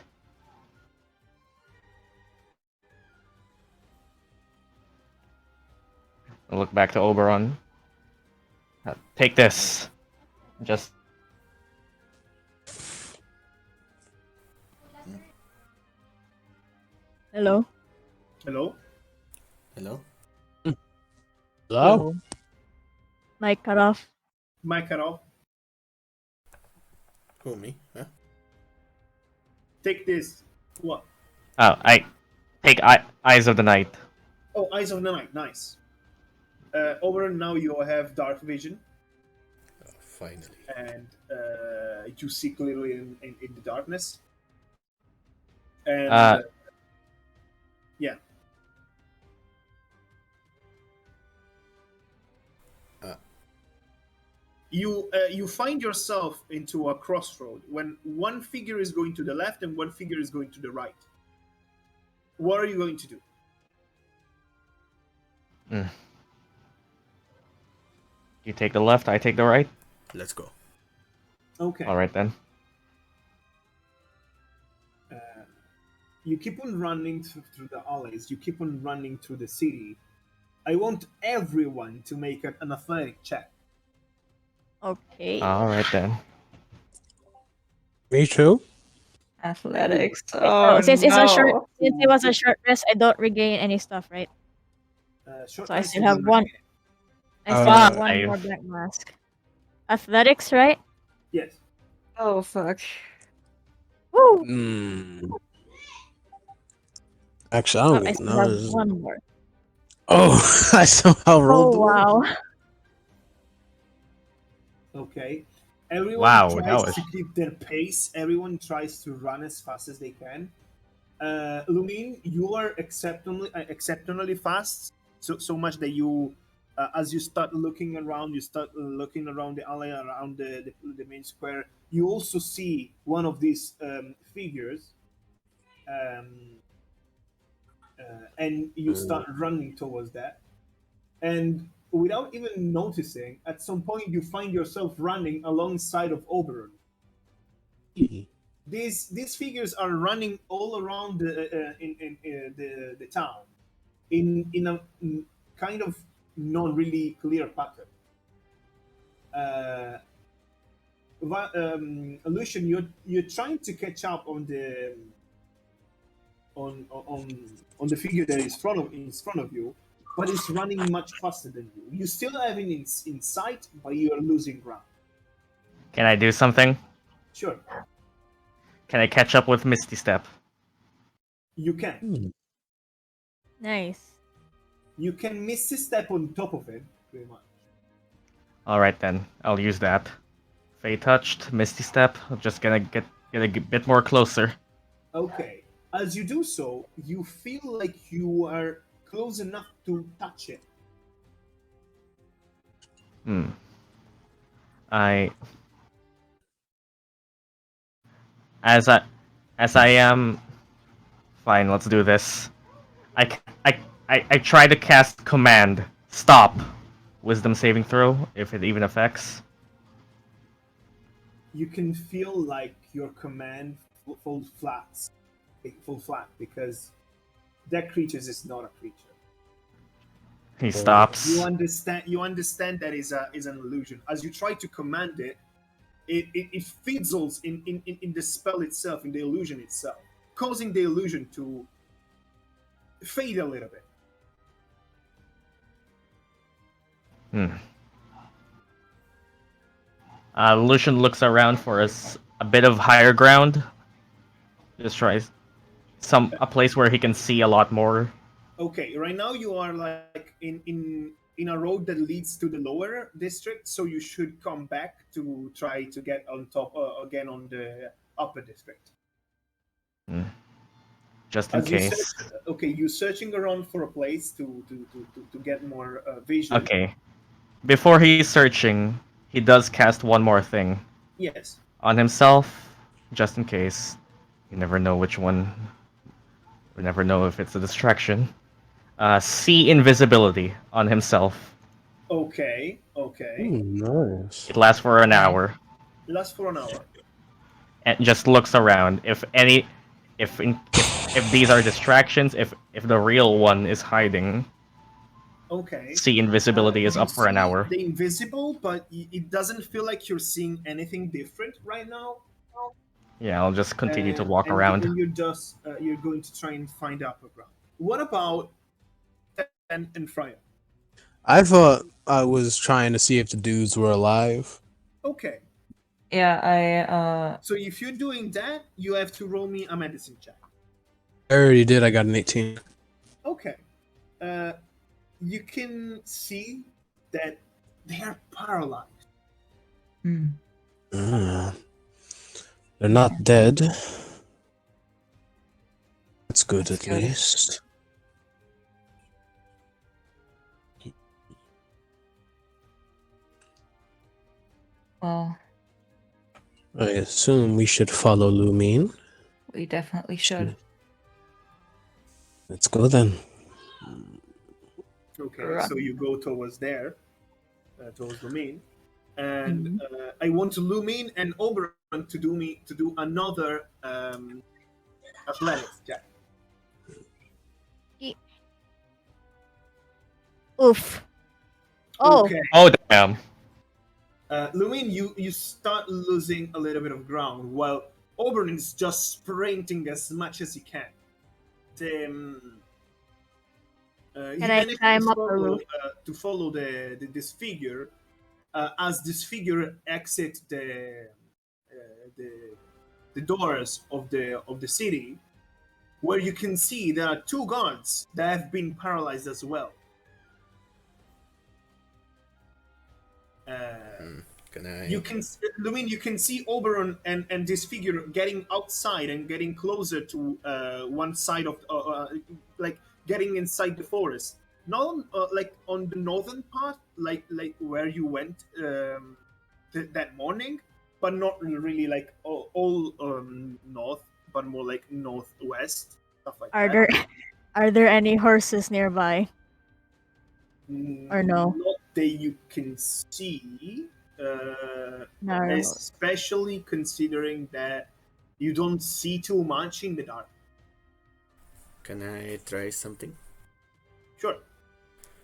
I'll look back to Oberon. Take this. Just. Hello? Hello? Hello? Hello? Mic cut off. Mic cut off. Who, me? Huh? Take this. What? Oh, I take Eyes of the Night. Oh, Eyes of the Night. Nice. Oberon, now you have dark vision. Oh, finally. And you see clearly in the darkness. And yeah. You find yourself into a crossroad when one figure is going to the left and one figure is going to the right. What are you going to do? You take the left, I take the right. Let's go. Okay. All right then. You keep on running through the alleys. You keep on running through the city. I want everyone to make an athletic check. Okay. All right then. Me too. Athletics. Oh, since it was a no. short rest, I don't regain any stuff, right? Short So I rest still is have in one. remaining. I still have one Five. more black mask. Athletics, right? Yes. Oh fuck. Woo! Hmm. Actually, I Oh, don't I even still have know. one more. Oh, I somehow rolled Oh the one. wow! Okay. Everyone Wow, that tries was to keep their pace. Everyone tries to run as fast as they can. Lumine, you are exceptionally fast. So much that you, as you start looking around, you start looking around the alley, around the main square. You also see one of these figures, um, and you start running towards that. And without even noticing, at some point you find yourself running alongside of Oberon. These figures are running all around the town in a kind of not really clear pattern. Uh, Lucian, you're trying to catch up on the on the figure that is in front of you, but it's running much faster than you. You still have it in sight, but you are losing ground. Can I do something? Sure, Can I catch up with Misty Step? you can. Hmm. Nice. You can miss a step on top of it, pretty much. Alright then, I'll use that. Fey touched, Misty Step. I'm just gonna get a bit more closer. Okay. As you do so, you feel like you are close enough to touch it. Hmm. I as I as I am fine, let's do this. I, c- I try to cast command. Stop. Wisdom saving throw, if it even affects. You can feel like your command falls flat. It falls flat because that creature is not a creature. He Oh. You stops. understand. You understand that is an illusion. As you try to command it, it fizzles in the spell itself, in the illusion itself, causing the illusion to fade a little bit. Hmm. Lucian looks around for a bit of higher ground. Just tries a place where he can see a lot more. Okay, right now you are like in a road that leads to the lower district, so you should come back to try to get on top again on the upper district. Hmm. Just in As you case. search, okay, you're searching around for a place to get more vision. Okay. Before he's searching, he does cast one more thing Yes. on himself, just in case. You never know which one. We never know if it's a distraction. See invisibility on himself. Okay. Okay. Nice. It lasts for an hour Lasts for an hour. and just looks around. If these are distractions, if the real one is hiding, Okay. see invisibility is You up for an see hour. the invisible, but it doesn't feel like you're seeing anything different right now. Yeah, I'll just continue to walk around. And you're going to try and find upper ground. What about and Fria? I thought I was trying to see if the dudes were alive. Okay, Yeah, I so if you're doing that, you have to roll me a medicine check. I already did. I got an 18. Okay, uh, you can see that they are paralyzed. Uh, they're not dead. That's good That's at good. least. Well, I assume we should follow Lumine. we definitely should. Let's go then. Okay, Run. so you go towards there, towards Lumine, and Mhm. I want to Lumine and Oberon to do another athletics check. Oof. Oh. Okay. Oh damn! Lumine, you start losing a little bit of ground while Aubryn is just sprinting as much as he can. The Can He I managed climb up a roof? to follow this figure as this figure exit the the doors of the city, where you can see there are two guards that have been paralyzed as well. Can I? You can, Lumine, you can see Oberon and this figure getting outside and getting closer to one side of, like getting inside the forest. Not like on the northern part, like where you went that morning, but not really like all north, but more like northwest, stuff like Are that. there are there any horses nearby? Or no? Not that you can see, No. especially considering that you don't see too much in the dark. Can I try something? Sure.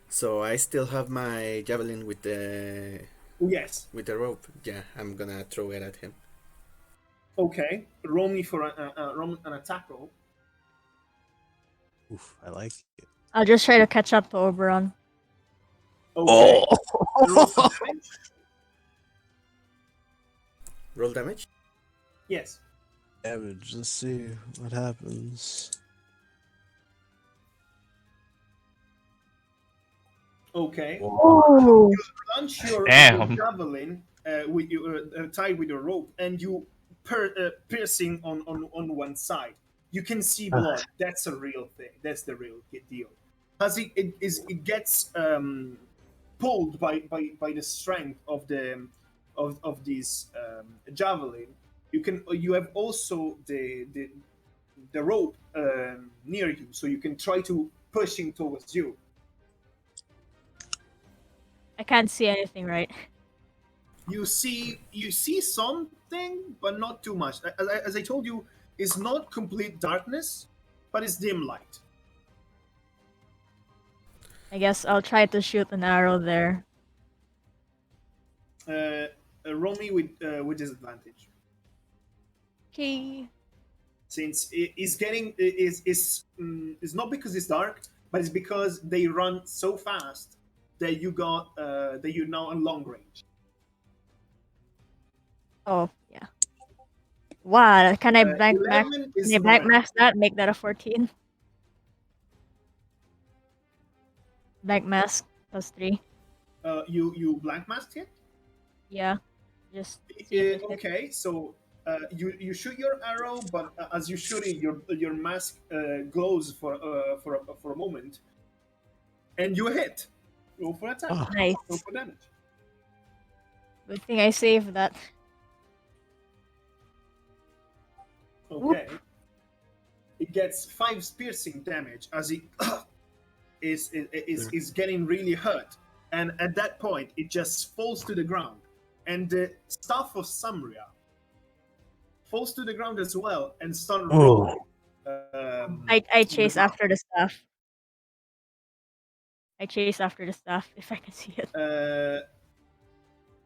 So I still have my javelin with the Oh, yes. rope. Yeah, I'm gonna throw it at him. Okay. Roll me for an attack roll. Oof, I like it. I'll just try to catch up to Oberon. Okay. Roll for damage. Roll damage. Yes. Damage. Let's see what happens. Okay. Oh, Launch your Damn. javelin with your tied with your rope, and you piercing on one side. You can see blood. That's a real thing. That's the real deal. As it gets pulled by the strength of this javelin. You have also the rope near you, so you can try to push him towards you. I can't see anything, right? You see something, but not too much. As I told you, it's not complete darkness, but it's dim light. I guess I'll try to shoot an arrow there. Roll me with disadvantage, Okay. since it's not because it's dark, but it's because they run so fast that you're now on long range. Oh, yeah. Wow, can I blank max? 11 Can is I not blank enough. max that? Make that a 14. Blank mask +3. You blank masked it. Yeah. Just see if it hits. Okay, so you shoot your arrow, but as you shoot it, your mask glows for a moment, and you hit. Roll for attack. Oh. Nice. Roll for damage. Good thing I saved that. Okay. It gets 5 piercing damage as it is getting really hurt, and at that point it just falls to the ground, and the staff of Samria falls to the ground as well and start rolling. I chase after the staff. I chase after the staff if I can see it.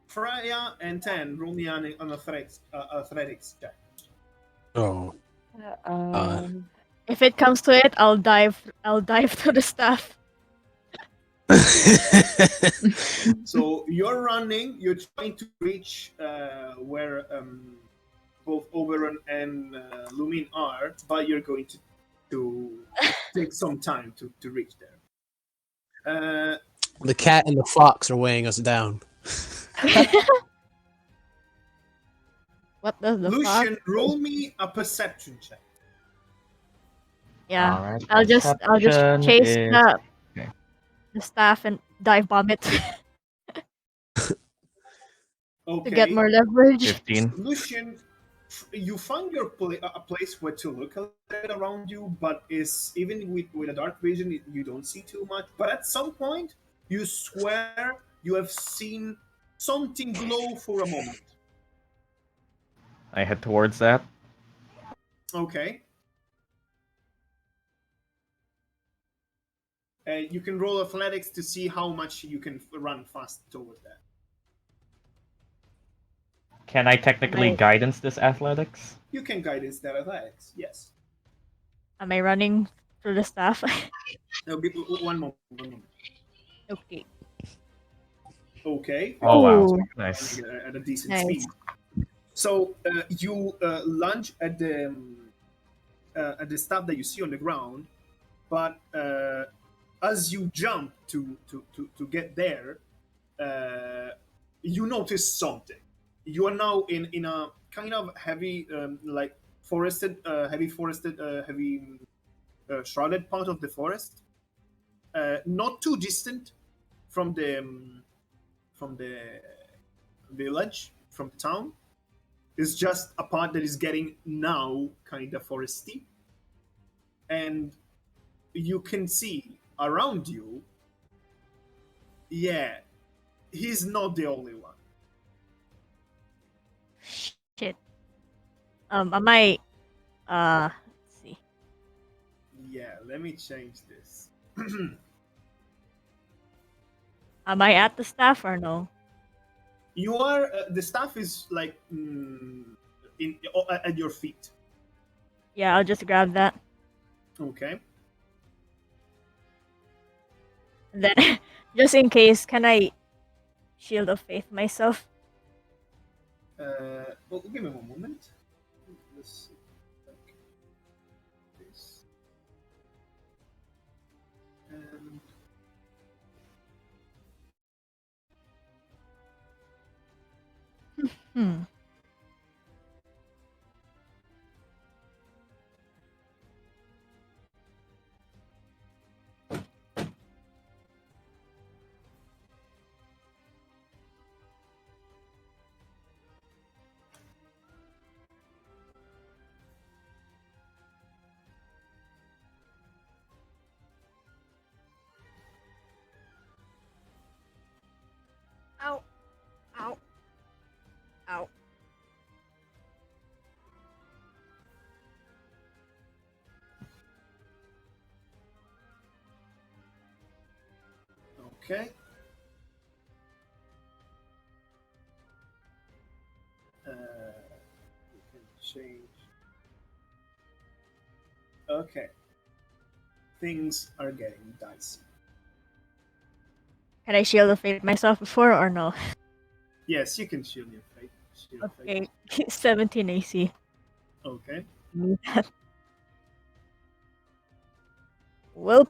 Fria and 10, roll me an athletics check. Oh. If it comes to it, I'll dive to the staff. So you're running, you're trying to reach where both Oberon and Lumine are, but you're going to take some time to reach there. The cat and the fox are weighing us down. What does the Lucian, fuck? roll me a perception check. Yeah. Alright, I'll just perception chase is- the staff and dive bomb it Okay. to get more leverage. 15. Lucian, you find your a place where to look a little bit around you, but is even with a dark vision, you don't see too much. But at some point, you swear you have seen something glow for a moment. I head towards that. Okay. You can roll athletics to see how much you can run fast towards that. Can I technically Right. guidance this athletics? You can guidance that athletics, yes. Am I running through the staff? One moment. One moment. Okay. Okay. Oh wow, Ooh, nice. At a decent nice. speed. So you lunge at the stuff that you see on the ground, but as you jump to get there, you notice something. You are now in a kind of heavy, like heavy shrouded part of the forest, not too distant from the village, from the town. It's just a part that is getting now kind of foresty, and you can see around you. Yeah, he's not the only one. Shit. I might. Let's see. Yeah, let me change this. Am I at the staff or no? You are the staff is like at your feet. Yeah, I'll just grab that. Okay. And then, just in case, can I shield of faith myself? Well, give me one moment. Let's see. Like this. And Hmm. Ow. Ow. Ow. okay. We can change. Okay. Things are getting dicey. Can I shield of faith myself before or no? Yes, you can shield your fate. Shield fate. Okay. 17 AC. Okay. Need that. Well,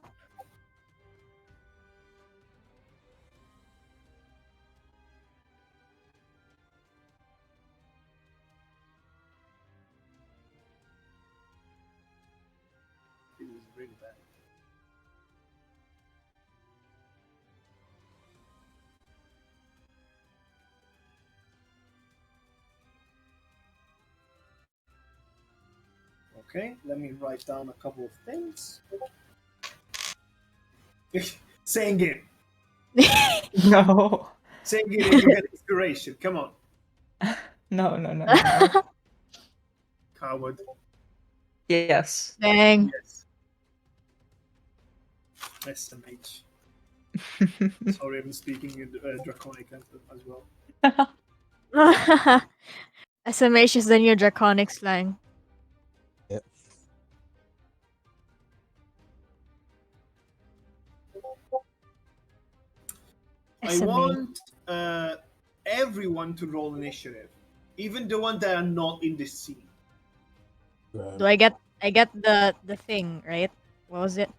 It was really bad. Okay, let me write down a couple of things. Saying it. No. Saying it and you get inspiration. Come on, No. coward. Yes. dang. Yes. SMH. Sorry, I'm speaking in Draconic as well. SMH is the new draconic slang. Yep. I SMH. want everyone to roll initiative, even the ones that are not in the scene. Do I get the thing, right? What was it?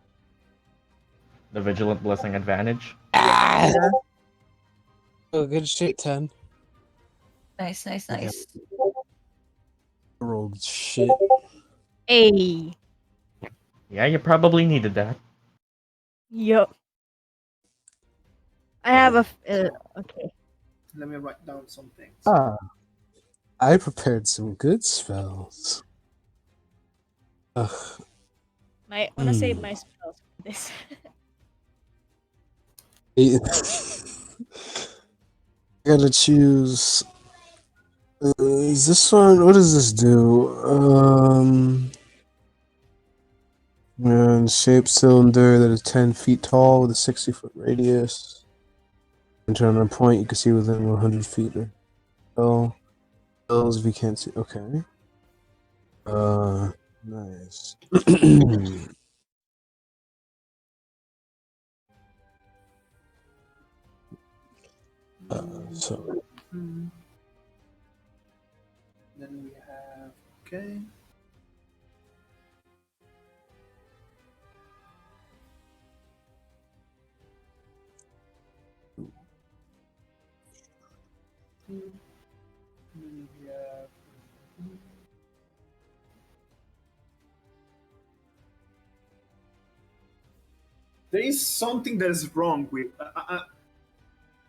The vigilant blessing advantage. Ah! Oh, good shit, 10. Nice. Okay. Rolled shit. Hey. Yeah, you probably needed that. Yup. I have a okay. Let me write down some things. Ah. I prepared some good spells. Ugh. I wanna save my spells for this. I gotta choose. Is this one? What does this do? Shaped cylinder that is 10 feet tall with a 60-foot radius. Enter on a point you can see within 100 feet. Oh, spells if you can't see. Okay. Nice. So Mhm. Then we have okay. Then we have there is something that is wrong with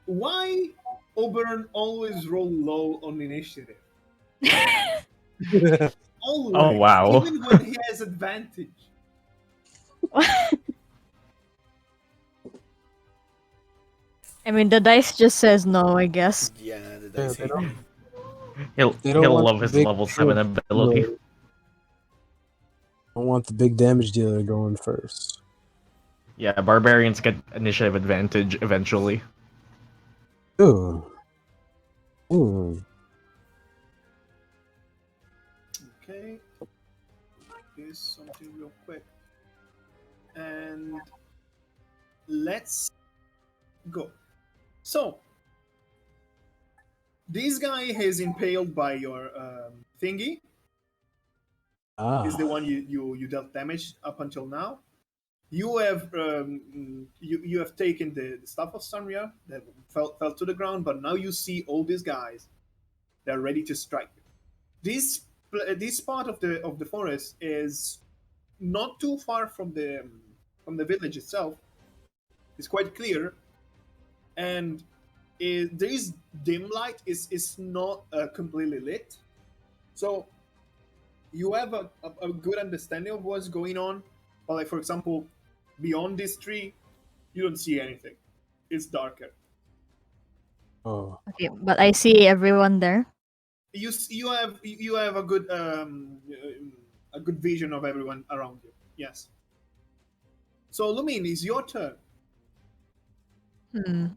why Oberon always roll low on initiative. Oh Always, wow. even when he has advantage. I mean, the dice just says no, I guess. Yeah, the yeah, dice hate me. He'll they don't he'll want love the his big level 7 damage ability. dealer. Don't want the big damage dealer going first. Yeah, barbarians get initiative advantage eventually. Ooh. Ooh. Okay. Here's something real quick. And let's go. So, this guy is impaled by your thingy. Is the Ah. one you dealt damage up until now. You have you have taken the stuff of Sanria that fell to the ground, but now you see all these guys that are ready to strike. This part of the forest is not too far from the village itself. It's quite clear, and there is dim light. Is not completely lit, so you have a good understanding of what's going on. But like for example, beyond this tree, you don't see anything. It's darker. Oh. Okay, but I see everyone there. You have a good vision of everyone around you. Yes. So Lumine, it's your turn. Hmm.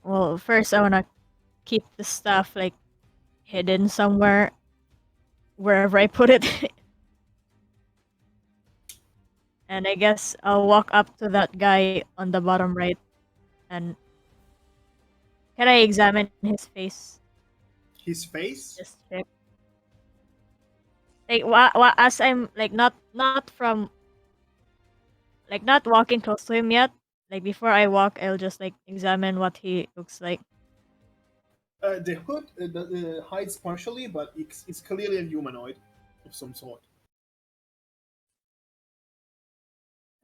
Well, first I wanna keep the stuff like hidden somewhere, wherever I put it. And I guess I'll walk up to that guy on the bottom right, and can I examine his face? His face. Just check. Like, as I'm like not from like not walking close to him yet. Like before I walk, I'll just like examine what he looks like. The hood hides partially, but it's clearly a humanoid of some sort.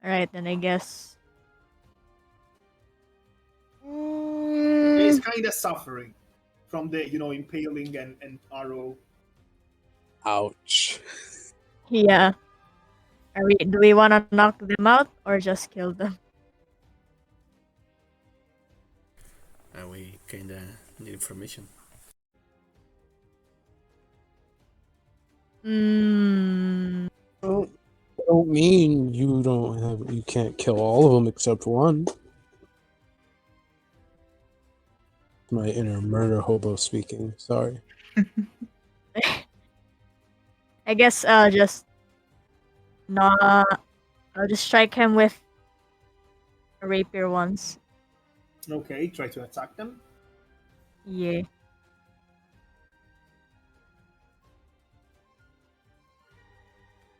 All right, then I guess. He's Mm, kind of suffering from the impaling and arrow. Ouch. yeah. Do we want to knock them out or just kill them? We kinda need information. Hmm. Don't mean you can't kill all of them except one. My inner murder hobo speaking. Sorry. I guess not. I'll just strike him with a rapier once. Okay, try to attack them. Yeah.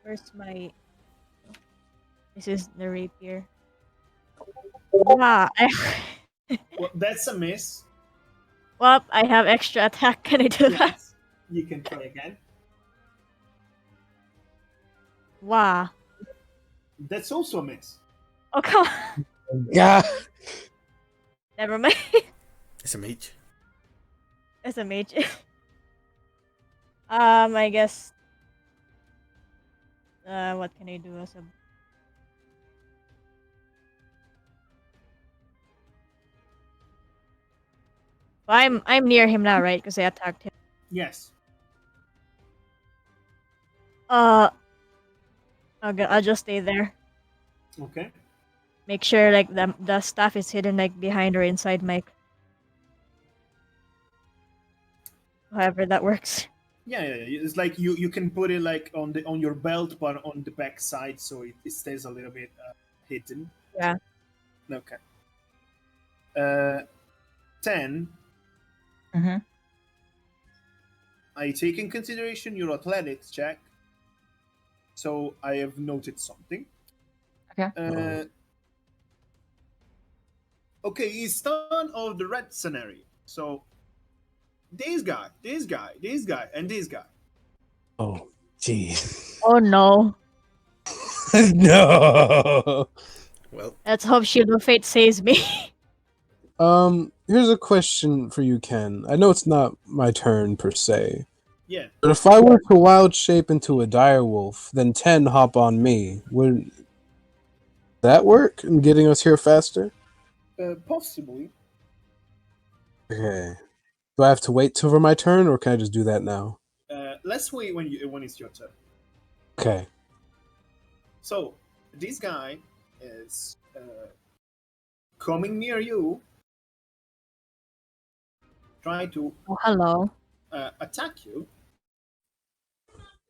Where's my? This is the rapier. Wow. Well, that's a miss. Well, I have extra attack. Can I do that? Yes, you can try again. Wow. That's also a miss. Oh come on. Yeah. Never mind. It's a mage. It's a mage. I guess. What can I do as a? Well, I'm near him now, right? Because I attacked him. Yes. Uh, I'll just stay there. Okay. Make sure like the stuff is hidden like behind or inside my. However that works. Yeah. It's like you can put it like on your belt, but on the back side, so it stays a little bit hidden. Yeah. Okay. 10. Mm-hmm. I take in consideration your athletics check. So I have noted something. Okay. Okay, he's turn of the red scenario. So this guy, and this guy. Oh, jeez. Oh no. No. Well, Let's hope Shield of Fate saves me. Here's a question for you, Ken. I know it's not my turn per se, Yeah. but if I were to wild shape into a direwolf, then 10 hop on me, would that work in getting us here faster? Possibly. Okay. Do I have to wait till my turn, or can I just do that now? Let's wait when it's your turn. Okay. So this guy is coming near you, trying to Oh, hello. attack you.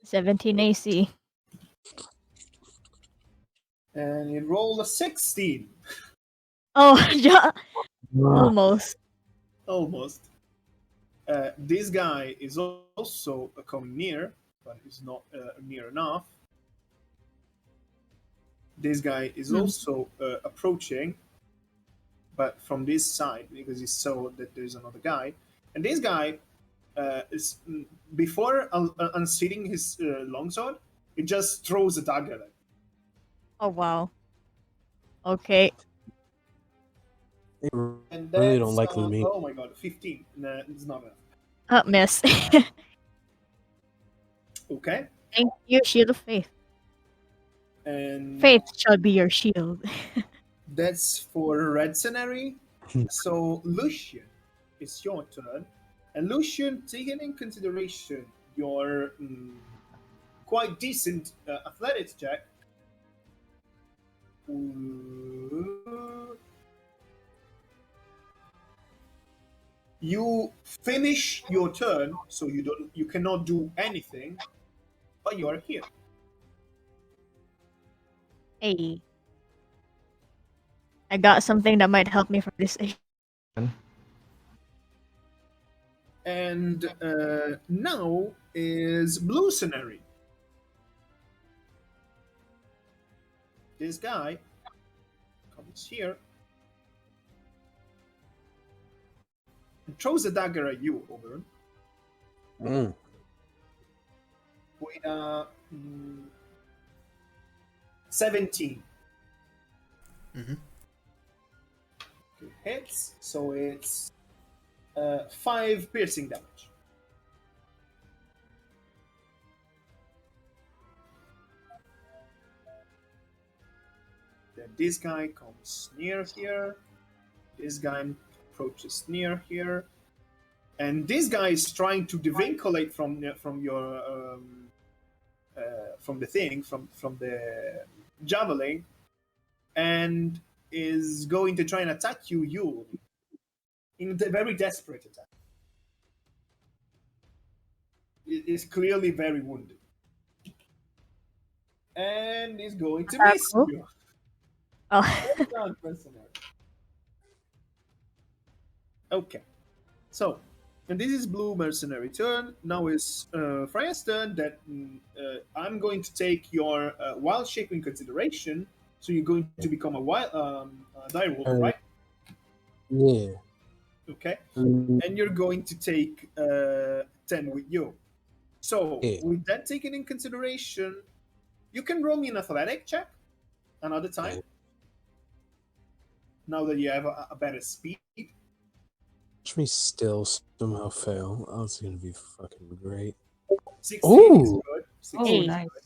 17 AC. And he rolled a 16. Oh, yeah. Almost. Almost. This guy is also coming near, but he's not near enough. This guy is also approaching, but from this side because he saw that there's another guy. And this guy is before unseating his longsword, he just throws a dagger at him. Oh, wow. Okay. And I really that's, don't like Lumine. oh my god, 15. Nah, it's not enough. Miss. Okay. Thank you, Shield of Faith. And Faith shall be your shield. that's for red scenario. So Lucian, it's your turn. And Lucian, taking in consideration your quite decent athletics check, you finish your turn, so you cannot do anything, but you are here. Hey. I got something that might help me from this. And now is blue scenario. This guy comes here and throws a dagger at you, Oberon, with a 17. Mhm. Okay, hits, so it's 5 piercing damage. Then this guy comes near here. This guy approaches near here, and this guy is trying to devinculate from your from the thing from the javelin, and is going to try and attack you in a very desperate attack. It is clearly very wounded, and is going to miss Cool. you. Oh. Okay, so and this is blue mercenary turn. Now is Fria's turn. That I'm going to take your wild shape in consideration. So you're going to become a wild direwolf, right? Yeah. Okay, and you're going to take 10 with you. So Yeah. with that taken in consideration, you can roll me an athletic check another time. Okay. Now that you have a better speed. Watch me still somehow fail. Oh, it's gonna be fucking great. 16 is Ooh. good. 16 Oh, is nice. good.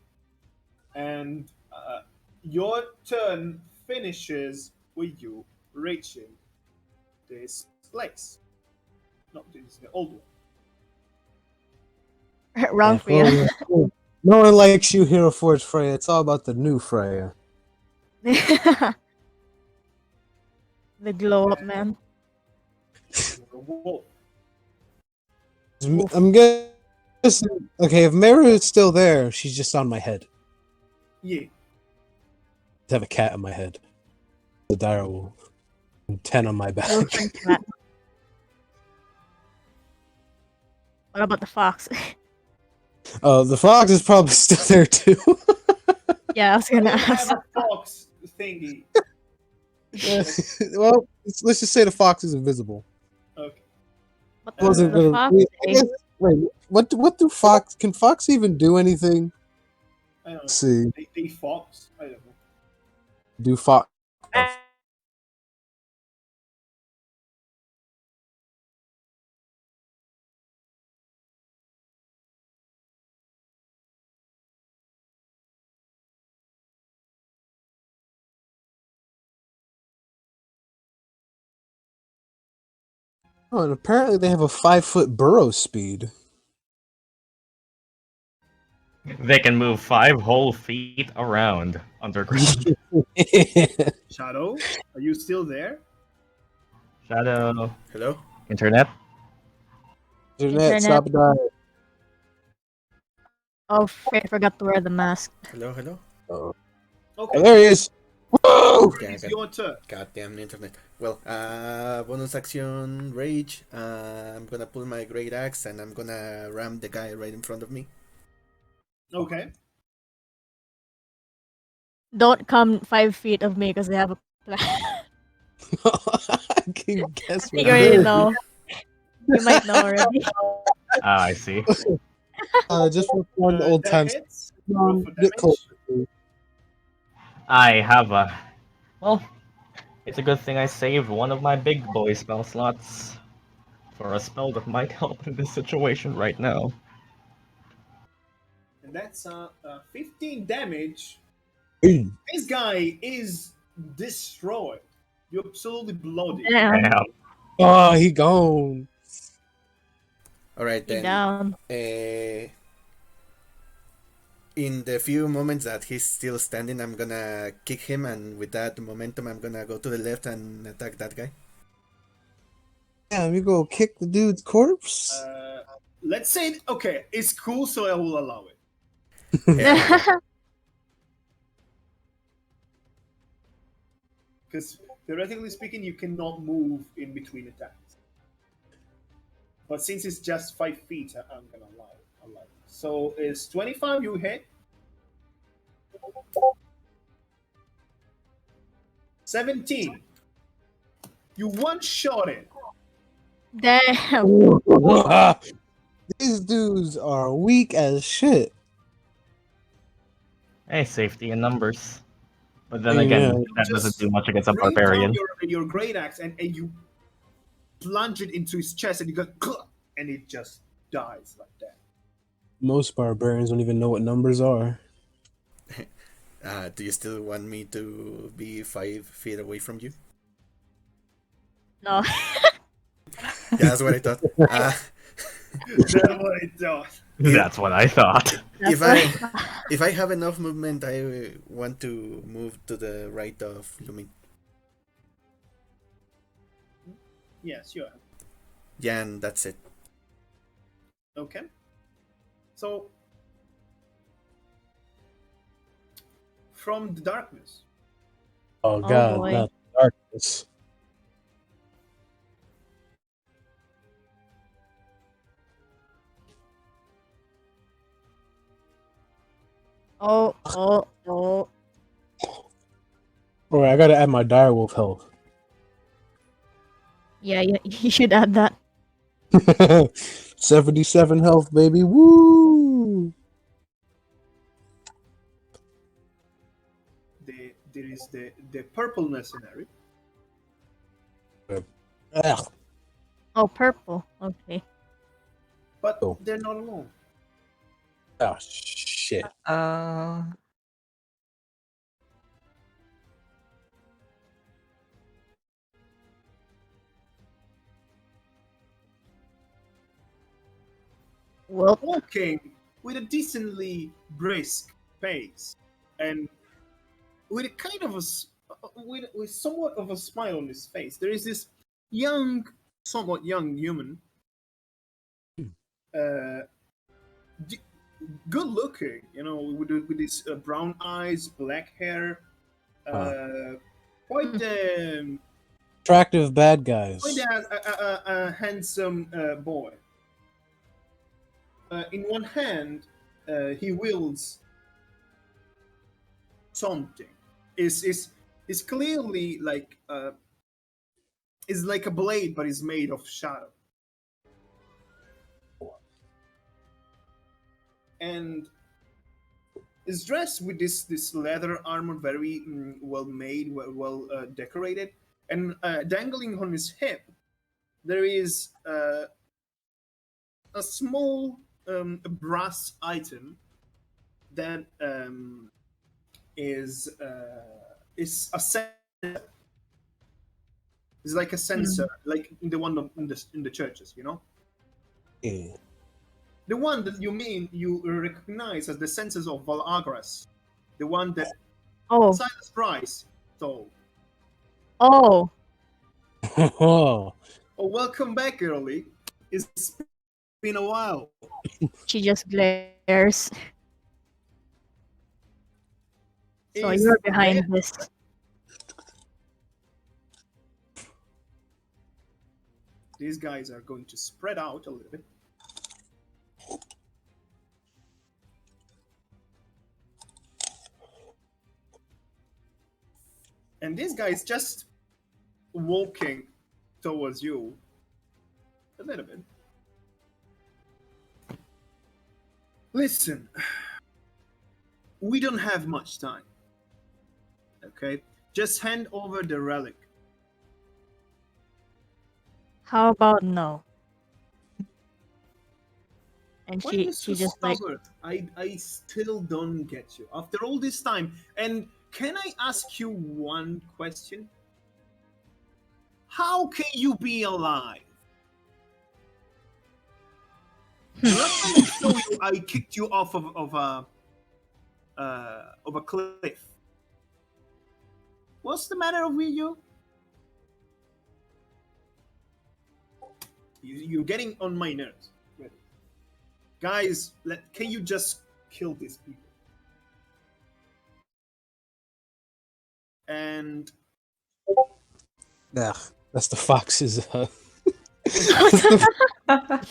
And your turn finishes with you reaching this place. No, this is the old one. Wrong for you. No one likes you, Hero Forge Freya. It's all about the new Freya. The glow up man. Wolf. I'm guessing. Okay, if Mara is still there, she's just on my head. Yeah. I have a cat on my head. The direwolf. 10 on my back. We'll think that. What about the fox? The fox is probably still there too. Yeah, I was gonna I ask. have a fox thingy. Well, let's just say the fox is invisible. Okay. What I wasn't the gonna. fox I say? guess, wait, what do fox? Can fox even do anything? I don't know. Let's see. They fox. I don't know. Do fox? Oh, and apparently they have a 5-foot burrow speed. They can move 5 whole feet around underground. Shadow, are you still there? Shadow. Hello? Internet? Internet, stop and die. Oh, I forgot to wear the mask. Hello? Hello? Oh, Okay. there he is. Whoa! Yeah, It's your turn. goddamn internet. Well, bonus action rage. I'm gonna pull my great axe and I'm gonna ram the guy right in front of me. Okay. Don't come 5 feet of me because they have a plan. I can guess what You already it is. know. You might know already. Ah, I see. Just for fun, old That times. hits. Roll for Get damage. closer. Please. I have a. Well, it's a good thing I saved one of my big boy spell slots for a spell that might help in this situation right now. And that's 15 damage. Hey. This guy is destroyed. You're absolutely bloody. Damn, Damn. Oh, he gone. Alright he then. down. In the few moments that he's still standing, I'm gonna kick him, and with that momentum, I'm gonna go to the left and attack that guy. Damn, you go kick the dude's corpse? Let's say, okay, it's cool, so I will allow it. Yeah, Because theoretically speaking, you cannot move in between attacks. But since it's just 5 feet, I'm gonna allow it. So it's 25 you hit. 17. You one-shot it. Damn. These dudes are weak as shit. Hey, safety in numbers. But then Yeah. again, that Just doesn't do much against a bring barbarian. down your great axe and you plunge it into his chest and you go "Cluck," and it just dies like that. Most barbarians don't even know what numbers are. do you still want me to be 5 feet away from you? No. Yeah, that's what I thought. That's what it does. That's what I thought. If That's if I have enough movement, I want to move to the right of Lumine. Yes, you are. Yeah, and that's it. Okay. So from the darkness, Oh god, boy. not darkness. Oh. Alright, I gotta add my direwolf health. Yeah, you should add that. 77 health, baby. Woo! there is the purple mercenary. Ugh. Oh, purple. Okay. But Oh. they're not alone. Oh shit. Well, Walking with a decently brisk pace and with a kind of with somewhat of a smile on his face. There is this somewhat young human, d- good looking, with his brown eyes, black hair, quite Attractive bad guys. Find a handsome boy. In one hand, he wields something. Is clearly like is like a blade, but is made of shadow. And is dressed with this leather armor, very well made, well decorated, and dangling on his hip, there is a small brass item that is a sensor. It's like a sensor, like the one in the churches, you know. Yeah. The one that you recognize as the census of Valagras, the one that Oh. Silas Price told. Oh. Oh. Oh, welcome back, Early. It's been a while. She just glares. So Is you're behind there- this. These guys are going to spread out a little bit. And this guy is just walking towards you a little bit. Listen, we don't have much time. Okay? Just hand over the relic. How about no? And Why are you she so just like, stubborn? I still don't get you. After all this time, and can I ask you one question? How can you be alive? Last time I saw you, I kicked you off of a cliff. What's the matter with you? You're getting on my nerves. Guys, can you just kill these people? And Ugh, that's the fox's. The fox.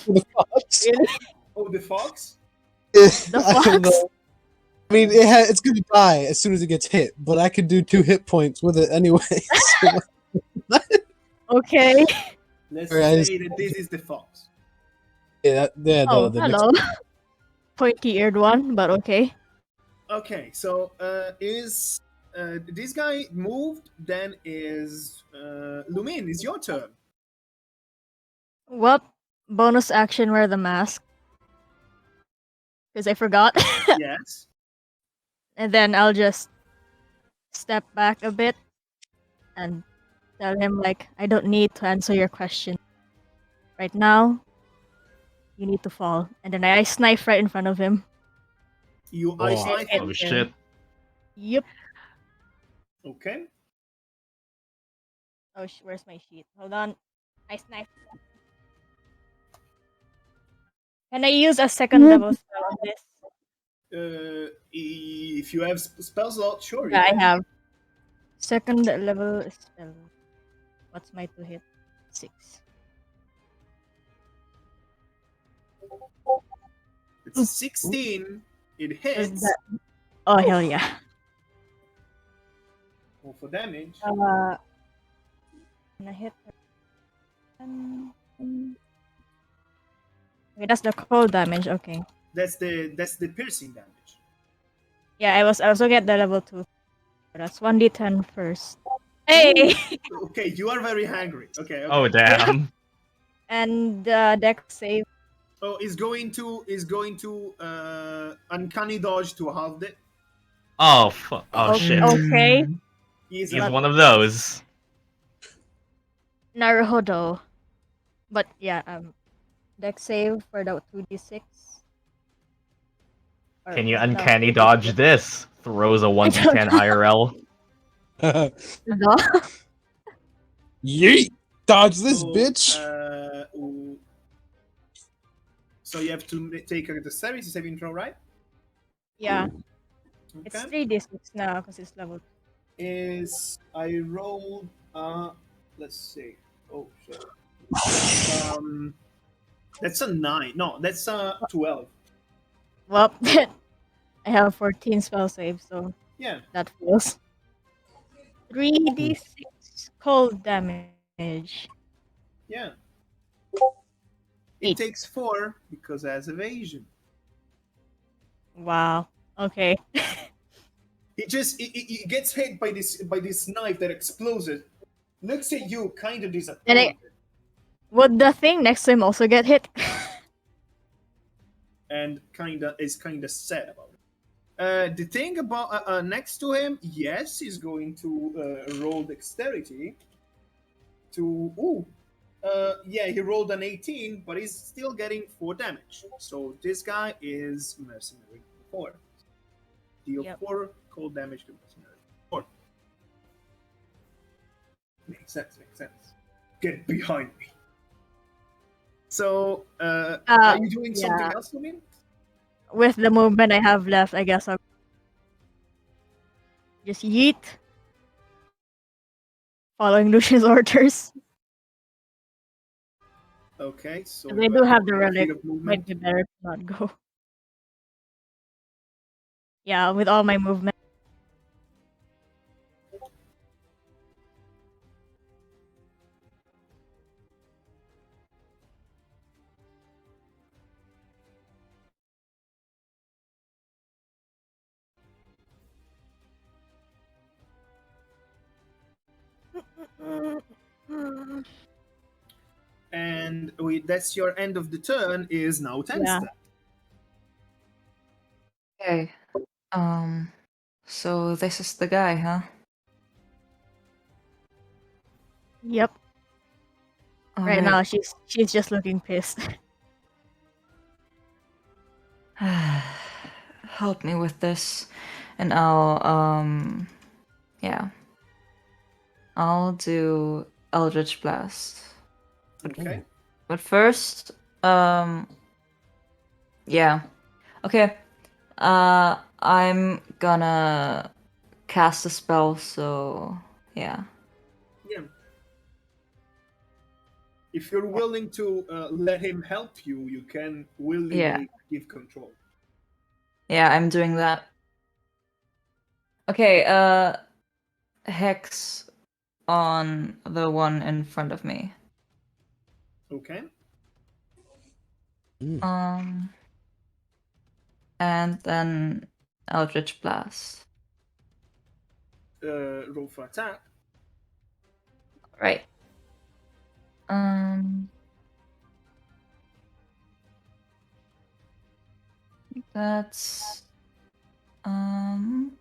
really? oh, the fox? The I don't fox? know. I mean, it's gonna die as soon as it gets hit, but I could do 2 hit points with it anyway. So, Okay. Let's Alright, say that this is the fox. Oh, the hello. Pointy-eared one, but okay. Okay, so is this guy moved? Then is Lumine? It's your turn. Well, bonus action wear the mask. Because I forgot. Yes. And then I'll just step back a bit and tell him, like, I don't need to answer your question. Right now, you need to fall. And then I ice knife right in front of him. You Oh. ice knife Hit Oh him. him. shit. Yep. Okay. Oh, where's my sheet? Hold on. Ice knife. Can I use a second level spell on this? If you have spell slot, sure. Yeah, you I can. have. Second level spell. What's my to hit? 6. It's 16. It Is hits. that... Oh, hell yeah. Roll for damage. Can I hit her? Okay, that's the cold damage. Okay. That's the piercing damage. Yeah, I was looking at the level 2. That's 1d10 first. Hey! Okay, you are very hungry. Okay. Oh damn. And dex save. Oh, is going to uncanny dodge to halve it. Oh fuck. Oh shit. Okay. He's He's a- one of those. Naruhodo. But yeah, dex save for the 2d6. Or Can you no, uncanny 2d6. dodge this? Throws a 1d10 IRL. No. Yeet! Dodge this, So, bitch! So you have to take a dexterity saving throw, right? Yeah, it's Okay. 3d6 now because it's level 2. Is I rolled let's see. Oh shit. That's a 9. No, that's a 12. Well, I have 14 spell saves, so Yeah, that fails. 3d6 cold damage. yeah. 8. It takes 4 because it has evasion. Wow. Okay. It gets hit by this knife that exploded. Looks at you, kind of And disappointed, would the thing next to him also get hit? and kind of sad about it. The thing about next to him, yes, he's going to roll dexterity. Yeah, he rolled an 18, but he's still getting 4 damage. So this guy is mercenary 4. Deal Yep. 4 cold damage to mercenary 4. Makes sense. Get behind me. So, are you doing something Yeah. else, Lumine? With the movement I have left, I guess I'll just yeet. Following Lucian's orders. Okay, so They do have the 20 feet relic. of movement. Might be better to not go. Yeah, with all my movement. And that's your end of the turn. Is now 10 Yeah. step. Okay. So this is the guy, huh? Yep. Right now she's just looking pissed. Help me with this, and I'll yeah, I'll do Eldritch Blast. Okay. But first, yeah, okay. I'm gonna cast a spell. So yeah. Yeah. If you're willing to let him help you, you can willingly give control. Yeah, I'm doing that. Okay, Hex on the one in front of me. Okay. And then Eldritch Blast. Roll for attack. Right. That's 1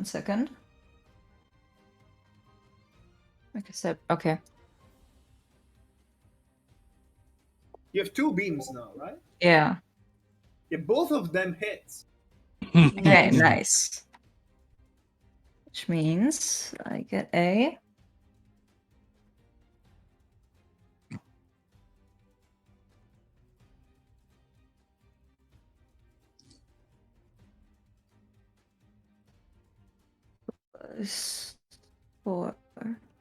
second. Like I said, okay. You have 2 beams now, right? Yeah. Yeah, both of them hit. Okay, nice. Which means I get a +4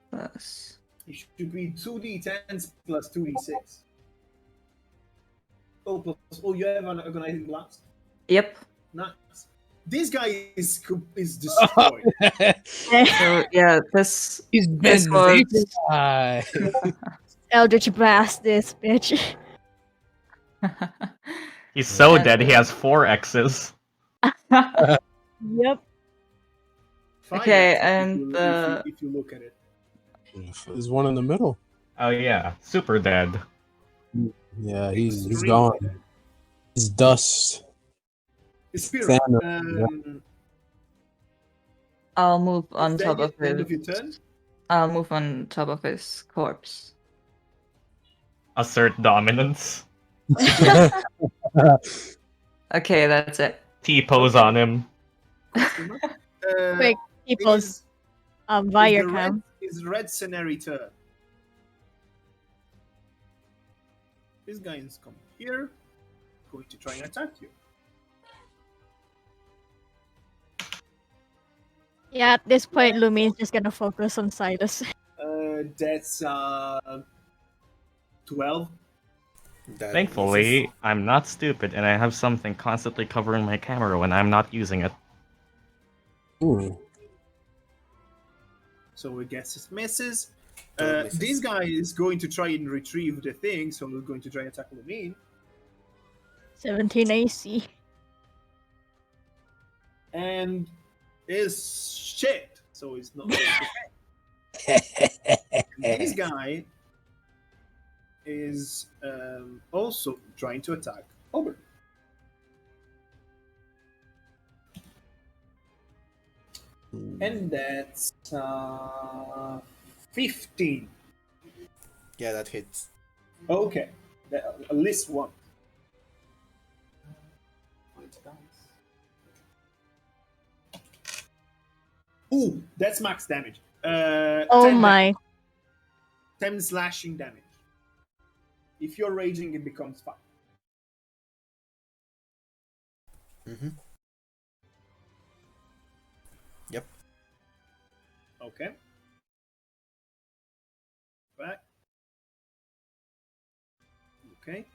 plus. It should be 2d10s plus 2d6. Oh, plus, you have an agonizing blast. Yep. Nice. This guy is destroyed. So yeah, this He's this been was vaporized. Eldritch Blast this bitch. He's so And- dead he has 4 X's. Yep. 5 Okay, X's and if you look at it. There's one in the middle. Oh yeah, super dead. Yeah, he's Extremely gone. dead. He's dust. Spirit. I'll move on Is that top of the end his. of your turn? I'll move on top of his corpse. Assert dominance. Okay, that's it. T-pose on him. Quick, people's Vire cam. Is red scenario turn. This guy is coming here, going to try and attack you. Yeah, at this point, Lumine's just gonna focus on Silas. That's 12. That misses. Thankfully, I'm not stupid and I have something constantly covering my camera when I'm not using it. Ooh. So I guess it misses. 12 misses. This guy is going to try and retrieve the thing, so we're going to try and attack Lumine. 17 AC. And is shit. So it's not going to hit. This guy is also trying to attack Aubryn. And that's 15. Yeah, that hits. Okay, at least one. Ooh, that's max damage. Oh 10 my. 10 slashing damage. If you're raging, it becomes 5. Mm-hmm. Yep. Okay. Back. Okay.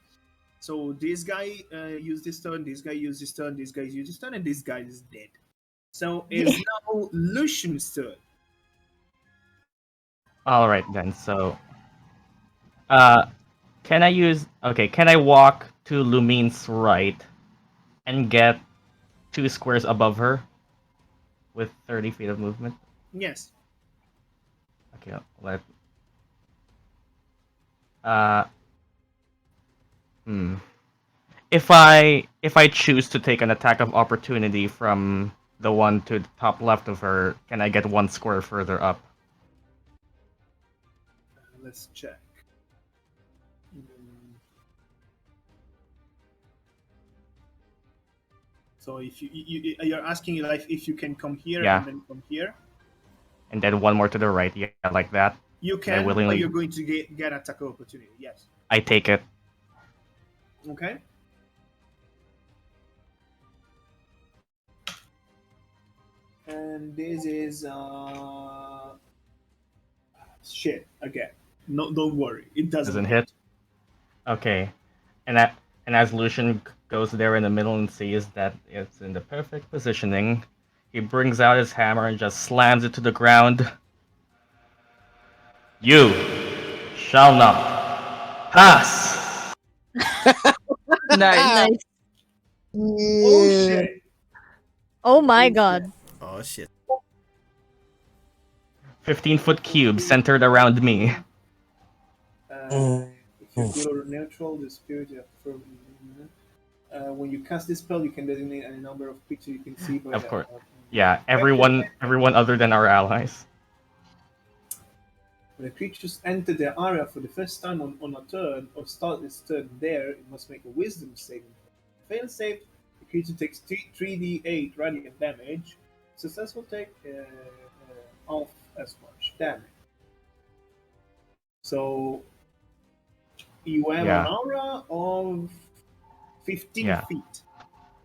So this guy used this turn, this guy used this turn, this guy used this turn, and this guy is dead. So it's now Lucian's turn. Alright then, so... can I walk to Lumine's right and get 2 squares above her with 30 feet of movement? Yes. Okay, let... If I choose to take an attack of opportunity from the one to the top left of her, can I get 1 square further up? Let's check. So if you're asking like if you can come here Yeah. and then come here, And then 1 more to the right, yeah, like that. you I can. But willingly- you're going to get attack of opportunity. Yes. I take it. Okay. And this is shit again. No, don't worry. It doesn't Doesn't hit? Okay. And as Lucian goes there in the middle and sees that it's in the perfect positioning, he brings out his hammer and just slams it to the ground. You shall not pass! Nice. Nice. Oh shit! Oh my Oh, god. Oh shit. 15-foot cube centered around me. If you feel neutral, the spirit you have when you cast this spell, you can designate any number of creatures you can see by Of the- course. Yeah, everyone other than our allies. When the creatures enter the area for the first time on a turn or start its turn there, it must make a wisdom saving. Fail save, the creature takes 3d8 radiant damage. Successful take half as much damage. So you have Yeah. an aura of 15 Yeah. feet,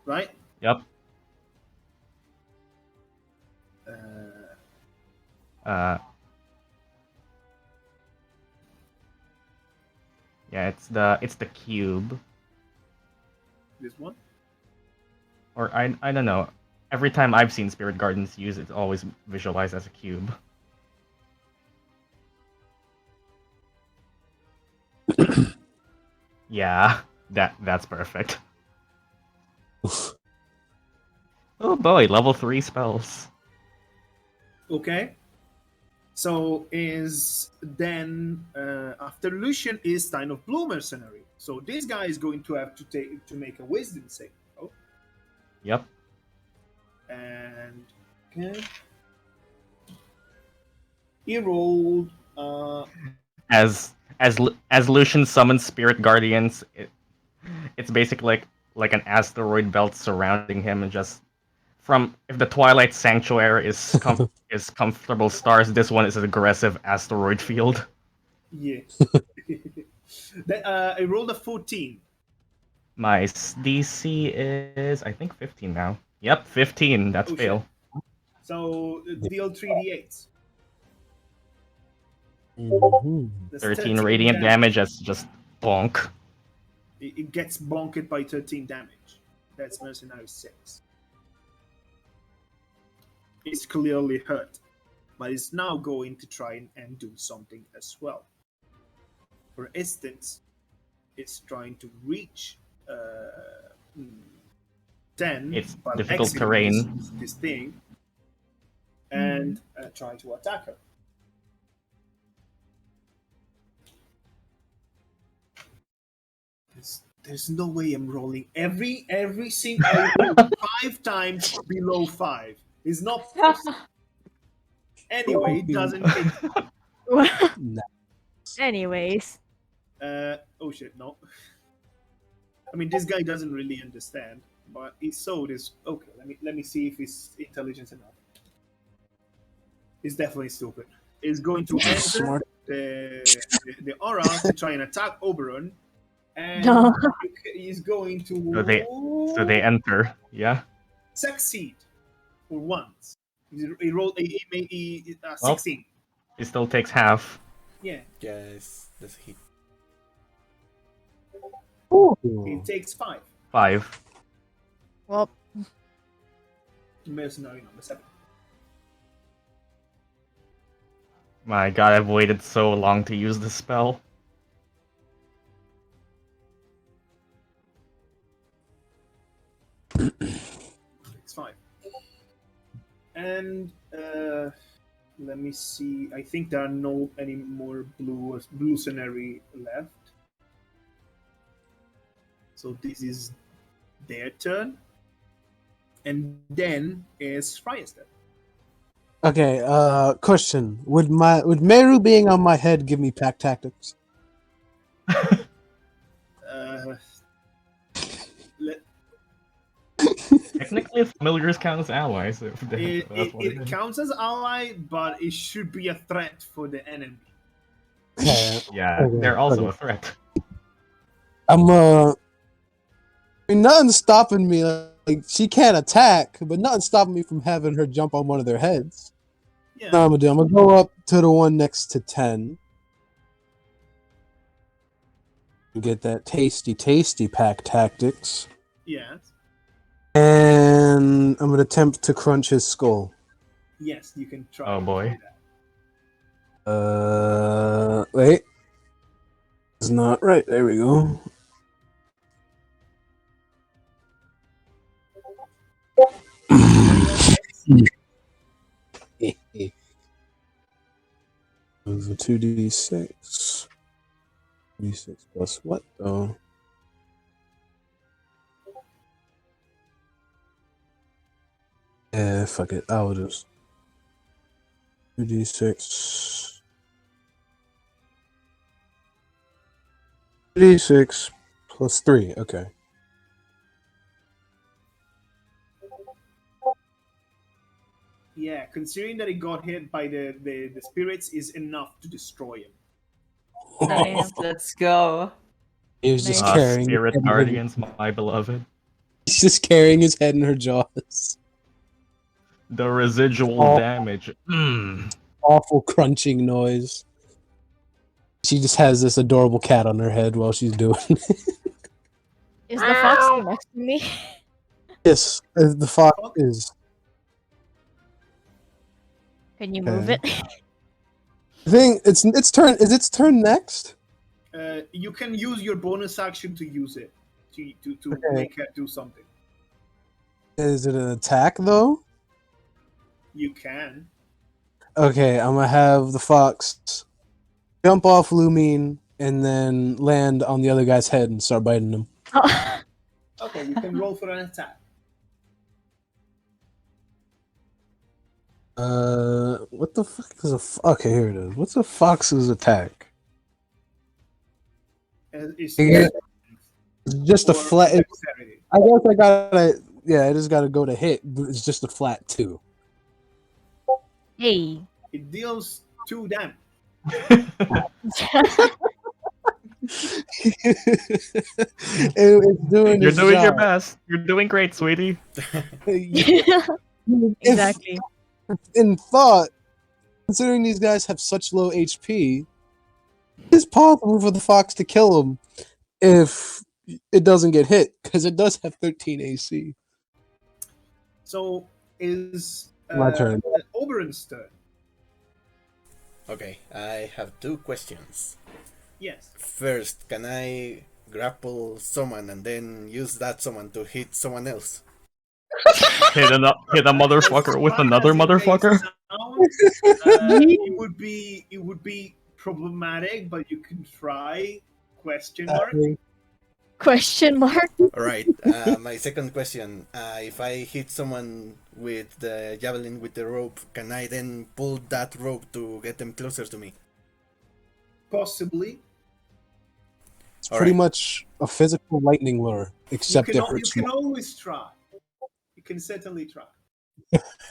right? Yep. Yeah, it's the cube. This one? Or I don't know. Every time I've seen Spirit Gardens used, it's always visualized as a cube. Yeah, that's perfect. Oh boy, level 3 spells. Okay. So is then after Lucian is Stein of Blue Mercenary. So this guy is going to have to make a wisdom save. Oh, Yep. and okay. He rolled As Lucian summons Spirit Guardians, it's basically like an asteroid belt surrounding him, and just from if the Twilight Sanctuary is is comfortable stars, this one is an aggressive asteroid field. yeah. I rolled a 14. My DC is I think 15 now. Yep, 15. That's Oh, shit. fail. So deal 3d8s. Mhm. That's 13 radiant damage. That's just bonk. It gets bonked by 13 damage. That's Mercenary 6. It's clearly hurt, but it's now going to try and do something as well. For instance, it's trying to reach 10 It's while difficult exiting terrain. this thing and try to attack her. There's no way I'm rolling every single. I rolled 5 times below 5. It's not possible. Anyway, it doesn't hit. Nah. Anyways, Oh shit, no. I mean, this guy doesn't really understand, but he saw this. Okay, let me see if he's intelligent enough. He's definitely stupid. He's going to enter Smart. the aura to try and attack Oberon, and No. he's going to So they enter. Yeah. succeed for once. He rolled Well, 16. It still takes half. Yeah, Yes, that's a hit. he takes 5. 5. well, Mercenary number 7. My god, I've waited so long to use the spell. Takes 5. And let me see. I think there are no any more blue scenario left. So this is their turn. And then is Fria's turn. Okay, question. Would Meru being on my head give me pack tactics? Let, Technically, familiars count as allies. If that's what it is. counts as ally, but it should be a threat for the enemy. Okay. Yeah, Okay, they're also okay. a threat. I'm I mean, nothing's stopping me. Like she can't attack, but nothing's stopping me from having her jump on one of their heads. Yeah. No, I'm gonna go up to the one next to 10. And get that tasty pack tactics. Yes. And I'm gonna attempt to crunch his skull. Yes, you can try. Oh, boy. to do that. Wait. It's not right. There we go. It was a 2d6. D6 plus what though? Yeah, fuck it. I'll just 2d6. 2d6 plus 3. Okay. Yeah, considering that he got hit by the spirits is enough to destroy him. Nice, let's go. He was just Nice. carrying Spirit his head in her- Guardians, my beloved. He's just carrying his head in her jaws. The residual Oh. damage. Awful crunching noise. She just has this adorable cat on her head while she's doing it. is the fox still next to me? Yes, the fox is. Can you move it? I think its turn. Is its turn next? You can use your bonus action to use it to Okay. make her do something. Is it an attack though? You can. Okay, I'm gonna have the fox jump off Lumine and then land on the other guy's head and start biting him. Oh. Okay, you can roll for an attack. What the fuck is okay, here it is. What's a fox's attack? It's Yeah. It's just a or flat. dexterity. I guess I gotta. Yeah, I just gotta go to hit, but it's just a flat 2. Hey. It deals 2 damage. It's doing. You're its doing your job. best. You're doing great, sweetie. Exactly. In thought, Considering these guys have such low HP, it's possible for the fox to kill him if it doesn't get hit, because it does have 13 AC. So is My turn. Oberon's turn. Okay, I have 2 questions. Yes. First, can I grapple someone and then use that someone to hit someone else? Hit a motherfucker with another motherfucker. It would be problematic, but you can try. Question mark. Question mark? Alright, my second question. If I hit someone with the javelin with the rope, can I then pull that rope to get them closer to me? Possibly. It's pretty much a physical lightning lure, except it You hurts can always try. You can certainly try.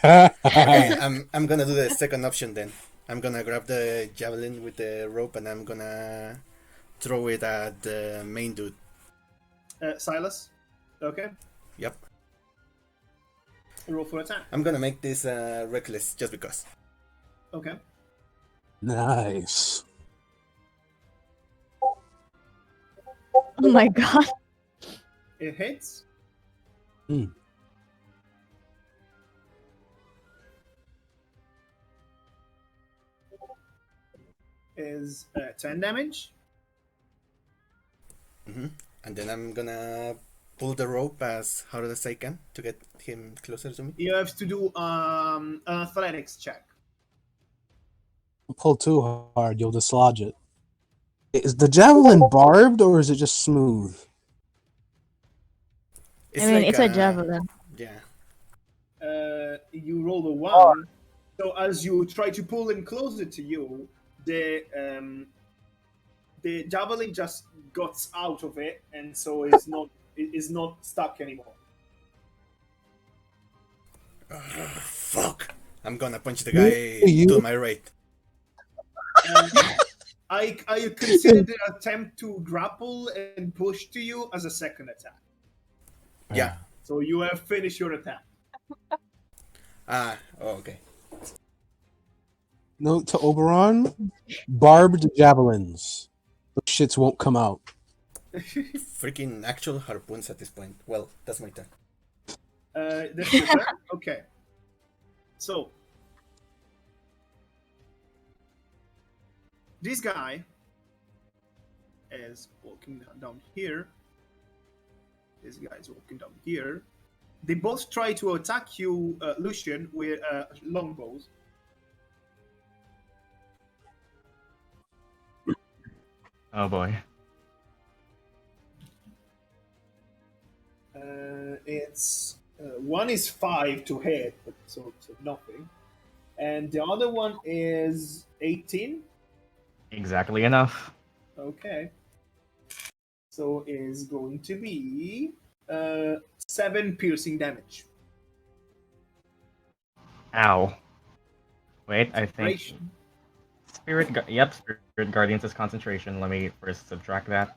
Okay, I'm gonna do the second option then. I'm gonna grab the javelin with the rope and I'm gonna throw it at the main dude. Silas? Okay. Yep. Roll for attack. I'm gonna make this reckless just because. Okay. Nice. Oh my god. It hits. Hmm. Is 10 damage. And then I'm gonna pull the rope as hard as I can to get him closer to me. You have to do an athletics check. Pull too hard, you'll dislodge it. Is the javelin barbed or is it just smooth? It's a javelin. Yeah. You roll the 1. So as you try to pull him closer to you, the javelin just got out of it, and so it is not stuck anymore. Fuck! I'm gonna punch the guy to my right. I consider the attempt to grapple and push to you as a second attack. Yeah. So you have finished your attack. Okay. Note to Oberon, barbed javelins. Those shits won't come out. Freaking actual harpoons at this point. Well, that's my turn. That's your turn? Okay. So, this guy is walking down here. This guy is walking down here. They both try to attack you, Lucian, with longbows. Oh boy. It's one is 5 to hit, but so nothing, and the other one is 18. Exactly enough. Okay, so is going to be 7 piercing damage. Ow. Wait, I think Concentration. Spirit Guardians is concentration. Let me first subtract that.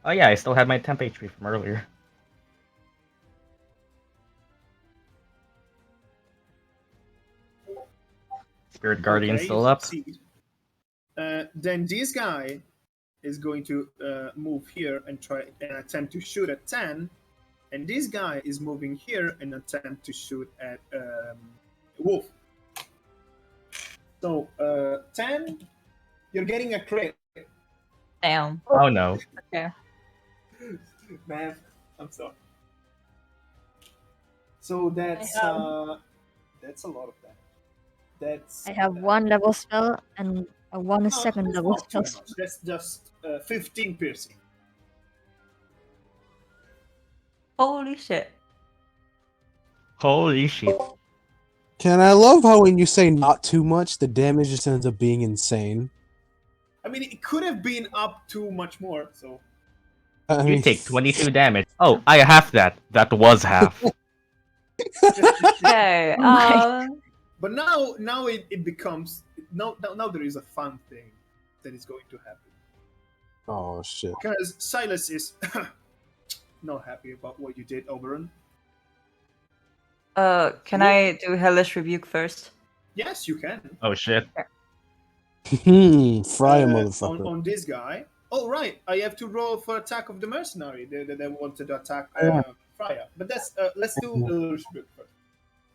Oh yeah, I still had my temp HP from earlier. Spirit Guardian Okay, still you up. succeed. Then this guy is going to move here and try and attempt to shoot at 10, and this guy is moving here and attempt to shoot at Wolf. So 10, you're getting a crit. Damn. Oh no. Okay. Man, I'm sorry. So that's a lot of that. That's I have 1 level spell and a 1 second that's level not too spell. much. That's just 15 piercing. Holy shit. Holy shit. Can I love how when you say not too much, the damage just ends up being insane? I mean, it could have been up to much more. So I You mean, take 22 damage. Oh, I half that. That was half. Okay. my- but now it becomes now there is a fun thing that is going to happen oh shit. because Silas is not happy about what you did, Oberon. Can I do Hellish Rebuke first? Yes, you can. Oh shit. Fria motherfucker. on this guy. Oh right, I have to roll for attack of the mercenary that wanted to attack Yeah. Fria. But that's let's do Elrish Book first.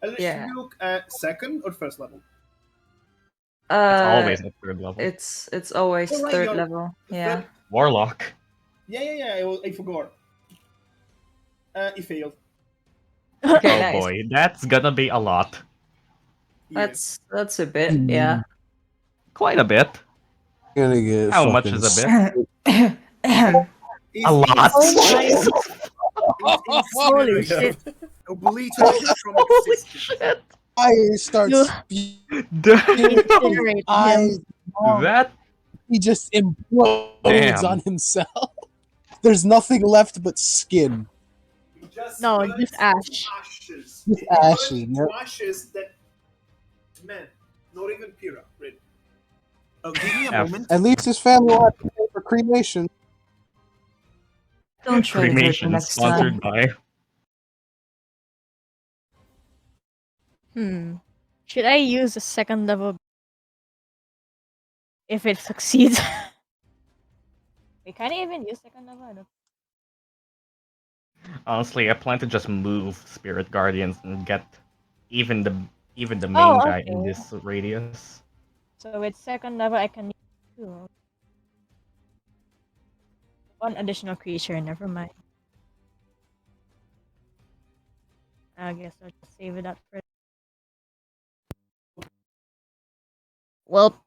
Elrish Yeah. Book at second or first level. It's Uh, always at third level. it's always Oh, right, third you're- level. Yeah. Warlock. Yeah. I forgot. He failed. Okay, Oh nice. boy, that's gonna be a lot. Yes. That's a bit. Yeah. Quite a bit. Gonna get How much fucking is a bit? He's, A lot. He's Holy incinerated, obliterated from existence. Shit. I start You- Damn. Incinerate I him. That he just implodes Damn. on himself. There's nothing left but skin. No, burns just to ash. ashes. Just It burns ashes, to yep. ashes that, man, not even Pyrrha, really. Give me a F. moment. At least his family will have to pay for cremation. Don't try to hurt me cremation next sponsored time. by. Should I use a second level if it succeeds? We can't even use second level. I don't- Honestly, I plan to just move Spirit Guardians and get even the main Oh, guy in okay. this radius. So with second level, I can use two. One additional creature. Never mind. I guess I'll just save it up for. Well,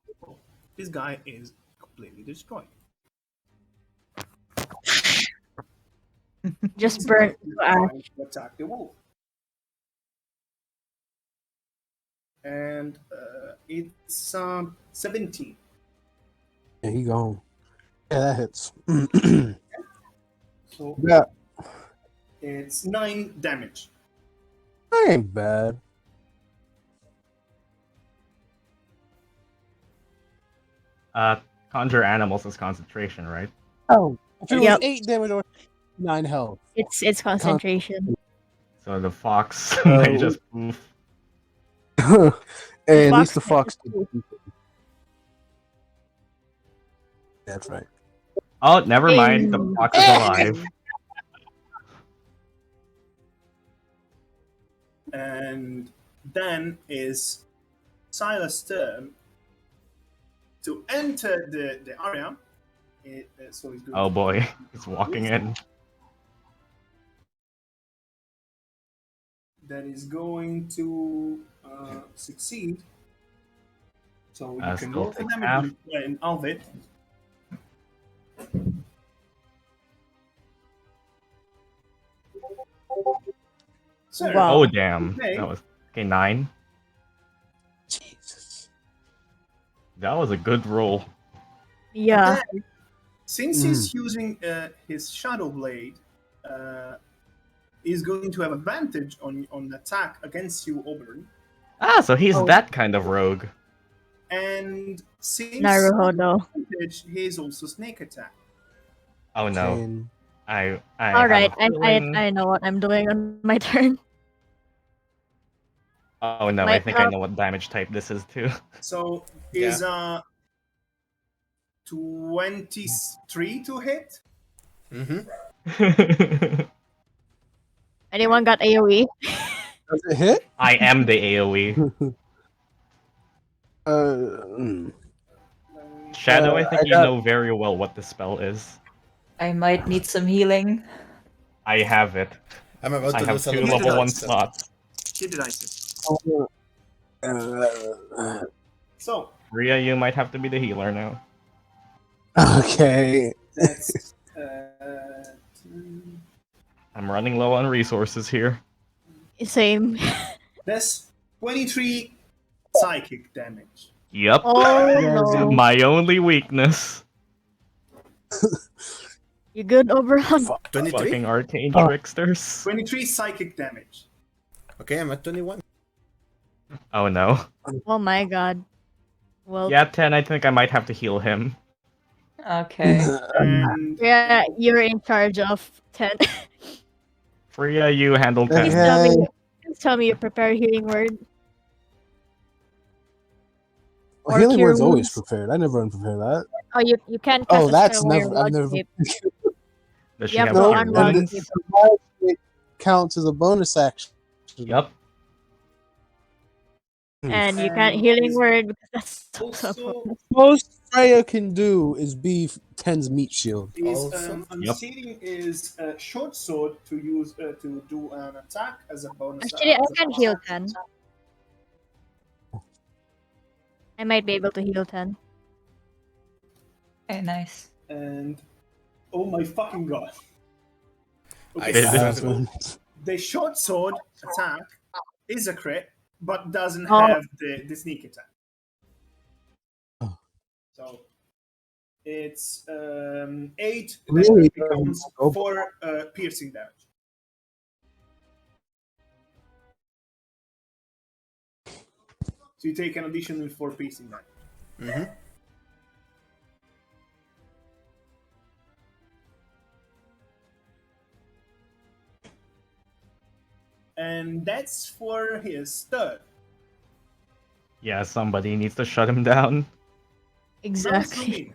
This guy is completely destroyed. just burn. Trying to attack the wolf. And it's 17. Yeah, he gone. Yeah, that hits. So Yeah, it's 9 damage. that ain't bad. Conjure animals is concentration, right? Oh, if it Yep. was 8 damage or 9 health. It's concentration. So the fox Oh. might just poof. Hey, at least fox the can fox just did. That's right. Oh, never mind. The Ding. fox is alive. And then is Silas' turn to enter the area. So he's going Oh to- boy, he's walking in. That is going to succeed. So you can Still roll the take damage half. and of it. So, Wow. Oh damn, Okay. that was okay. 9. Jesus. That was a good roll. Yeah. since he's using his Shadow Blade, he's going to have advantage on attack against you, Oberon. Ah, so he's Oh. that kind of rogue. And since Naruhodo. advantage, he is also snake attack. Oh no, Chain. I All have right, a feeling- I know what I'm doing on my turn. Oh no, I might think I have- know what damage type this is too. So is 23 to hit? Mm-hmm. Anyone got AoE? Does it hit? I am the AoE. Shadow, I think I you got- know very well what the spell is. I might need some healing. I have it. I'm about I to have lose a 2 little level 1 bit, so- slots. Hit the dice. So Fria, you might have to be the healer now. Okay. that's I'm running low on resources here. Same. that's 23 psychic damage. Yep. Oh Yes, no. My only weakness. You good, Oberon? 23? Fucking arcane Oh. tricksters. 23 psychic damage. Okay, I'm at 21. Oh no. Oh my god. Well, Yeah, 10, I think I might have to heal him. Okay. And yeah, you're in charge of 10. Fria, you handle 10. Please Okay. tell me you prepare a healing word. Well, healing cure word's always wounds. prepared. I never unprepare that. Oh, you can't Oh, cast a that's spell while you're never. I've wild never. shape. Does she You have have to No, cure unwild and wounds? shape. the wild shape counts as a bonus action. Yep. And you And can't healing is word because that's also a also bonus. Most Freya can do is be Ten's meat shield. Also? unseating is a short sword to use to do an attack as a bonus. Actually, I As a can bonus heal action. 10. I might be able to heal 10. Okay, nice. And oh my fucking god! I Okay, started so with the short sword attack is a crit, but doesn't Oh. have the sneak attack. Oh. So it's 8 Really? that becomes 4 piercing damage. So you take an additional 4 piercing damage. Mhm. And that's for his third. Yeah, somebody needs to shut him down. Exactly.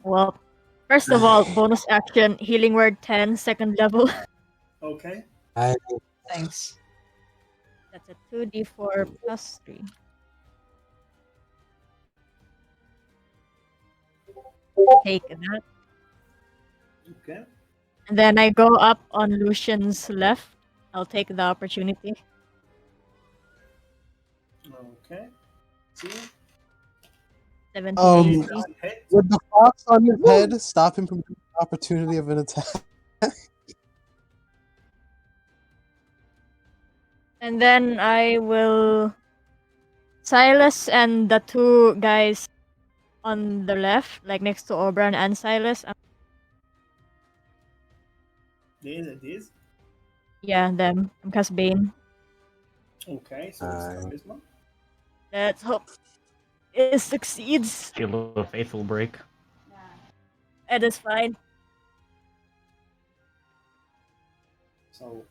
Well, first of all, bonus action, healing word 10, second level. Okay. Thanks. That's a 2d4 plus 3. Take that. Okay. And then I go up on Lucian's left. I'll take the opportunity. Okay. See? 17 AC. Doesn't hit. Would the fox on his head stop him from the opportunity of an attack? And then I will Silas and the two guys on the left, like next to Oberon and Silas. This. Yeah, them. I'm cast Bane. Okay, so it's charisma. Let's hope it succeeds. Shield of Faithful break. It is fine. So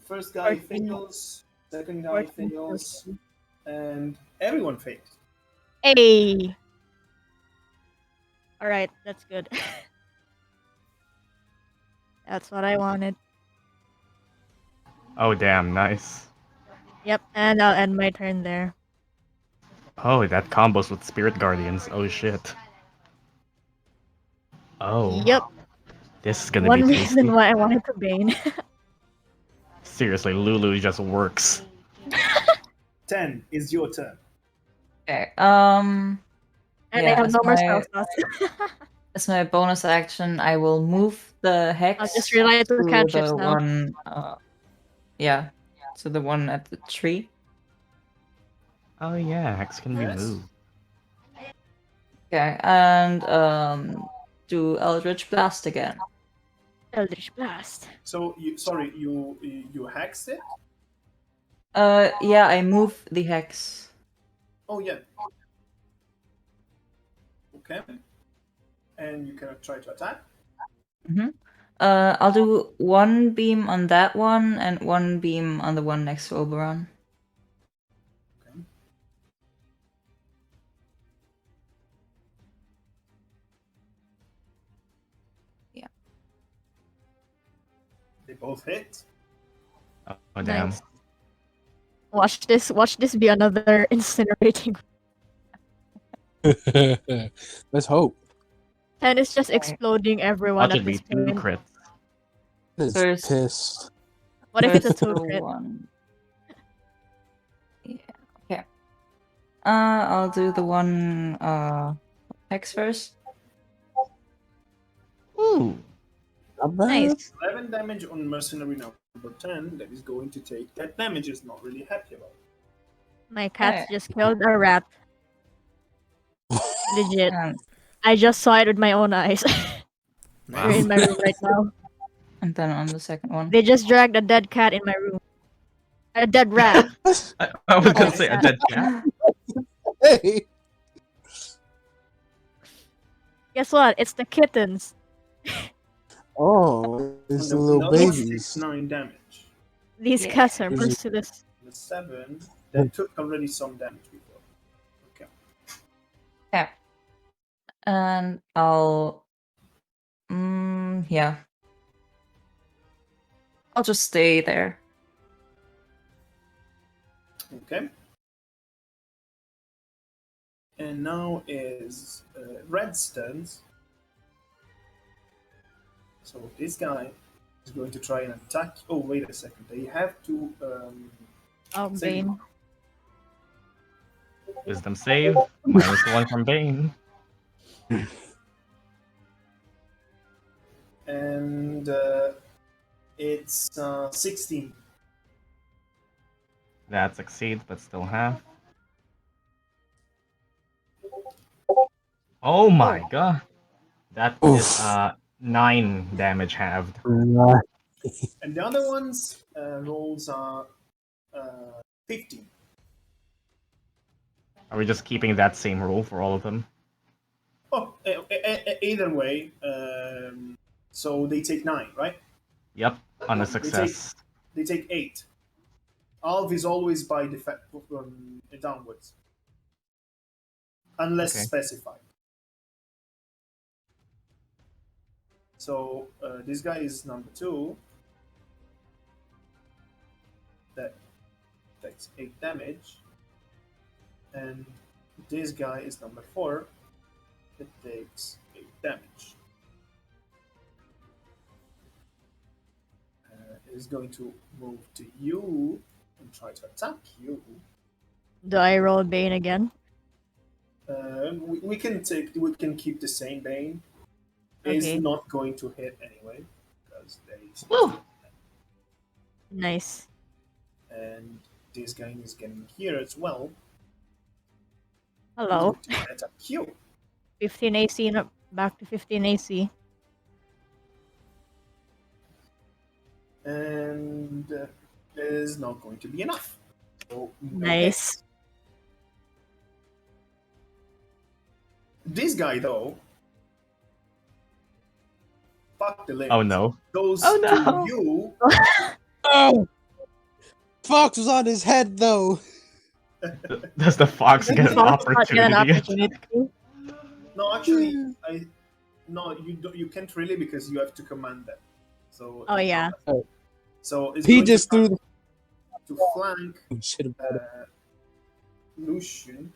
first guy 14. fails, second guy 14, fails, 14. and everyone fails. Hey! Alright, that's good. That's what I wanted. Oh damn, nice. Yep, and I'll end my turn there. Oh, that combos with Spirit Guardians. Oh shit. Oh. Yep, This is gonna one be tasty. reason why I wanted to Bane. Seriously, Lulu just works. 10 is your turn. Okay. And Yeah, I have as no more my- spell slots. As my bonus action, I will move the hex I'll just rely to to cantrips the now. one. Yeah, to the one at the tree. Oh yeah, Hex can be Yes. moved. Okay, and do Eldritch Blast again. Eldritch Blast. So you hexed it? Yeah, I move the hex. Oh yeah. Okay. And you cannot try to attack? I'll do one beam on that one and one beam on the one next to Oberon. Okay. Yeah. They both hit. Oh damn. Nice. Watch this be another incinerating. Let's hope. And it's just exploding everyone Watch at it be this 2 point. crits. It's First- pissed. What if it's a First 2 the crit? one. Yeah. Okay. I'll do the one hex first. Ooh. Not bad. Nice. 11 damage on mercenary number 10. That is going to take. That damage is not really happy about. My cat Okay. just killed a rat. Legit. And, I just saw it with my own eyes. They're in my room right now. and then on the second one. They just dragged a dead cat in my room. A dead rat. I was gonna Oh, say a sad. dead cat. Hey, Guess what? It's the kittens. oh, it's the little Another babies. 6-9 damage. These Yeah. cats are There's a- merciless. The 7 that took already some damage before. Okay. Yeah. And I'll. Yeah. I'll just stay there. Okay. And now is Red's turn. So this guy is going to try and attack. Oh, wait a second. They have to. Oh, save. Bane. Wisdom save. -1 from Bane. And it's 16. That succeeds, but still half. Oh my god. That is Oof. 9 damage halved. And the other ones rolls are 15. Are we just keeping that same rule for all of them? Oh, either way. So they take 9, right? Yep, on a success. They take 8. Alv is always by default downwards, unless Okay. specified. So this guy is number 2. That takes 8 damage. And this guy is number 4. It takes 8 damage. It is going to move to you and try to attack you. Do I roll Bane again? We can keep the same Bane. It's Okay. not going to hit anyway because Woo! Nice. and this guy is getting here as well. Hello. He's going to attack you. 15 AC, back to 15 AC. And it is not going to be enough. So, no Nice. hit. This guy, though, fuck the limit. Oh no. Goes Oh, no. to you. Oh! Fox was on his head, though. Does the fox get an Fox not get an opportunity? opportunity. No, actually, you can't really because you have to command them. So Oh, yeah. So it's He going just to threw the flank shit about it. Lucian.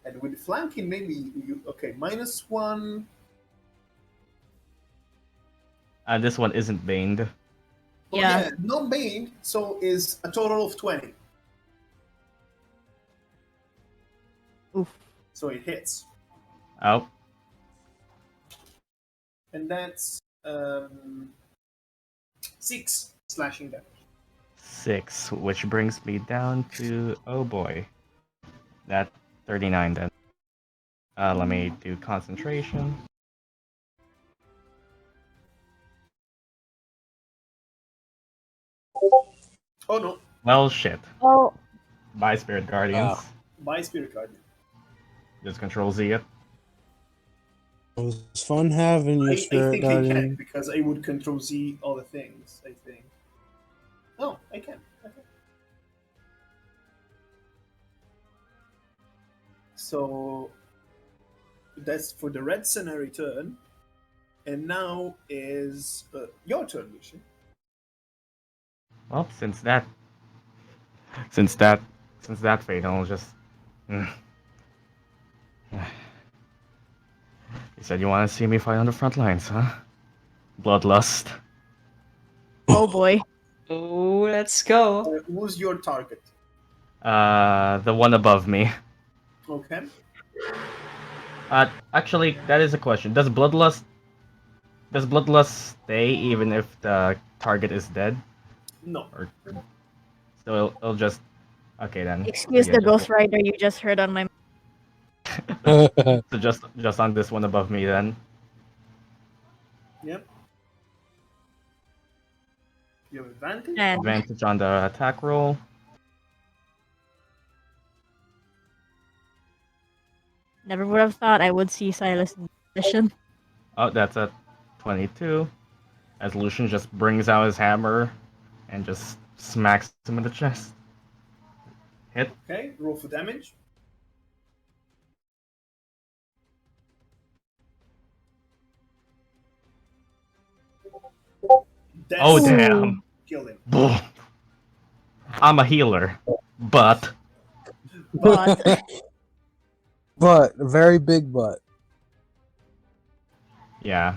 And with flanking, maybe you okay. -1. This one isn't baned. Oh, Yeah. no bane. So is a total of 20. Oof. So it hits, Oh, and that's 6 slashing damage. 6, which brings me down to, oh boy, that 39 then. Let me do concentration. Oh no, Well, shit. Oh, Bye, Spirit Guardians. by Spirit Guardian. Just Control Z it. It was fun having you, I Spirit think I can Guardian. because I would Control Z all the things. I think. No, I can. Okay. So that's for the red scenario turn, and now is your turn, Lucian. Well, since that fate, I'll just. You said you want to see me fight on the front lines, huh? Bloodlust. oh boy. Oh, let's go. Who's your target? The one above me. Okay. Actually, that is a question. Does Bloodlust stay even if the target is dead? No. Or so it'll just. Okay then. Excuse Maybe I the just Ghost Rider you just heard on my. So just on this one above me then. Yep. You have advantage. And Advantage on the attack roll. never would have thought I would see Silas in this position. Oh, that's a 22. As Lucian just brings out his hammer and just smacks him in the chest. Hit. Okay, roll for damage. Oh That's damn! kill him. I'm a healer, but But But very big butt. yeah.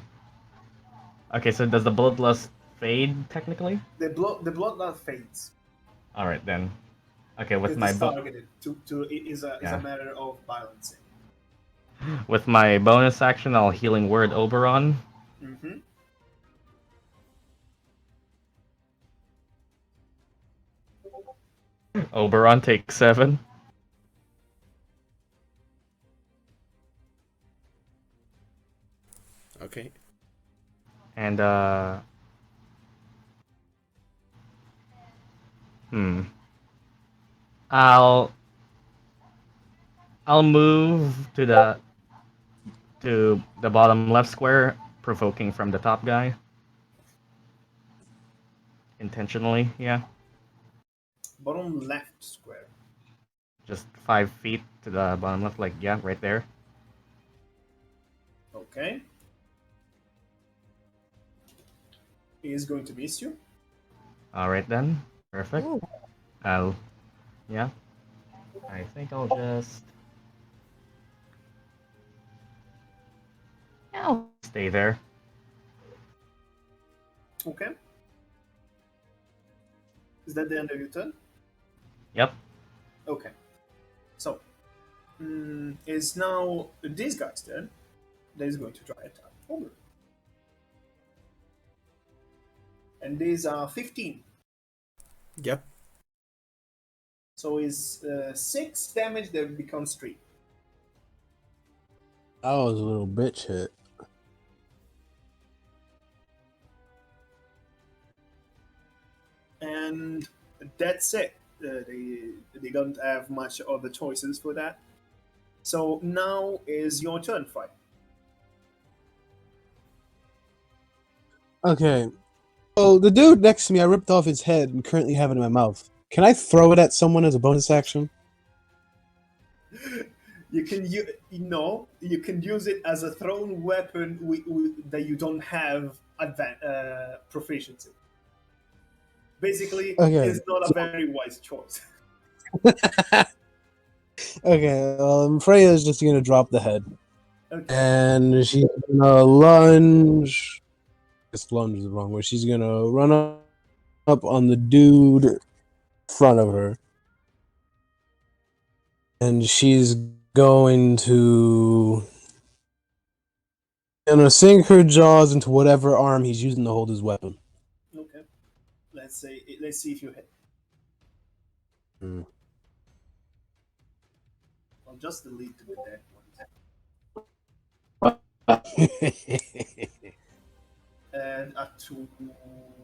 Okay, so does the bloodlust fade technically? The bloodlust fades. All right then. Okay, with It my is targeted. Is a Yeah. matter of balancing. with my bonus action, I'll healing word Oberon. Mm-hmm. Oberon takes 7. Okay. And hmm. I'll move to the bottom left square, provoking from the top guy. Intentionally, yeah. Bottom left square. Just 5 feet to the bottom left, like yeah, right there. Okay. He is going to miss you. All right then, perfect. Ooh. Yeah. I think I'll just I'll stay there. Okay. Is that the end of your turn? Yep. Okay. So, it's now this guy's turn. That is going to try attack Aubryn. And these are 15. Yep. So is 6 damage that becomes 3. That was a little bitch hit. And that's it. They don't have much other choices for that. So now is your turn, Fria. Okay. So the dude next to me, I ripped off his head and currently have it in my mouth. Can I throw it at someone as a bonus action? You can you can use it as a thrown weapon that you don't have proficiency. Basically, Okay. it's not a very wise choice. Okay, Freya is just gonna drop the head. Okay. And she's gonna lunge. This lunge is the wrong way. She's gonna run up on the dude in front of her. And she's going to sink her jaws into whatever arm he's using to hold his weapon. Okay. Let's see if you hit. I'll just delete the dead ones. And a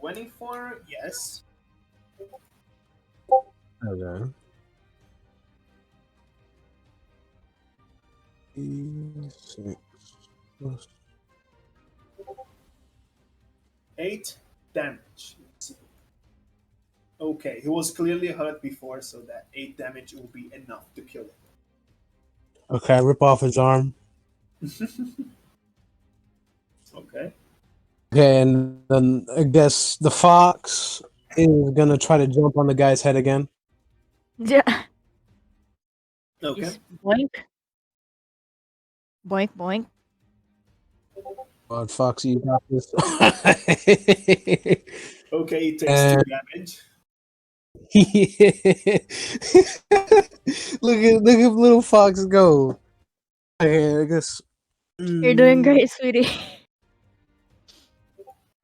24, yes. Okay. 6 plus 8 damage. Let's see. Okay, he was clearly hurt before, so that 8 damage will be enough to kill him. Okay, I rip off his arm. Okay. Okay, and then I guess the fox is gonna try to jump on the guy's head again. yeah. Okay. Just boink. Boink boink. God, Foxy, you got this. Okay, it takes 2 damage. look at little Fox go. Okay, I guess. You're doing great, sweetie.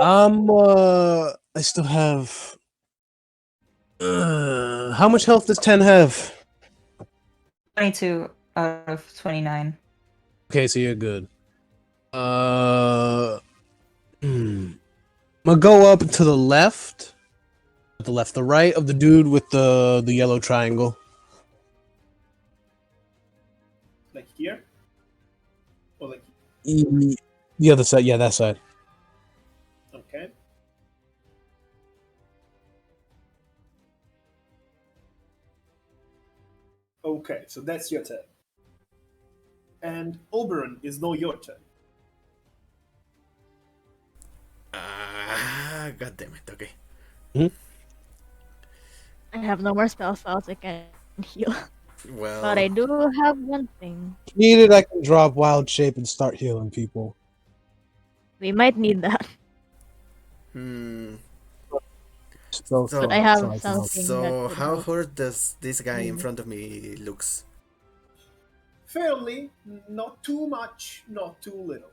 I still have. How much health does 10 have? 22 out of 29. Okay, so you're good. I'm gonna go up to the left. The right of the dude with the yellow triangle. Like here? Or like The other side, yeah, that side. okay. Okay, so that's your turn. And Oberon is now your turn. God damn it. Okay. I have no more spell slots. I can heal. But Well, I do have one thing. Needed, I can drop wild shape and start healing people. We might need that. hmm. So, So- But I I have can help. something that So could how help. hurt does this guy in Mhm. front of me looks? Fairly, not too much, not too little.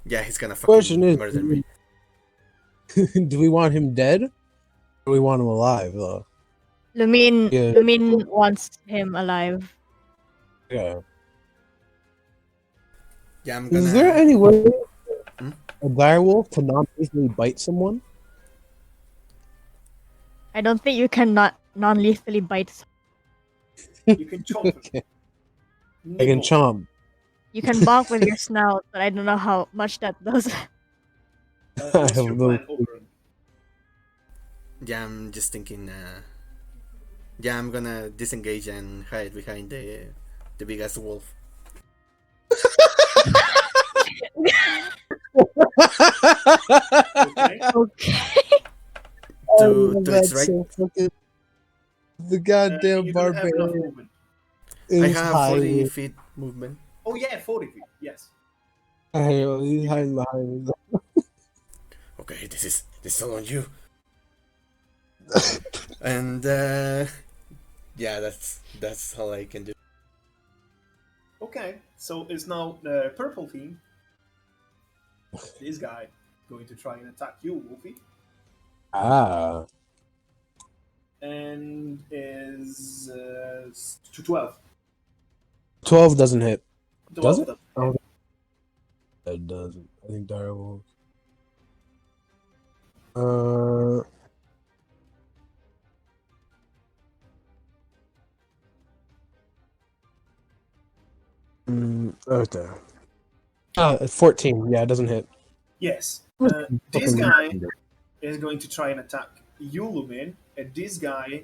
Yeah, he's gonna Question fucking is, murder me. do we want him dead? Or do we want him alive, though? Lumine, Yeah. Lumine wants him alive. Yeah. Yeah, I'm Is there gonna. any way Hmm? a direwolf to not easily bite someone? I don't think you can not non-lethally bite. You can chomp him. Okay. I can Nibble. chomp. You can bonk with your snout, but I don't know how much that does. What's your plan, Oberon? Yeah, I'm just thinking. Yeah, I'm gonna disengage and hide behind the big ass wolf. Okay. Okay. To its right. So fucking... The You goddamn don't have enough barbarian movement. I is have 40 hiding. feet movement. Oh yeah, 40 feet. Yes. He's hiding behind. Okay, this is all on you. And yeah, that's all I can do. Okay, so it's now the purple team. This guy going to try and attack you, Wolfie, Ah. and is to 12. 12 doesn't hit. 12 Does it? doesn't Oh, hit. it doesn't. I think direwolf. Uh. Okay. 14. Yeah, it doesn't hit. Yes. This guy is going to try and attack you, Lumine, and this guy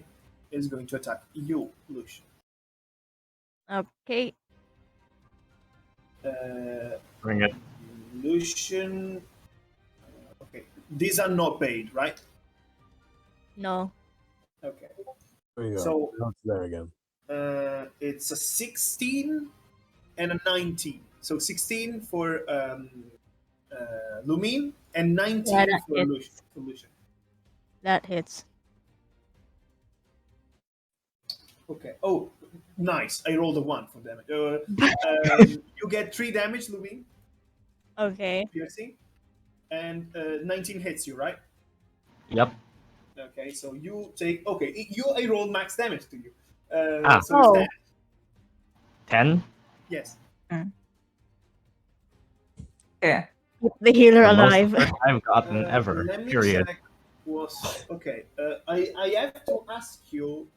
is going to attack you, Lucian. Okay. Bring it. Lucian. Okay. These are not paid, right? No. Okay. There you go. So Now it's there again. it's a 16 and a 19. So 16 for Lumine and 19 Yeah, that for hits. Lucian. That hits. Okay. Oh, nice. I rolled a 1 for damage. You get 3 damage, Lumine, Okay. piercing, and 19 hits you, right? Yep. Okay, so you take. Okay, I rolled max damage to you. Ah. So it's Oh. that. 10. Yes. Yeah. Keep the healer The most alive. hurt I've gotten ever. Let me Period. check. Okay? I have to ask you,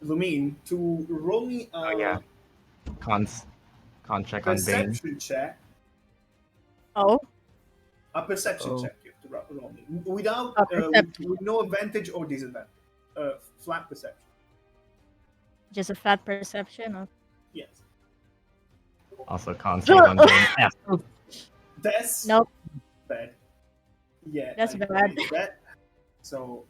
Lumine, to roll me a Oh yeah. Con check on Bane. perception check. Oh. A perception Oh. check you have to roll me without A perception. with no advantage or disadvantage. Flat perception. Just a fat perception of. Yes. Also con save on Bane. F. That's Nope. bad. Yeah, That's I bad. did that. So,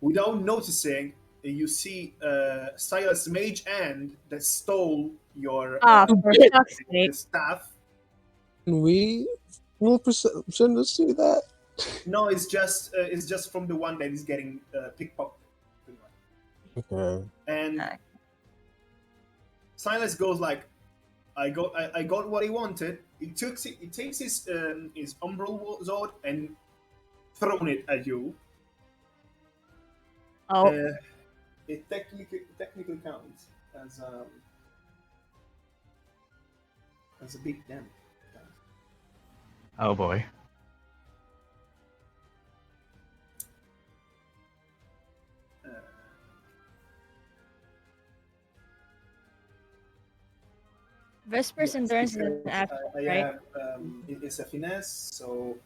without noticing, you see Silas Mage Hand that stole your Ah, for fuck's the sake. staff. Can we roll perception to see that? No, it's just from the one that is getting pickpocketed. Okay. And Nice. Silas goes like, I got what he wanted. He takes his umbral sword and thrown it at you. Oh. It technically counts as a big damage. Oh boy. Vesper's endurance is an because action, I right? have it's a finesse, so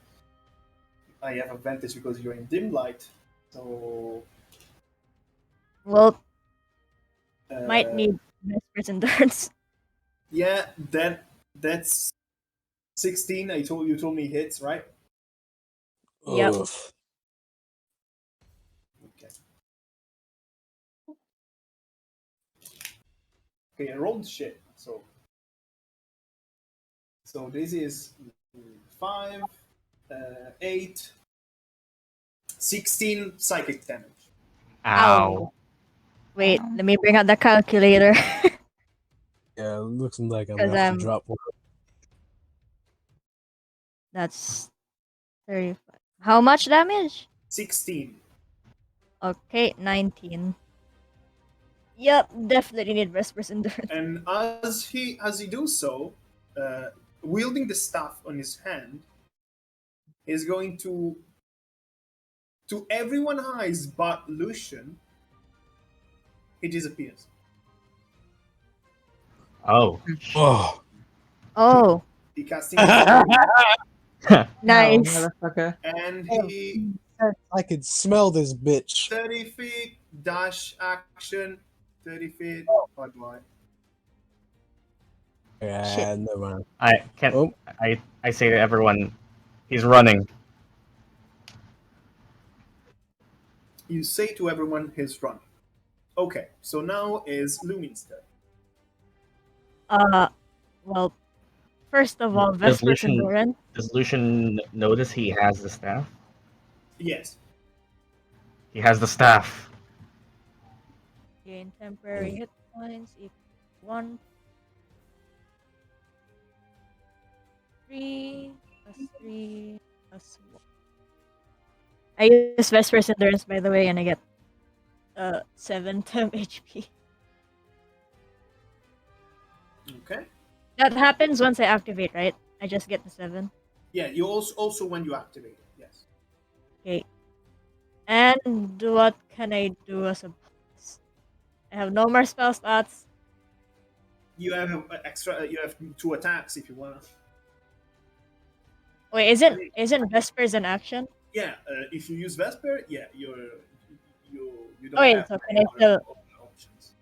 I have advantage because you're in dim light. So Well, Uh, might need Vesper's endurance. Yeah, that's 16. You told me hits, right? Yep. Oof. Okay. Okay, I rolled shit. So this is 5, 8, 16 psychic damage. Ow. Wait, Ow. let me bring out the calculator. Yeah, it looks like I'm Because gonna have to drop one. that's 35. How much damage? 16. Okay, 19. Yep, definitely need Vesper's endurance. And as he do so, uh, wielding the staff on his hand, is going to everyone's eyes but Lucian, he disappears. Oh. Oh. Oh, He casting Disdain, No, nice. motherfucker. and he I could smell this bitch. 30 feet dash action, 30 feet. Oh, do I? Shit. Yeah, never mind. I can't. Oh, I say to everyone, he's running. You say to everyone he's running. Okay, so now is Lumine's turn. Well, first of all, Does Vesper's Lucian endurance. does Lucian notice he has the staff? Yes. He has the staff. Gain temporary hit points equal 1, 3, plus 3, plus 1. I use Vesper's endurance, by the way, and I get 7 temp HP. Okay. That happens once I activate, right? I just get the 7. Yeah, you also when you activate it. Yes. Okay. And what can I do as a boss? I have no more spell slots. You have extra. You have 2 attacks if you wanna. Wait, isn't Vespers an action? Yeah, if you use Vesper, yeah, you Oh don't wait, have so can any I still? other options.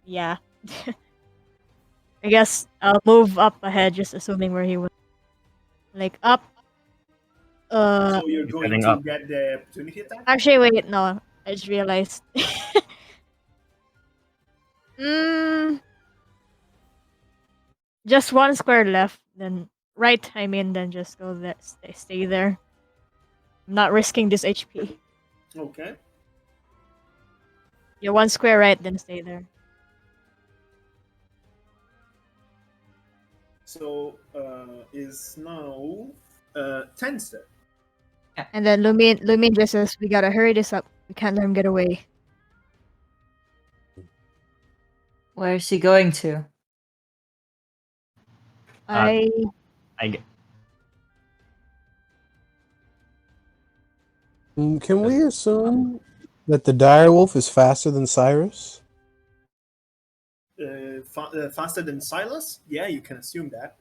Yeah. I guess I'll move up ahead, just assuming where he was. Like up. So you're He's going heading to up. get the opportunity attack. Actually, wait, no. I just realized. mm, just one square left. Then right. I mean, then just go there. Stay there. I'm not risking this HP. Okay. Yeah, one square right, then stay there. So is now 10 step. And then Lumine just says, "We gotta hurry this up. We can't let him get away." Where's he going to? I I Can we assume that the direwolf is faster than Cyrus? Faster than Silas? Yeah, you can assume that.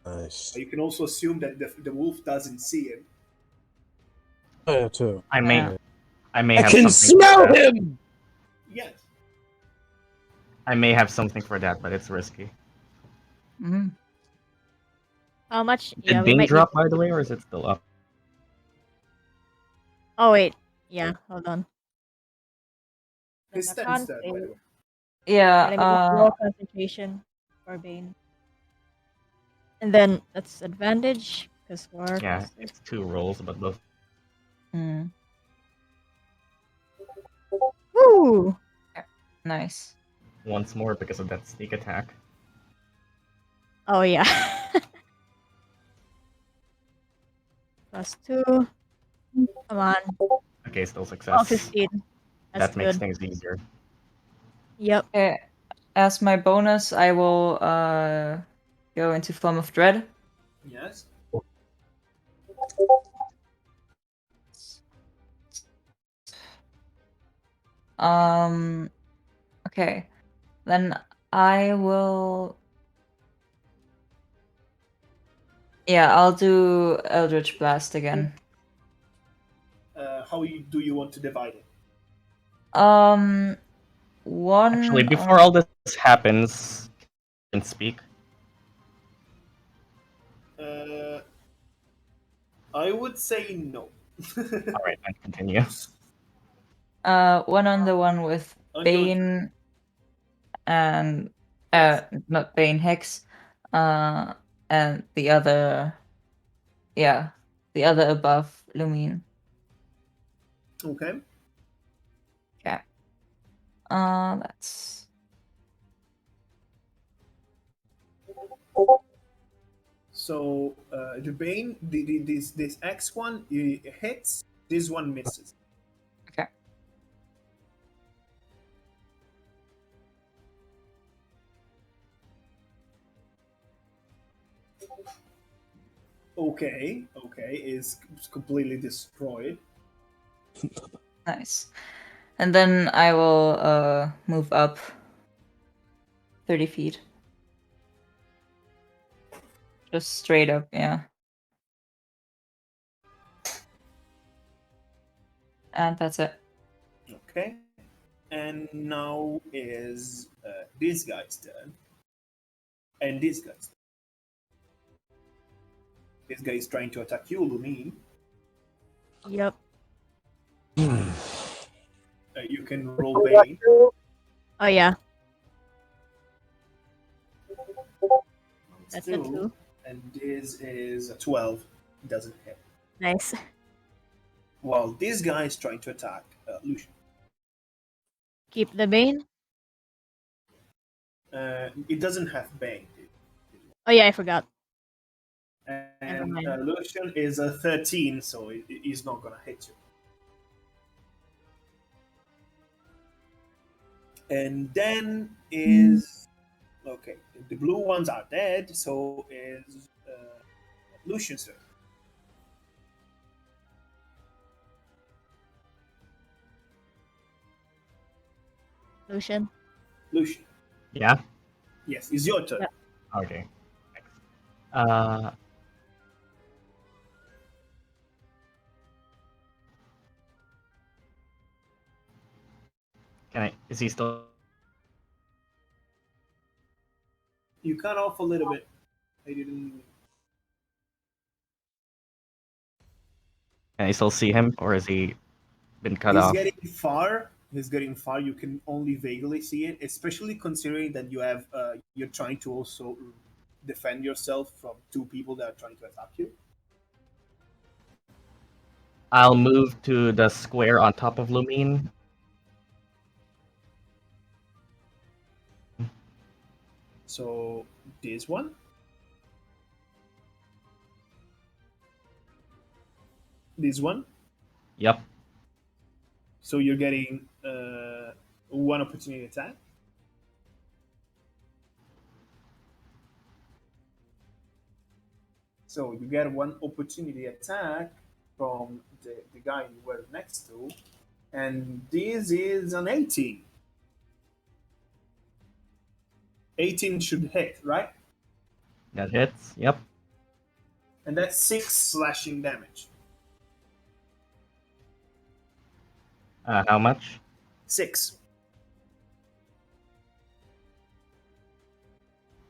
Nice. You can also assume that the wolf doesn't see him. Oh, yeah, too. I may Yeah. I may I have can something for smell that. him. Yes. I may have something for that, but it's risky. Mm. how much? Did Yeah, we Bane might need. drop by the way, or is it still up? Oh wait, yeah. Hold on. His I 10 can't step, say. by the way. Yeah, Let me just roll concentration for Bane. And then that's advantage because 4 Yeah, plus 6. it's 2 rolls, but both. mm, Woo! nice. Once more because of that sneak attack. Oh yeah. plus 2. Come on. Okay, still Oh, success. 15. That's That makes good. things easier. Yep. Okay. As my bonus, I will go into Flame of Dread. Yes. Okay. Then I will. Yeah, I'll do Eldritch Blast again. How do you want to divide it? One. Actually, before all this happens, can speak. I would say no. All right, then continue. One on the one with On your Bane and Hex. not Bane, Hex. And the other, yeah, the other above Lumine. Okay. Yeah. That's So the Bane, this X one it hits. This one misses. okay. Okay, is completely destroyed. Nice. And then I will move up 30 feet. Just straight up, yeah. And that's it. Okay, and now is this guy's turn, and this guy's turn. This guy is trying to attack you, Lumine. Yep. You can roll Bane. Oh yeah, It's that's a 2. and this is a 12. It doesn't hit. Nice. While this guy is trying to attack Lucian. Keep the bane. It doesn't have Bane. Oh yeah, I forgot. Never And mind. Lucian is a 13, so he's not gonna hit you. And then is okay. The blue ones are dead, so is Lucian's turn. Lucian. Lucian, Yeah. yes, it's your turn. Yeah. Okay. Uh. Can I? Is he still? You cut off a little bit. I didn't. Can I still see him, or has he been cut He's off? getting far. He's getting far. You can only vaguely see it, especially considering that you have you're trying to also defend yourself from two people that are trying to attack you. I'll move to the square on top of Lumine. So this one. This one. Yep. So you're getting one opportunity attack. So you get one opportunity attack from the guy you were next to, and this is an 18. 18 should hit, right? That hits. Yep. And that's 6 slashing damage. How much? 6.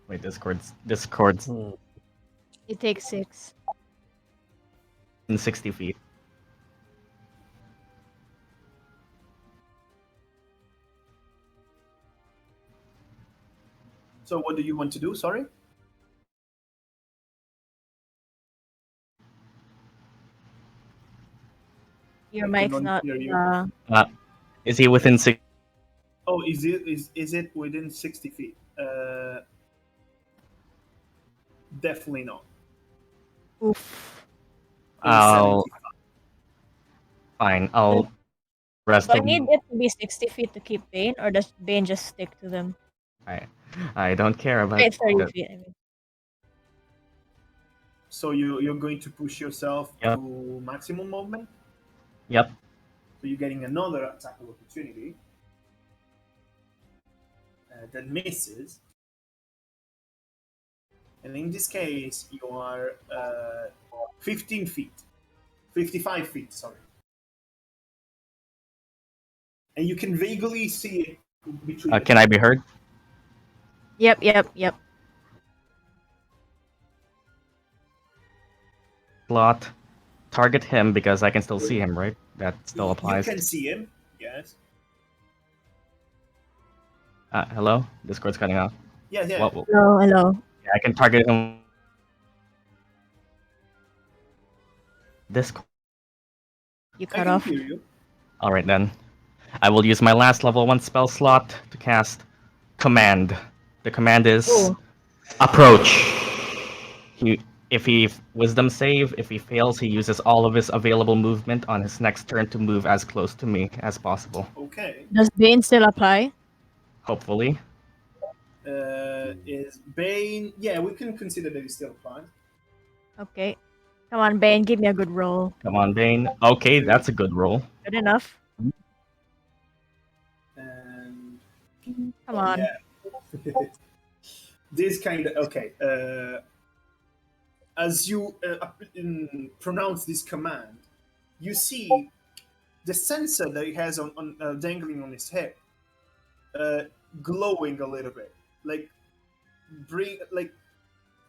Wait, Discord's It takes 6. in 60 feet. So what do you want to do? Sorry? Your I mic's cannot not. hear you. Is he within 60? Oh, is it within 60 feet? Definitely not. Oof. It's 75. Fine. I'll rest Do I of need it to be 60 feet to keep Bane, or does Bane just stick to them? I don't care about It's 30 that. feet. I mean. So you're going to push yourself Yep. to maximum movement. Yep. So you're getting another attack of opportunity that misses. And in this case, you are 15 feet. 55 feet, sorry. and you can vaguely see it between. Can I be heard? Yep. Slot. Target him because I can still see him, right? That still You applies. can see him. Yes. Hello? Discord's cutting out. Yeah. What? Hello. Yeah, I can target him. Discord. You I cut can off. hear you. Alright then. I will use my last level 1 spell slot to cast Command. The command is Ooh. Approach. If he Wisdom save, if he fails, he uses all of his available movement on his next turn to move as close to me as possible. Okay. Does Bane still apply? Hopefully. Is Bane? Yeah, we can consider that he's still applied. Okay. Come on, Bane, give me a good roll. Come on, Bane. Okay, that's a good roll. Good enough. And Come on. yeah. This kind of okay. As you pronounce this command, you see the sensor that he has on dangling on his head, glowing a little bit, like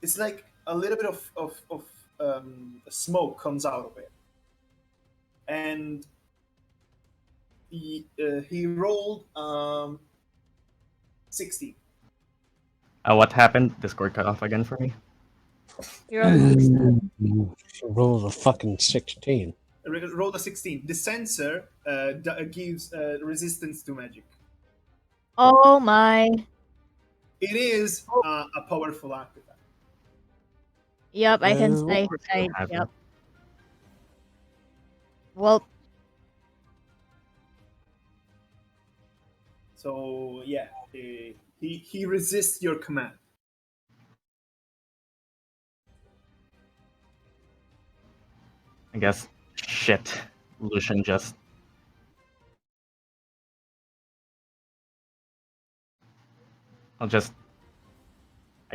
it's like a little bit of smoke comes out of it, and he rolled 60. What happened? Discord cut off again for me. You're on 16. Roll a fucking 16. Roll a 16. The sensor gives resistance to magic. Oh my. It is a powerful artifact. Yep, I can Uh, say. have Yep. Well, So yeah, he resists your command. I guess. Shit. Lucian just. I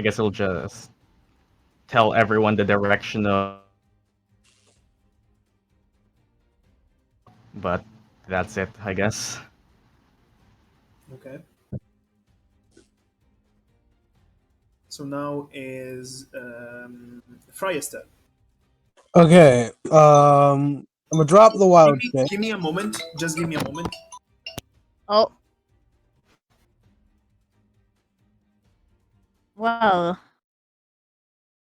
guess he'll just tell everyone the direction of. But that's it, I guess. Okay. So now is Fria's turn. Okay, I'm gonna drop the wild thing. Give me a moment. Just give me a moment. oh. Well,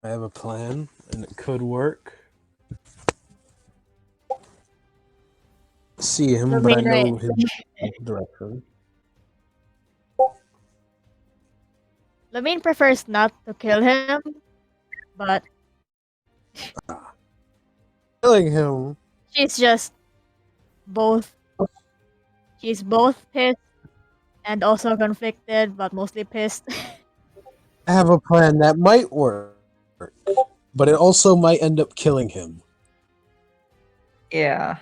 I have a plan, and it could work. See him, but I Lumine, right. know his direction. Lumine prefers not to kill him, but Killing him. she's just both. She's both pissed and also conflicted, but mostly pissed. I have a plan that might work, but it also might end up killing him. Yeah.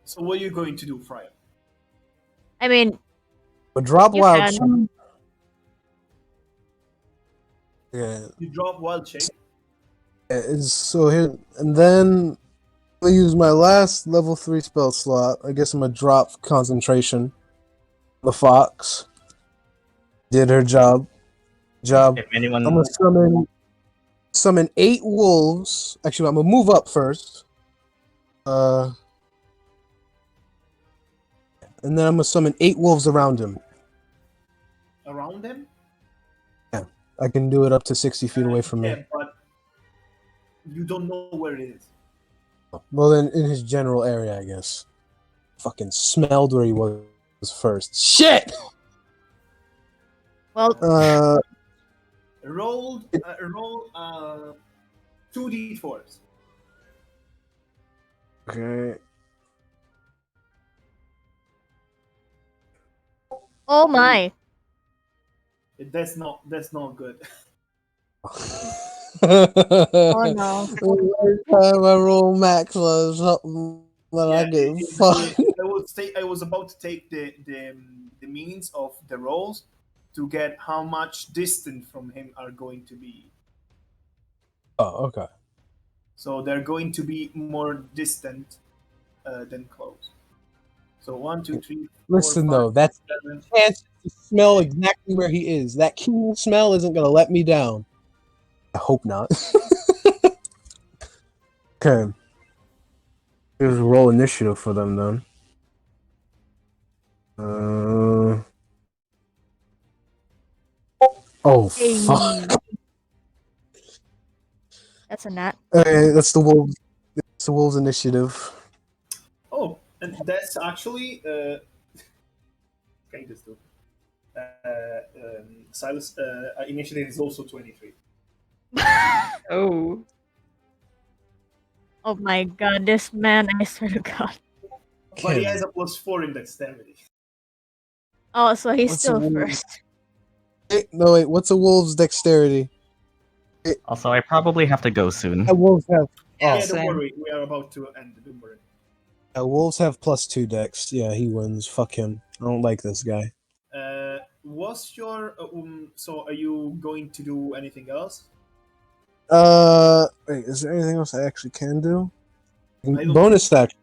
So what are you going to do, Fria? I mean, But drop you wild. can. Yeah. You drop wild shape. So here, and then I use my last level 3 spell slot. I guess I'm gonna drop concentration. The fox did her job. If anyone. I'm gonna summon 8 wolves. Actually, I'm gonna move up first. And then I'm gonna summon 8 wolves around him. Around him? I can do it up to 60 feet away from Yeah, me. but you don't know where it is. Well, then in his general area, I guess. Fucking smelled where he was first. Shit! Well, Roll 2d4s. Okay. oh my. That's not good. Oh no. Every time I roll max on something, but I get fucked. I was about to take the means of the rolls to get how much distant from him are going to be. Oh, okay. So they're going to be more distant then close. So 1, 2, 3, 4, Listen 5, though, that's 7. chance to smell exactly where he is. That keen smell isn't gonna let me down. I hope not. Okay. Here's roll initiative for them then. Oh fuck. Hey. That's a nat. Okay, that's the wolves. It's the wolves initiative. Oh, and that's actually kind of stupid. Silas initiative is also 23. Oh. Oh my god, this man, I swear to god. But he Kim, has a +4 in dexterity. Oh, so he's What's still the wolf? first. No wait, what's a wolf's dexterity? Also, I probably have to go soon. Wolves have Yeah, Yeah, don't same. worry. We are about to end. Don't worry. wolves have +2 dex. Yeah, he wins. Fuck him. I don't like this guy. Was your so are you going to do anything else? Wait, is there anything else I actually can do? I don't Bonus stack.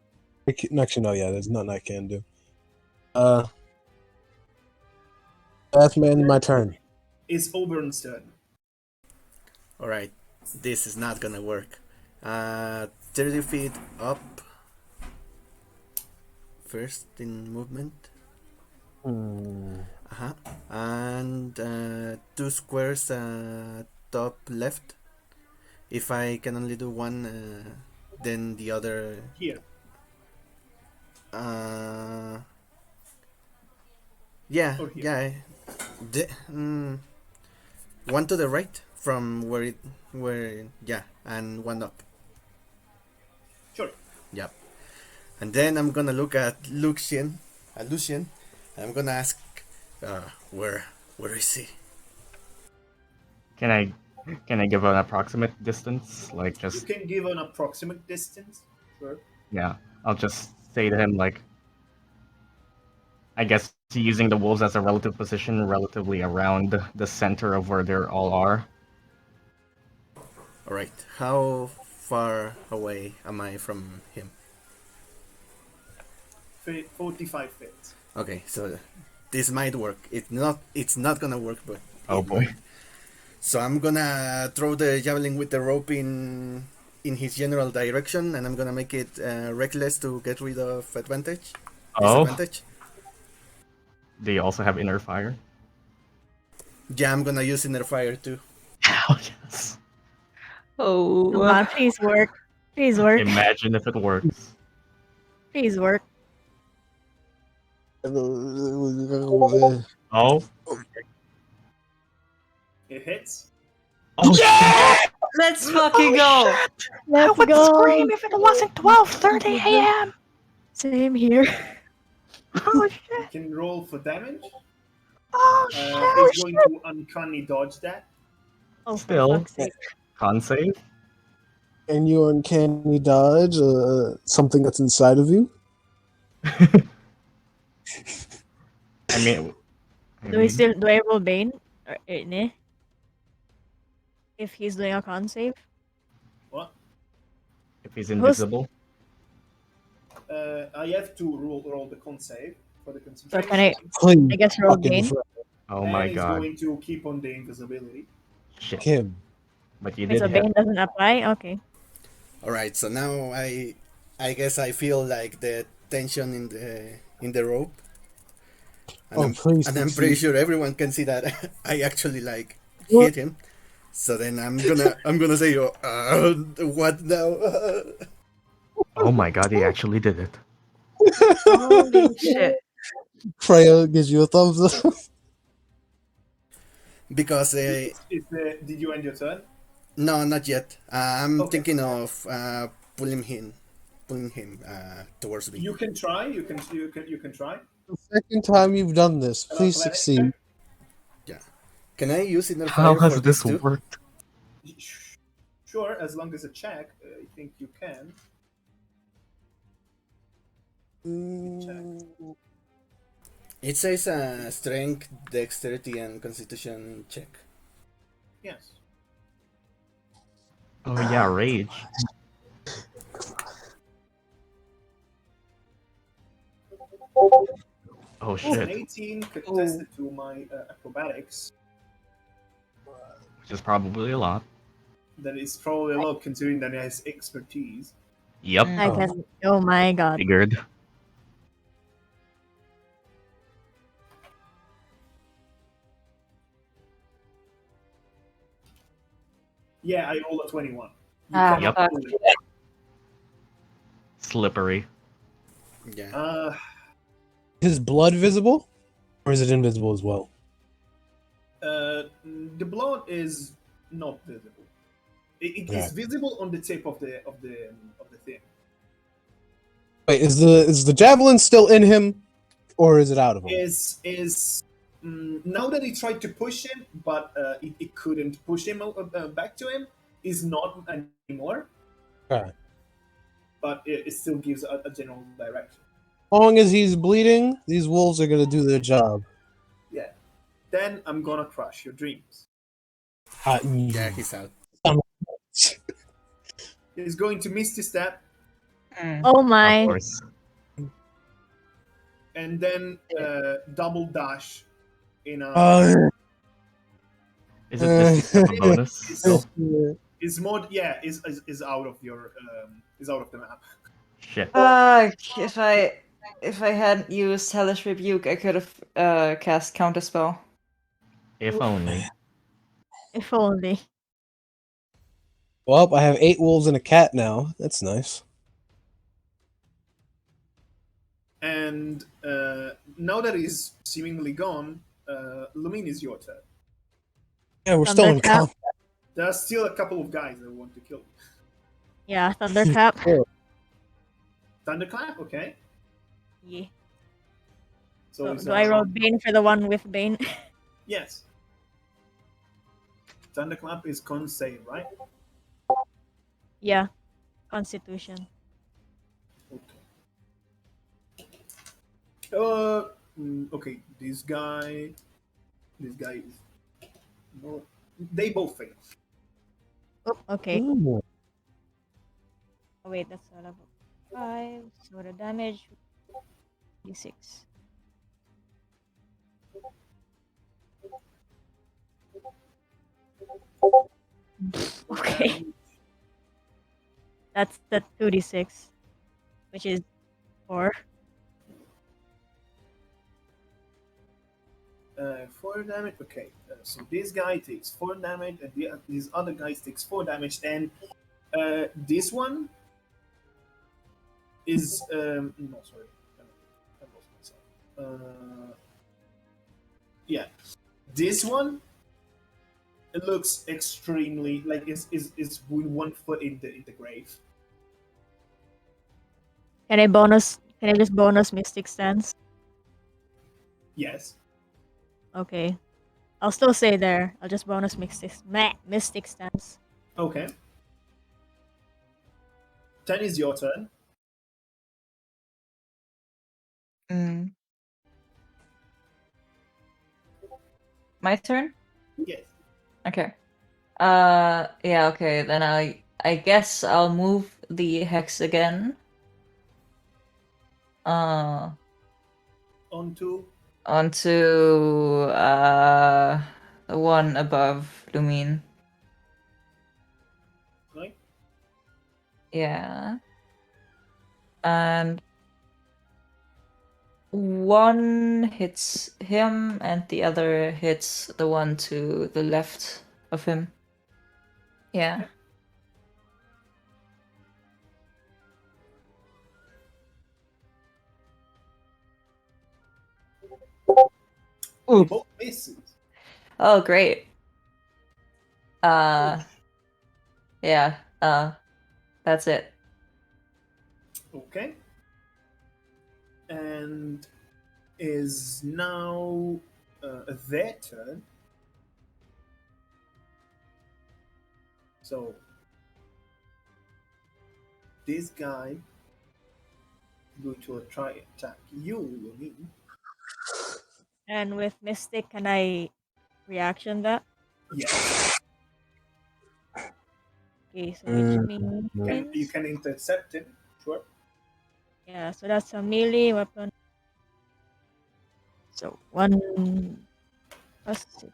Actually, no. Yeah, there's nothing I can do. That's my turn. It's Oberon's turn. Alright, this is not gonna work. 30 feet up. First in movement. Uh-huh. And 2 squares top left. If I can only do one, then the other. Here. Yeah, Or here. yeah. One to the right from yeah, and one up. Sure. Yep. And then I'm gonna look at Luxian, and I'm gonna ask, where is he? Can I give an approximate distance? Like You just can give an approximate distance. Sure. yeah. I'll just say to him like I guess using the wolves as a relative position relatively around the center of where they all are. All right. How far away am I from him? 45 feet. Okay, so this might work. It's not gonna work, but Oh it boy. might. So I'm gonna throw the javelin with the rope in his general direction, and I'm gonna make it reckless to get rid of advantage. Oh, Disadvantage. do you also have inner fire? Yeah, I'm gonna use inner fire too. Oh yes. Oh. Come on, please work. Please work. Imagine if it works. Please work. Oh. It hits. Oh shit! Let's fucking go! Let's go. if it wasn't 12:30 a.m. Same here. Oh shit! You can roll for damage. Oh It's going to uncanny dodge that. Oh, for Still. fuck's sake. Con save? And you uncanny dodge something that's inside of you. I mean, Do I roll Bane? Or, nah? If he's doing a con save? What? if he's invisible? I have to roll the con save for the So concentration. can I Please, guess roll fucking Bane? friend. Oh and my he's god. going to keep on the invisibility. Shit. Kim. But you Wait, did so hit. Bane doesn't apply? Okay. All right, so now I guess I feel like the tension in the rope, and Please I'm succeed. pretty sure everyone can see that I actually like What? hit him. So then I'm gonna say, what now? Oh my god, he actually did it. Holy shit. Freya gives you a thumbs up. Because Did you end your turn? no, not yet. I'm Okay. thinking of pulling him towards me. You can try. You can try. The second time you've done this, please Athletics succeed. Yeah. Can I use inner How fire has for this too? worked? Sure, as long as a check, I think you can. It says strength, dexterity, and constitution check. Yes. Oh yeah, rage. Oh It's an shit. 18 contested to my acrobatics. Which is probably a lot. That is probably a lot considering that it has expertise. Yep. I can. Oh my god. Figured. Yeah, I rolled a 21. You Ah, cannot fuck. do it. Slippery. Yeah. Is blood visible, or is it invisible as well? The blood is not visible. It is visible on the tip of the thing. Wait, is the javelin still in him, or is it out of him? Now that he tried to push him, but it couldn't push him back to him, is not anymore. Okay. But it still gives a general direction. As long as he's bleeding, these wolves are gonna do their job. Yeah. Then I'm gonna crush your dreams. Yeah, he's out. He's going to Misty Step Oh Of my. course. and then double dash in a. Is it Mystic Step a bonus? Still? Is more is out of your is out of the map. Shit. If I hadn't used Hellish Rebuke, I could have cast Counterspell. If only. If only. Well, I have 8 wolves and a cat now. That's nice. And now that he's seemingly gone, Lumine is your turn. Yeah, we're still in Thunderclap. combat. There are still a couple of guys that want to kill you. Yeah, Thunderclap. Thunderclap, okay. Yeah. So it's, Do I roll Bane for the one with Bane? Yes. Thunderclap is con save, right? Yeah. Constitution. Okay. Okay. This guy is. No, they both fail. Oh, okay. Ooh. Oh, wait, that's a level 5. So the damage d6. Okay. That's the 2d6, which is 4. 4 damage. Okay. So this guy takes 4 damage, and these other guys takes 4 damage. And this one is no, sorry, I lost myself. Yeah, this one. It looks extremely like is with 1 foot in the grave. Can I just bonus Mystic Stance? Yes. Okay. I'll still say there. I'll just bonus Mystic Stance. Okay. 10 is your turn. My turn? Yes. Okay. Yeah, okay, then I guess I'll move the hex again. Onto Onto the one above Lumine. right. Yeah. And one hits him and the other hits the one to the left of him. Yeah. They both misses. Oh, great. Yeah, that's it. Okay. And is now their turn. So this guy is going to try attack you, Lumine. And with Mystic, can I reaction that? Yes. Okay, so which means... You can intercept him. Sure. Yeah, so that's a melee weapon. So 1 plus 6.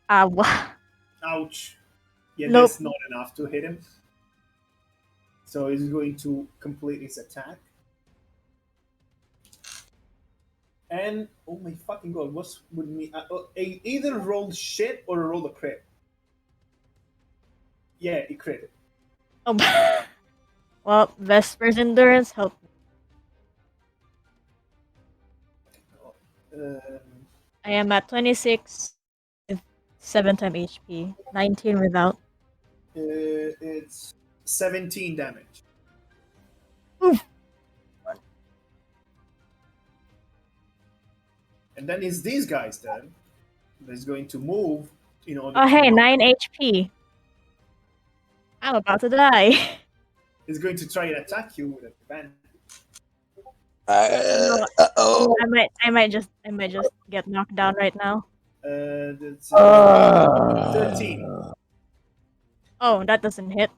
Wow. Ouch. Yeah, Nope. that's not enough to hit him. So he's going to complete his attack. And oh my fucking god, what's with me? Either roll shit or roll a crit. Yeah, he crit. Oh. Well, Vesper's endurance helped me. Um, I am at 26 with 7 times HP. 19 without. it's 17 damage. Oof. And then it's these guys then. That's going to move in order Oh, to. hey, 9 HP. I'm about to die. Is going to try and attack you with advantage. No, Oh. I might just get knocked down right now. That's 13. Oh, that doesn't hit.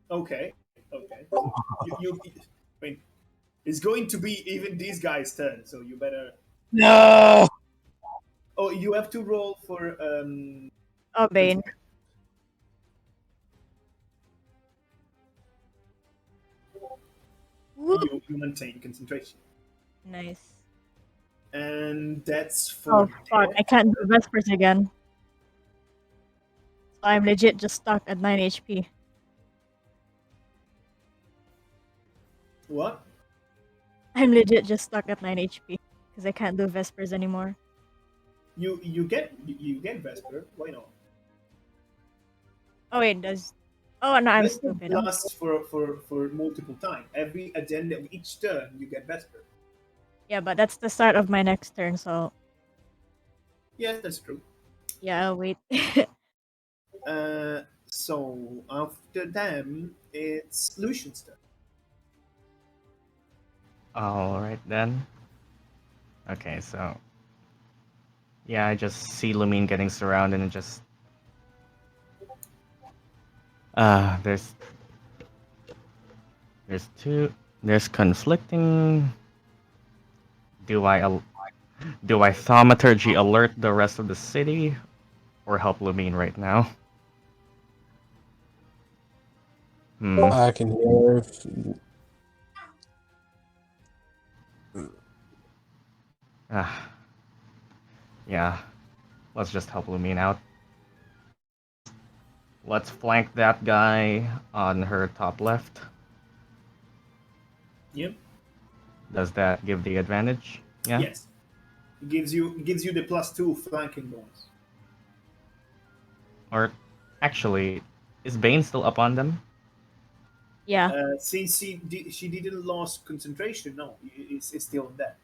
Okay. Okay. So I mean, it's going to be even these guys' turn, so you better. No. Oh, you have to roll for Oh, Bane. Woo. you maintain concentration, Nice. and that's Oh, for fuck. I can't do Vespers again. So I'm legit just stuck at 9 HP. what? I'm legit just stuck at 9 HP. Because I can't do Vespers anymore. You get Vesper. Why not? Oh, wait, does. Oh, no, I'm Vesper stupid. lasts for multiple time. At the end of each turn, you get Vesper. Yeah, but that's the start of my next turn, so. Yes, that's true. Yeah, I'll wait. So after them, it's Lucian's turn. Alright then. Okay, so. Yeah, I just see Lumine getting surrounded and just. There's. There's conflicting. Do I thaumaturgy alert the rest of the city, or help Lumine right now? I can hear. Yeah. Let's just help Lumine out. Let's flank that guy on her top left. Yep. Does that give the advantage? Yeah. Yes. It gives you the +2 flanking bonus. Or actually, is Bane still up on them? Yeah. Since she didn't lose concentration, no, it's still on that.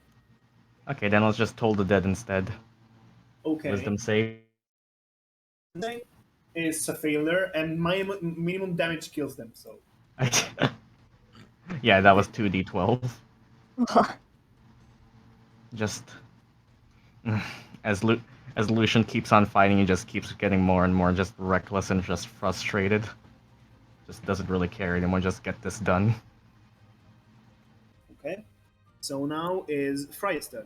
Okay, then let's just toll the dead instead. Okay. Wisdom save. Is a failure, and minimum damage kills them. So Yeah, that was 2d12. Just as Lucian keeps on fighting, he just keeps getting more and more just reckless and just frustrated. Just doesn't really care anymore. Just get this done. okay. So now is Fria's turn.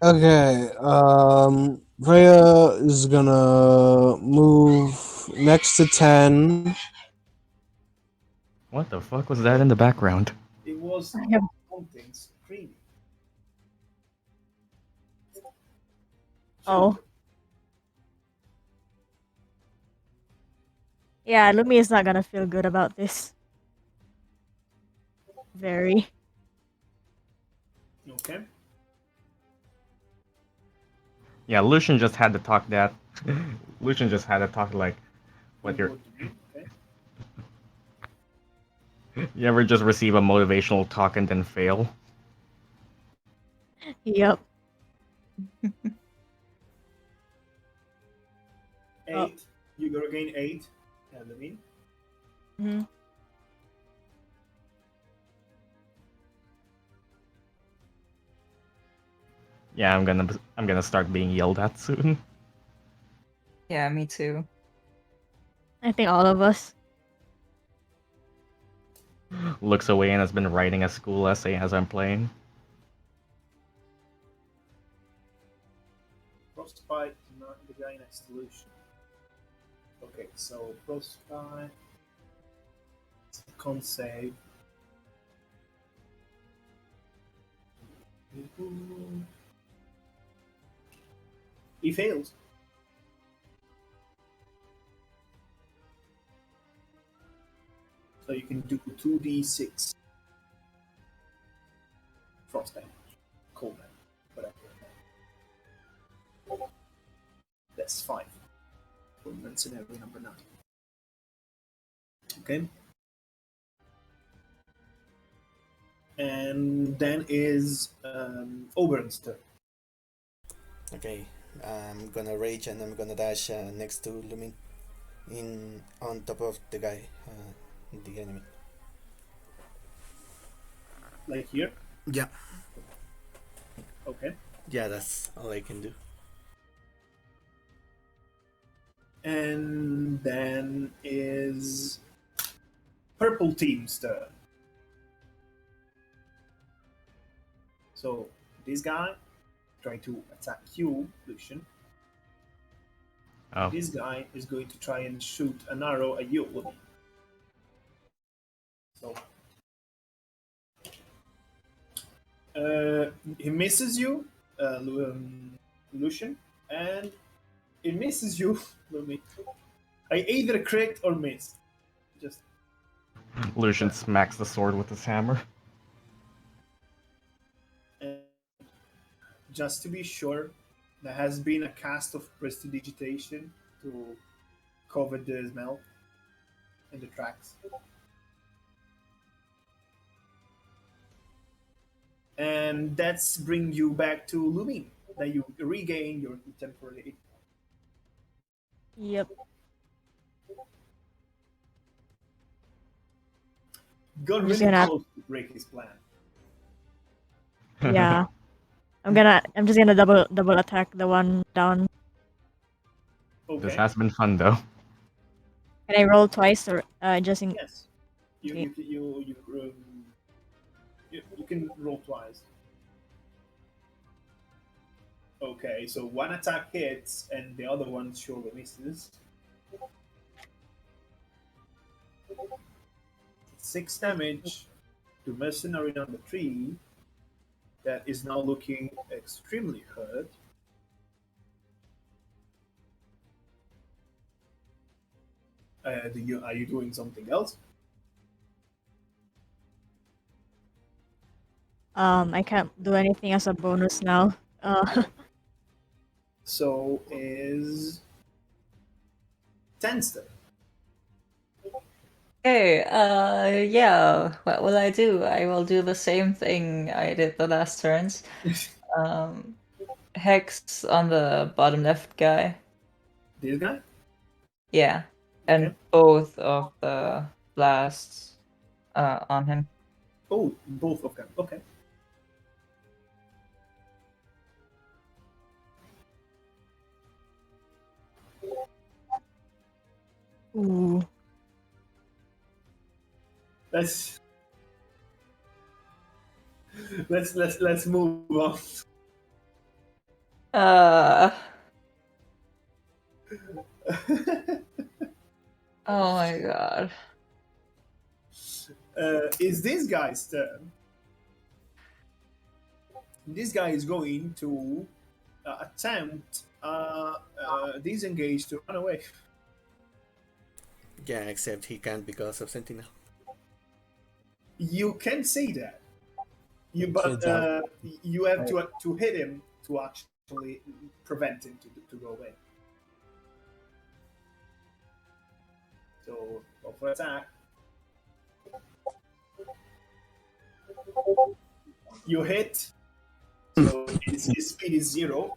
Okay, Rhea is gonna move next to 10. What the fuck was that in the background? It was I have- something screaming. Oh. Yeah, Lumi is not gonna feel good about this. Very. Okay. Yeah, Lucian just had to talk that. Lucian just had to talk like, what you're. Okay. You ever just receive a motivational talk and then fail? Yep. 8. Oh. You go again 8. Lumine. Mm-hmm. Yeah, I'm gonna start being yelled at soon. Yeah, me too. I think all of us. Looks away and has been writing a school essay as I'm playing. Frostbite, not the guy next to Lucian. Okay, so Frostbite. Con save. He fails. So you can do 2d6 frost damage, cold damage, whatever. That's 5. Movement scenario number 9. Okay. And then is Oberon's turn. Okay, I'm gonna rage and I'm gonna dash next to Lumine, on top of the guy, the enemy. Like here. Yeah, Okay. yeah, that's all I can do. And then is purple team's turn. So this guy trying to attack you, Lucian. Oh, This guy is going to try and shoot an arrow at you, Lumine. So he misses you, Lucian, and it misses you, Lumine. I either crit or miss. Just Lucian smacks the sword with his hammer. and just to be sure, there has been a cast of prestidigitation to cover the smell and the tracks. And that's bring you back to Lumine. That you regain your temporary. Yep. Got I'm just really gonna- close to break his plan. Yeah. I'm just gonna double attack the one down. Okay. This has been fun though. Can I roll twice or just in Yes. You can roll twice. Okay, so one attack hits and the other one surely misses. 6 damage to mercenary number 3. That is now looking extremely hurt. Are you doing something else? I can't do anything as a bonus now. So is Tenster. Okay, yeah, what will I do? I will do the same thing I did the last turns. Hex on the bottom left guy. This guy? Yeah, and Okay. both of the blasts on him. Oh, both of them. Okay. Ooh. Let's move on. Oh my god. Is this guy's turn? This guy is going to attempt disengage to run away. Yeah, except he can't because of Sentinel. You can say that. But Kids out. you have to hit him to actually prevent him to go away. So go for attack. You hit. So his speed is 0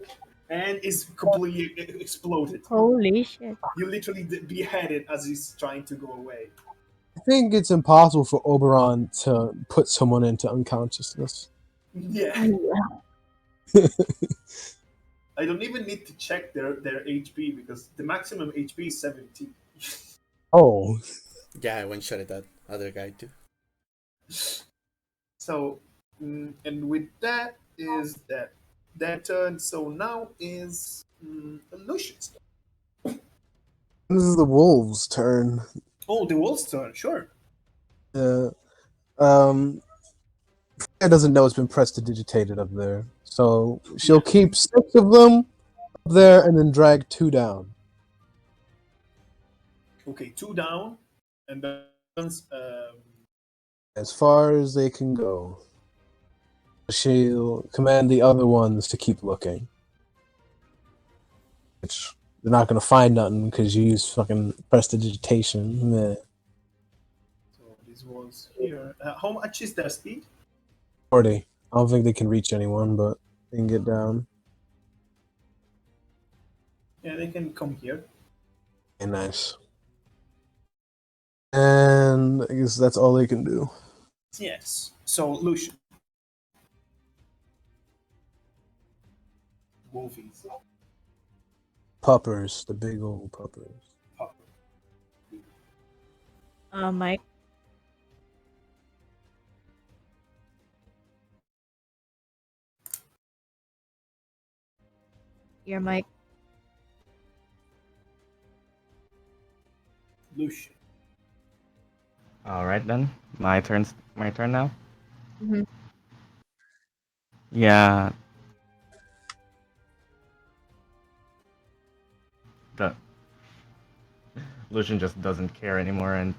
and is completely exploded. Holy shit. You literally beheaded as he's trying to go away. I think it's impossible for Oberon to put someone into unconsciousness. Yeah. I don't even need to check their HP because the maximum HP is 17. Oh, Yeah, I one-shot at that other guy too. So, and with that is that turn. So now is Lucius. this is the wolves' turn. Oh, the wolf's turn. Sure. Uh, um, Fria doesn't know it's been prestidigitated up there, so she'll keep 6 of them up there and then drag 2 down. Okay, 2 down, and then As far as they can go. She'll command the other ones to keep looking. Which they're not gonna find nothing because you use fucking prestidigitation. Meh. so this was here. How much is their speed? 40. I don't think they can reach anyone, but they can get down. Yeah, they can come here. Okay, nice. And I guess that's all they can do. Yes. So Lucian. Wolfies. Puppers, the big old puppers. Mike. Your mic. Lucian. All right then, my turn now. Mhm. Yeah. The Lucian just doesn't care anymore, and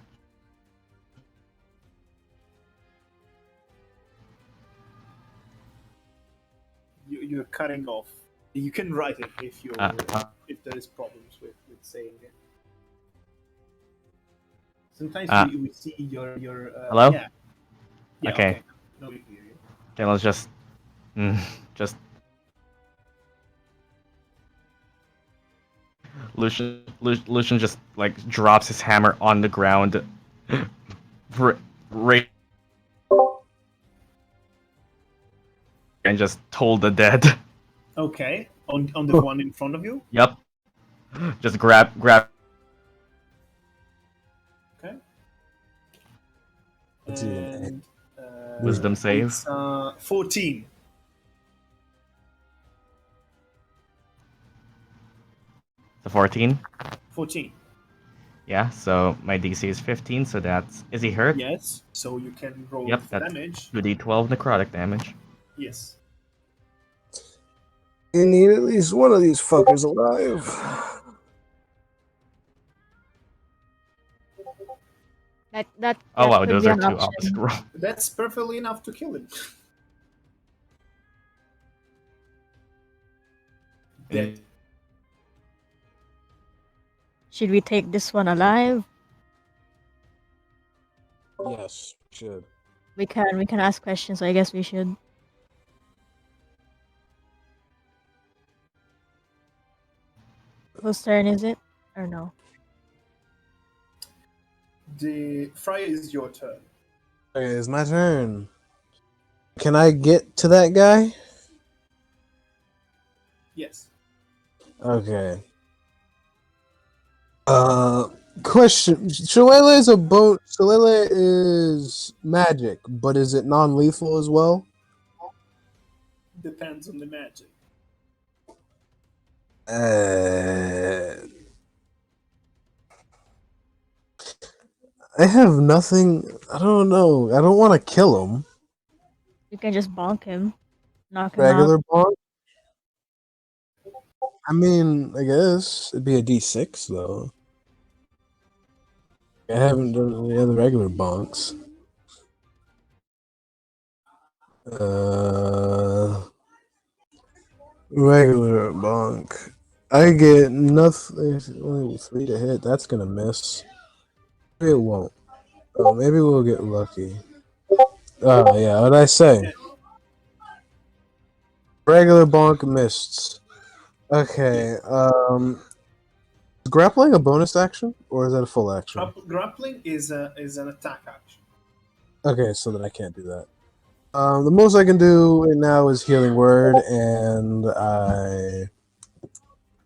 You're cutting off. You can write it if you if there is problems with saying it. Sometimes we see your hello? Yeah. Yeah. Okay. No, we hear you. Okay, let's just Lucian just like drops his hammer on the ground, right, and just told the dead. Okay. On the one in front of you. Yep. Just grab. Okay. What's he gonna hit? And Wisdom save. it's 14. The 14. 14. Yeah. So my DC is 15. So that's is he hurt? Yes. So you can roll Yep. That's damage. 2d12 necrotic damage. Yes. You need at least one of these fuckers alive. That Oh wow, could those be are an two option. opposite rolls. That's perfectly enough to kill him. Dead. Should we take this one alive? Yes, should. We can ask questions, so I guess we should. Whose turn is it? Or no? The Fria is your turn. Okay, it's my turn. Can I get to that guy? Yes. Okay. Question. Shillelagh is a boat. Shillelagh is magic, but is it non-lethal as well? Depends on the magic. I have nothing. I don't know. I don't want to kill him. You can just bonk him. Knock him Regular out. bonk? I mean, I guess it'd be a D6 though. I haven't done any other regular bonks. Regular bonk. I get nothing. Only 3 to hit. That's gonna miss. Maybe it won't. Oh, maybe we'll get lucky. Oh yeah, what'd I say? Regular bonk missed. Okay. Is grappling a bonus action or is that a full action? Grappling is an attack action. Okay, so then I can't do that. The most I can do right now is healing word, and I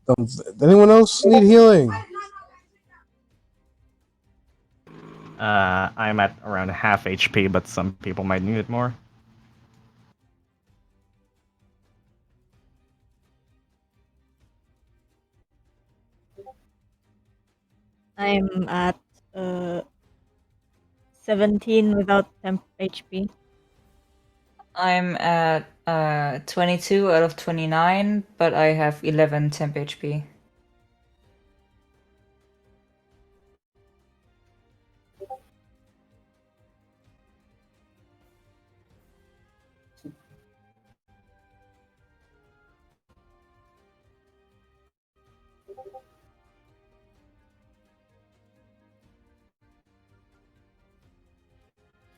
don't. Anyone else need healing? I'm at around half HP, but some people might need it more. I'm at 17 without temp HP. I'm at 22 out of 29, but I have 11 temp HP.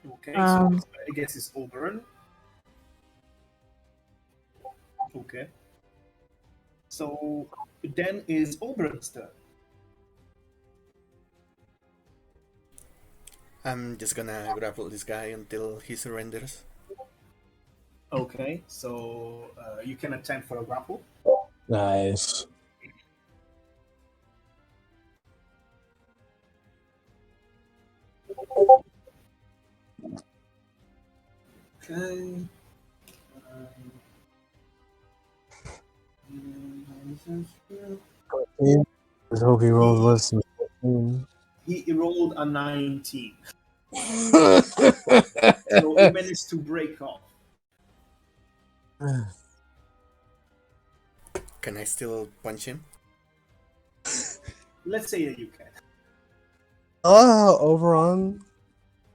Okay, so Um, next, I guess it's Oberon. Okay. So then is Oberon's turn. I'm just gonna grapple this guy until he surrenders. Okay, so you can attempt for a grapple. Nice. Okay. Let's hope he rolls less than 14. He rolled a 19, so he managed to break off. Can I still punch him? Let's say that you can. Oh, Oberon.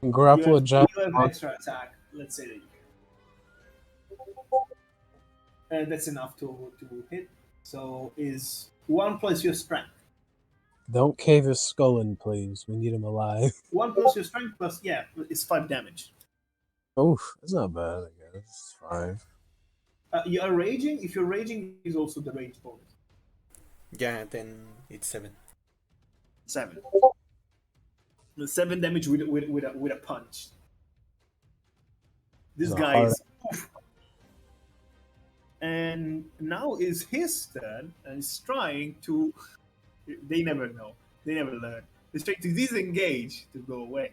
Grapple a You giant. have extra attack. Let's say that you can. And that's enough to hit. So is 1 plus your strength. Don't cave his skull in, please. We need him alive. 1 plus your strength plus, yeah, it's 5 damage. Oof, that's not bad, I guess. It's fine. You are raging. If you're raging, is also the rage bonus. Yeah, then it's 7. 7. 7 damage with a punch. This It's a guy hard- is. Oof. And now is his turn, and he's trying to. They never know. They never learn. He's trying to disengage to go away.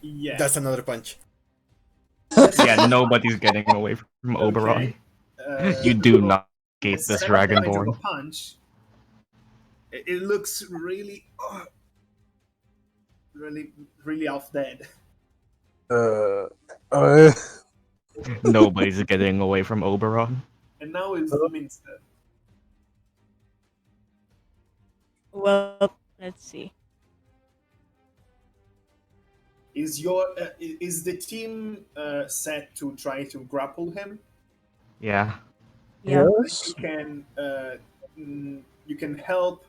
Yeah. That's another punch. Yeah, nobody's getting away from Oberon. Okay. You do not escape It's this 7 damage of a Dragonborn. punch. It looks really, really off dead. Uh, Nobody's getting away from Oberon. And now it's Lumine's turn. well, let's see. Is is the team set to try to grapple him? Yeah. Yeah. yes. You can help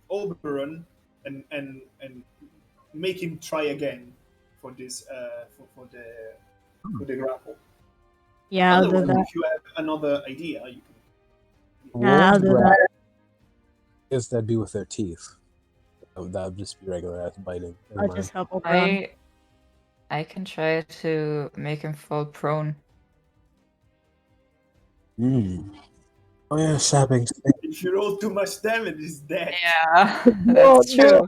Oberon and make him try again for this for the grapple. Yeah, I'll do Otherwise, that. if you have another idea, you can. Nah, I'll do that. Guess that'd be with their teeth. That would just be regular ass biting. Never I'll mind. just help Oberon. I can try to make him fall prone. Oh yeah, sapping. If you roll too much damage, he's dead. Yeah, that's true.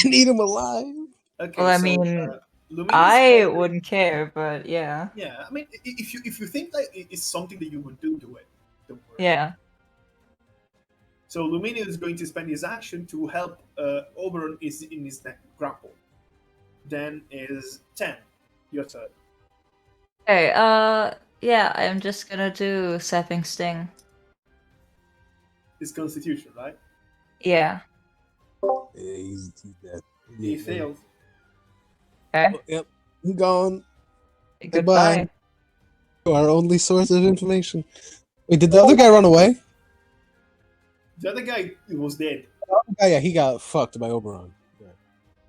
You need him alive. Okay, Well, I so, mean, Lumine's I turn- wouldn't care, but yeah. Yeah, I mean, if you think that it's something that you would do it. Don't worry. Yeah. So Lumine is going to spend his action to help Oberon is in his neck grapple. Then is 10. Your turn. Okay, yeah, I'm just gonna do Sapping Sting. His constitution, right? Yeah. Yeah, he's dead. He failed. Okay. Oh, yep, he's gone. Goodbye. Our only source of information. Wait, did the other guy run away? The other guy was dead. Oh, yeah, he got fucked by Oberon. Yeah.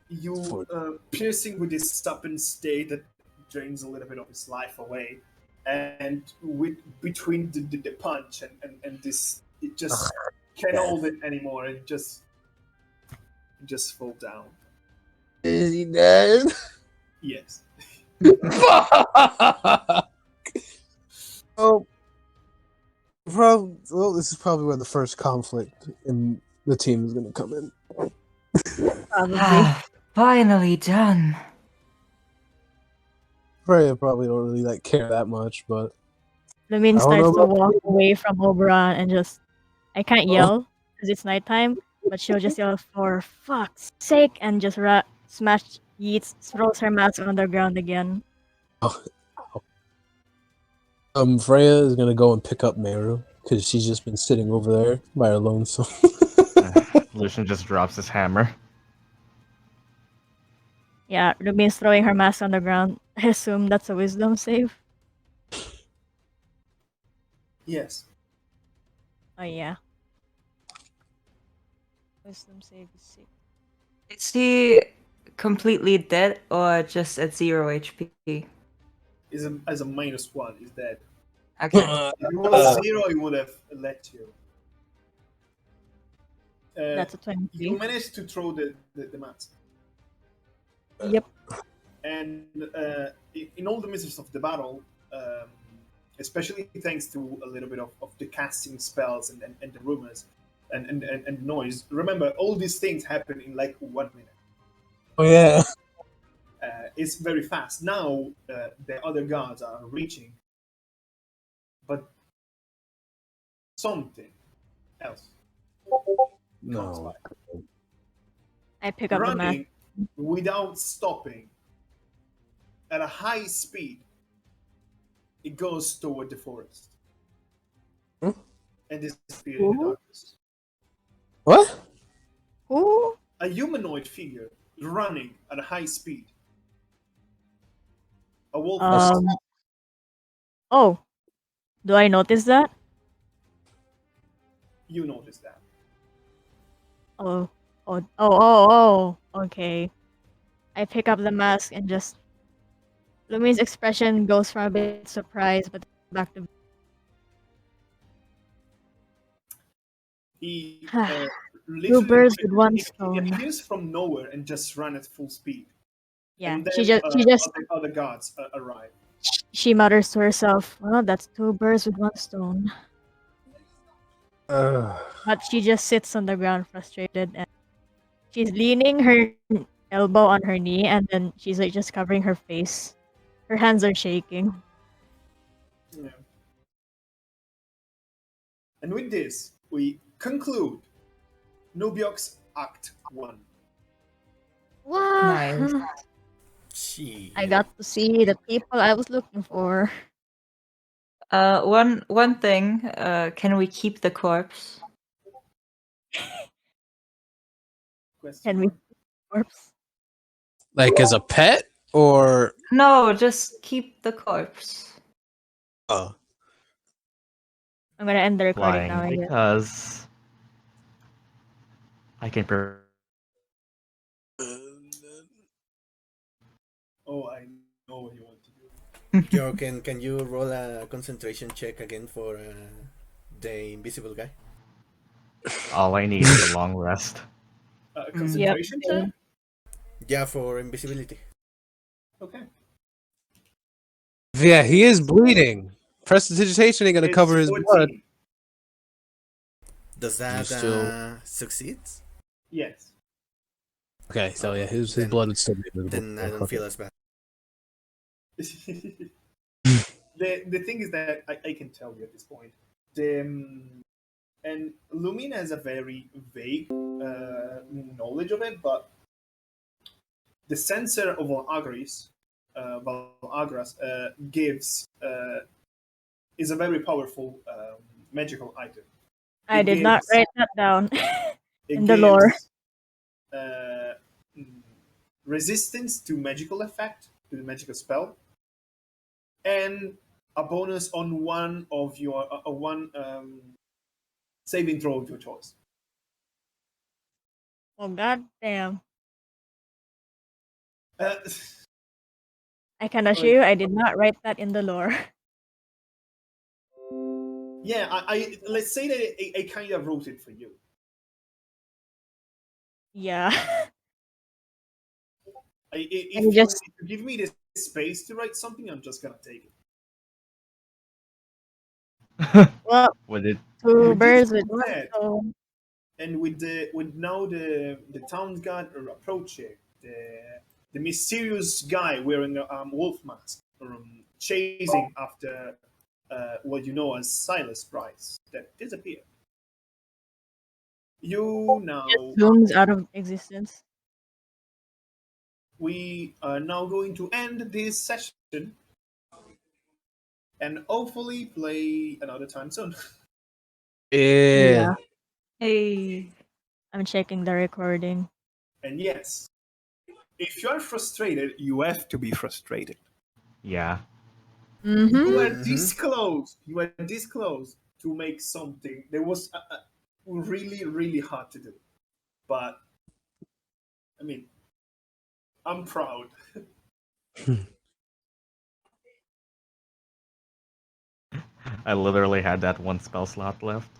You piercing with this stubborn state that drains a little bit of his life away, and with between the punch and this, it just can't hold it anymore. It just fall down. Is he dead? Yes. Fuck! well, this is probably where the first conflict in the team is going to come in. Probably. Finally done. Freya probably don't really care that much, but Lumine I don't know starts to about walk away from Oberon and just, I can't yell because it's nighttime, but she'll just yell for fuck's sake and just smash yeets, throws her mask on the ground again. Freya is gonna go and pick up Meru because she's just been sitting over there by her lonesome. Lucian just drops his hammer. Yeah, Lumine's throwing her mask on the ground. I assume that's a wisdom save. Yes. Oh yeah. Wisdom save is 6. Is he completely dead or just at 0 HP? Is as a -1 is dead. Okay. If it was 0, it would have let you. That's a 23. You managed to throw the mask. Yep. And in all the midst of the battle, especially thanks to a little bit of the casting spells and the rumors and noise, remember, all these things happen in like 1 minute. Oh yeah. It's very fast. Now the other guards are reaching, but something else comes No. by. I pick up the mask. Running without stopping at a high speed, it goes toward the forest and disappears in the darkness. What? Ooh. A humanoid figure running at a high speed. A wolf. Oh. Do I notice that? You notice that. Oh. Okay. I pick up the mask and just Lumine's expression goes from a bit surprised, but back to He two literally birds with one it stone. appears from nowhere and just ran at full speed. Yeah, And then she just other guards arrive. she mutters to herself, "Well, that's 2 birds with 1 stone." But she just sits on the ground frustrated and she's leaning her elbow on her knee and then she's like just covering her face. Her hands are shaking. Yeah. And with this, we conclude Nubioc's Act 1. Wow. Nice. Gee. I got to see the people I was looking for. One thing. Can we keep the corpse? Can we corpse? Like as a pet or No, just keep the corpse. oh. I'm gonna end the recording Flying now. I guess. because I can. Oh, I know what you want to do. Joe, can you roll a concentration check again for the invisible guy? All I need is a long rest. Concentration check? Yeah, for invisibility. Okay. Yeah, he is bleeding. Prestidigitation ain't gonna It's cover his 14. blood. Does that succeed? Yes. Okay, so yeah, his Then- blood is still visible. Then I don't feel as bad. The thing is that I can tell you at this point. And Lumine has a very vague knowledge of it, but the sensor of Agris, Agras, is a very powerful magical item. I did not gives- write that down It in the lore. Resistance to magical effect, to the magical spell, and a bonus on one of your saving throw of your choice. Oh god damn. Uh, I can assure you I did not write that in the lore. yeah, I let's say that I kind of wrote it for you. Yeah. If you you just- give me the space to write something, I'm just gonna take it. Well, Would it? two With this birds with being one said, stone. and with now the town guard are approaching, the mysterious guy wearing a wolf mask, chasing after what you know as Silas Price that disappeared. You now Just zooms out of existence. We are now going to end this session and hopefully play another time soon. Yeah. Yeah, Hey. I'm checking the recording. And yes, if you are frustrated, you have to be frustrated. Yeah. Mm-hmm. You are this close. You are this close to make something that was really, really hard to do. But I mean, I'm proud. I literally had that one spell slot left.